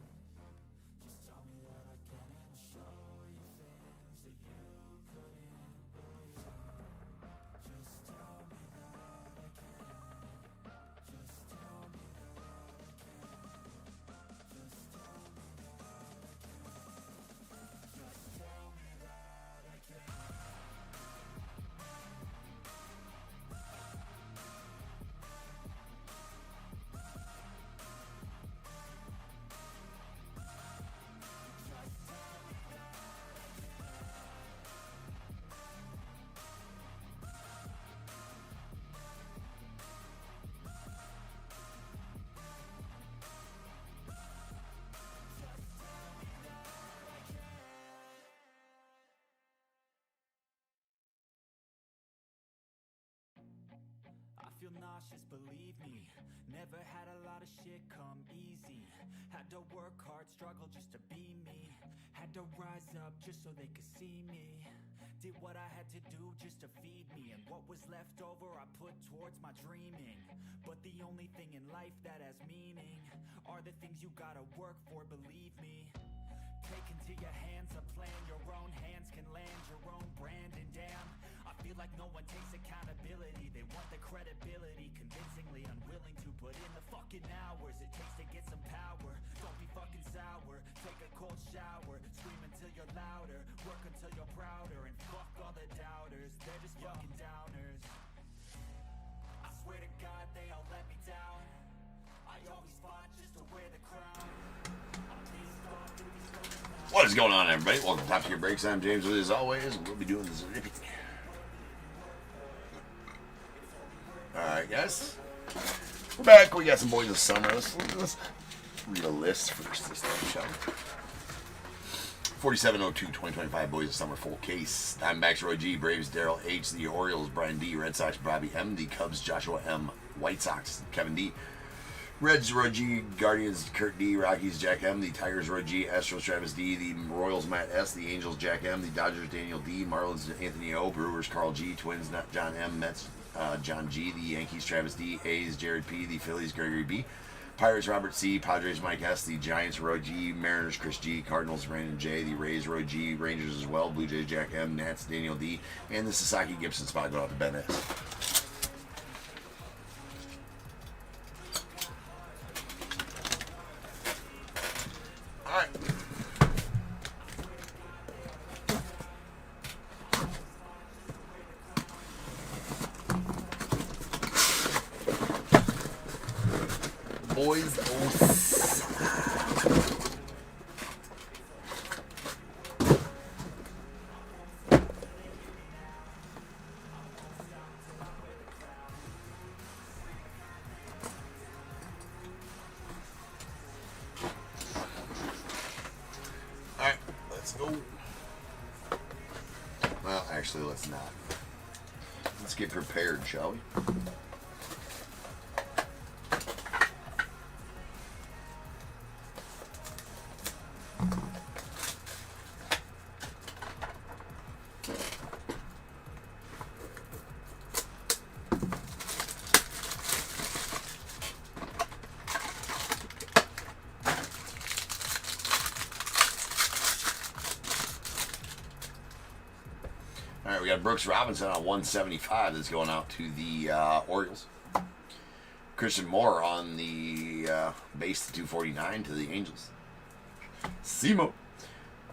Just tell me that I can and I'll show you things that you couldn't believe. Just tell me that I can. Just tell me that I can. Just tell me that I can. Just tell me that I can. I feel nauseous, believe me. Never had a lot of shit come easy. Had to work hard, struggle just to be me. Had to rise up just so they could see me. Did what I had to do just to feed me. And what was left over I put towards my dreaming. But the only thing in life that has meaning are the things you gotta work for, believe me. Take into your hands a plan, your own hands can land your own brand. And damn, I feel like no one takes accountability. They want the credibility, convincingly unwilling to put in the fucking hours it takes to get some power. Don't be fucking sour, take a cold shower, scream until you're louder, work until you're prouder, and fuck all the doubters, they're just fucking downers. I swear to God they all let me down. I always fought just to wear the crown. I'm pissed off at these folks now. What is going on, everybody? Welcome to Top Tier Breaks. I'm James with you as always, and we'll be doing this. Alright, guys. We're back. We got some Boys of Summer. Let's read a list first this time, shall we? 4702 2025 Boys of Summer full case. Diamondbacks Roy G, Braves Daryl H, the Orioles Brian D, Red Sox Bobby M, the Cubs Joshua M, White Sox Kevin D, Reds Roy G, Guardians Kurt D, Rockies Jack M, the Tigers Roy G, Astros Travis D, the Royals Matt S, the Angels Jack M, the Dodgers Daniel D, Marlins Anthony O, Brewers Carl G, Twins John M, Mets John G, the Yankees Travis D, A's Jared P, the Phillies Gregory B, Pirates Robert C, Padres Mike S, the Giants Roy G, Mariners Chris G, Cardinals Brandon J, the Rays Roy G, Rangers as well, Blue Jays Jack M, Nats Daniel D, and the Sasaki Gibson spot go out to Ben S. Alright. Boys, go. Well, actually, let's not. Let's get prepared, shall we? All right, we got Brooks Robinson on 175 that's going out to the Orioles. Christian Moore on the base to 249 to the Angels. Simo.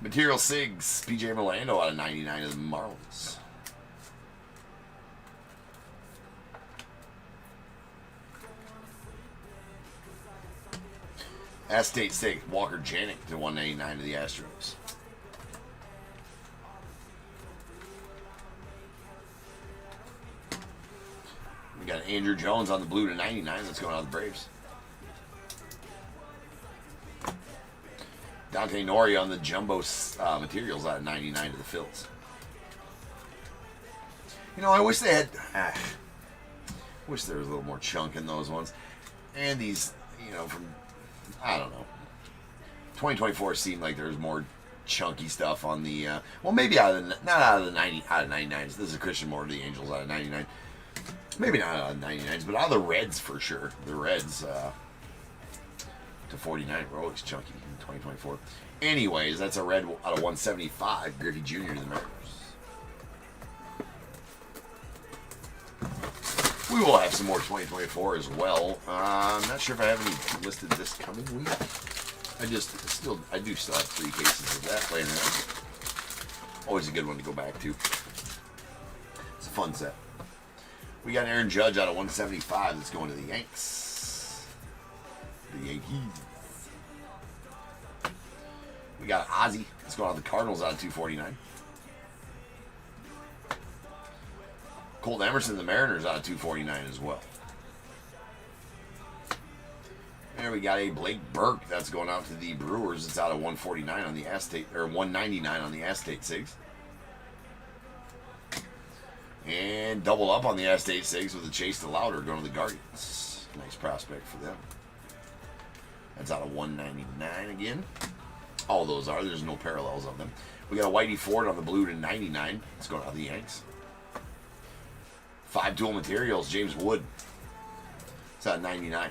Material Sigs, PJ Milando out of 99 to the Marlins. Estate Sig, Walker Janik to 199 to the Astros. We got Andrew Jones on the blue to 99. That's going out to the Braves. Dante Nori on the jumbo materials out of 99 to the Phils. You know, I wish they had. Wish there was a little more chunk in those ones. And these, you know, from I don't know. 2024 seemed like there was more chunky stuff on the. Well, maybe out of the not out of the 90 out of 99s. This is Christian Moore to the Angels out of 99. Maybe not out of 99s, but out of the Reds for sure. The Reds to 49 were always chunky in 2024. Anyways, that's a red out of 175. Griffey Jr. to the Mariners. We will have some more 2024 as well. I'm not sure if I have any listed this coming week. I do still have 3 cases of that laying around. Always a good one to go back to. It's a fun set. We got Aaron Judge out of 175 that's going to the Yanks. The Yankees. We got Ozzy that's going out to the Cardinals out of 249. Colt Emerson, the Mariners, out of 249 as well. There we got a Blake Burke that's going out to the Brewers. It's out of 149 on the Aztec, or 199 on the Aztec Sigs. And double up on the Aztec Sigs with a Chase to Louder going to the Guardians. Nice prospect for them. That's out of 199 again. All those are. There's no parallels of them. We got a Whitey Ford on the blue to 99. It's going out of the Yanks. 5 dual materials. James Wood. It's out of 99.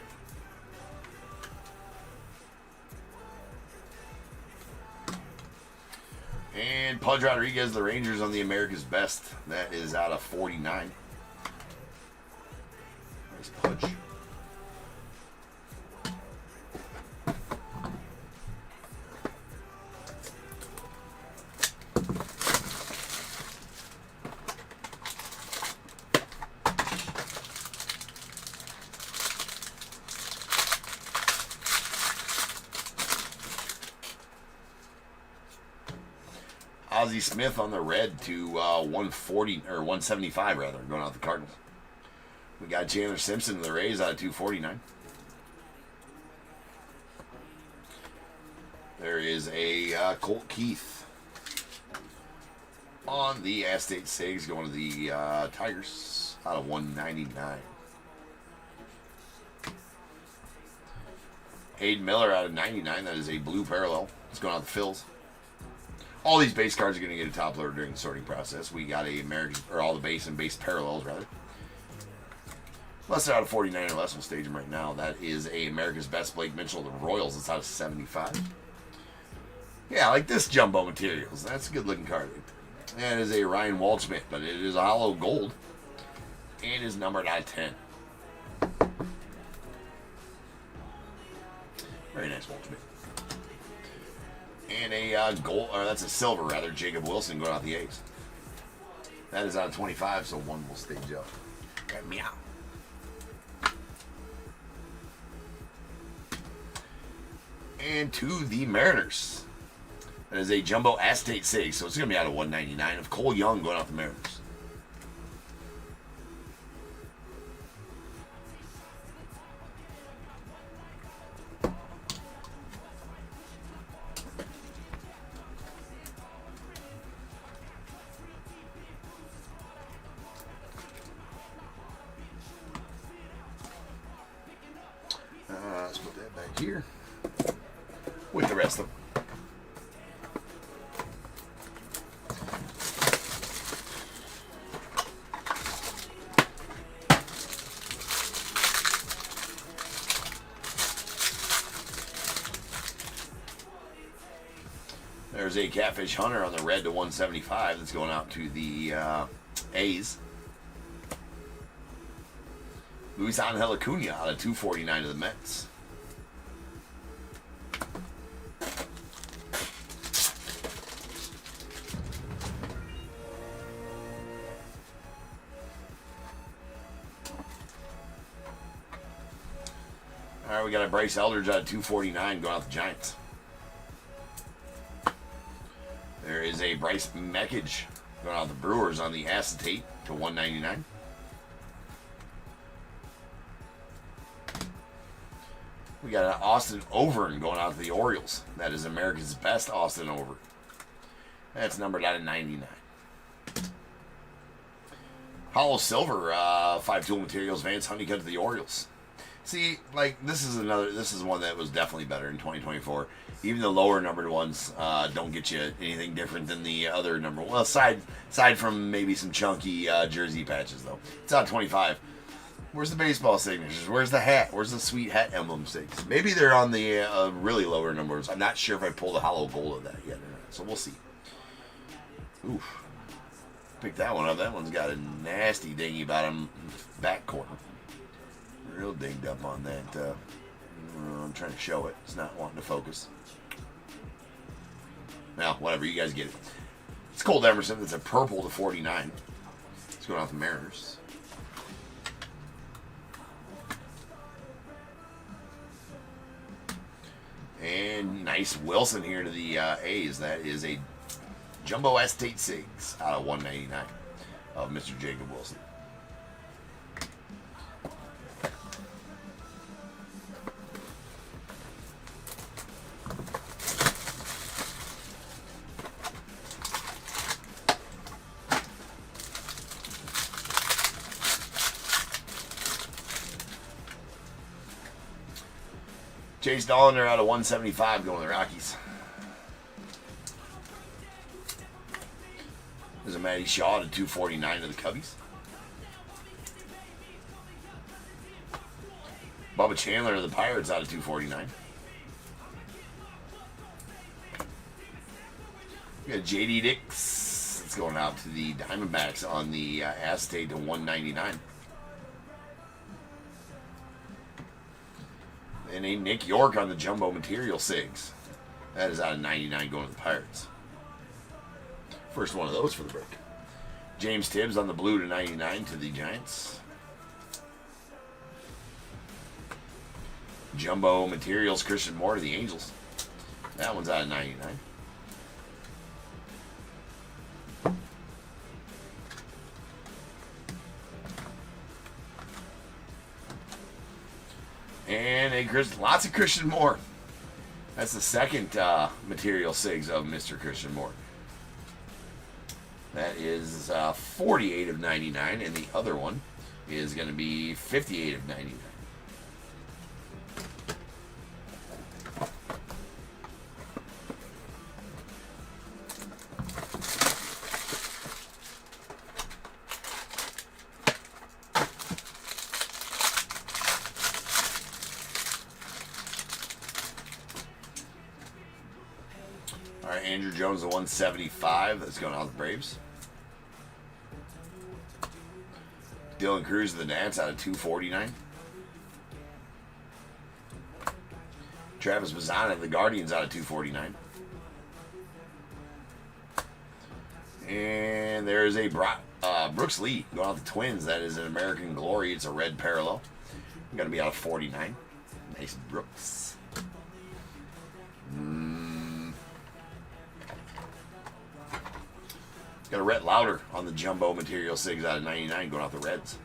And Pudge Rodriguez, the Rangers on the America's Best. That is out of 49. Nice Pudge. Ozzie Smith on the red to 140 or 175 rather, going out the Cardinals. We got Chandler Simpson in the Rays out of 249. There is a Colt Keith on the Aztec Sigs going to the Tigers out of 199. Hayden Miller out of 99. That is a blue parallel. It's going out the Phils. All these base cards are going to get a top loader during the sorting process. We got a American, or all the base and base parallels rather. Unless they're out of 49 or less, we'll stage them right now. That is a America's Best Blake Mitchell, the Royals. It's out of 75. Yeah, like this jumbo materials. That's a good looking card. That is a Ryan Waldschmidt, but it is a hollow gold. And is numbered out of 10. Very nice Waldschmidt. And a gold, or that's a silver rather, Jacob Wilson going out the A's. That is out of 25, so one will stage up. Okay, meow. And to the Mariners. That is a jumbo Aztec Sig, so it's going to be out of 199 of Cole Young going out the Mariners. here with the rest of them. There's a Catfish Hunter on the red to 175. That's going out to the A's. Luis Angel Acuna out of 249 to the Mets. All right, we got a Bryce Eldridge out of 249 going out the Giants. There is a Bryce Meckage going out the Brewers on the acetate to 199. We got an Austin Overn going out to the Orioles. That is America's best Austin Overn. That's numbered out of 99. Hollow Silver, 5-tool materials, Vance Honeycutt to the Orioles. See, like, this is one that was definitely better in 2024. Even the lower numbered ones don't get you anything different than the other number one. Well, aside from maybe some chunky jersey patches, though. It's out 25. Where's the baseball signatures? Where's the hat? Where's the sweet hat emblem sticks? Maybe they're on the really lower numbers. I'm not sure if I pulled a hollow gold of that yet or not, so we'll see. Oof. Pick that one up. That one's got a nasty dingy bottom back corner. Real dinged up on that. I'm trying to show it. It's not wanting to focus. Well, whatever. You guys get it. It's Colt Emerson. It's a purple to 49. It's going off the Mariners. And nice Wilson here to the A's. That is a Jumbo Estate 6 out of 199 of Mr. Jacob Wilson. Chase Dollander out of 175 going to the Rockies. There's a Matty Shaw to 249 to the Cubbies. Bubba Chandler to the Pirates out of 249. We got J.D. Dix. It's going out to the Diamondbacks on the acetate to 199. And a Nick York on the Jumbo Material Sigs. That is out of 99 going to the Pirates. First one of those for the break. James Tibbs on the blue to 99 to the Giants. Jumbo Materials Christian Moore to the Angels. That one's out of 99. And lots of Christian Moore. That's the second material sigs of Mr. Christian Moore. That is 48 of 99, and the other one is going to be 58 of 99. All right, Andrew Jones, the 175. That's going out with the Braves. Dylan Cruz, the Nats, out of 249. Travis Bazzana, the Guardians, out of 249. And there's a Brooks Lee going out the Twins. That is an American Glory. It's a red parallel. Going to be out of 49. Nice Brooks. Got a Rhett Lauder on the Jumbo Material Sigs out of 99 going off the Reds.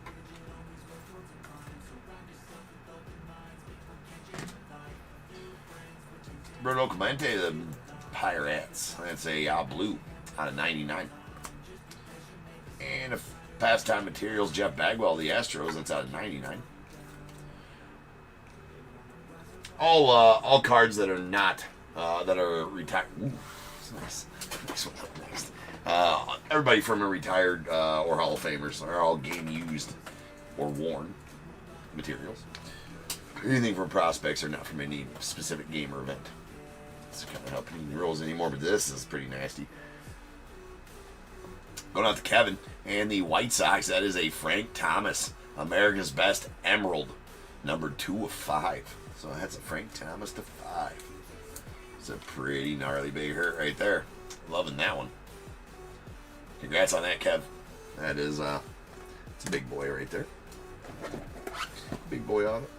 Bruno Clemente, the Pirates. That's a blue out of 99. And a Pastime Materials Jeff Bagwell, the Astros. That's out of 99. all cards that are not that are retired. Nice. Next one up next. Everybody from a retired or Hall of Famers are all game used or worn materials. Anything from prospects or not from any specific game or event. It's kind of helping the rules anymore, but this is pretty nasty. Going out to Kevin and the White Sox. That is a Frank Thomas, America's Best Emerald, number 2/5. So that's a Frank Thomas to 5. It's a pretty gnarly big hurt right there. Loving that one. Congrats on that, Kev. That is it's a big boy right there. Big boy on it.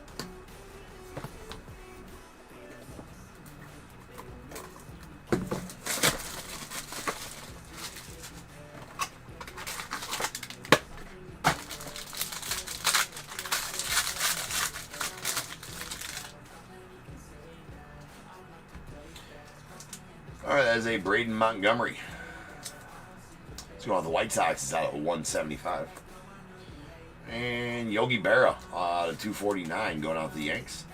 All right, that is a Braden Montgomery. Let's go on the White Sox. It's out of 175. And Yogi Berra out of 249 going out to the Yanks.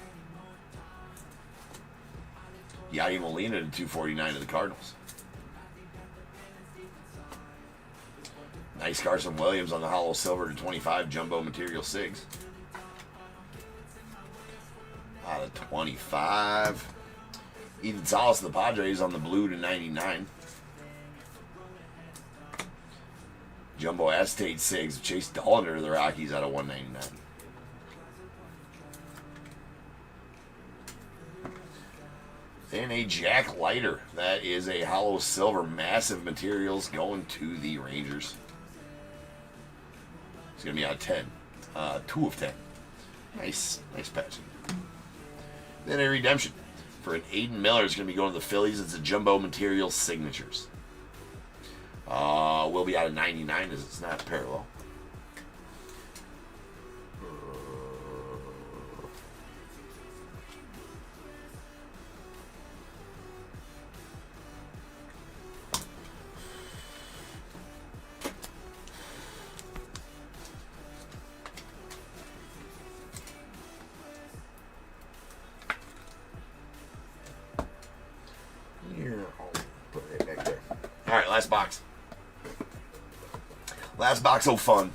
Yadi Molina to 249 to the Cardinals. Nice Carson Williams on the hollow silver to 25, jumbo material 6. Out of 25. Ethan Salas of the Padres on the blue to 99. Jumbo Acetate 6. Chase Dollander to the Rockies out of 199. And a Jack Leiter. That is a hollow silver massive materials going to the Rangers. It's going to be out of 10. 2 of 10. Nice patching. Then a redemption for an Aiden Miller. It's going to be going to the Phillies. It's a jumbo material signatures. Will be out of 99 as it's not parallel. Put it back there. All right, last box. Last box of fun.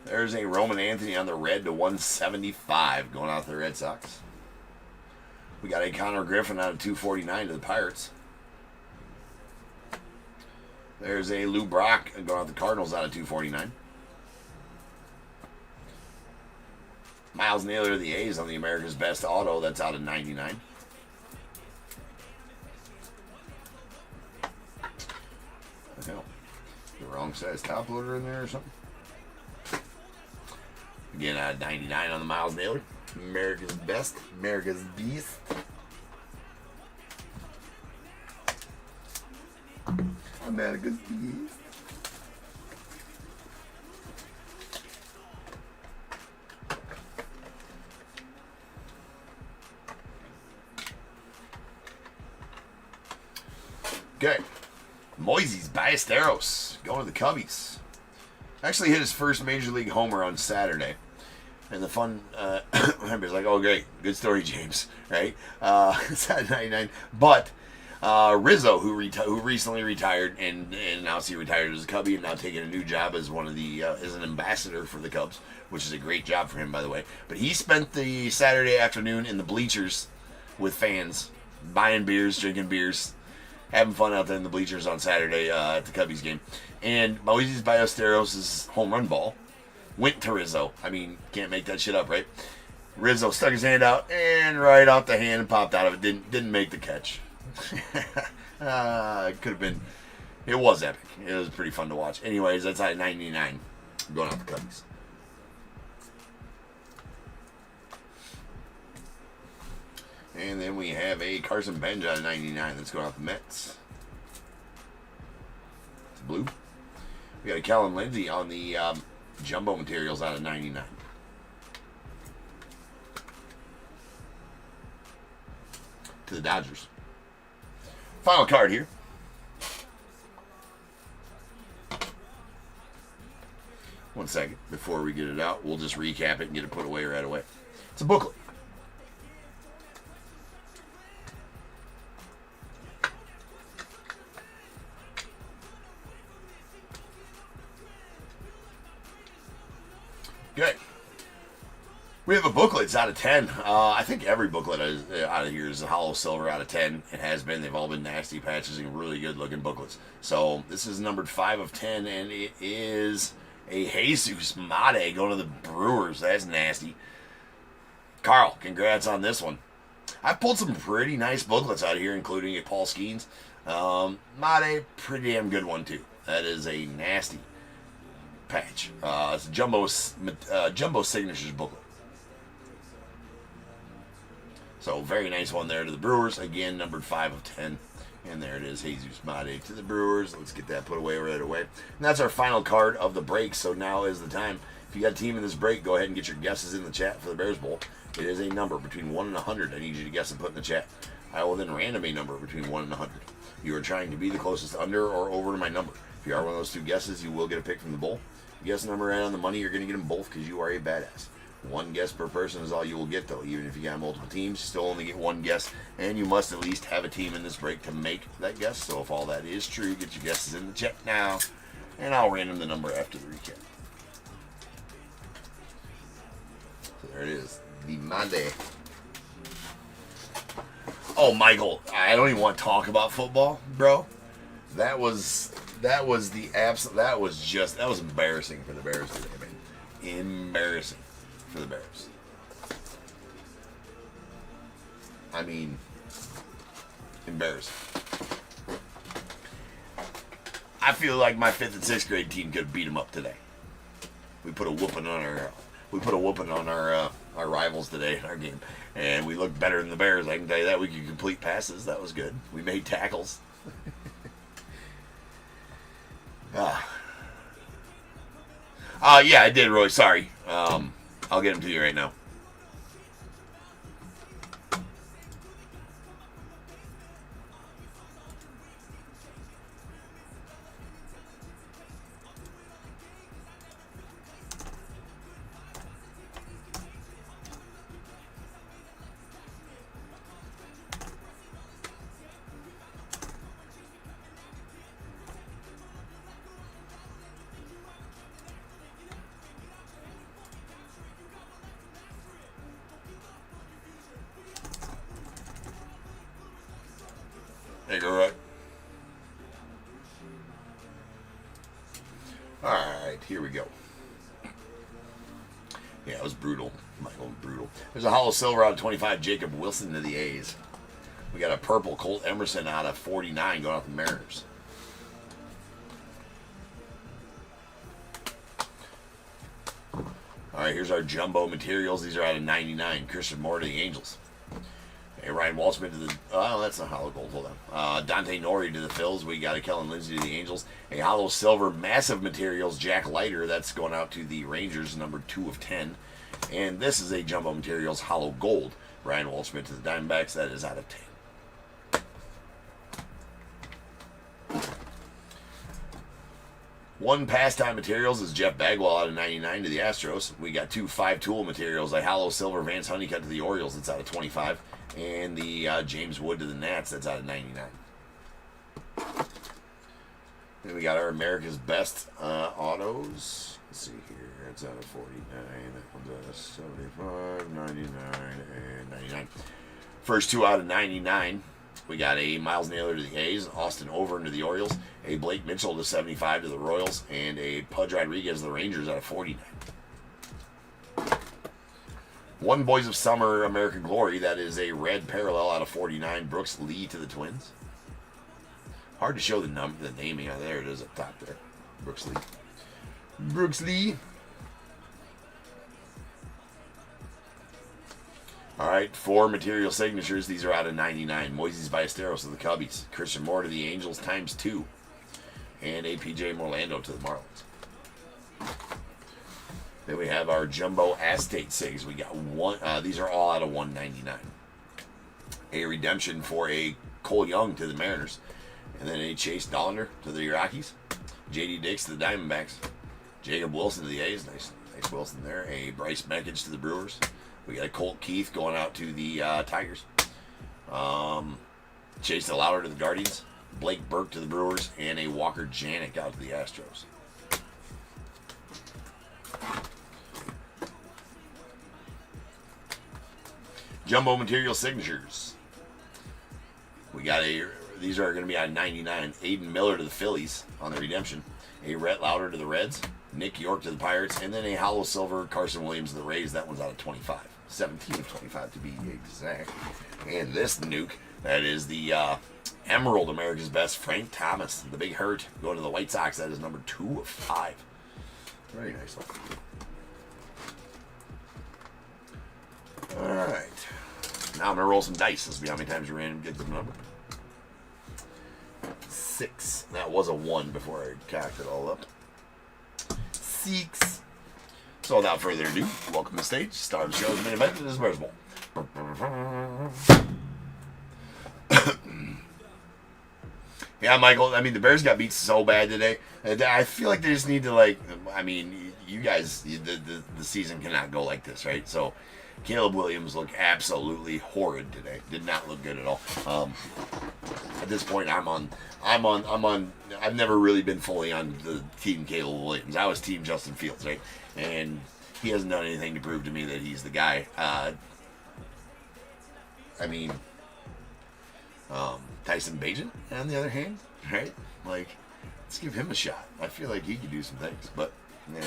There's a Roman Anthony on the red to 175 going out to the Red Sox. We got a Connor Griffin out of 249 to the Pirates. There's a Lou Brock going out to the Cardinals out of 249. Miles Naylor to the A's on the America's Best Auto. That's out of 99. What the hell? The wrong size top loader in there or something? Again, out of 99 on the Miles Naylor. America's Best. America's Beast. America's Beast. Okay. Moises Ballesteros going to the Cubbies. Actually hit his first Major League homer on Saturday. And the fun, everybody's like, oh, great. Good story, James. Right? It's at 99. But Rizzo, who recently retired and announced he retired as a Cubby and now taking a new job as one of the as an ambassador for the Cubs, which is a great job for him, by the way. But he spent the Saturday afternoon in the bleachers with fans, buying beers, drinking beers, having fun out there in the bleachers on Saturday at the Cubbies game. And Moises Ballesteros' home run ball went to Rizzo. I mean, can't make that shit up, right? Rizzo stuck his hand out and right off the hand and popped out of it. Didn't make the catch. It could have been. It was epic. It was pretty fun to watch. Anyways, that's at 99. Going out the Cubbies. And then we have a Carson Bench out of 99 that's going out the Mets. It's blue. We got a Kellen Lindsey on the jumbo materials out of 99. To the Dodgers. Final card here. One second before we get it out. We'll just recap it and get it put away right away. It's a booklet. Good. We have a booklet. It's out of 10. I think every booklet out of here is a hollow silver out of 10. It has been. They've all been nasty patches and really good looking booklets. So this is numbered 5 of 10, and it is a Jesus Mate going to the Brewers. That's nasty. Carl, congrats on this one. I've pulled some pretty nice booklets out of here, including a Paul Skeens. Mate, pretty damn good one too. That is a nasty patch. It's a Jumbo Signatures booklet. So very nice one there to the Brewers. Again, numbered 5 of 10. And there it is, Jesus Mate to the Brewers. Let's get that put away right away. And that's our final card of the break. So now is the time. If you got a team in this break, go ahead and get your guesses in the chat for the Bears Bowl. It is a number between 1 and 100. I need you to guess and put in the chat. I will then random a number between 1 and 100. You are trying to be the closest under or over to my number. If you are one of those two guesses, you will get a pick from the bowl. If you guess the number right on the money, you're going to get them both because you are a badass. One guess per person is all you will get, though. Even if you got multiple teams, you still only get one guess, and you must at least have a team in this break to make that guess. So if all that is true, get your guesses in the chat now, and I'll random the number after the recap. So there it is, the Monday. Oh, Michael, I don't even want to talk about football, bro. That was embarrassing for the Bears today, man. Embarrassing for the Bears. I mean, embarrassing. I feel like my 5th and 6th grade team could have beat them up today. We put a whooping on our rivals today in our game, and we looked better than the Bears. I can tell you that. We could complete passes. That was good. We made tackles. Yeah, I did, Roy. Sorry. I'll get them to you right now. There you go, right? Alright, here we go. Yeah, it was brutal. Michael, brutal. There's a hollow silver out of 25, Jacob Wilson to the A's. We got a purple Colt Emerson out of 49 going out the Mariners. Alright, here's our jumbo materials. These are out of 99. Christian Moore to the Angels. Hey, Ryan Walshman to the... Oh, that's not hollow gold. Hold on. Dante Nori to the Phils. We got a Kellen Lindsey to the Angels. A hollow silver massive materials Jack Leiter. That's going out to the Rangers, number 2 of 10. And this is a jumbo materials hollow gold. Ryan Walshman to the Diamondbacks. That is out of 10. One pastime materials is Jeff Bagwell out of 99 to the Astros. We got 2 5-tool materials. A hollow silver Vance Honeycutt to the Orioles. That's out of 25. And the James Wood to the Nats. That's out of 99. Then we got our America's Best autos. Let's see here. It's out of 49. That one's out of 75, 99, and 99. First 2 out of 99. We got a Miles Naylor to the A's, Austin Over to the Orioles, a Blake Mitchell to 75 to the Royals, and a Pudge Rodriguez to the Rangers out of 49. One Boys of Summer American Glory. That is a red parallel out of 49. Brooks Lee to the Twins. Hard to show the naming. There it is up top there. Brooks Lee. Brooks Lee. All right, 4 material signatures. These are out of 99. Moises Ballesteros to the Cubbies. Christian Moore to the Angels ×2. And a PJ Morlando to the Marlins. Then we have our Jumbo Aztec Sigs. We got one. These are all out of 199. A redemption for a Cole Young to the Mariners. And then a Chase Dollander to the Rockies. J.D. Dix to the Diamondbacks. Jacob Wilson to the A's. Nice Wilson there. A Bryce Meckage to the Brewers. We got a Colt Keith going out to the Tigers. Chase DeLauder to the Guardians. Blake Burke to the Brewers. And a Walker Janik out to the Astros. Jumbo Material Signatures. We got these are going to be on 99. Aiden Miller to the Phillies on the redemption. A Rhett Lauder to the Reds. Nick York to the Pirates. And then a hollow silver Carson Williams to the Rays. That one's out of 25. 17 of 25 to be exact. And this nuke, that is the Emerald America's Best Frank Thomas. The Big Hurt going to the White Sox. That is number 2 of 5. Very nice one. Alright. Now I'm going to roll some dice. Let's see how many times you random get the number. 6. That was a 1 before I cocked it all up. 6. So without further ado, welcome to the stage. Star of the show is main event. This is Prizm. Yeah, Michael, I mean, the Bears got beat so bad today. I feel like they just need to, like, I mean, you guys, the season cannot go like this, right? So Caleb Williams looked absolutely horrid today. Did not look good at all. At this point, I've never really been fully on the team Caleb Williams. I was team Justin Fields, right? And he hasn't done anything to prove to me that he's the guy. Tyson Bagent, on the other hand, right? Like, let's give him a shot. I feel like he could do some things, but, yeah.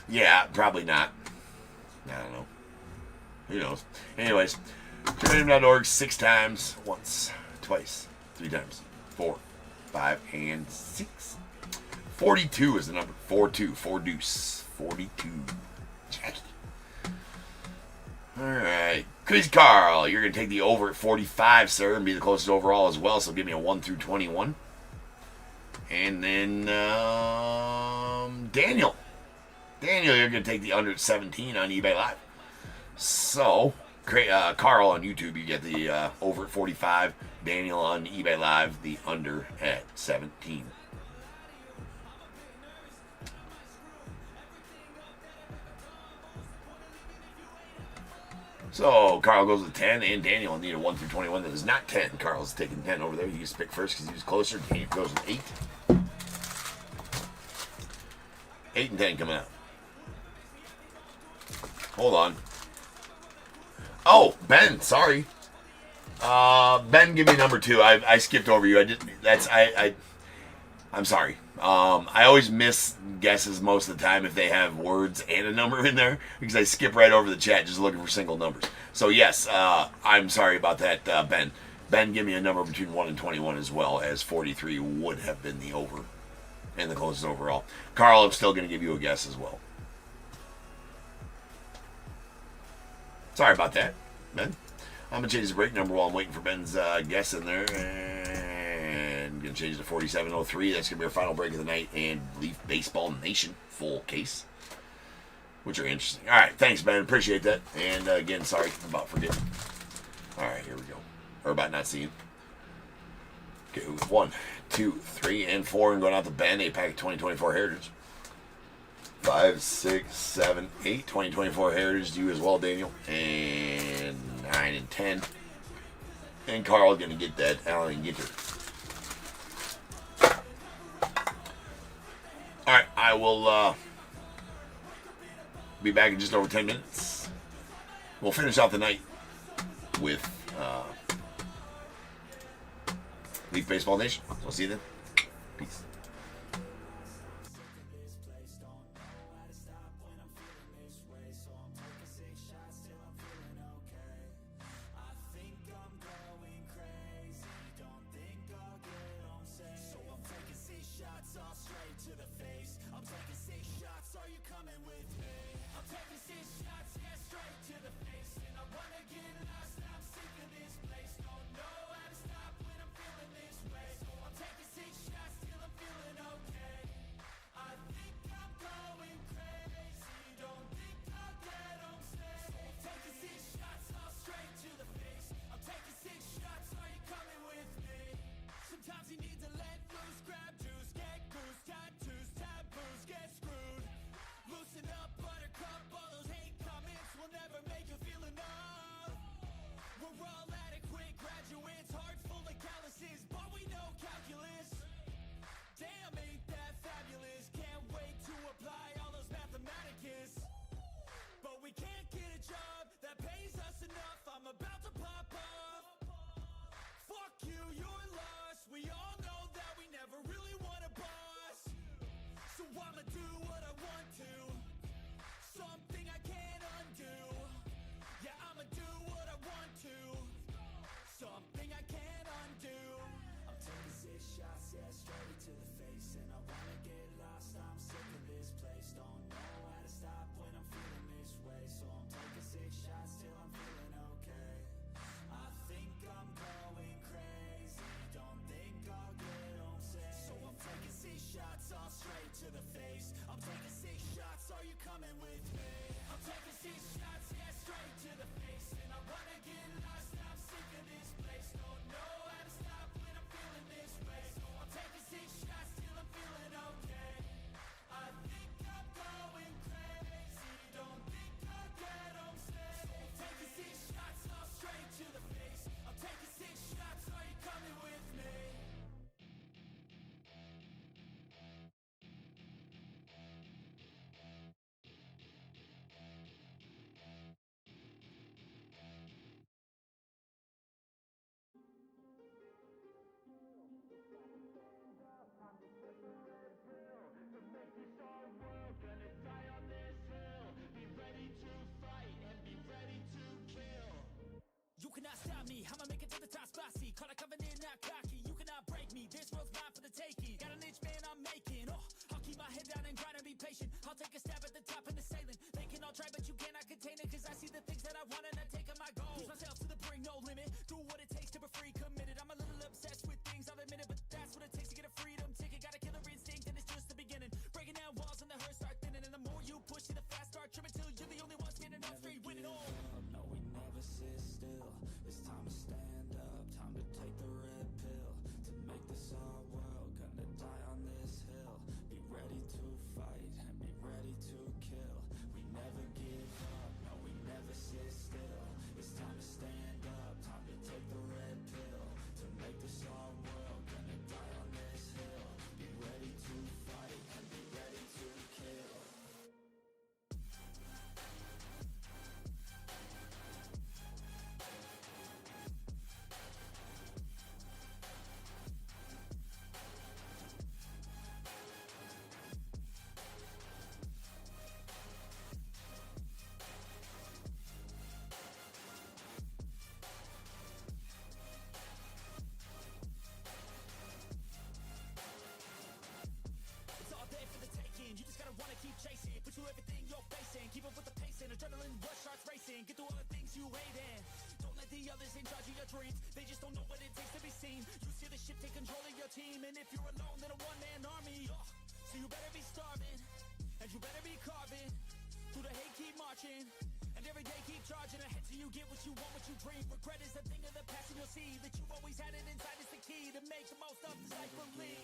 Yeah, probably not. I don't know. Who knows? Anyways, random.org 6 times, once, twice, 3 times, 4, 5, and 6. 42 is the number. 4-2, 4 deuce. 42. Jackie. Alright. Crazy Carl, you're going to take the over at 45, sir, and be the closest overall as well. So give me a 1 through 21. And then Daniel. Daniel, you're going to take the under at 17 on eBay Live. So, Carl on YouTube, you get the over at 45. Daniel on eBay Live, the under at 17. So, Carl goes with 10, and Daniel will need a 1 through 21. That is not 10. Carl's taking 10 over there. He gets to pick first because he was closer. Daniel goes with 8. 8 and 10 coming out. Hold on. Oh, Ben, sorry. Ben, give me number 2. I skipped over you. I'm sorry. I always miss guesses most of the time if they have words and a number in there because I skip right over the chat just looking for single numbers. So yes, I'm sorry about that, Ben. Ben, give me a number between 1 and 21 as well, as 43 would have been the over and the closest overall. Carl, I'm still going to give you a guess as well. Sorry about that, Ben. I'm going to change the break number while I'm waiting for Ben's guess in there. And I'm going to change it to 4703. That's going to be our final break of the night. And Leaf Baseball Nation full case, which are interesting. All right, thanks, Ben. Appreciate that. And again, sorry about forgetting. All right, here we go. Or about not seeing. Okay, 1, 2, 3, and 4. And going out to Ben, a pack of 2024 Heritage. 5, 6, 7, 8. 2024 Heritage to you as well, Daniel. And 9 and 10. And Carl going to get that Allen Ginter. Alright, I will be back in just over 10 minutes. We'll finish out the night with Leaf Baseball Nation. So I'll see you then. Peace. I'ma do what I want to, something I can't undo. Yeah, I'ma do what I want to, something I can't undo. I'm taking 6 shots, yeah, straight to the face. And I wanna get lost, I'm sick of this place. Don't know how to stop when I'm feeling this way. So I'm taking 6 shots till I'm feeling okay. I think I'm going crazy, don't think I'll get home safe. So I'm taking 6 shots, all straight to the face. I'm taking 6 shots, are you coming with me? I'm taking 6 shots, yeah, straight to the face. And I wanna get lost, I'm sick of this place. Don't know how to stop when I'm feeling this way. So I'm taking 6 shots till I'm feeling okay. I think I'm going crazy, don't think I'll get home safe. So I'm taking 6 shots, all straight to the face. I'm taking 6 shots, are you coming with me? You cannot stop me, I'ma make it to the top spicy. Call a covenant, not cocky. You cannot break me, this world's mine for the taking. Got an inch, man, I'm making. Oh, I'll keep my head down and grind and be patient. I'll take a stab at the top and the sailing. They can all try, but you cannot contain it. Cause I see the things that I want and I take on my goal. Push myself to the brink, no limit. Do what it takes to be free, committed. I'm a little obsessed with things, I'll admit it. But that's what it takes to get a freedom ticket. Got a killer instinct and it's just the beginning. Breaking down walls and the hurt start thinning. And the more you push it, the fast start trimming. Till you're the only one standing up straight, winning all. No, we never sit still. It's time to stand up, time to take the red pill. To make this our world, gonna die on this hill. Be ready to fight and be ready to kill. We never give up, no, we never sit still. It's time to stand up, time to take the red pill. To make this our world, gonna die on this hill. Be ready to fight and be ready to kill. It's all day for the taking, you just gotta wanna keep chasing. Put you everything you're facing, keep up with the pace and adrenaline rush starts racing. Get through all the things you hate in. Don't let the others in charge of your dreams, they just don't know what it takes to be seen. You see the ship take control of your team, and if you're alone then a one-man army. So you better be starving, and you better be carving. Through the hate keep marching, and every day keep charging ahead till you get what you want, what you dream. Regret is a thing of the past, and you'll see that you've always had it inside is the key to make the most of this life for me.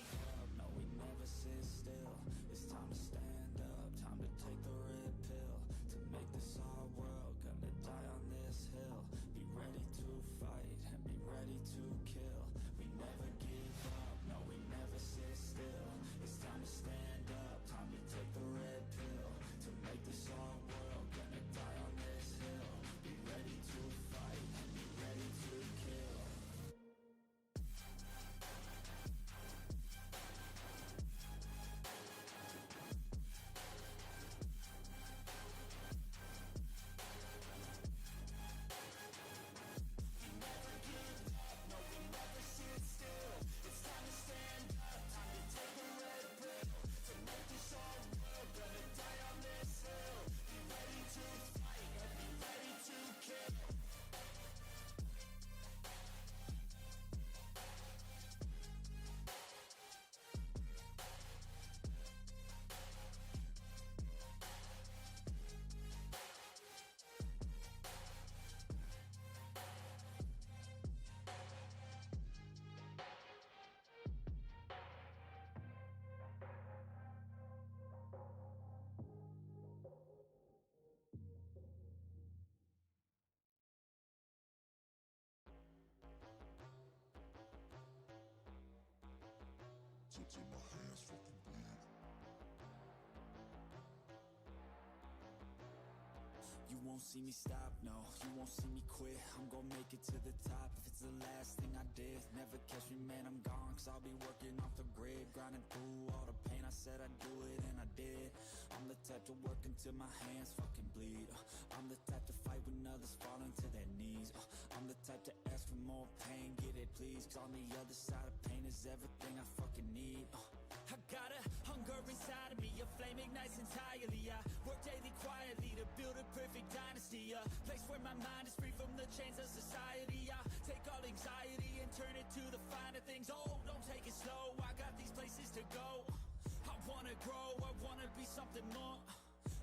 No, we never sit still. It's time to stand up, time to take the red pill. To make this our world, gonna die on this hill. Be ready to fight and be ready to kill. We never give up, no, we never sit still. It's time to stand up, time to take the red pill. To make this our world, gonna die on this hill. Be ready to fight and be ready to kill. Till my hands fucking bleed. You won't see me stop, no, you won't see me quit. I'm gonna make it to the top. If it's it's the last thing I did. Never catch me, man, I'm gone, cause I'll be working off the grid, grinding through all the pain. I said I'd do it and I did. I'm the type to work until my hands fucking bleed. I'm the type to fight when others fall into their knees. I'm the type to ask for more pain, get it please, cause on the other side of pain is everything I fucking need. I got a hunger inside of me, a flame ignites entirely. I work daily quietly to build a perfect dynasty, a place where my mind is free from the chains of society. I take all anxiety and turn it to the finer things. Oh, don't take it slow, I got these places to go. I wanna grow, I wanna be something more,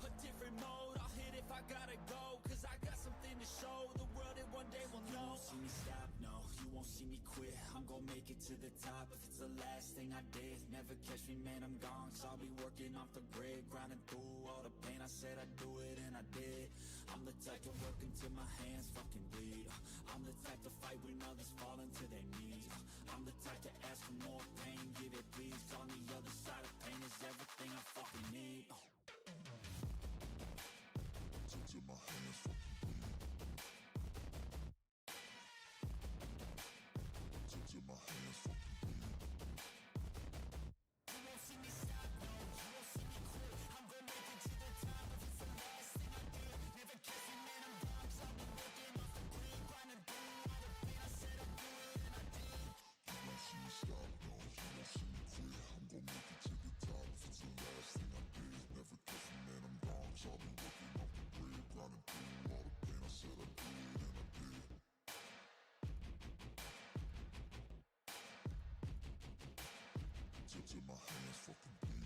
a different mode. I'll hit if I gotta go, cause I got something to show the world that one day will know. You won't see me stop, no, you won't see me quit. I'm gonna make it to the top if it's the last thing I did. Never catch me, man, I'm gone, cause I'll be working off the grid, grinding through all the pain. I said I'd do it and I did. I'm the type to work until my hands fucking bleed. I'm the type to fight when others fall into their knees. I'm the type to ask for more pain, give it please. On the other side of pain is everything I fucking need. Till my hands fucking bleed. Till my hands fucking bleed. You won't see me stop, no, you won't see me quit. I'm gonna make it to the top if it's the last thing I did. Never catch me, man, I'm gone, cause I've been working off the grid, grinding through all the pain. I said I'd do it and I did. You won't see me stop, no, you won't see me quit. I'm gonna make it to the top if it's the last thing I did. Never catch me, man, I'm gone, cause I've been working off the grid, grinding through all the pain. I said I'd do it and I did. Till my hands fucking bleed.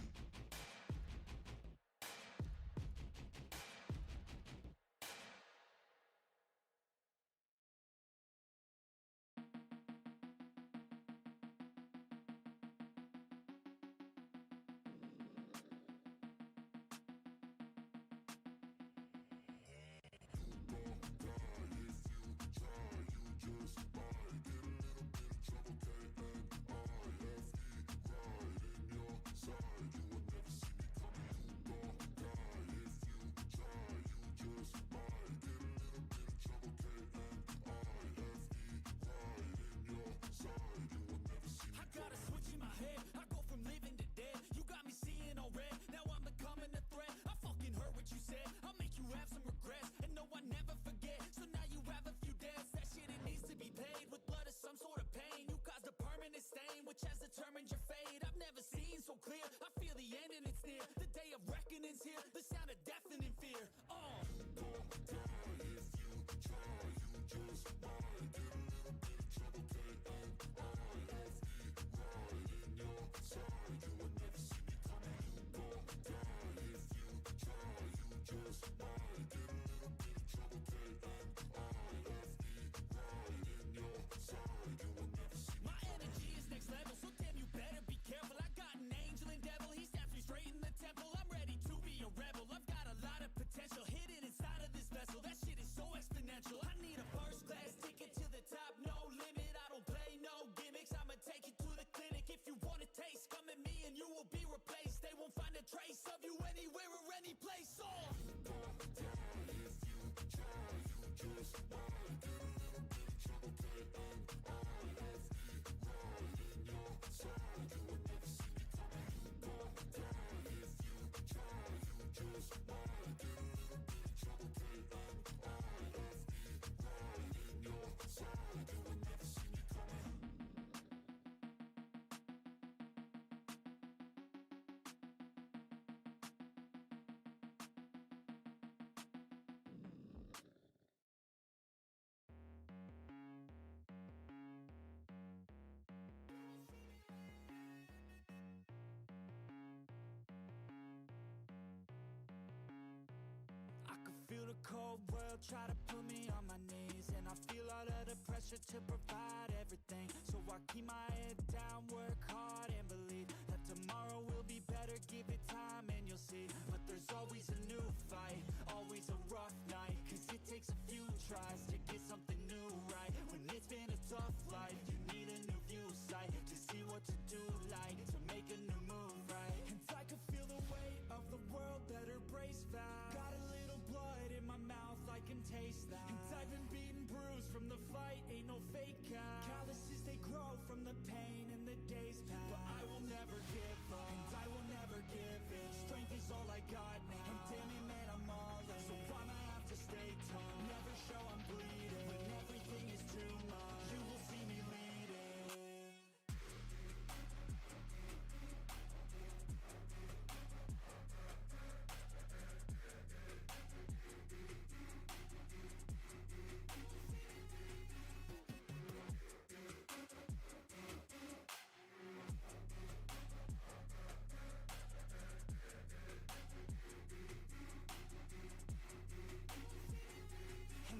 Feel the cold world try to put me on my knees, and I feel all of the pressure to provide everything. So I keep my head down, work hard and believe that tomorrow will be better. Give it time and you'll see. But there's always a new fight, always a rough night, cause it takes a few tries to get something new right. When it's been a tough life, you need a new view sight to see what to do, like to make a new move, right? And I can feel the weight of the world that her brace fast. Got a little blood in my mouth, I can taste that. And I've been beaten, bruised from the fight, ain't no fake out. I got now. And damn it, man, I'm all in. So I'ma have to stay calm. Never show I'm bleeding. When everything is too much, you will see me leading.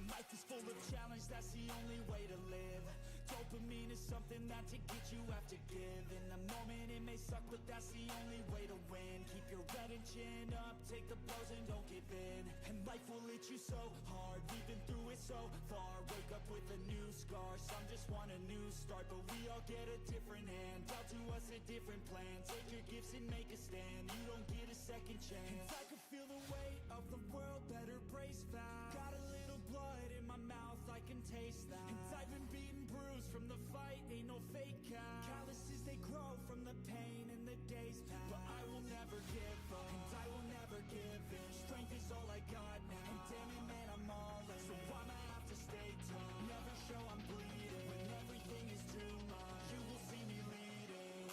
Life is full of challenge, that's the only way to live. Dopamine is something that to get you have to give. In the moment it may suck, but that's the only way to win. Keep your head and chin up, take the blows and don't give in. And life will hit you so hard, we've been through it so far. Wake up with a new scar, some just want a new start. But we all get a different hand, dealt to us a different plan. Take your gifts and make a stand, you don't get a second chance. I can feel the weight of the world, better brace fast. Got a little blood in my mouth, I can taste that. And I've been beaten, bruised from the fight, ain't no fake out. Calluses, they grow from the pain and the days pass. But I will never give up, and I will never give in. Strength is all I got now, and damn it, man, I'm all in. So I'ma have to stay calm, never show I'm bleeding. When everything is too much, you will see me leading.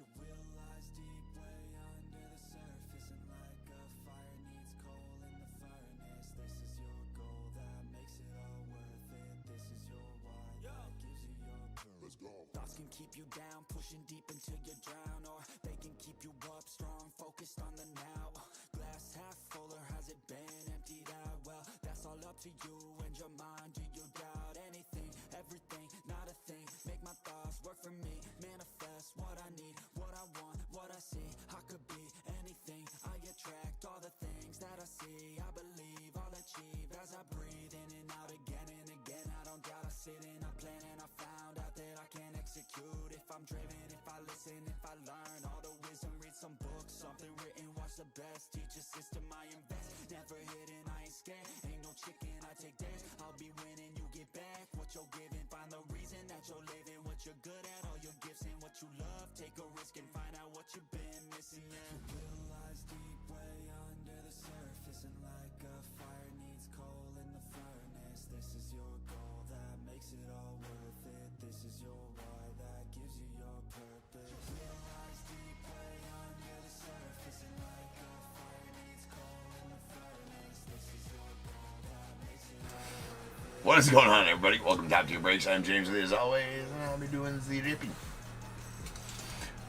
Your will lies deep way under the surface, and like a fire needs coal in the furnace. This is your goal that makes it all worth it. This is your why that gives you your purpose. Let's go. Thoughts can keep you down, pushing deep until you drown, or they can keep you up strong, focused on the now. Glass half full, or has it been emptied out? Well, that's all up to you and your mind. Do you doubt anything, everything, not a thing? Make my thoughts work for me, manifest what I need, what I want, what I see. I could be anything, I attract all the things that I see. I believe I'll achieve as I breathe in and out again and again. I don't doubt, I sit and I plan, and I found out that I can execute. If I'm driven, if I listen, if I learn all the wisdom, read some books, something written, watch the best. Teach a system, I invest, never hidden, I ain't scared. Ain't no chicken, I take dares. I'll be winning, you get back what you're giving. Find the reason that you're living, what you're good at, all your gifts and what you love. Take a risk and find out what you've been missing. Yeah. Your will lies deep way under the surface, and like a fire needs coal in the furnace. This is your goal that makes it all worth it. This is your why that gives you your purpose. Your will lies deep way under the surface, and like a fire needs coal in the furnace. This is your goal that makes it all worth it. What is going on, everybody? Welcome to Top Tier Breaks. I'm James, and as always, I'll be doing the ripping.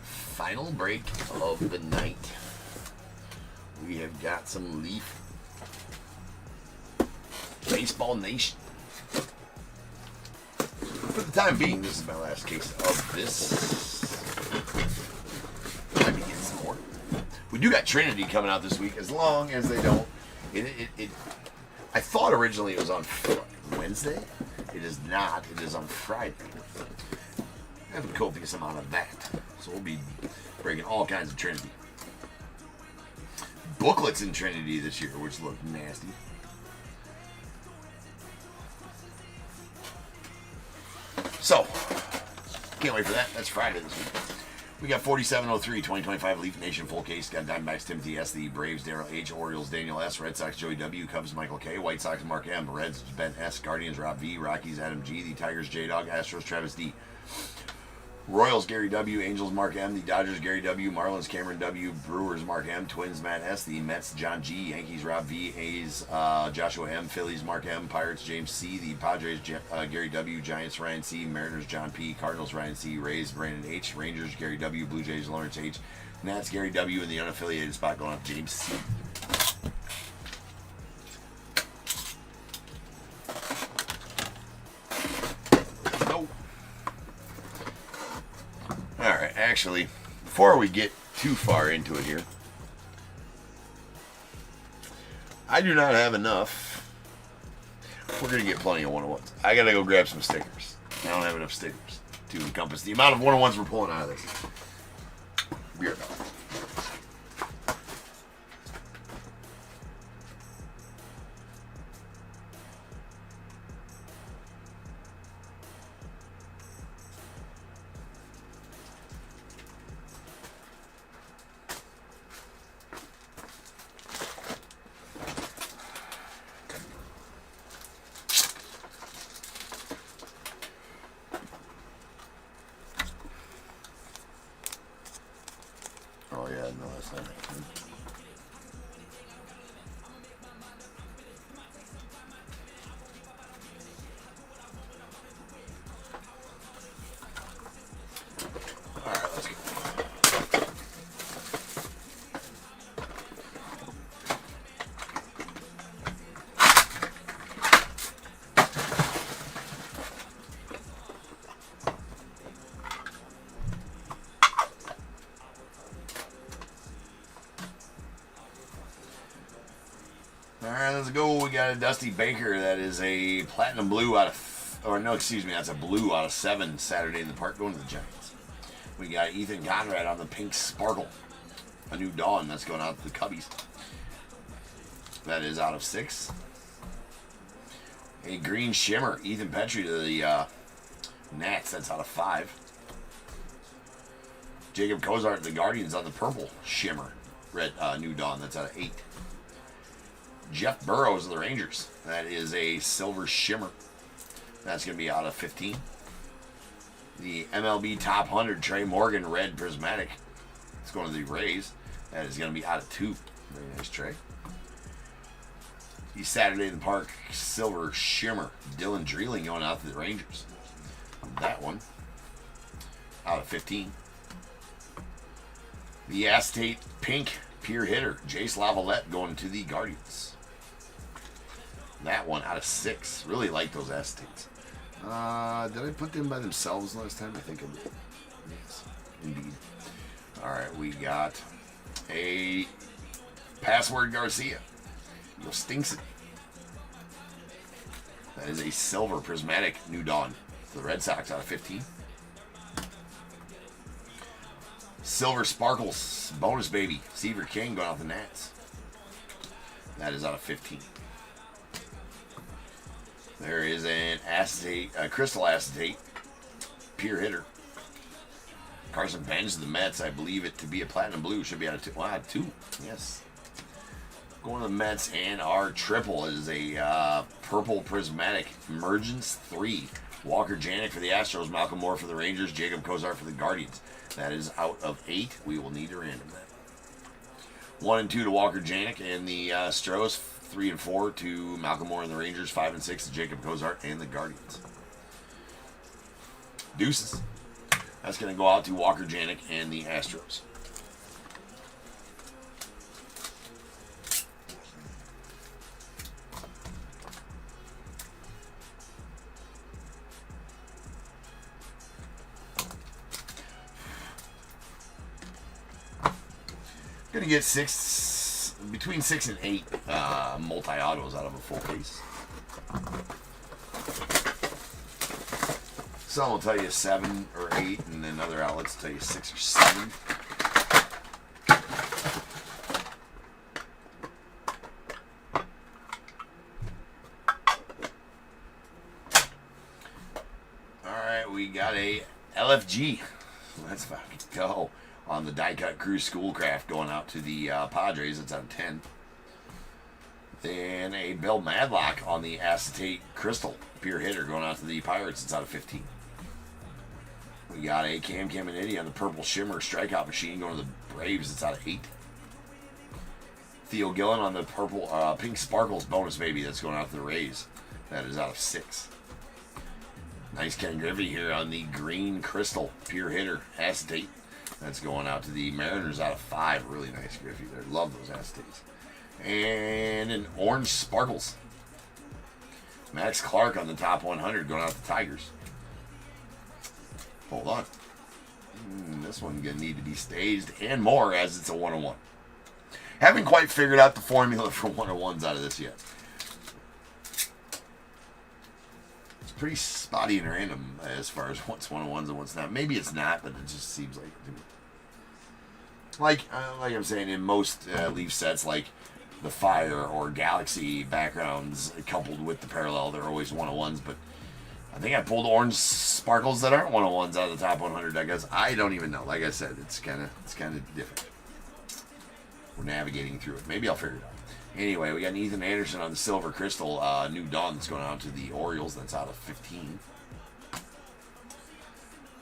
Final break of the night. We have got some Leaf Baseball Nation. For the time being, this is my last case of this. Might be getting some more. We do got Trinity coming out this week, as long as they don't. I thought originally it was on Wednesday. It is not. It is on Friday. I have a copious amount of that. So we'll be breaking all kinds of Trinity. Booklets in Trinity this year, which look nasty. So, can't wait for that. That's Friday this week. We got 4703, 2025 Leaf Nation full case. Got Diamondbacks Timothy S, the Braves Darryl H, Orioles Daniel S, Red Sox Joey W, Cubs Michael K, White Sox Mark M, Reds Ben S, Guardians Rob V, Rockies Adam G, the Tigers J Dog, Astros Travis D. Royals, Gary W. Angels, Mark M. The Dodgers, Gary W. Marlins, Cameron W. Brewers, Mark M. Twins, Matt S. The Mets, John G. Yankees, Rob V. A's, Joshua M. Phillies, Mark M. Pirates, James C. The Padres, Gary W. Giants, Ryan C. Mariners, John P. Cardinals, Ryan C. Rays, Brandon H. Rangers, Gary W. Blue Jays, Lawrence H. Nats, Gary W. In the unaffiliated spot going off James C. Alright, actually, before we get too far into it here, I do not have enough. We're going to get plenty of 101s. I got to go grab some stickers. I don't have enough stickers to encompass the amount of 101s we're pulling out of this. Be right back. Oh yeah, no, that's not right. All right, let's go. Alright, let's go. We got a Dusty Baker. That is a platinum blue out of, or no, excuse me, that's a blue out of 7 Saturday in the Park going to the Giants. We got Ethan Conrad on the pink sparkle. A new dawn that's going out to the Cubbies. That is out of 6. A green shimmer, Ethan Petrie to the Nats. That's out of 5. Jacob Cozart to the Guardians on the purple shimmer. Red new dawn. That's out of 8. Jeff Burrows of the Rangers. That is a silver shimmer. That's going to be out of 15. The MLB Top 100 Trey Morgan red prismatic. It's going to the Rays. That is going to be out of 2. Very nice, Trey. The Saturday in the Park silver shimmer. Dylan Dreeling going out to the Rangers. That one out of 15. The acetate pink pure hitter Jace Lavalette going to the Guardians. That one out of 6. Really like those acetates. Did I put them by themselves last time? I think I did. Yes, indeed. Alright, we got a Password Garcia. You'll stinks it. That is a silver prismatic new dawn for the Red Sox out of 15. Silver Sparkles bonus baby Seaver King going off the Nats. That is out of 15. There is an acetate, crystal acetate pure hitter. Carson Bench of the Mets. I believe it to be a platinum blue. Should be out of 2. Wow, 2. Yes. Going to the Mets, and our triple is a purple prismatic Emergence 3. Walker Janik for the Astros, Malcolm Moore for the Rangers, Jacob Cozart for the Guardians. That is out of 8. We will need to random that. 1 and 2 to Walker Janik and the Astros. 3 and 4 to Malcolm Moore and the Rangers. 5 and 6 to Jacob Cozart and the Guardians. Deuces. That's going to go out to Walker Janik and the Astros. Going to get between 6 and 8 multi-autos out of a full case. Some will tell you 7 or 8, and then other outlets tell you 6 or 7. Alright, we got a LFG. Let's fucking go. On the Die Cut Crew Schoolcraft going out to the Padres. It's out of 10. Then a Bill Madlock on the Acetate Crystal Pure Hitter going out to the Pirates. It's out of 15. We We got a Cam Caminiti on the Purple Shimmer Strikeout Machine going to the Braves. It's out of 8. Theo Gillen on the Purple Pink Sparkles Bonus Baby. That's going out to the Rays. That is out of 6. Nice Ken Griffey here on the Green Crystal Pure Hitter Acetate. That's going out to the Mariners out of 5. Really nice Griffey there. Love those acetates. And an Orange Sparkles. Max Clark on the top 100 going out to Tigers. Hold on. This one's going to need to be staged and more as it's a 101. Haven't quite figured out the formula for 101s out of this yet. It's pretty spotty and random as far as what's 101s and what's not. Maybe it's not, but it just seems like it to me. Like I'm saying, in most Leaf sets, like the Fire or Galaxy backgrounds coupled with the Parallel, they're always 101s, but I think I pulled Orange Sparkles that aren't 101s out of the top 100. I guess I don't even know. Like I said, it's kind of different. We're navigating through it. Maybe I'll figure it out. Anyway, we got Ethan Anderson on the Silver Crystal New Dawn that's going out to the Orioles. That's out of 15.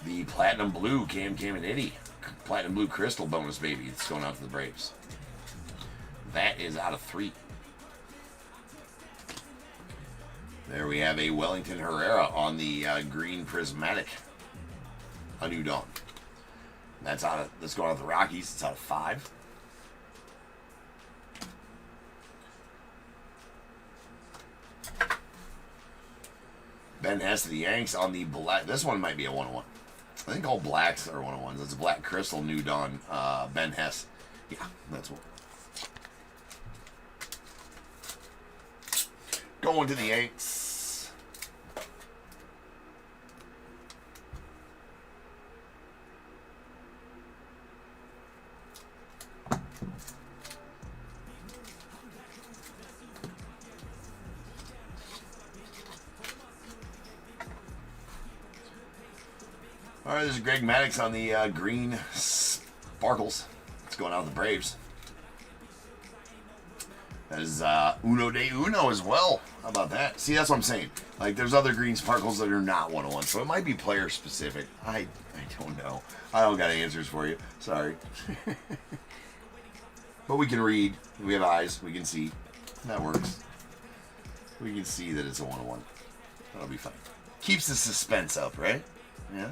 The Platinum Blue Cam Caminiti Platinum Blue Crystal Bonus Baby. It's going out to the Braves. That is out of 3. There we have a Wellington Herrera on the Green Prismatic, a New Dawn. That's going out to the Rockies. It's out of 5. Ben Hess to the Yanks on the black. This one might be a 101. I think all blacks are 101s. It's a Black Crystal New Dawn. Ben Hess. Yeah, that's one. Going to the Yanks. All right, this is Greg Maddux on the Green Sparkles. It's going out to the Braves. That is Uno de Uno as well. How about that? See, that's what I'm saying. Like, there's other Green Sparkles that are not 101, so it might be player specific. I don't know. I don't got answers for you. Sorry. But we can read. We have eyes. We can see. That works. We can see that it's a 101. That'll be fine. Keeps the suspense up, right? Yeah.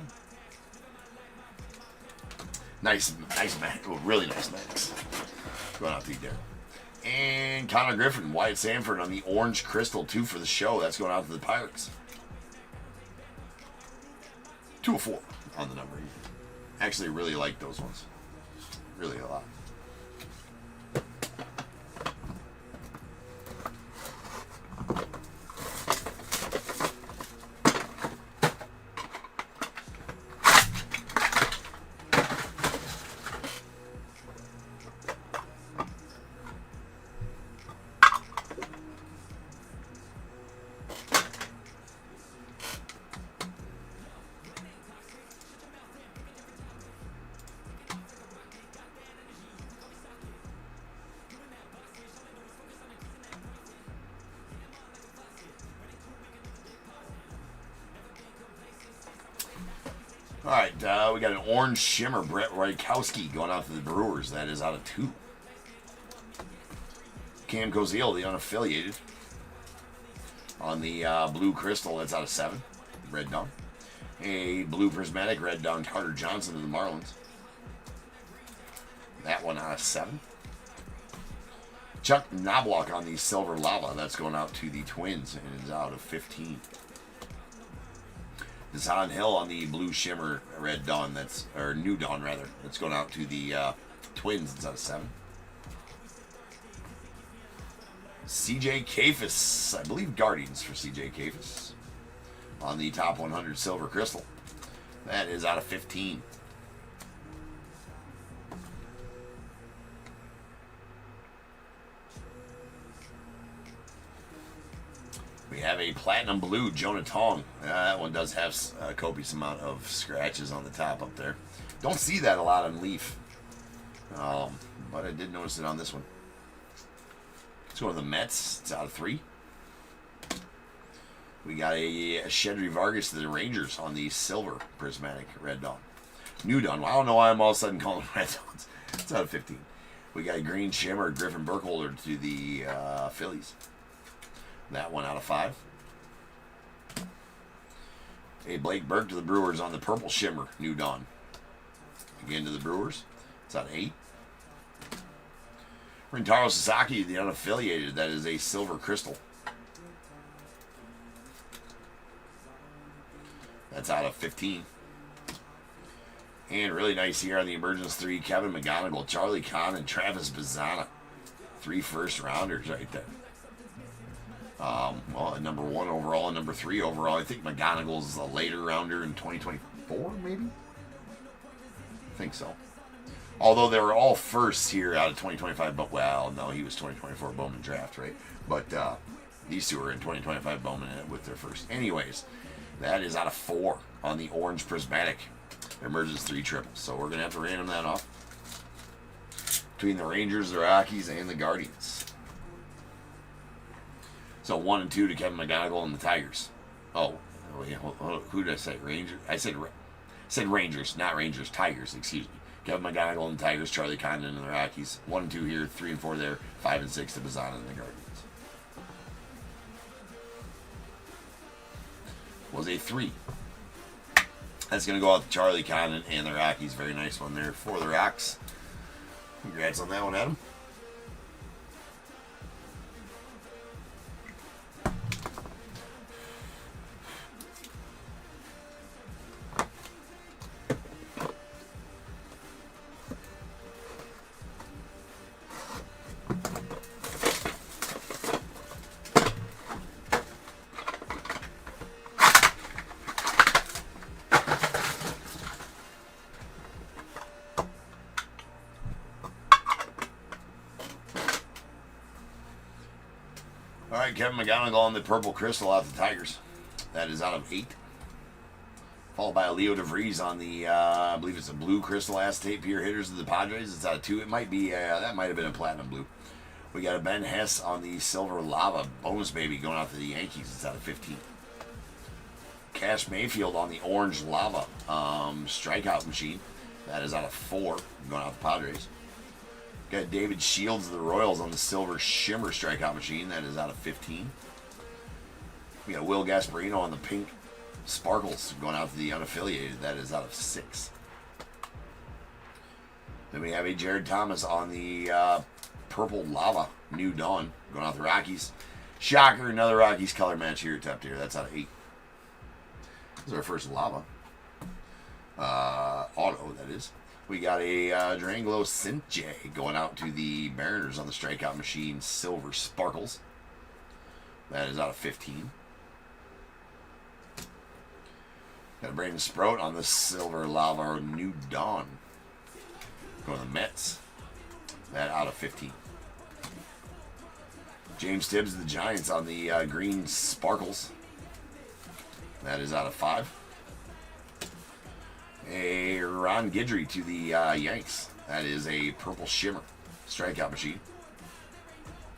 Nice Max. Oh, really nice Max. Going out to you there. And Connor Griffin, Wyatt Sanford on the Orange Crystal 2 for the show. That's going out to the Pirates. 2 of 4 on the number. Actually, really like those ones. Really a lot. All right, we got an Orange Shimmer Brett Rykowski going out to the Brewers. That is out of 2. Cam Koziel, the unaffiliated, on the Blue Crystal. That's out of 7. Red Dawn. A Blue Prismatic Red Dawn Carter Johnson to the Marlins. That one out of 7. Chuck Knobloch on the Silver Lava. That's going out to the Twins and is out of 15. Desan Hill on the Blue Shimmer Red Dawn, or New Dawn rather. That's going out to the Twins. It's out of 7. CJ Kafis, I believe Guardians for CJ Kafis on the top 100 Silver Crystal. That is out of 15. We have a Platinum Blue Jonah Tong. That one does have a copious amount of scratches on the top up there. Don't see that a lot on Leaf. But I did notice it on this one. Let's go to the Mets. It's out of 3. We got a Shedry Vargas to the Rangers on the silver prismatic red dawn. New dawn. Well, I don't know why I'm all of a sudden calling them red dawns. It's out of 15. We got a green shimmer Griffin Burkholder to the Phillies. That one out of 5. A Blake Burke to the Brewers on the purple shimmer new dawn. Again to the Brewers. It's out of 8. Rintaro Sasaki, the unaffiliated. That is a silver crystal. That's out of 15. And really nice here on the Emergence 3, Kevin McGonigal, Charlie Kahn, and Travis Bazzana. 3 first-rounders right there. Well, at number 1 overall and number 3 overall. I think McGonigal's a later rounder in 2024, maybe? I think so. Although they were all firsts here out of 2025, but, well, no, he was 2024 Bowman draft, right? But these two are in 2025 Bowman with their first. Anyways, that is out of 4 on the orange prismatic Emergence 3 triple. So we're going to have to random that off between the Rangers, the Rockies, and the Guardians. So 1 and 2 to Kevin McGonigal and the Tigers. Oh, yeah, who did I say? Rangers? I said Rangers, not Rangers. Tigers, excuse me. Kevin McGonigal and the Tigers, Charlie Condon and the Rockies. 1 and 2 here, 3 and 4 there, 5 and 6 to Bazzana and the Guardians. Was a 3. That's going to go out to Charlie Condon and the Rockies. Very nice one there for the Rocks. Congrats on that one, Adam. All right, Kevin McGonigal on the purple crystal out the Tigers. That is out of 8. Followed by a Leo DeVries on the, I believe it's a blue crystal acetate pure hitters of the Padres. It's out of 2. It might be, that might have been a platinum blue. We got a Ben Hess on the silver lava bonus baby going out to the Yankees. It's out of 15. Cash Mayfield on the orange lava strikeout machine. That is out of 4 going out to the Padres. Got David Shields of the Royals on the silver shimmer strikeout machine. That is out of 15. We got Will Gasparino on the pink sparkles going out to the unaffiliated. That is out of 6. Then we have a Jared Thomas on the purple lava new dawn going out to the Rockies. Shocker, another Rockies color match here at top tier. That's out of 8. This is our first lava. Auto, that is. We got a Duranglo Sinche going out to the Mariners on the strikeout machine, silver sparkles. That is out of 15. Got a Brandon Sprout on the silver lava new dawn. Going to the Mets. That out of 15. James Tibbs of the Giants on the green sparkles. That is out of 5. A Ron Guidry to the Yanks. That is a purple shimmer strikeout machine.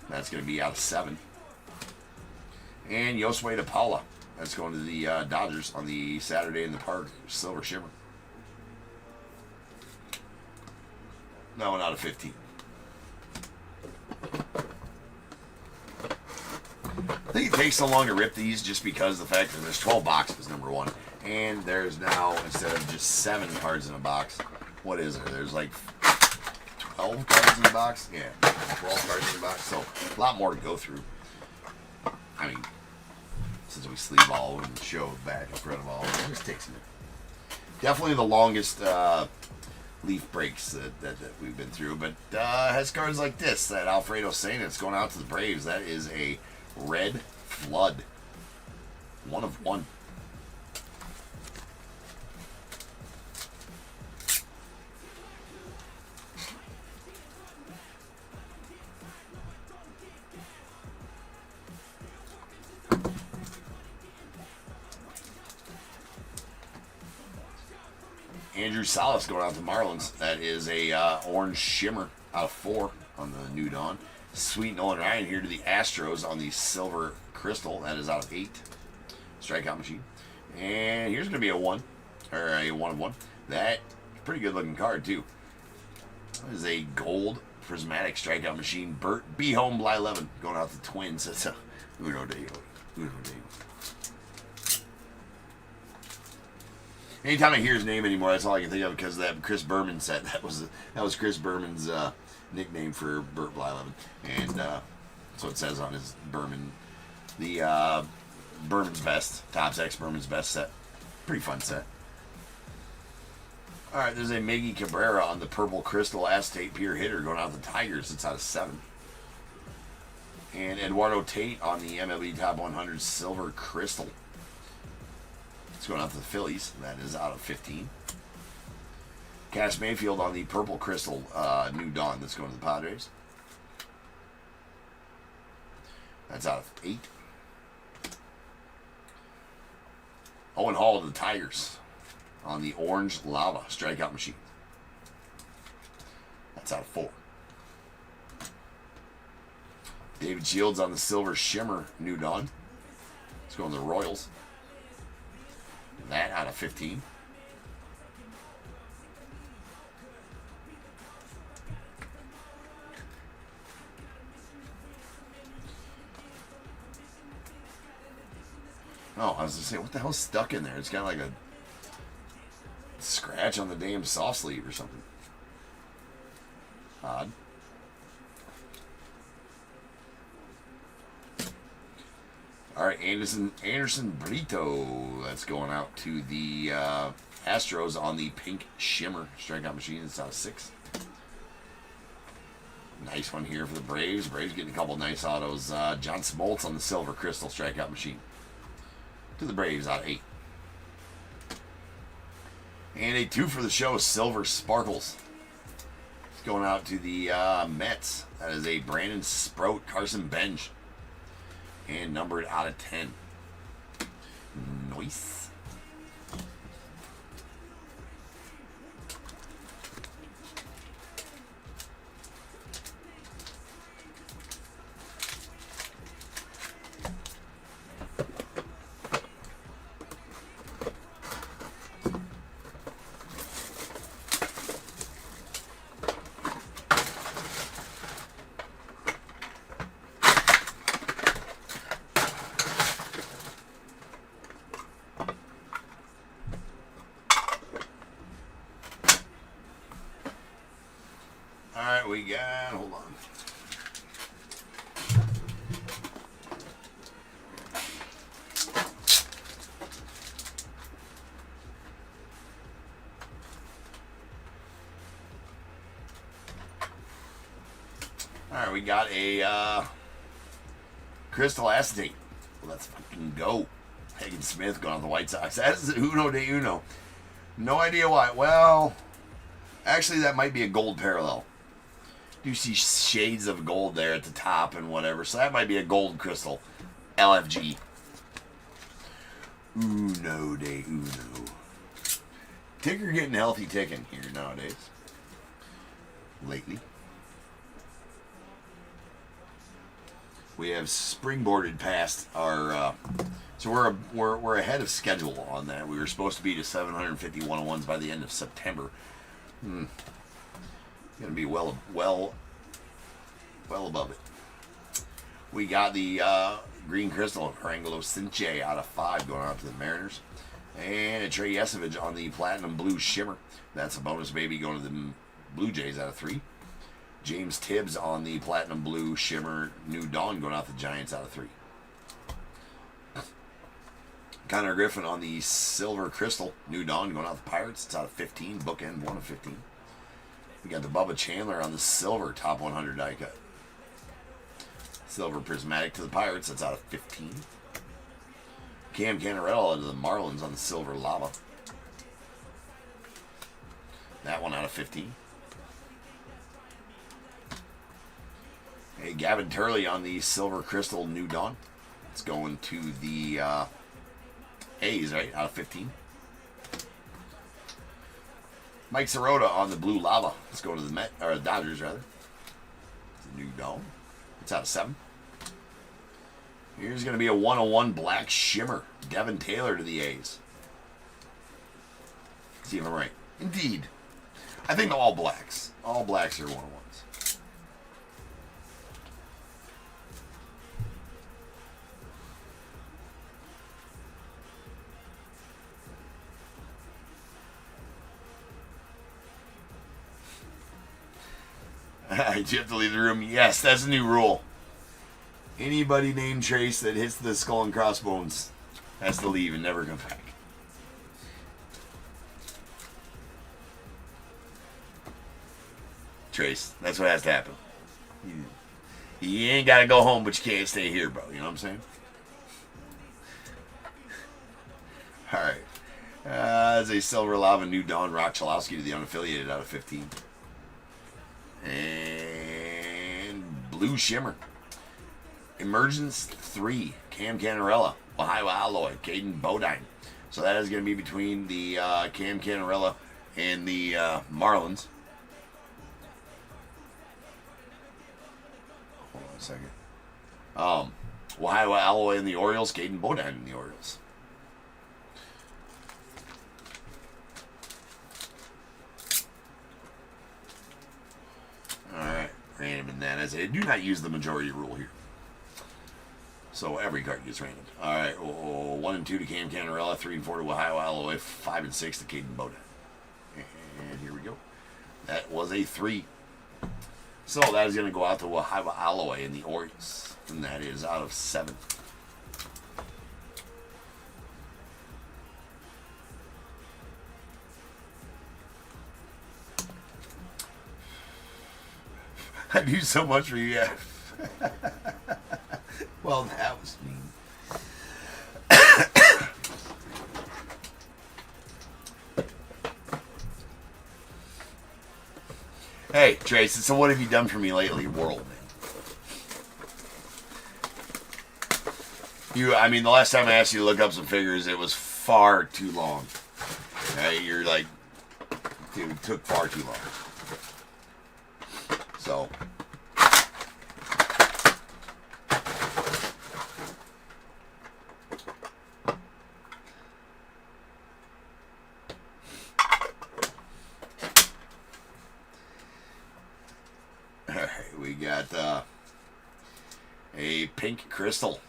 That's going to be out of 7. And Yosway to Paula. That's going to the Dodgers on the Saturday in the Park silver shimmer. That one out of 15. I think it takes so long to rip these just because of the fact that there's 12 boxes, number 1. And there's now, instead of just 7 cards in a box, what is there? There's like 12 cards in the box? Yeah, 12 cards in the box. So a lot more to go through. I mean, since we sleeve all and show back in front of all, it just takes a minute. Definitely the longest leaf breaks that we've been through. But has cards like this, that Alfredo Sainz that's going out to the Braves. That is a red flood. 1 of 1. Andrew Salas going out to Marlins. That is a orange shimmer out of 4 on the new dawn. Sweet Nolan Ryan here to the Astros on the silver crystal. That is out of 8. strikeout machine. And here's going to be a 1, or a 1 of 1. That's a pretty good looking card, too. That is a gold prismatic strikeout machine. Bert B. Home Bly 11 going out the Twins. That's a Uno Deo. Uno Deo. Anytime I hear his name anymore, that's all I can think of because of that Chris Berman set. That was Chris Berman's nickname for Bert Bly 11, and that's what it says on his Berman, the Berman's Best, Topp's X Berman's Best set. Pretty fun set. All right, there's a Miggy Cabrera on the Purple Crystal Acetate Pure Hitter going out the Tigers. It's out of 7. And Eduardo Tate on the MLB Top 100 Silver Crystal. It's going out to the Phillies. That is out of 15. Cash Mayfield on the Purple Crystal New Dawn. That's going to the Padres. That's out of 8. Owen Hall to the Tigers on the Orange Lava Strikeout Machine. That's out of 4. David Shields on the Silver Shimmer New Dawn. It's going to the Royals. That out of 15. Oh, I was going to say, what the hell's stuck in there? It's got like a scratch on the damn soft sleeve or something. Odd. All right, Anderson Brito. That's going out to the Astros on the Pink Shimmer Strikeout Machine. It's out of 6. Nice one here for the Braves. Braves getting a couple nice autos. John Smoltz on the Silver Crystal Strikeout Machine. To the Braves out of 8. And a 2 for the show, Silver Sparkles. It's going out to the Mets. That is a Brandon Sprout Carson Bench. And numbered out of 10. Nice. Alright, we got, hold on. Alright, we got a Crystal Acetate. Well, let's fucking go. Hagen Smith going on the White Sox. That's Uno de Uno. No idea why. Well, actually, that might be a gold parallel. Do see shades of gold there at the top and whatever. So that might be a gold crystal. LFG. Uno de Uno. Ticker getting healthy ticking here nowadays. Lately. We have springboarded past our... so we're ahead of schedule on that. We were supposed to be to 750 101s by the end of September. Gonna be well above it. We got the green crystal of Angelo Cinche out of 5 going out to the Mariners, and a Trey Yesovich on the platinum blue shimmer. That's a bonus baby going to the Blue Jays out of 3. James Tibbs on the platinum blue shimmer New Dawn going out to the Giants out of 3. Connor Griffin on the silver crystal New Dawn going out to the Pirates. It's out of 15. Bookend 1 of 15. We got the Bubba Chandler on the silver top 100 die cut. Silver prismatic to the Pirates. That's out of 15. Cam Canarella to the Marlins on the silver lava. That one out of 15. Hey, Gavin Turley on the silver crystal New Dawn. It's going to the A's, right? Out of 15. Mike Sirota on the blue lava. Let's go to the Dodgers, rather. It's a New Dawn. It's out of 7. Here's going to be a 101 Black Shimmer. Devin Taylor to the A's. See if I'm right. Indeed. I think all blacks. All blacks are 101s. Do you have to leave the room? Yes, that's a new rule. Anybody named Trace that hits the skull and crossbones has to leave and never come back. Trace, that's what has to happen. You ain't got to go home, but you can't stay here, bro. You know what I'm saying? All right. As a Silver Lava New Dawn Rock Chalowski to the unaffiliated out of 15. And Blue Shimmer. Emergence 3. Cam Canarella. Ohio Alloy. Caden Bodine. So that is going to be between the Cam Canarella and the Marlins. Hold on a second. Ohio Alloy and the Orioles. Caden Bodine and the Orioles. Alright, random in that. As I do not use the majority rule here. So every card gets random. Alright, 1 and 2 to Cam Canarella, 3 and 4 to Ohio Alloy, 5 and 6 to Caden Bodine. And here we go. That was a 3. So that is going to go out to Ohio Alloy in the Orioles. And that is out of 7. I do so much for you, yeah. Well, that was mean. Hey, Trace, so what have you done for me lately, world, man? I mean, the last time I asked you to look up some figures, it was far too long. Right? You're like, dude, it took far too long. So, alright, we got a pink crystal.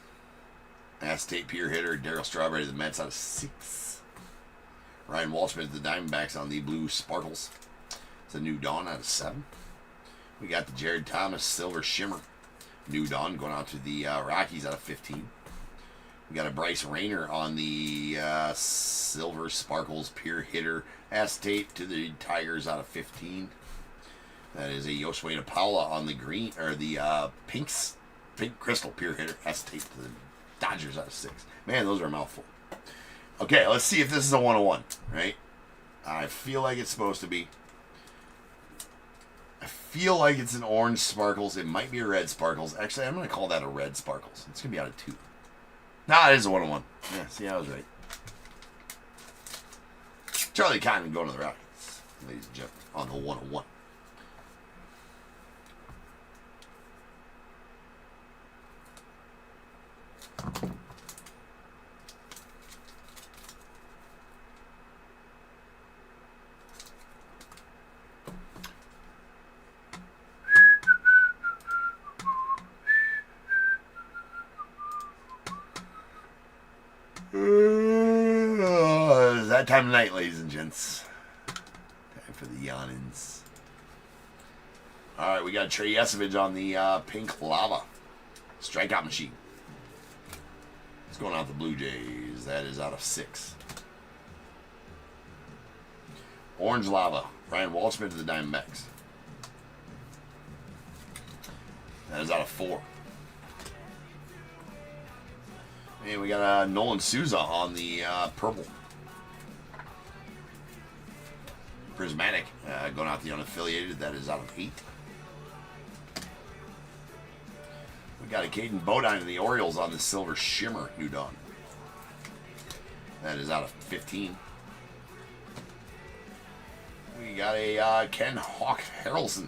Acetate pure hitter, Darryl Strawberry, the Mets out of 6. Ryan Walshman, the Diamondbacks on the blue sparkles. It's a New Dawn out of 7. We got the Jared Thomas Silver Shimmer. New Dawn going out to the Rockies out of 15. We got a Bryce Rayner on the Silver Sparkles Pure Hitter Acetate to the Tigers out of 15. That is a Yoshua Paula on the green, or the pink Crystal Pure Hitter Acetate to the Dodgers out of 6. Man, those are a mouthful. Okay, let's see if this is a 101, right? I feel like it's supposed to be. I feel like it's an orange sparkles. It might be a red sparkles. Actually, I'm going to call that a red sparkles. It's going to be out of 2. Nah, it is a 101. Yeah, see, I was right. Charlie Cotton going to the Rockets, ladies and gentlemen, on the 101. It's that time of night, ladies and gents. Time for the yawnings. Alright, we got Trey Yesovich on the pink lava strikeout machine. It's going out the Blue Jays. That is out of 6. Orange lava, Ryan Walshman to the Diamondbacks. That is out of 4. And we got Nolan Souza on the purple. Prismatic going out the unaffiliated. That is out of 8. We got a Caden Bodine to the Orioles on the Silver Shimmer New Dawn. That is out of 15. We got a Ken Hawk Harrelson.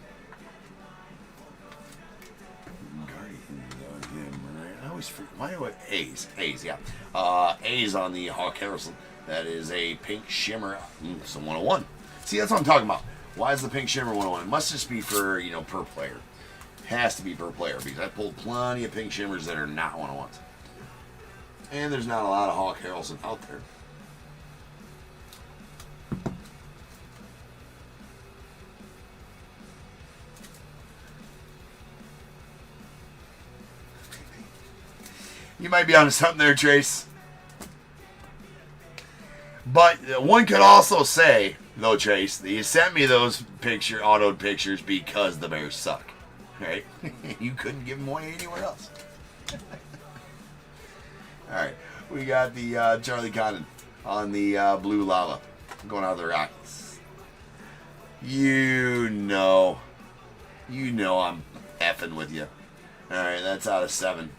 always forget. Why do I... A's, yeah. A's on the Hawk Harrelson. That is a pink shimmer. It's a 101. See, that's what I'm talking about. Why is the pink shimmer 101? It must just be for, per player. It has to be per player because I pulled plenty of pink shimmers that are not 101s. And there's not a lot of Hawk Harrelson out there. You might be onto something there, Trace. But one could also say, though, Trace, that you sent me those autoed pictures because the Bears suck. Right? You couldn't give them away anywhere else. Alright. We got the Charlie Condon on the blue lava. Going out of the Rockies. You know I'm effing with you. Alright, that's out of 7.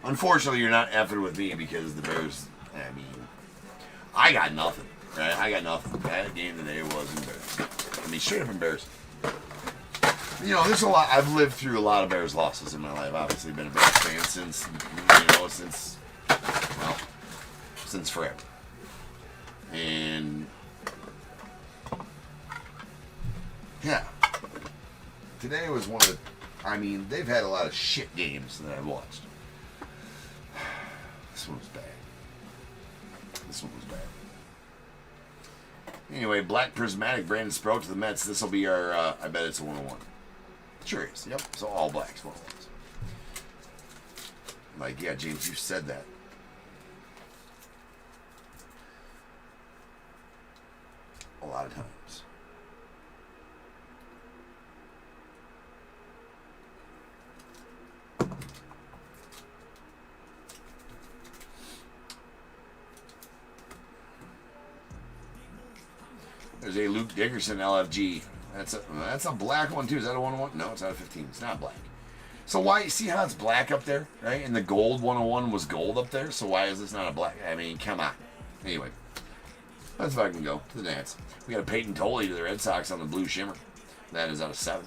Unfortunately, you're not effing with me because the Bears, I got nothing, right? I got nothing. That game today was embarrassing. Straight up embarrassing. There's a lot. I've lived through a lot of Bears losses in my life. Obviously, been a Bears fan since forever. And yeah, today was one of the. They've had a lot of shit games that I've watched. This one was bad. Anyway, black prismatic Brandon Sprout to the Mets. This will be our, I bet it's a 101. Sure is. Yep. So all blacks 101s. Yeah, James, you said that. A lot of times. There's a Luke Dickerson LFG. That's a black one too. Is that a 101? No, it's out of 15. It's not black. So why? See how it's black up there, right? And the gold 101 was gold up there. So why is this not a black? Come on. Anyway, let's fucking go to the dance. We got a Peyton Tolley to the Red Sox on the blue shimmer. That is out of 7.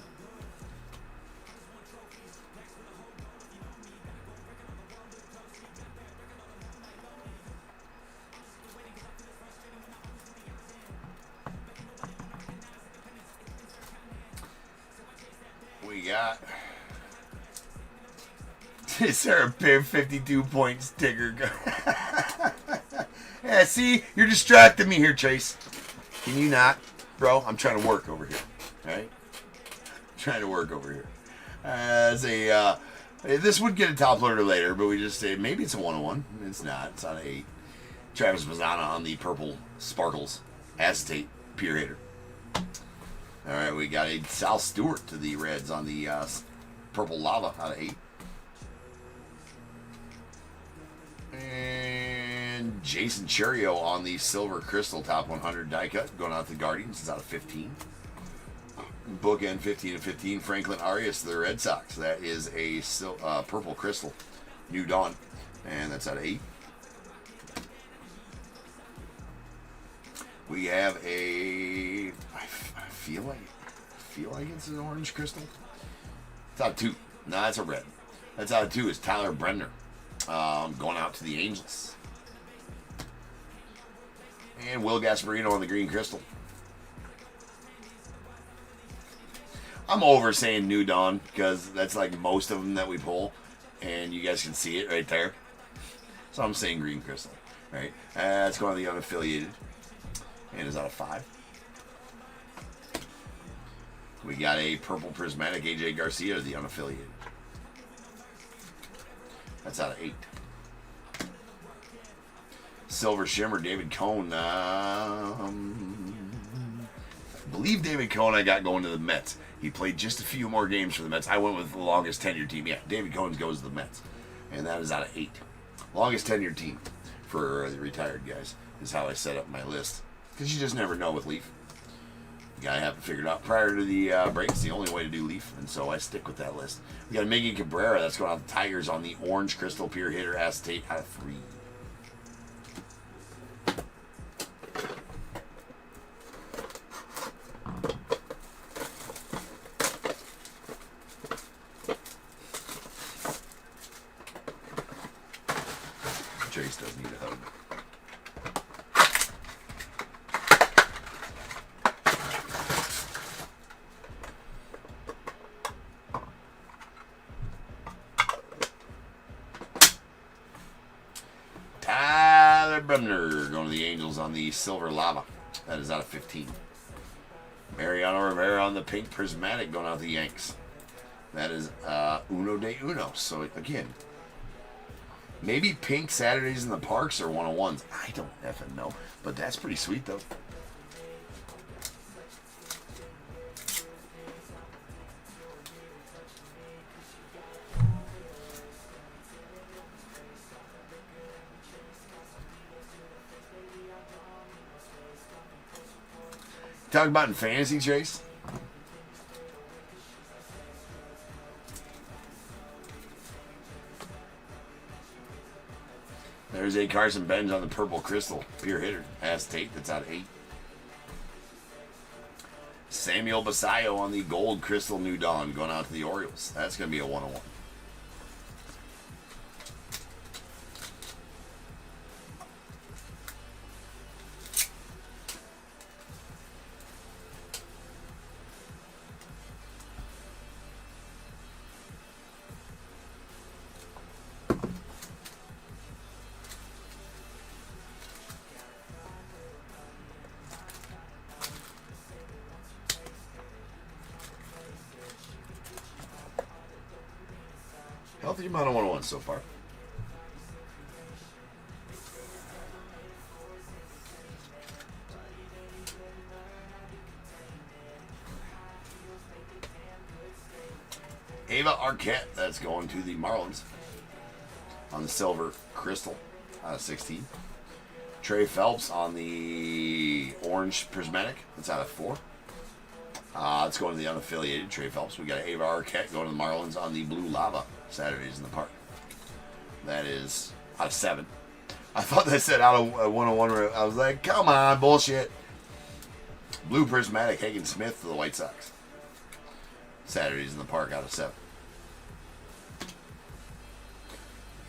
We got. Is there a pair 52-point sticker? Yeah, see? You're distracting me here, Chase. Can you not? Bro, I'm trying to work over here. Alright? Trying to work over here. This would get a top loader later, but we just say maybe it's a 101. It's not. It's on an 8. Travis Mazzana on the purple sparkles acetate pure hitter. Alright, we got a Sal Stewart to the Reds on the purple lava out of 8. And Jason Cherio on the silver crystal top 100 die cut going out to the Guardians. It's out of 15. Bookend 15 of 15. Franklin Arias to the Red Sox. That is a purple crystal New Dawn. And that's out of 8. We have a. I feel like it's an orange crystal. It's out of 2. No, that's a red. That's out of 2. It's Tyler Brenner. Going out to the Angels. And Will Gasparino on the green crystal. I'm over saying New Dawn because that's like most of them that we pull. And you guys can see it right there. So I'm saying green crystal. Right? It's going to the unaffiliated. And is out of 5. We got a purple prismatic AJ Garcia, the unaffiliated. That's out of 8. Silver shimmer David Cone. I believe David Cone I got going to the Mets. He played just a few more games for the Mets. I went with the longest tenured team. Yeah, David Cone goes to the Mets. And that is out of 8. Longest tenured team for the retired guys is how I set up my list. Because you just never know with Leaf. You gotta have it figured out prior to the break. It's the only way to do Leaf, and so I stick with that list. We got Miggy Cabrera. That's going out the Tigers on the orange crystal pure hitter acetate out of 3. Sumner going to the Angels on the silver lava. That is out of 15. Mariano Rivera on the pink prismatic going out to the Yanks. That is uno de uno. So, again, maybe pink Saturdays in the parks are 101s. I don't effing know. But that's pretty sweet, though. Talk about in fantasy, Chase. There's a Carson Benz on the purple crystal. Pure hitter. Aztate, that's out of 8. Samuel Basayo on the gold crystal New Dawn going out to the Orioles. That's going to be a 101. Healthy amount of 101 so far. Ava Arquette, that's going to the Marlins on the silver crystal out of 16. Trey Phelps on the orange prismatic, that's out of 4. Let's go to the unaffiliated Trey Phelps. We got Ava Arquette going to the Marlins on the blue lava Saturdays in the park. That is out of 7. I thought that said out of 101. I was like, come on, bullshit. Blue prismatic Hagen Smith for the White Sox. Saturdays in the park out of 7.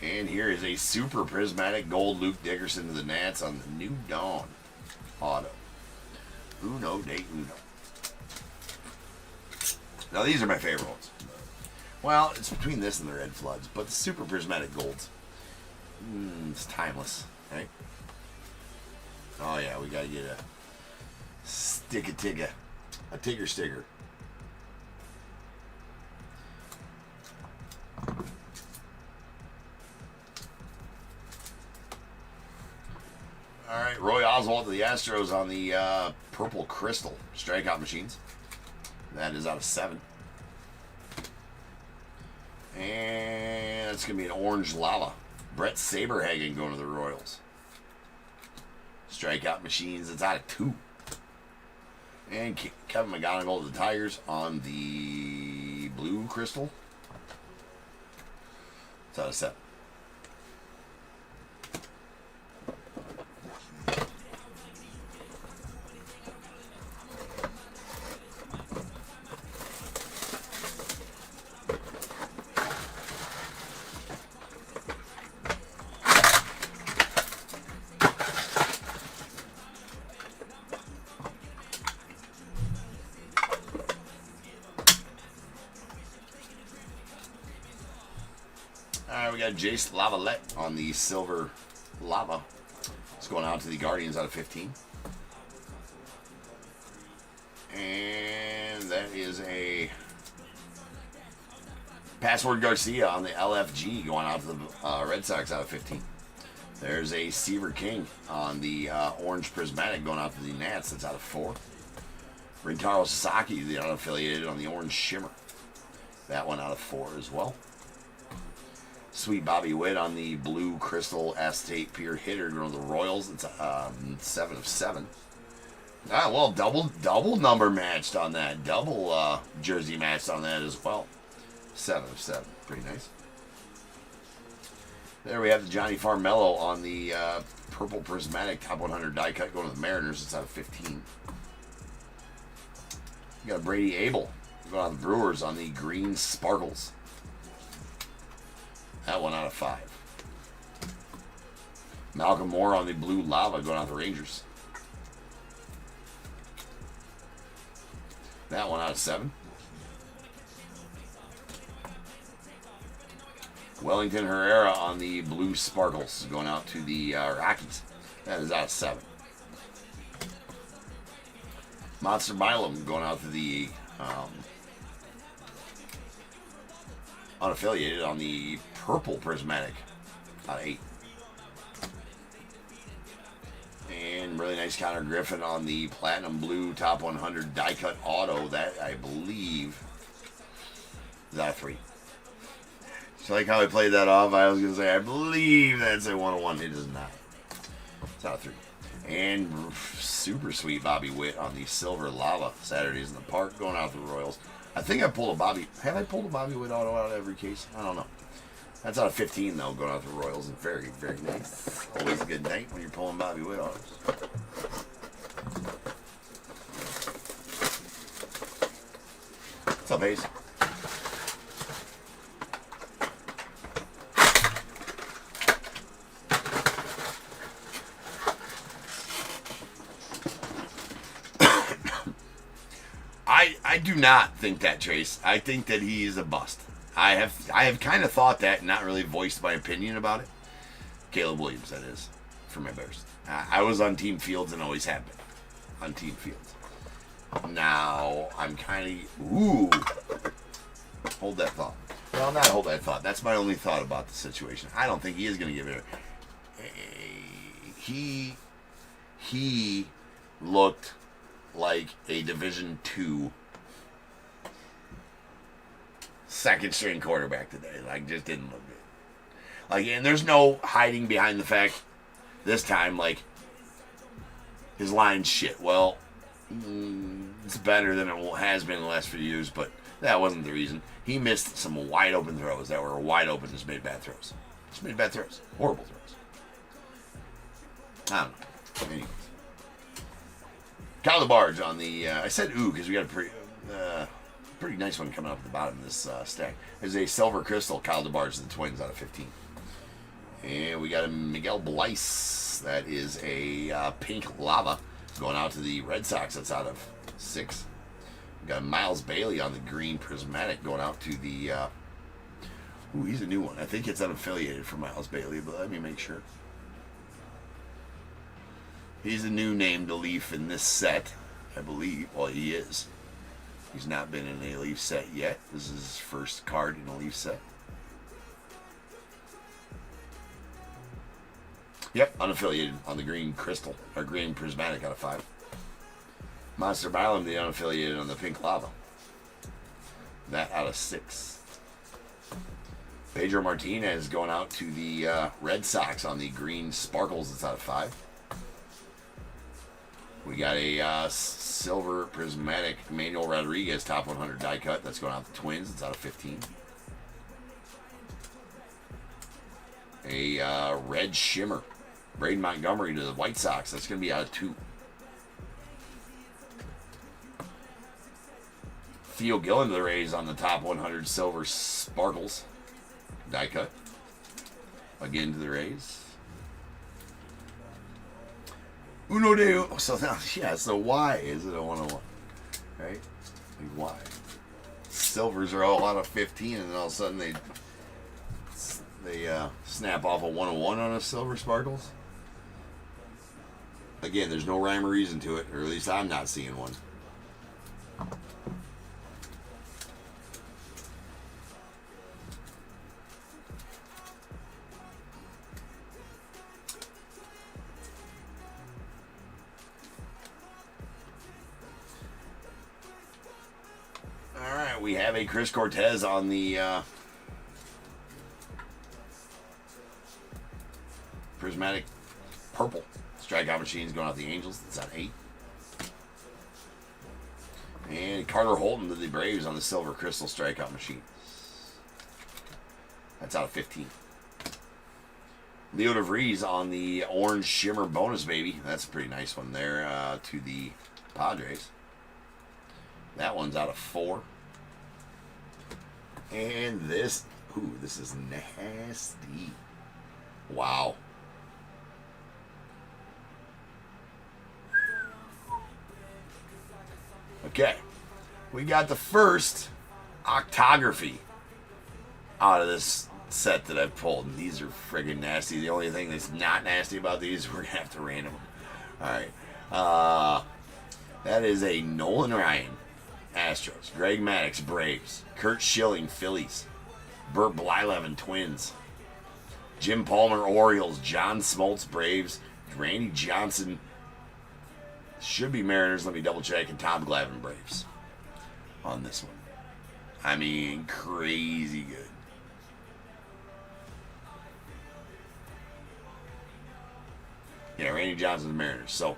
And here is a super prismatic gold Luke Dickerson to the Nats on the New Dawn auto. Uno de uno. Now these are my favorite ones. Well, it's between this and the Red Floods, but the super prismatic golds. It's timeless, right? Oh yeah, we gotta get a Tigger sticker. All right, Roy Oswalt to the Astros on the purple crystal strikeout machines. That is out of 7. And it's going to be an orange lava. Brett Saberhagen going to the Royals. Strikeout machines, it's out of 2. And Kevin McGonigal to the Tigers on the blue crystal. It's out of 7. We got Jace Lavalette on the silver lava. It's going out to the Guardians out of 15. And that is a Password Garcia on the LFG going out to the Red Sox out of 15. There's a Seaver King on the orange prismatic going out to the Nats. That's out of 4. Rintaro Sasaki, the unaffiliated, on the orange shimmer. That one out of 4 as well. Sweet Bobby Witt on the blue crystal Aztate pure hitter going to the Royals. It's 7 of 7. Well, double number matched on that. Double jersey matched on that as well. 7 of 7. Pretty nice. There we have the Johnny Farmello on the purple prismatic top 100 die cut going to the Mariners. It's out of 15. We got Brady Abel going on the Brewers on the green sparkles. That one out of 5. Malcolm Moore on the blue lava going out the Rangers. That one out of 7. Wellington Herrera on the blue sparkles going out to the Rockies. That is out of 7. Monster Milam going out to the unaffiliated on the purple prismatic out of 8. And really nice Connor Griffin on the platinum blue top 100 die cut auto. That I believe is out of 3. So like how I played that off, I was going to say I believe that's a 101. It is not. It's out of 3. And super sweet Bobby Witt on the silver lava Saturdays in the Park going out to the Royals. I think I pulled a Bobby. Have I pulled a Bobby Witt auto out of every case? I don't know. That's out of 15 though, going out to the Royals, and very, very nice. Always a good night when you're pulling Bobby Witt autos. What's up, Ace? I do not think that, Trace. I think that he is a bust. I have kind of thought that and not really voiced my opinion about it. Caleb Williams, that is, for my Bears. I was on Team Fields and always have been on Team Fields. Now, I'm kind of... Ooh. Hold that thought. Well, not hold that thought. That's my only thought about the situation. I don't think he is going to give it He looked like a Division II second string quarterback today. Like, just didn't look good. Like, and there's no hiding behind the fact this time, like, his line's shit. Well, it's better than it has been in the last few years, but that wasn't the reason. He missed some wide open throws that were wide open, just made bad throws. Just made bad throws. Horrible throws. I don't know. Anyways. Kyle DeBarge on the, I said ooh because we got a pretty nice one coming up at the bottom of this stack. There's a silver crystal, Kyle DeBarge to the Twins out of 15. And we got a Miguel Bleis. That is a pink lava going out to the Red Sox. That's out of 6. We got a Miles Bailey on the green prismatic going out to the, ooh, he's a new one. I think it's unaffiliated for Miles Bailey, but let me make sure. He's a new name to Leaf in this set, I believe. Well, he is. He's not been in a Leaf set yet. This is his first card in a Leaf set. Yep, unaffiliated on the green crystal, or green prismatic out of 5. Monster Milam, the unaffiliated on the pink lava. That out of 6. Pedro Martinez going out to the Red Sox on the green sparkles. It's out of 5. We got a silver prismatic Manuel Rodriguez top 100 die cut. That's going out to the Twins. It's out of 15. A red shimmer Braden Montgomery to the White Sox. That's going to be out of 2. Theo Gillen to the Rays on the top 100 silver sparkles die cut. Again to the Rays. Uno de... So, yeah, so why is it a 101? Right? Like, why? Silvers are all out of 15, and then all of a sudden they snap off a 101 on a silver sparkles? Again, there's no rhyme or reason to it, or at least I'm not seeing one. We have a Chris Cortez on the prismatic purple strikeout machines going out the Angels. That's on 8. And Carter Holton to the Braves on the silver crystal strikeout machine. That's out of 15. Leo DeVries on the orange shimmer bonus baby. That's a pretty nice one there to the Padres. That one's out of 4. And this, ooh, this is nasty. Wow. Okay. We got the first octography out of this set that I've pulled. And these are friggin' nasty. The only thing that's not nasty about these, we're going to have to random them. Alright. That is a Nolan Ryan, Astros. Greg Maddux, Braves. Kurt Schilling, Phillies. Burt Blyleven, Twins. Jim Palmer, Orioles. John Smoltz, Braves. Randy Johnson, should be Mariners. Let me double check. And Tom Glavine, Braves. On this one. I mean, crazy good. Yeah, Randy Johnson's Mariners. So,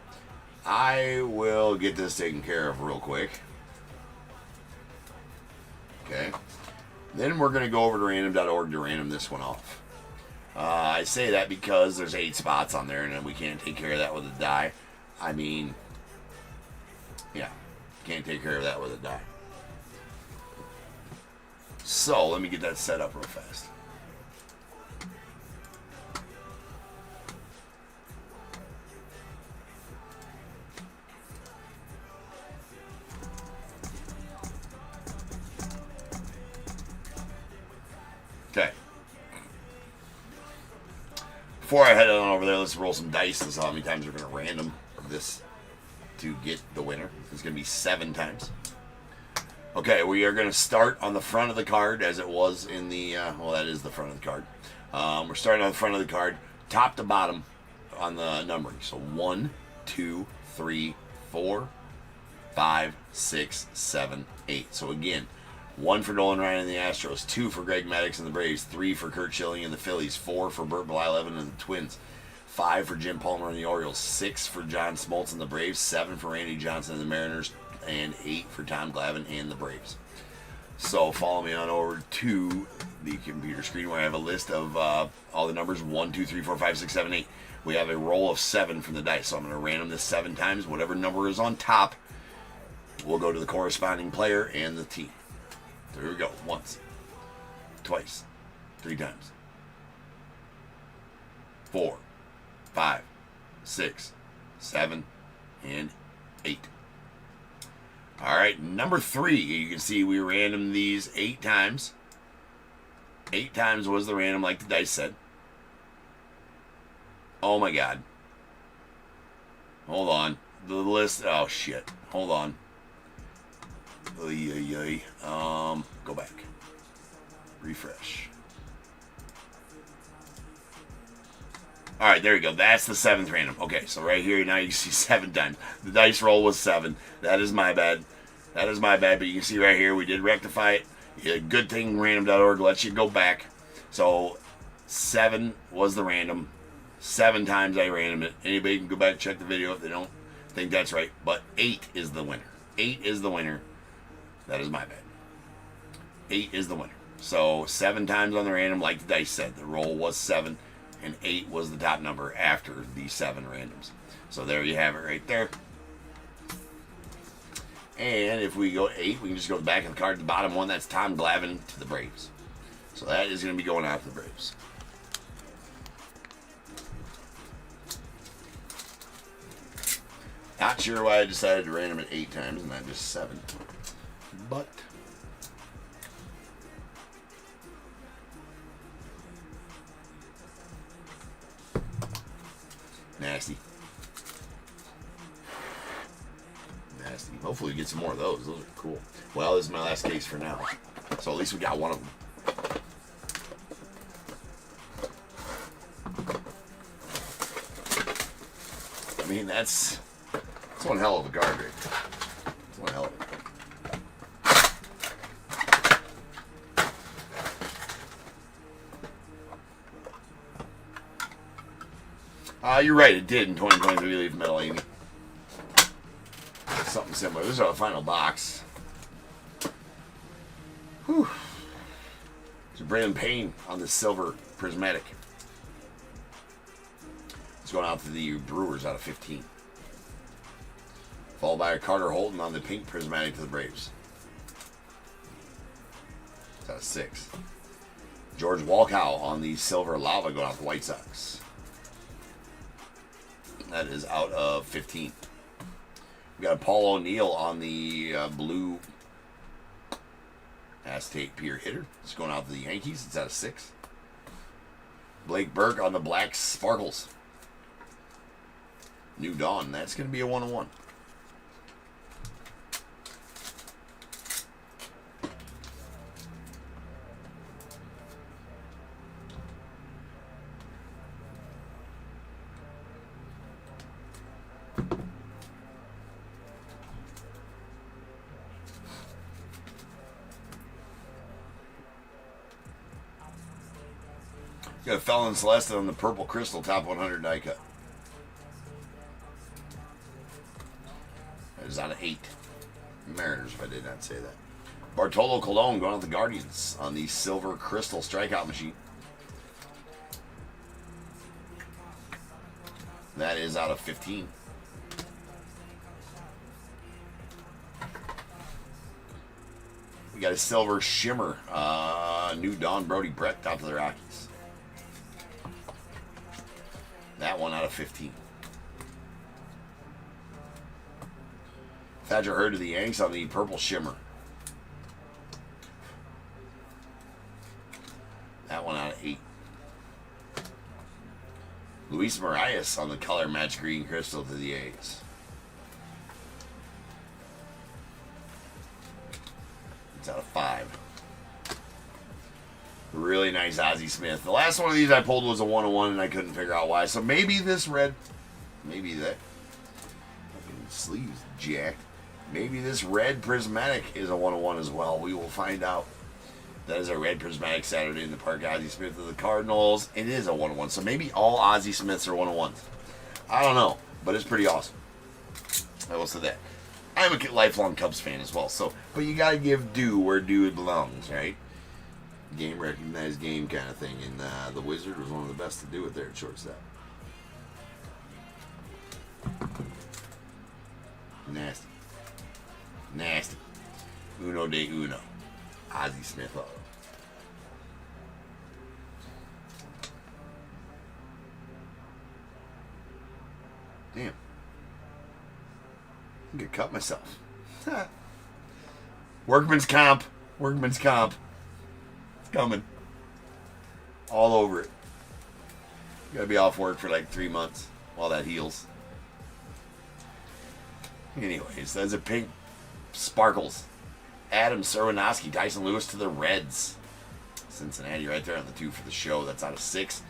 I will get this taken care of real quick. Okay. Then we're going to go over to random.org to random this one off. I say that because there's 8 spots on there, and we can't take care of that with a die. I mean, yeah, can't take care of that with a die. So, let me get that set up real fast. Okay. Before I head on over there, let's roll some dice and see how many times we're going to random this to get the winner. It's going to be 7 times. Okay, we are going to start on the front of the card as it was in the, well, that is the front of the card. We're starting on the front of the card, top to bottom on the numbering. So 1, 2, 3, 4, 5, 6, 7, 8. So again, 1 for Nolan Ryan and the Astros, 2 for Greg Maddux and the Braves, 3 for Kurt Schilling and the Phillies, 4 for Burt Blyleven and the Twins, 5 for Jim Palmer and the Orioles, 6 for John Smoltz and the Braves, 7 for Randy Johnson and the Mariners, and 8 for Tom Glavine and the Braves. So follow me on over to the computer screen where I have a list of all the numbers 1, 2, 3, 4, 5, 6, 7, 8. We have a roll of 7 from the dice, so I'm going to random this 7 times. Whatever number is on top will go to the corresponding player and the team. There we go. Once, twice, 3 times. 4, 5, 6, 7, and 8. All right, number 3. You can see we random these 8 times. 8 times was the random, like the dice said. Oh my God. Hold on. The list. Oh shit. Hold on. Go back. Refresh. All right, there you go. That's the 7th random. Okay, so right here now you see 7 times. The dice roll was 7. That is my bad. That is my bad. But you can see right here we did rectify it. Yeah, good thing random.org lets you go back. So 7 was the random. 7 times I randomed it. Anybody can go back and check the video if they don't think that's right. But 8 is the winner. 8 is the winner. That is my bad. 8 is the winner. So 7 times on the random, like the dice said. The roll was 7, and 8 was the top number after the 7 randoms. So there you have it right there. And if we go 8, we can just go back of the card. The bottom one, that's Tom Glavine to the Braves. So that is going to be going out to the Braves. Not sure why I decided to random it 8 times and not just 7. But nasty. Nasty. Hopefully we get some more of those. Those are cool. Well, this is my last case for now. So at least we got one of them. I mean, that's one hell of a card right there. That's one hell of a card. You're right, it did in 2023 Leaf Metal Amy. Something similar. This is our final box. Whew. So Brandon Payne on the silver prismatic. It's going out to the Brewers out of 15. Followed by a Carter Holton on the pink prismatic to the Braves. It's out of 6. George Walkow on the silver lava going out to the White Sox. That is out of 15. We got a Paul O'Neill on the blue Aztec Pier hitter. It's going out to the Yankees. It's out of 6. Blake Burke on the black sparkles. New Dawn. That's going to be a 1-1. Got a Felon Celeste on the purple crystal top 100 die cut. That is out of 8. Mariners, if I did not say that. Bartolo Colon going out the Guardians on the silver crystal strikeout machine. That is out of 15. We got a silver shimmer. New Dawn Brody Brett top of the Rockies. That one out of 15. Thatcher Hurd to the Yanks on the purple shimmer. That one out of 8. Luis Marias on the color match green crystal to the A's. It's out of 5. Really nice Ozzie Smith. The last one of these I pulled was a 1-1 and I couldn't figure out why. So maybe this red, maybe that fucking sleeves jacked. Maybe this red prismatic is a 1-1 as well. We will find out. That is a red prismatic Saturday in the Park. Ozzie Smith of the Cardinals. It is a 1-1. So maybe all Ozzie Smiths are 1-1s. I don't know, but it's pretty awesome. I will say that. I'm a lifelong Cubs fan as well. So, but you gotta give due where due belongs, right? Game recognized game kind of thing, and the Wizard was one of the best to do it there at shortstop. Nasty. Nasty. Uno de uno. Ozzie Smith. Damn. I could cut myself. Workman's comp. Workman's comp. Coming. All over it. Gotta be off work for like 3 months while that heals. Anyways, that's a pink sparkles. Adam Serwinowski, Dyson Lewis to the Reds. Cincinnati right there on the 2 for the show. That's out of 6.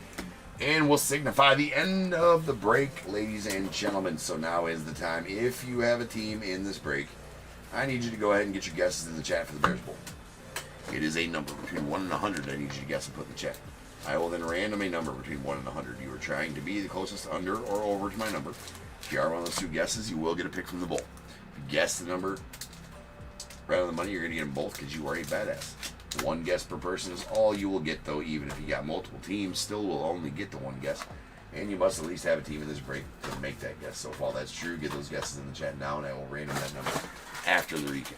And will signify the end of the break, ladies and gentlemen. So now is the time. If you have a team in this break, I need you to go ahead and get your guesses in the chat for the Bears Bowl. It is a number between 1 and 100 I need you to guess and put in the chat. I will then random a number between 1 and 100. You are trying to be the closest under or over to my number. If you are one of those 2 guesses, you will get a pick from the bowl. If you guess the number right on the money, you're going to get them both because you are a badass. 1 guess per person is all you will get, though. Even if you got multiple teams, still will only get the 1 guess. And you must at least have a team in this break to make that guess. So if all that's true, get those guesses in the chat now, and I will random that number after the recap.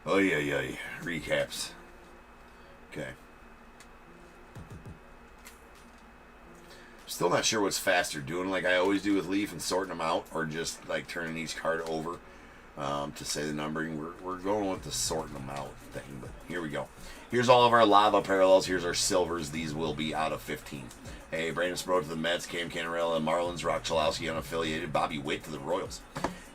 Oh, yeah. Recaps. Okay. Still not sure what's faster, doing like I always do with Leaf and sorting them out, or just like turning each card over to say the numbering. We're going with the sorting them out thing, but here we go. Here's all of our lava parallels. Here's our silvers. These will be out of 15. Hey, Brandon Sproat to the Mets, Cam Canarella, Marlins, Rock Chalowski unaffiliated, Bobby Witt to the Royals.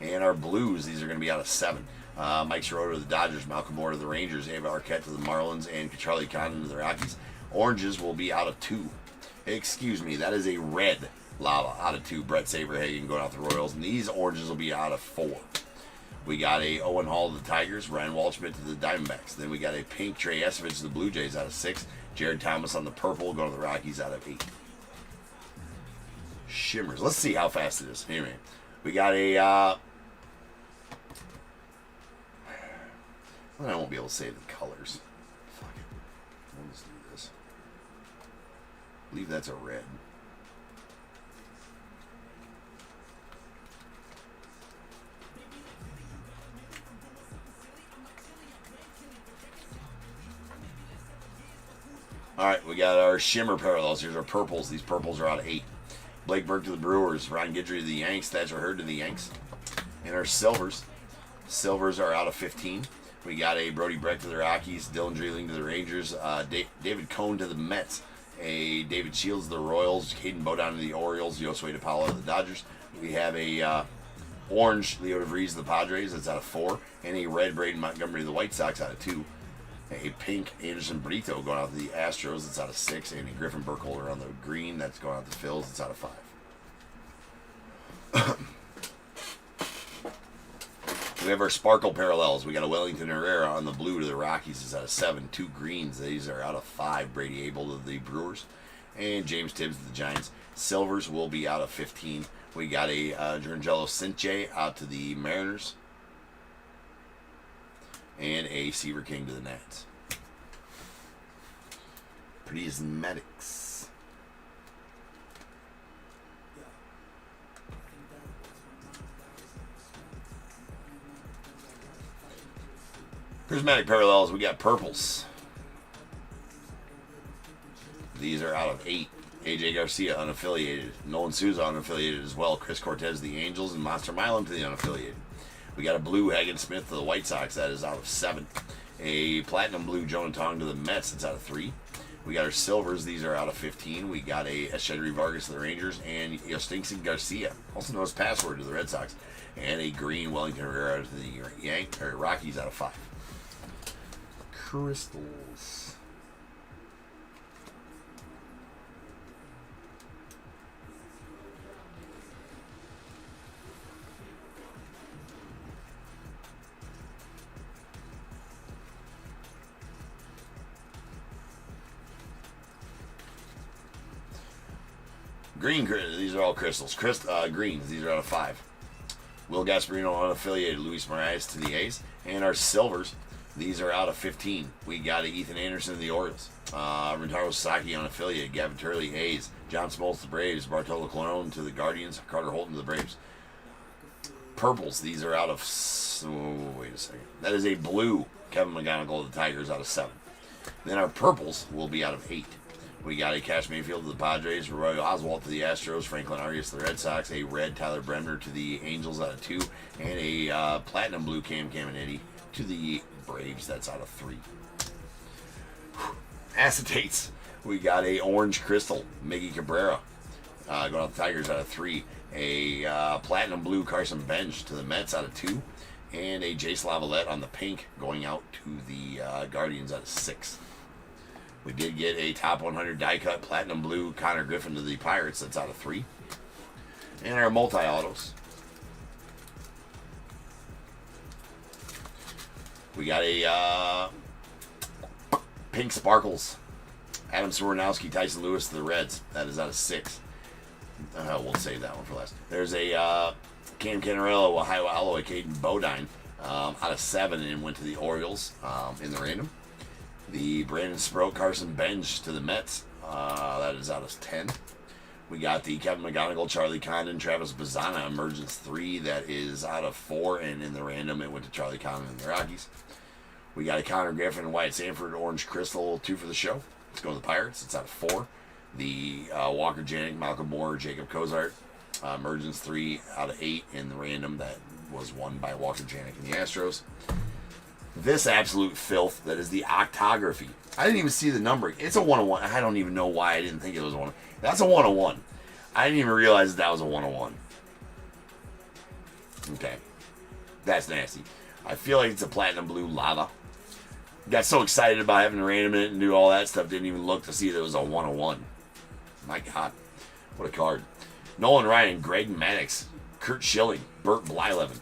And our blues, these are going to be out of 7. Mike Schroeder to the Dodgers, Malcolm Moore to the Rangers, Ava Arquette to the Marlins, and Charlie Condon to the Rockies. Oranges will be out of 2. Excuse me, that is a red lava out of 2. Brett Saberhagen going out the Royals, and these oranges will be out of 4. We got a Owen Hall to the Tigers, Ryan Waldschmidt to the Diamondbacks. Then we got a pink Trey Esovich to the Blue Jays out of 6. Jared Thomas on the purple going to the Rockies out of 8. Shimmers. Let's see how fast it is. Anyway, we got a well, I won't be able to say the colors. Fuck it. Let's do this. I believe that's a red. Alright, we got our shimmer parallels. Here's our purples. These purples are out of 8. Blake Burke to the Brewers. Ryan Guidry to the Yanks. Thatcher Hurd to the Yanks. And our silvers. Silvers are out of 15. We got a Brody Breck to the Rockies, Dylan Dreeling to the Rangers, David Cohn to the Mets, a David Shields to the Royals, Caden Bodine to the Orioles, Josue DePaulo to the Dodgers. We have a orange Leo DeVries to the Padres, that's out of 4, and a red Braden Montgomery to the White Sox out of 2. A pink Anderson Brito going out to the Astros, that's out of 6, and a Griffin Burkholder on the green, that's going out to the Phils, that's out of 5. We have our sparkle parallels. We got a Wellington Herrera on the blue to the Rockies. It's out of 7. 2 greens. These are out of 5. Brady Abel to the Brewers. And James Tibbs to the Giants. Silvers will be out of 15. We got a Giancarlo Stanton out to the Mariners. And a Seaver King to the Nats. Prismatics. Prismatic parallels, we got purples. These are out of 8. AJ Garcia, unaffiliated. Nolan Souza, unaffiliated as well. Chris Cortez, the Angels, and Monster Milam to the unaffiliated. We got a blue Hagen Smith to the White Sox, that is out of 7. A platinum blue Jonah Tong to the Mets, that's out of 3. We got our silvers, these are out of 15. We got a Eshedri Vargas to the Rangers, and Yostinson Garcia, also known as Password, to the Red Sox. And a green Wellington Herrera to the Rockies, out of 5. Crystals. Green, these are all crystals. Greens, these are out of 5. Will Gasparino unaffiliated, Luis Moraes to the A's. And our silvers, these are out of 15. We got a Ethan Anderson to the Orioles. Rentaro Sasaki unaffiliated, Gavin Turley, A's. John Smoltz to the Braves. Bartolo Colon to the Guardians. Carter Holton to the Braves. Purples, these are out of... Oh, wait a second. That is a blue Kevin McGonigal to the Tigers, out of 7. Then our purples will be out of 8. We got a Cash Mayfield to the Padres, Roy Oswalt to the Astros, Franklin Arias to the Red Sox, a red Tyler Bremner to the Angels, out of 2, and a platinum blue Cam Caminiti to the Braves, that's out of 3. Acetates, we got a orange crystal, Miggy Cabrera, going out the Tigers, out of 3. A platinum blue Carson Bench to the Mets, out of 2. And a Jace Lavalette on the pink going out to the Guardians, out of 6. We did get a top 100 die cut platinum blue Connor Griffin to the Pirates, that's out of 3. And our multi-autos. We got a pink sparkles. Adam Swaronowski, Tyson Lewis to the Reds, that is out of 6. We'll save that one for last. There's a Cam Canarello, Ohio Alloy, Caden Bodine, out of 7, and went to the Orioles in the random. The Brandon Sproat, Carson Bench to the Mets, that is out of 10. We got the Kevin McGonigal, Charlie Condon, Travis Bazzana, Emergence 3, that is out of 4, and in the random it went to Charlie Condon and the Rockies. We got a Connor Griffin, Wyatt Sanford, Orange Crystal, 2 for the show. Let's go to the Pirates, it's out of 4. The Walker Janik, Malcolm Moore, Jacob Cozart, Emergence 3 out of 8, in the random that was won by Walker Janik and the Astros. This absolute filth, that is the octography. I didn't even see the numbering. It's a 101. I don't even know why I didn't think it was a 101. That's a 101. I didn't even realize that was a 101. Okay. That's nasty. I feel like it's a platinum blue lava. Got so excited about having to random it and do all that stuff, didn't even look to see that it was a 101. My God. What a card. Nolan Ryan, Greg Maddux, Kurt Schilling, Burt Blyleven,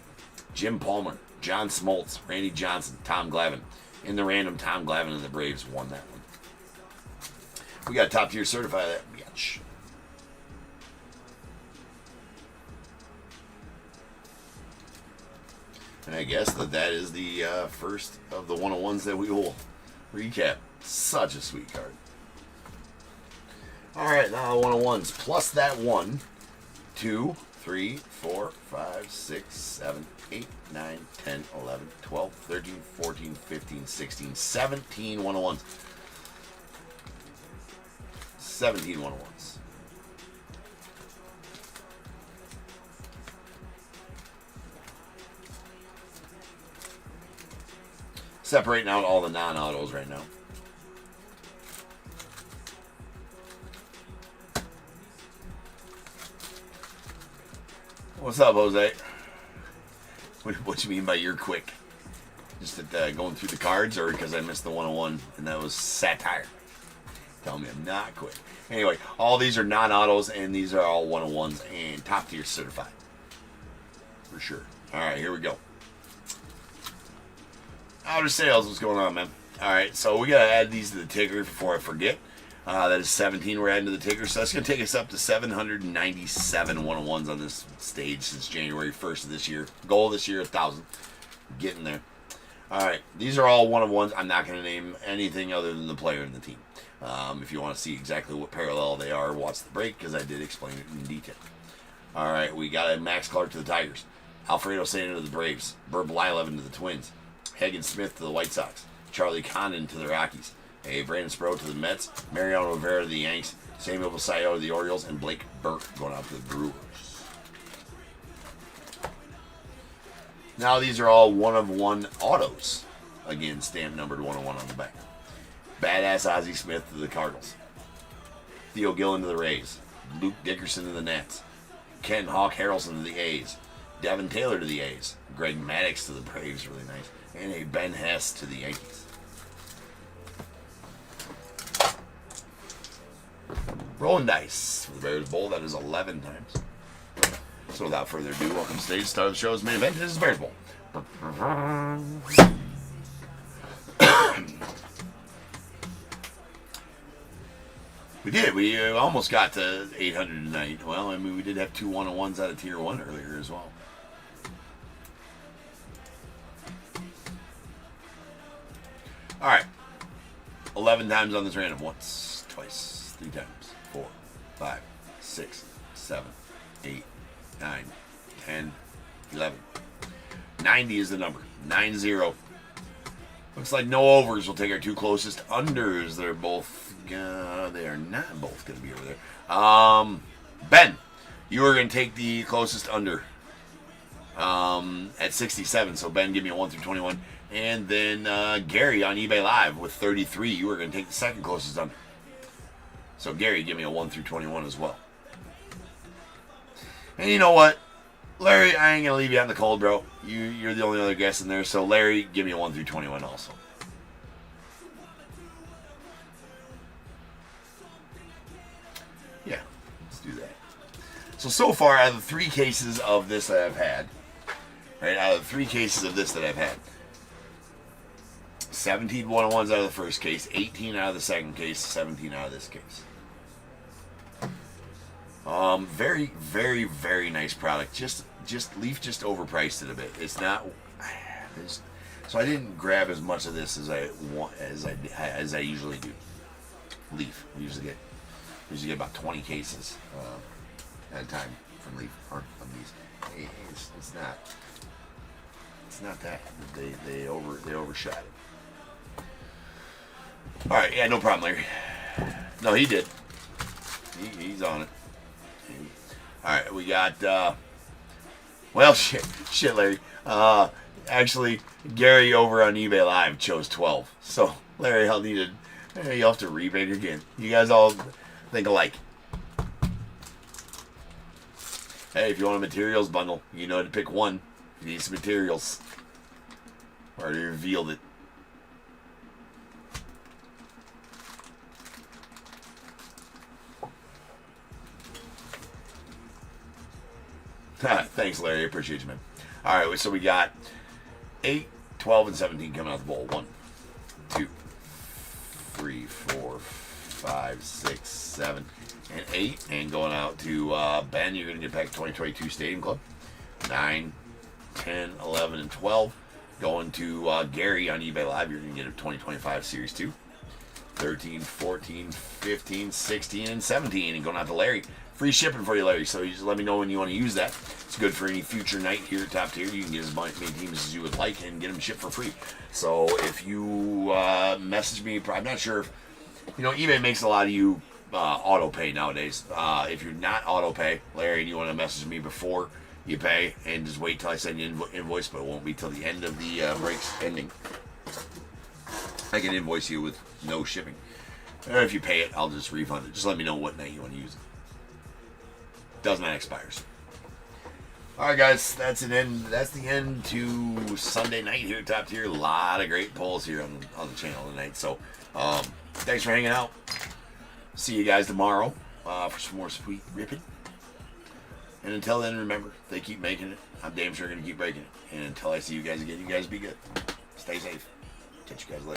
Jim Palmer, John Smoltz, Randy Johnson, Tom Glavine. In the random, Tom Glavine and the Braves won that one. We got top tier certified that bitch. And I guess that is the first of the 101s that we will recap. Such a sweet card. Alright, now the 101s. Plus that 1, 2, 3, 4, 5, 6, 7, 8, 9, 10, 11, 12, 13, 14, 15, 16, 17 101s. 17 101s. Separating out all the non-autos right now. What's up, Jose? What you mean by you're quick? Just at going through the cards, or because I missed the 101 and that was satire? Tell me I'm not quick. Anyway, all these are non-autos and these are all 101s and top tier certified. For sure. Alright, here we go. Outer sales, what's going on, man? Alright, so we gotta add these to the ticker before I forget. That is 17 we're adding to the ticker, so that's gonna take us up to 797 101s on this stage since January 1st of this year. Goal this year, 1,000. Getting there. Alright, these are all 101s. I'm not gonna name anything other than the player and the team. If you want to see exactly what parallel they are, watch the break, because I did explain it in detail. Alright, we got a Max Clark to the Tigers. Alfredo Santa to the Braves. Burb Blyleven to the Twins. Hagen Smith to the White Sox. Charlie Condon to the Rockies. Brandon Sproat to the Mets. Mariano Rivera to the Yanks. Samuel Basallo to the Orioles. And Blake Burke going out to the Brewers. Now these are all 1-of-1 autos. Again, stamp numbered 101 on the back. Badass Ozzie Smith to the Cardinals. Theo Gillen to the Rays. Luke Dickerson to the Nats. Ken Hawk Harrelson to the A's. Devin Taylor to the A's. Greg Maddux to the Braves, really nice. And a Ben Hess to the Yankees. Rolling dice for the Bears Bowl. That is 11 times. So without further ado, welcome to stage. Start of the show's main event. This is Bears Bowl. We did. We almost got to 800 tonight. Well, I mean, we did have 2 101s out of Tier 1 earlier as well. All right. 11 times on this random. Once, twice, 3 times, 4, 5, 6, 7, 8, 9, 10, 11. 90 is the number. 90. Looks like no overs. We'll take our 2 closest unders. They're both... they are not both going to be over there. Ben, you are going to take the closest under at 67. So, Ben, give me a 1 through 21. And then Gary on eBay Live with 33. You are going to take the second closest under. So, Gary, give me a 1 through 21 as well. And you know what? Larry, I ain't going to leave you out in the cold, bro. You're the only other guest in there. So, Larry, give me a 1 through 21 also. Yeah, let's do that. So far, out of the 3 cases of this that I've had, right, out of the 3 cases of this that I've had, 17 101s out of the first case, 18 out of the second case, 17 out of this case. Very, very, very nice product. Just Leaf just overpriced it a bit. It's not. So I didn't grab as much of this as I want as I usually do. Leaf. We usually get about 20 cases at a time from Leaf or from these. It's not that they overshot it. All right, yeah, no problem, Larry. No, he did. He's on it. All right, we got. Well, shit, Larry. Actually, Gary over on eBay Live chose 12. So, Larry, you'll have to rebate again. You guys all think alike. Hey, if you want a materials bundle, you know to pick one. You need some materials. Already revealed it. Thanks, Larry. I appreciate you, man. All right, so we got 8, 12, and 17 coming out the bowl. 1, 2, 3, 4, 5, 6, 7, and 8. And going out to Ben, you're going to get back 2022 Stadium Club. 9, 10, 11, and 12. Going to Gary on eBay Live, you're going to get a 2025 Series 2. 13, 14, 15, 16, and 17. And going out to Larry. Free shipping for you, Larry. So you just let me know when you want to use that. It's good for any future night here at Top Tier. You can get as many teams as you would like and get them shipped for free. So if you message me, I'm not sure if, eBay makes a lot of you auto pay nowadays. If you're not auto pay, Larry, and you want to message me before you pay and just wait till I send you invoice, but it won't be till the end of the breaks ending. I can invoice you with no shipping. Or if you pay it, I'll just refund it. Just let me know what night you want to use it. Does not expires. Alright guys, that's the end to Sunday night here at Top Tier. A lot of great polls here on the channel tonight. So thanks for hanging out. See you guys tomorrow for some more sweet ripping. And until then, remember, they keep making it. I'm damn sure going to keep breaking it. And until I see you guys again, you guys be good. Stay safe. Catch you guys later.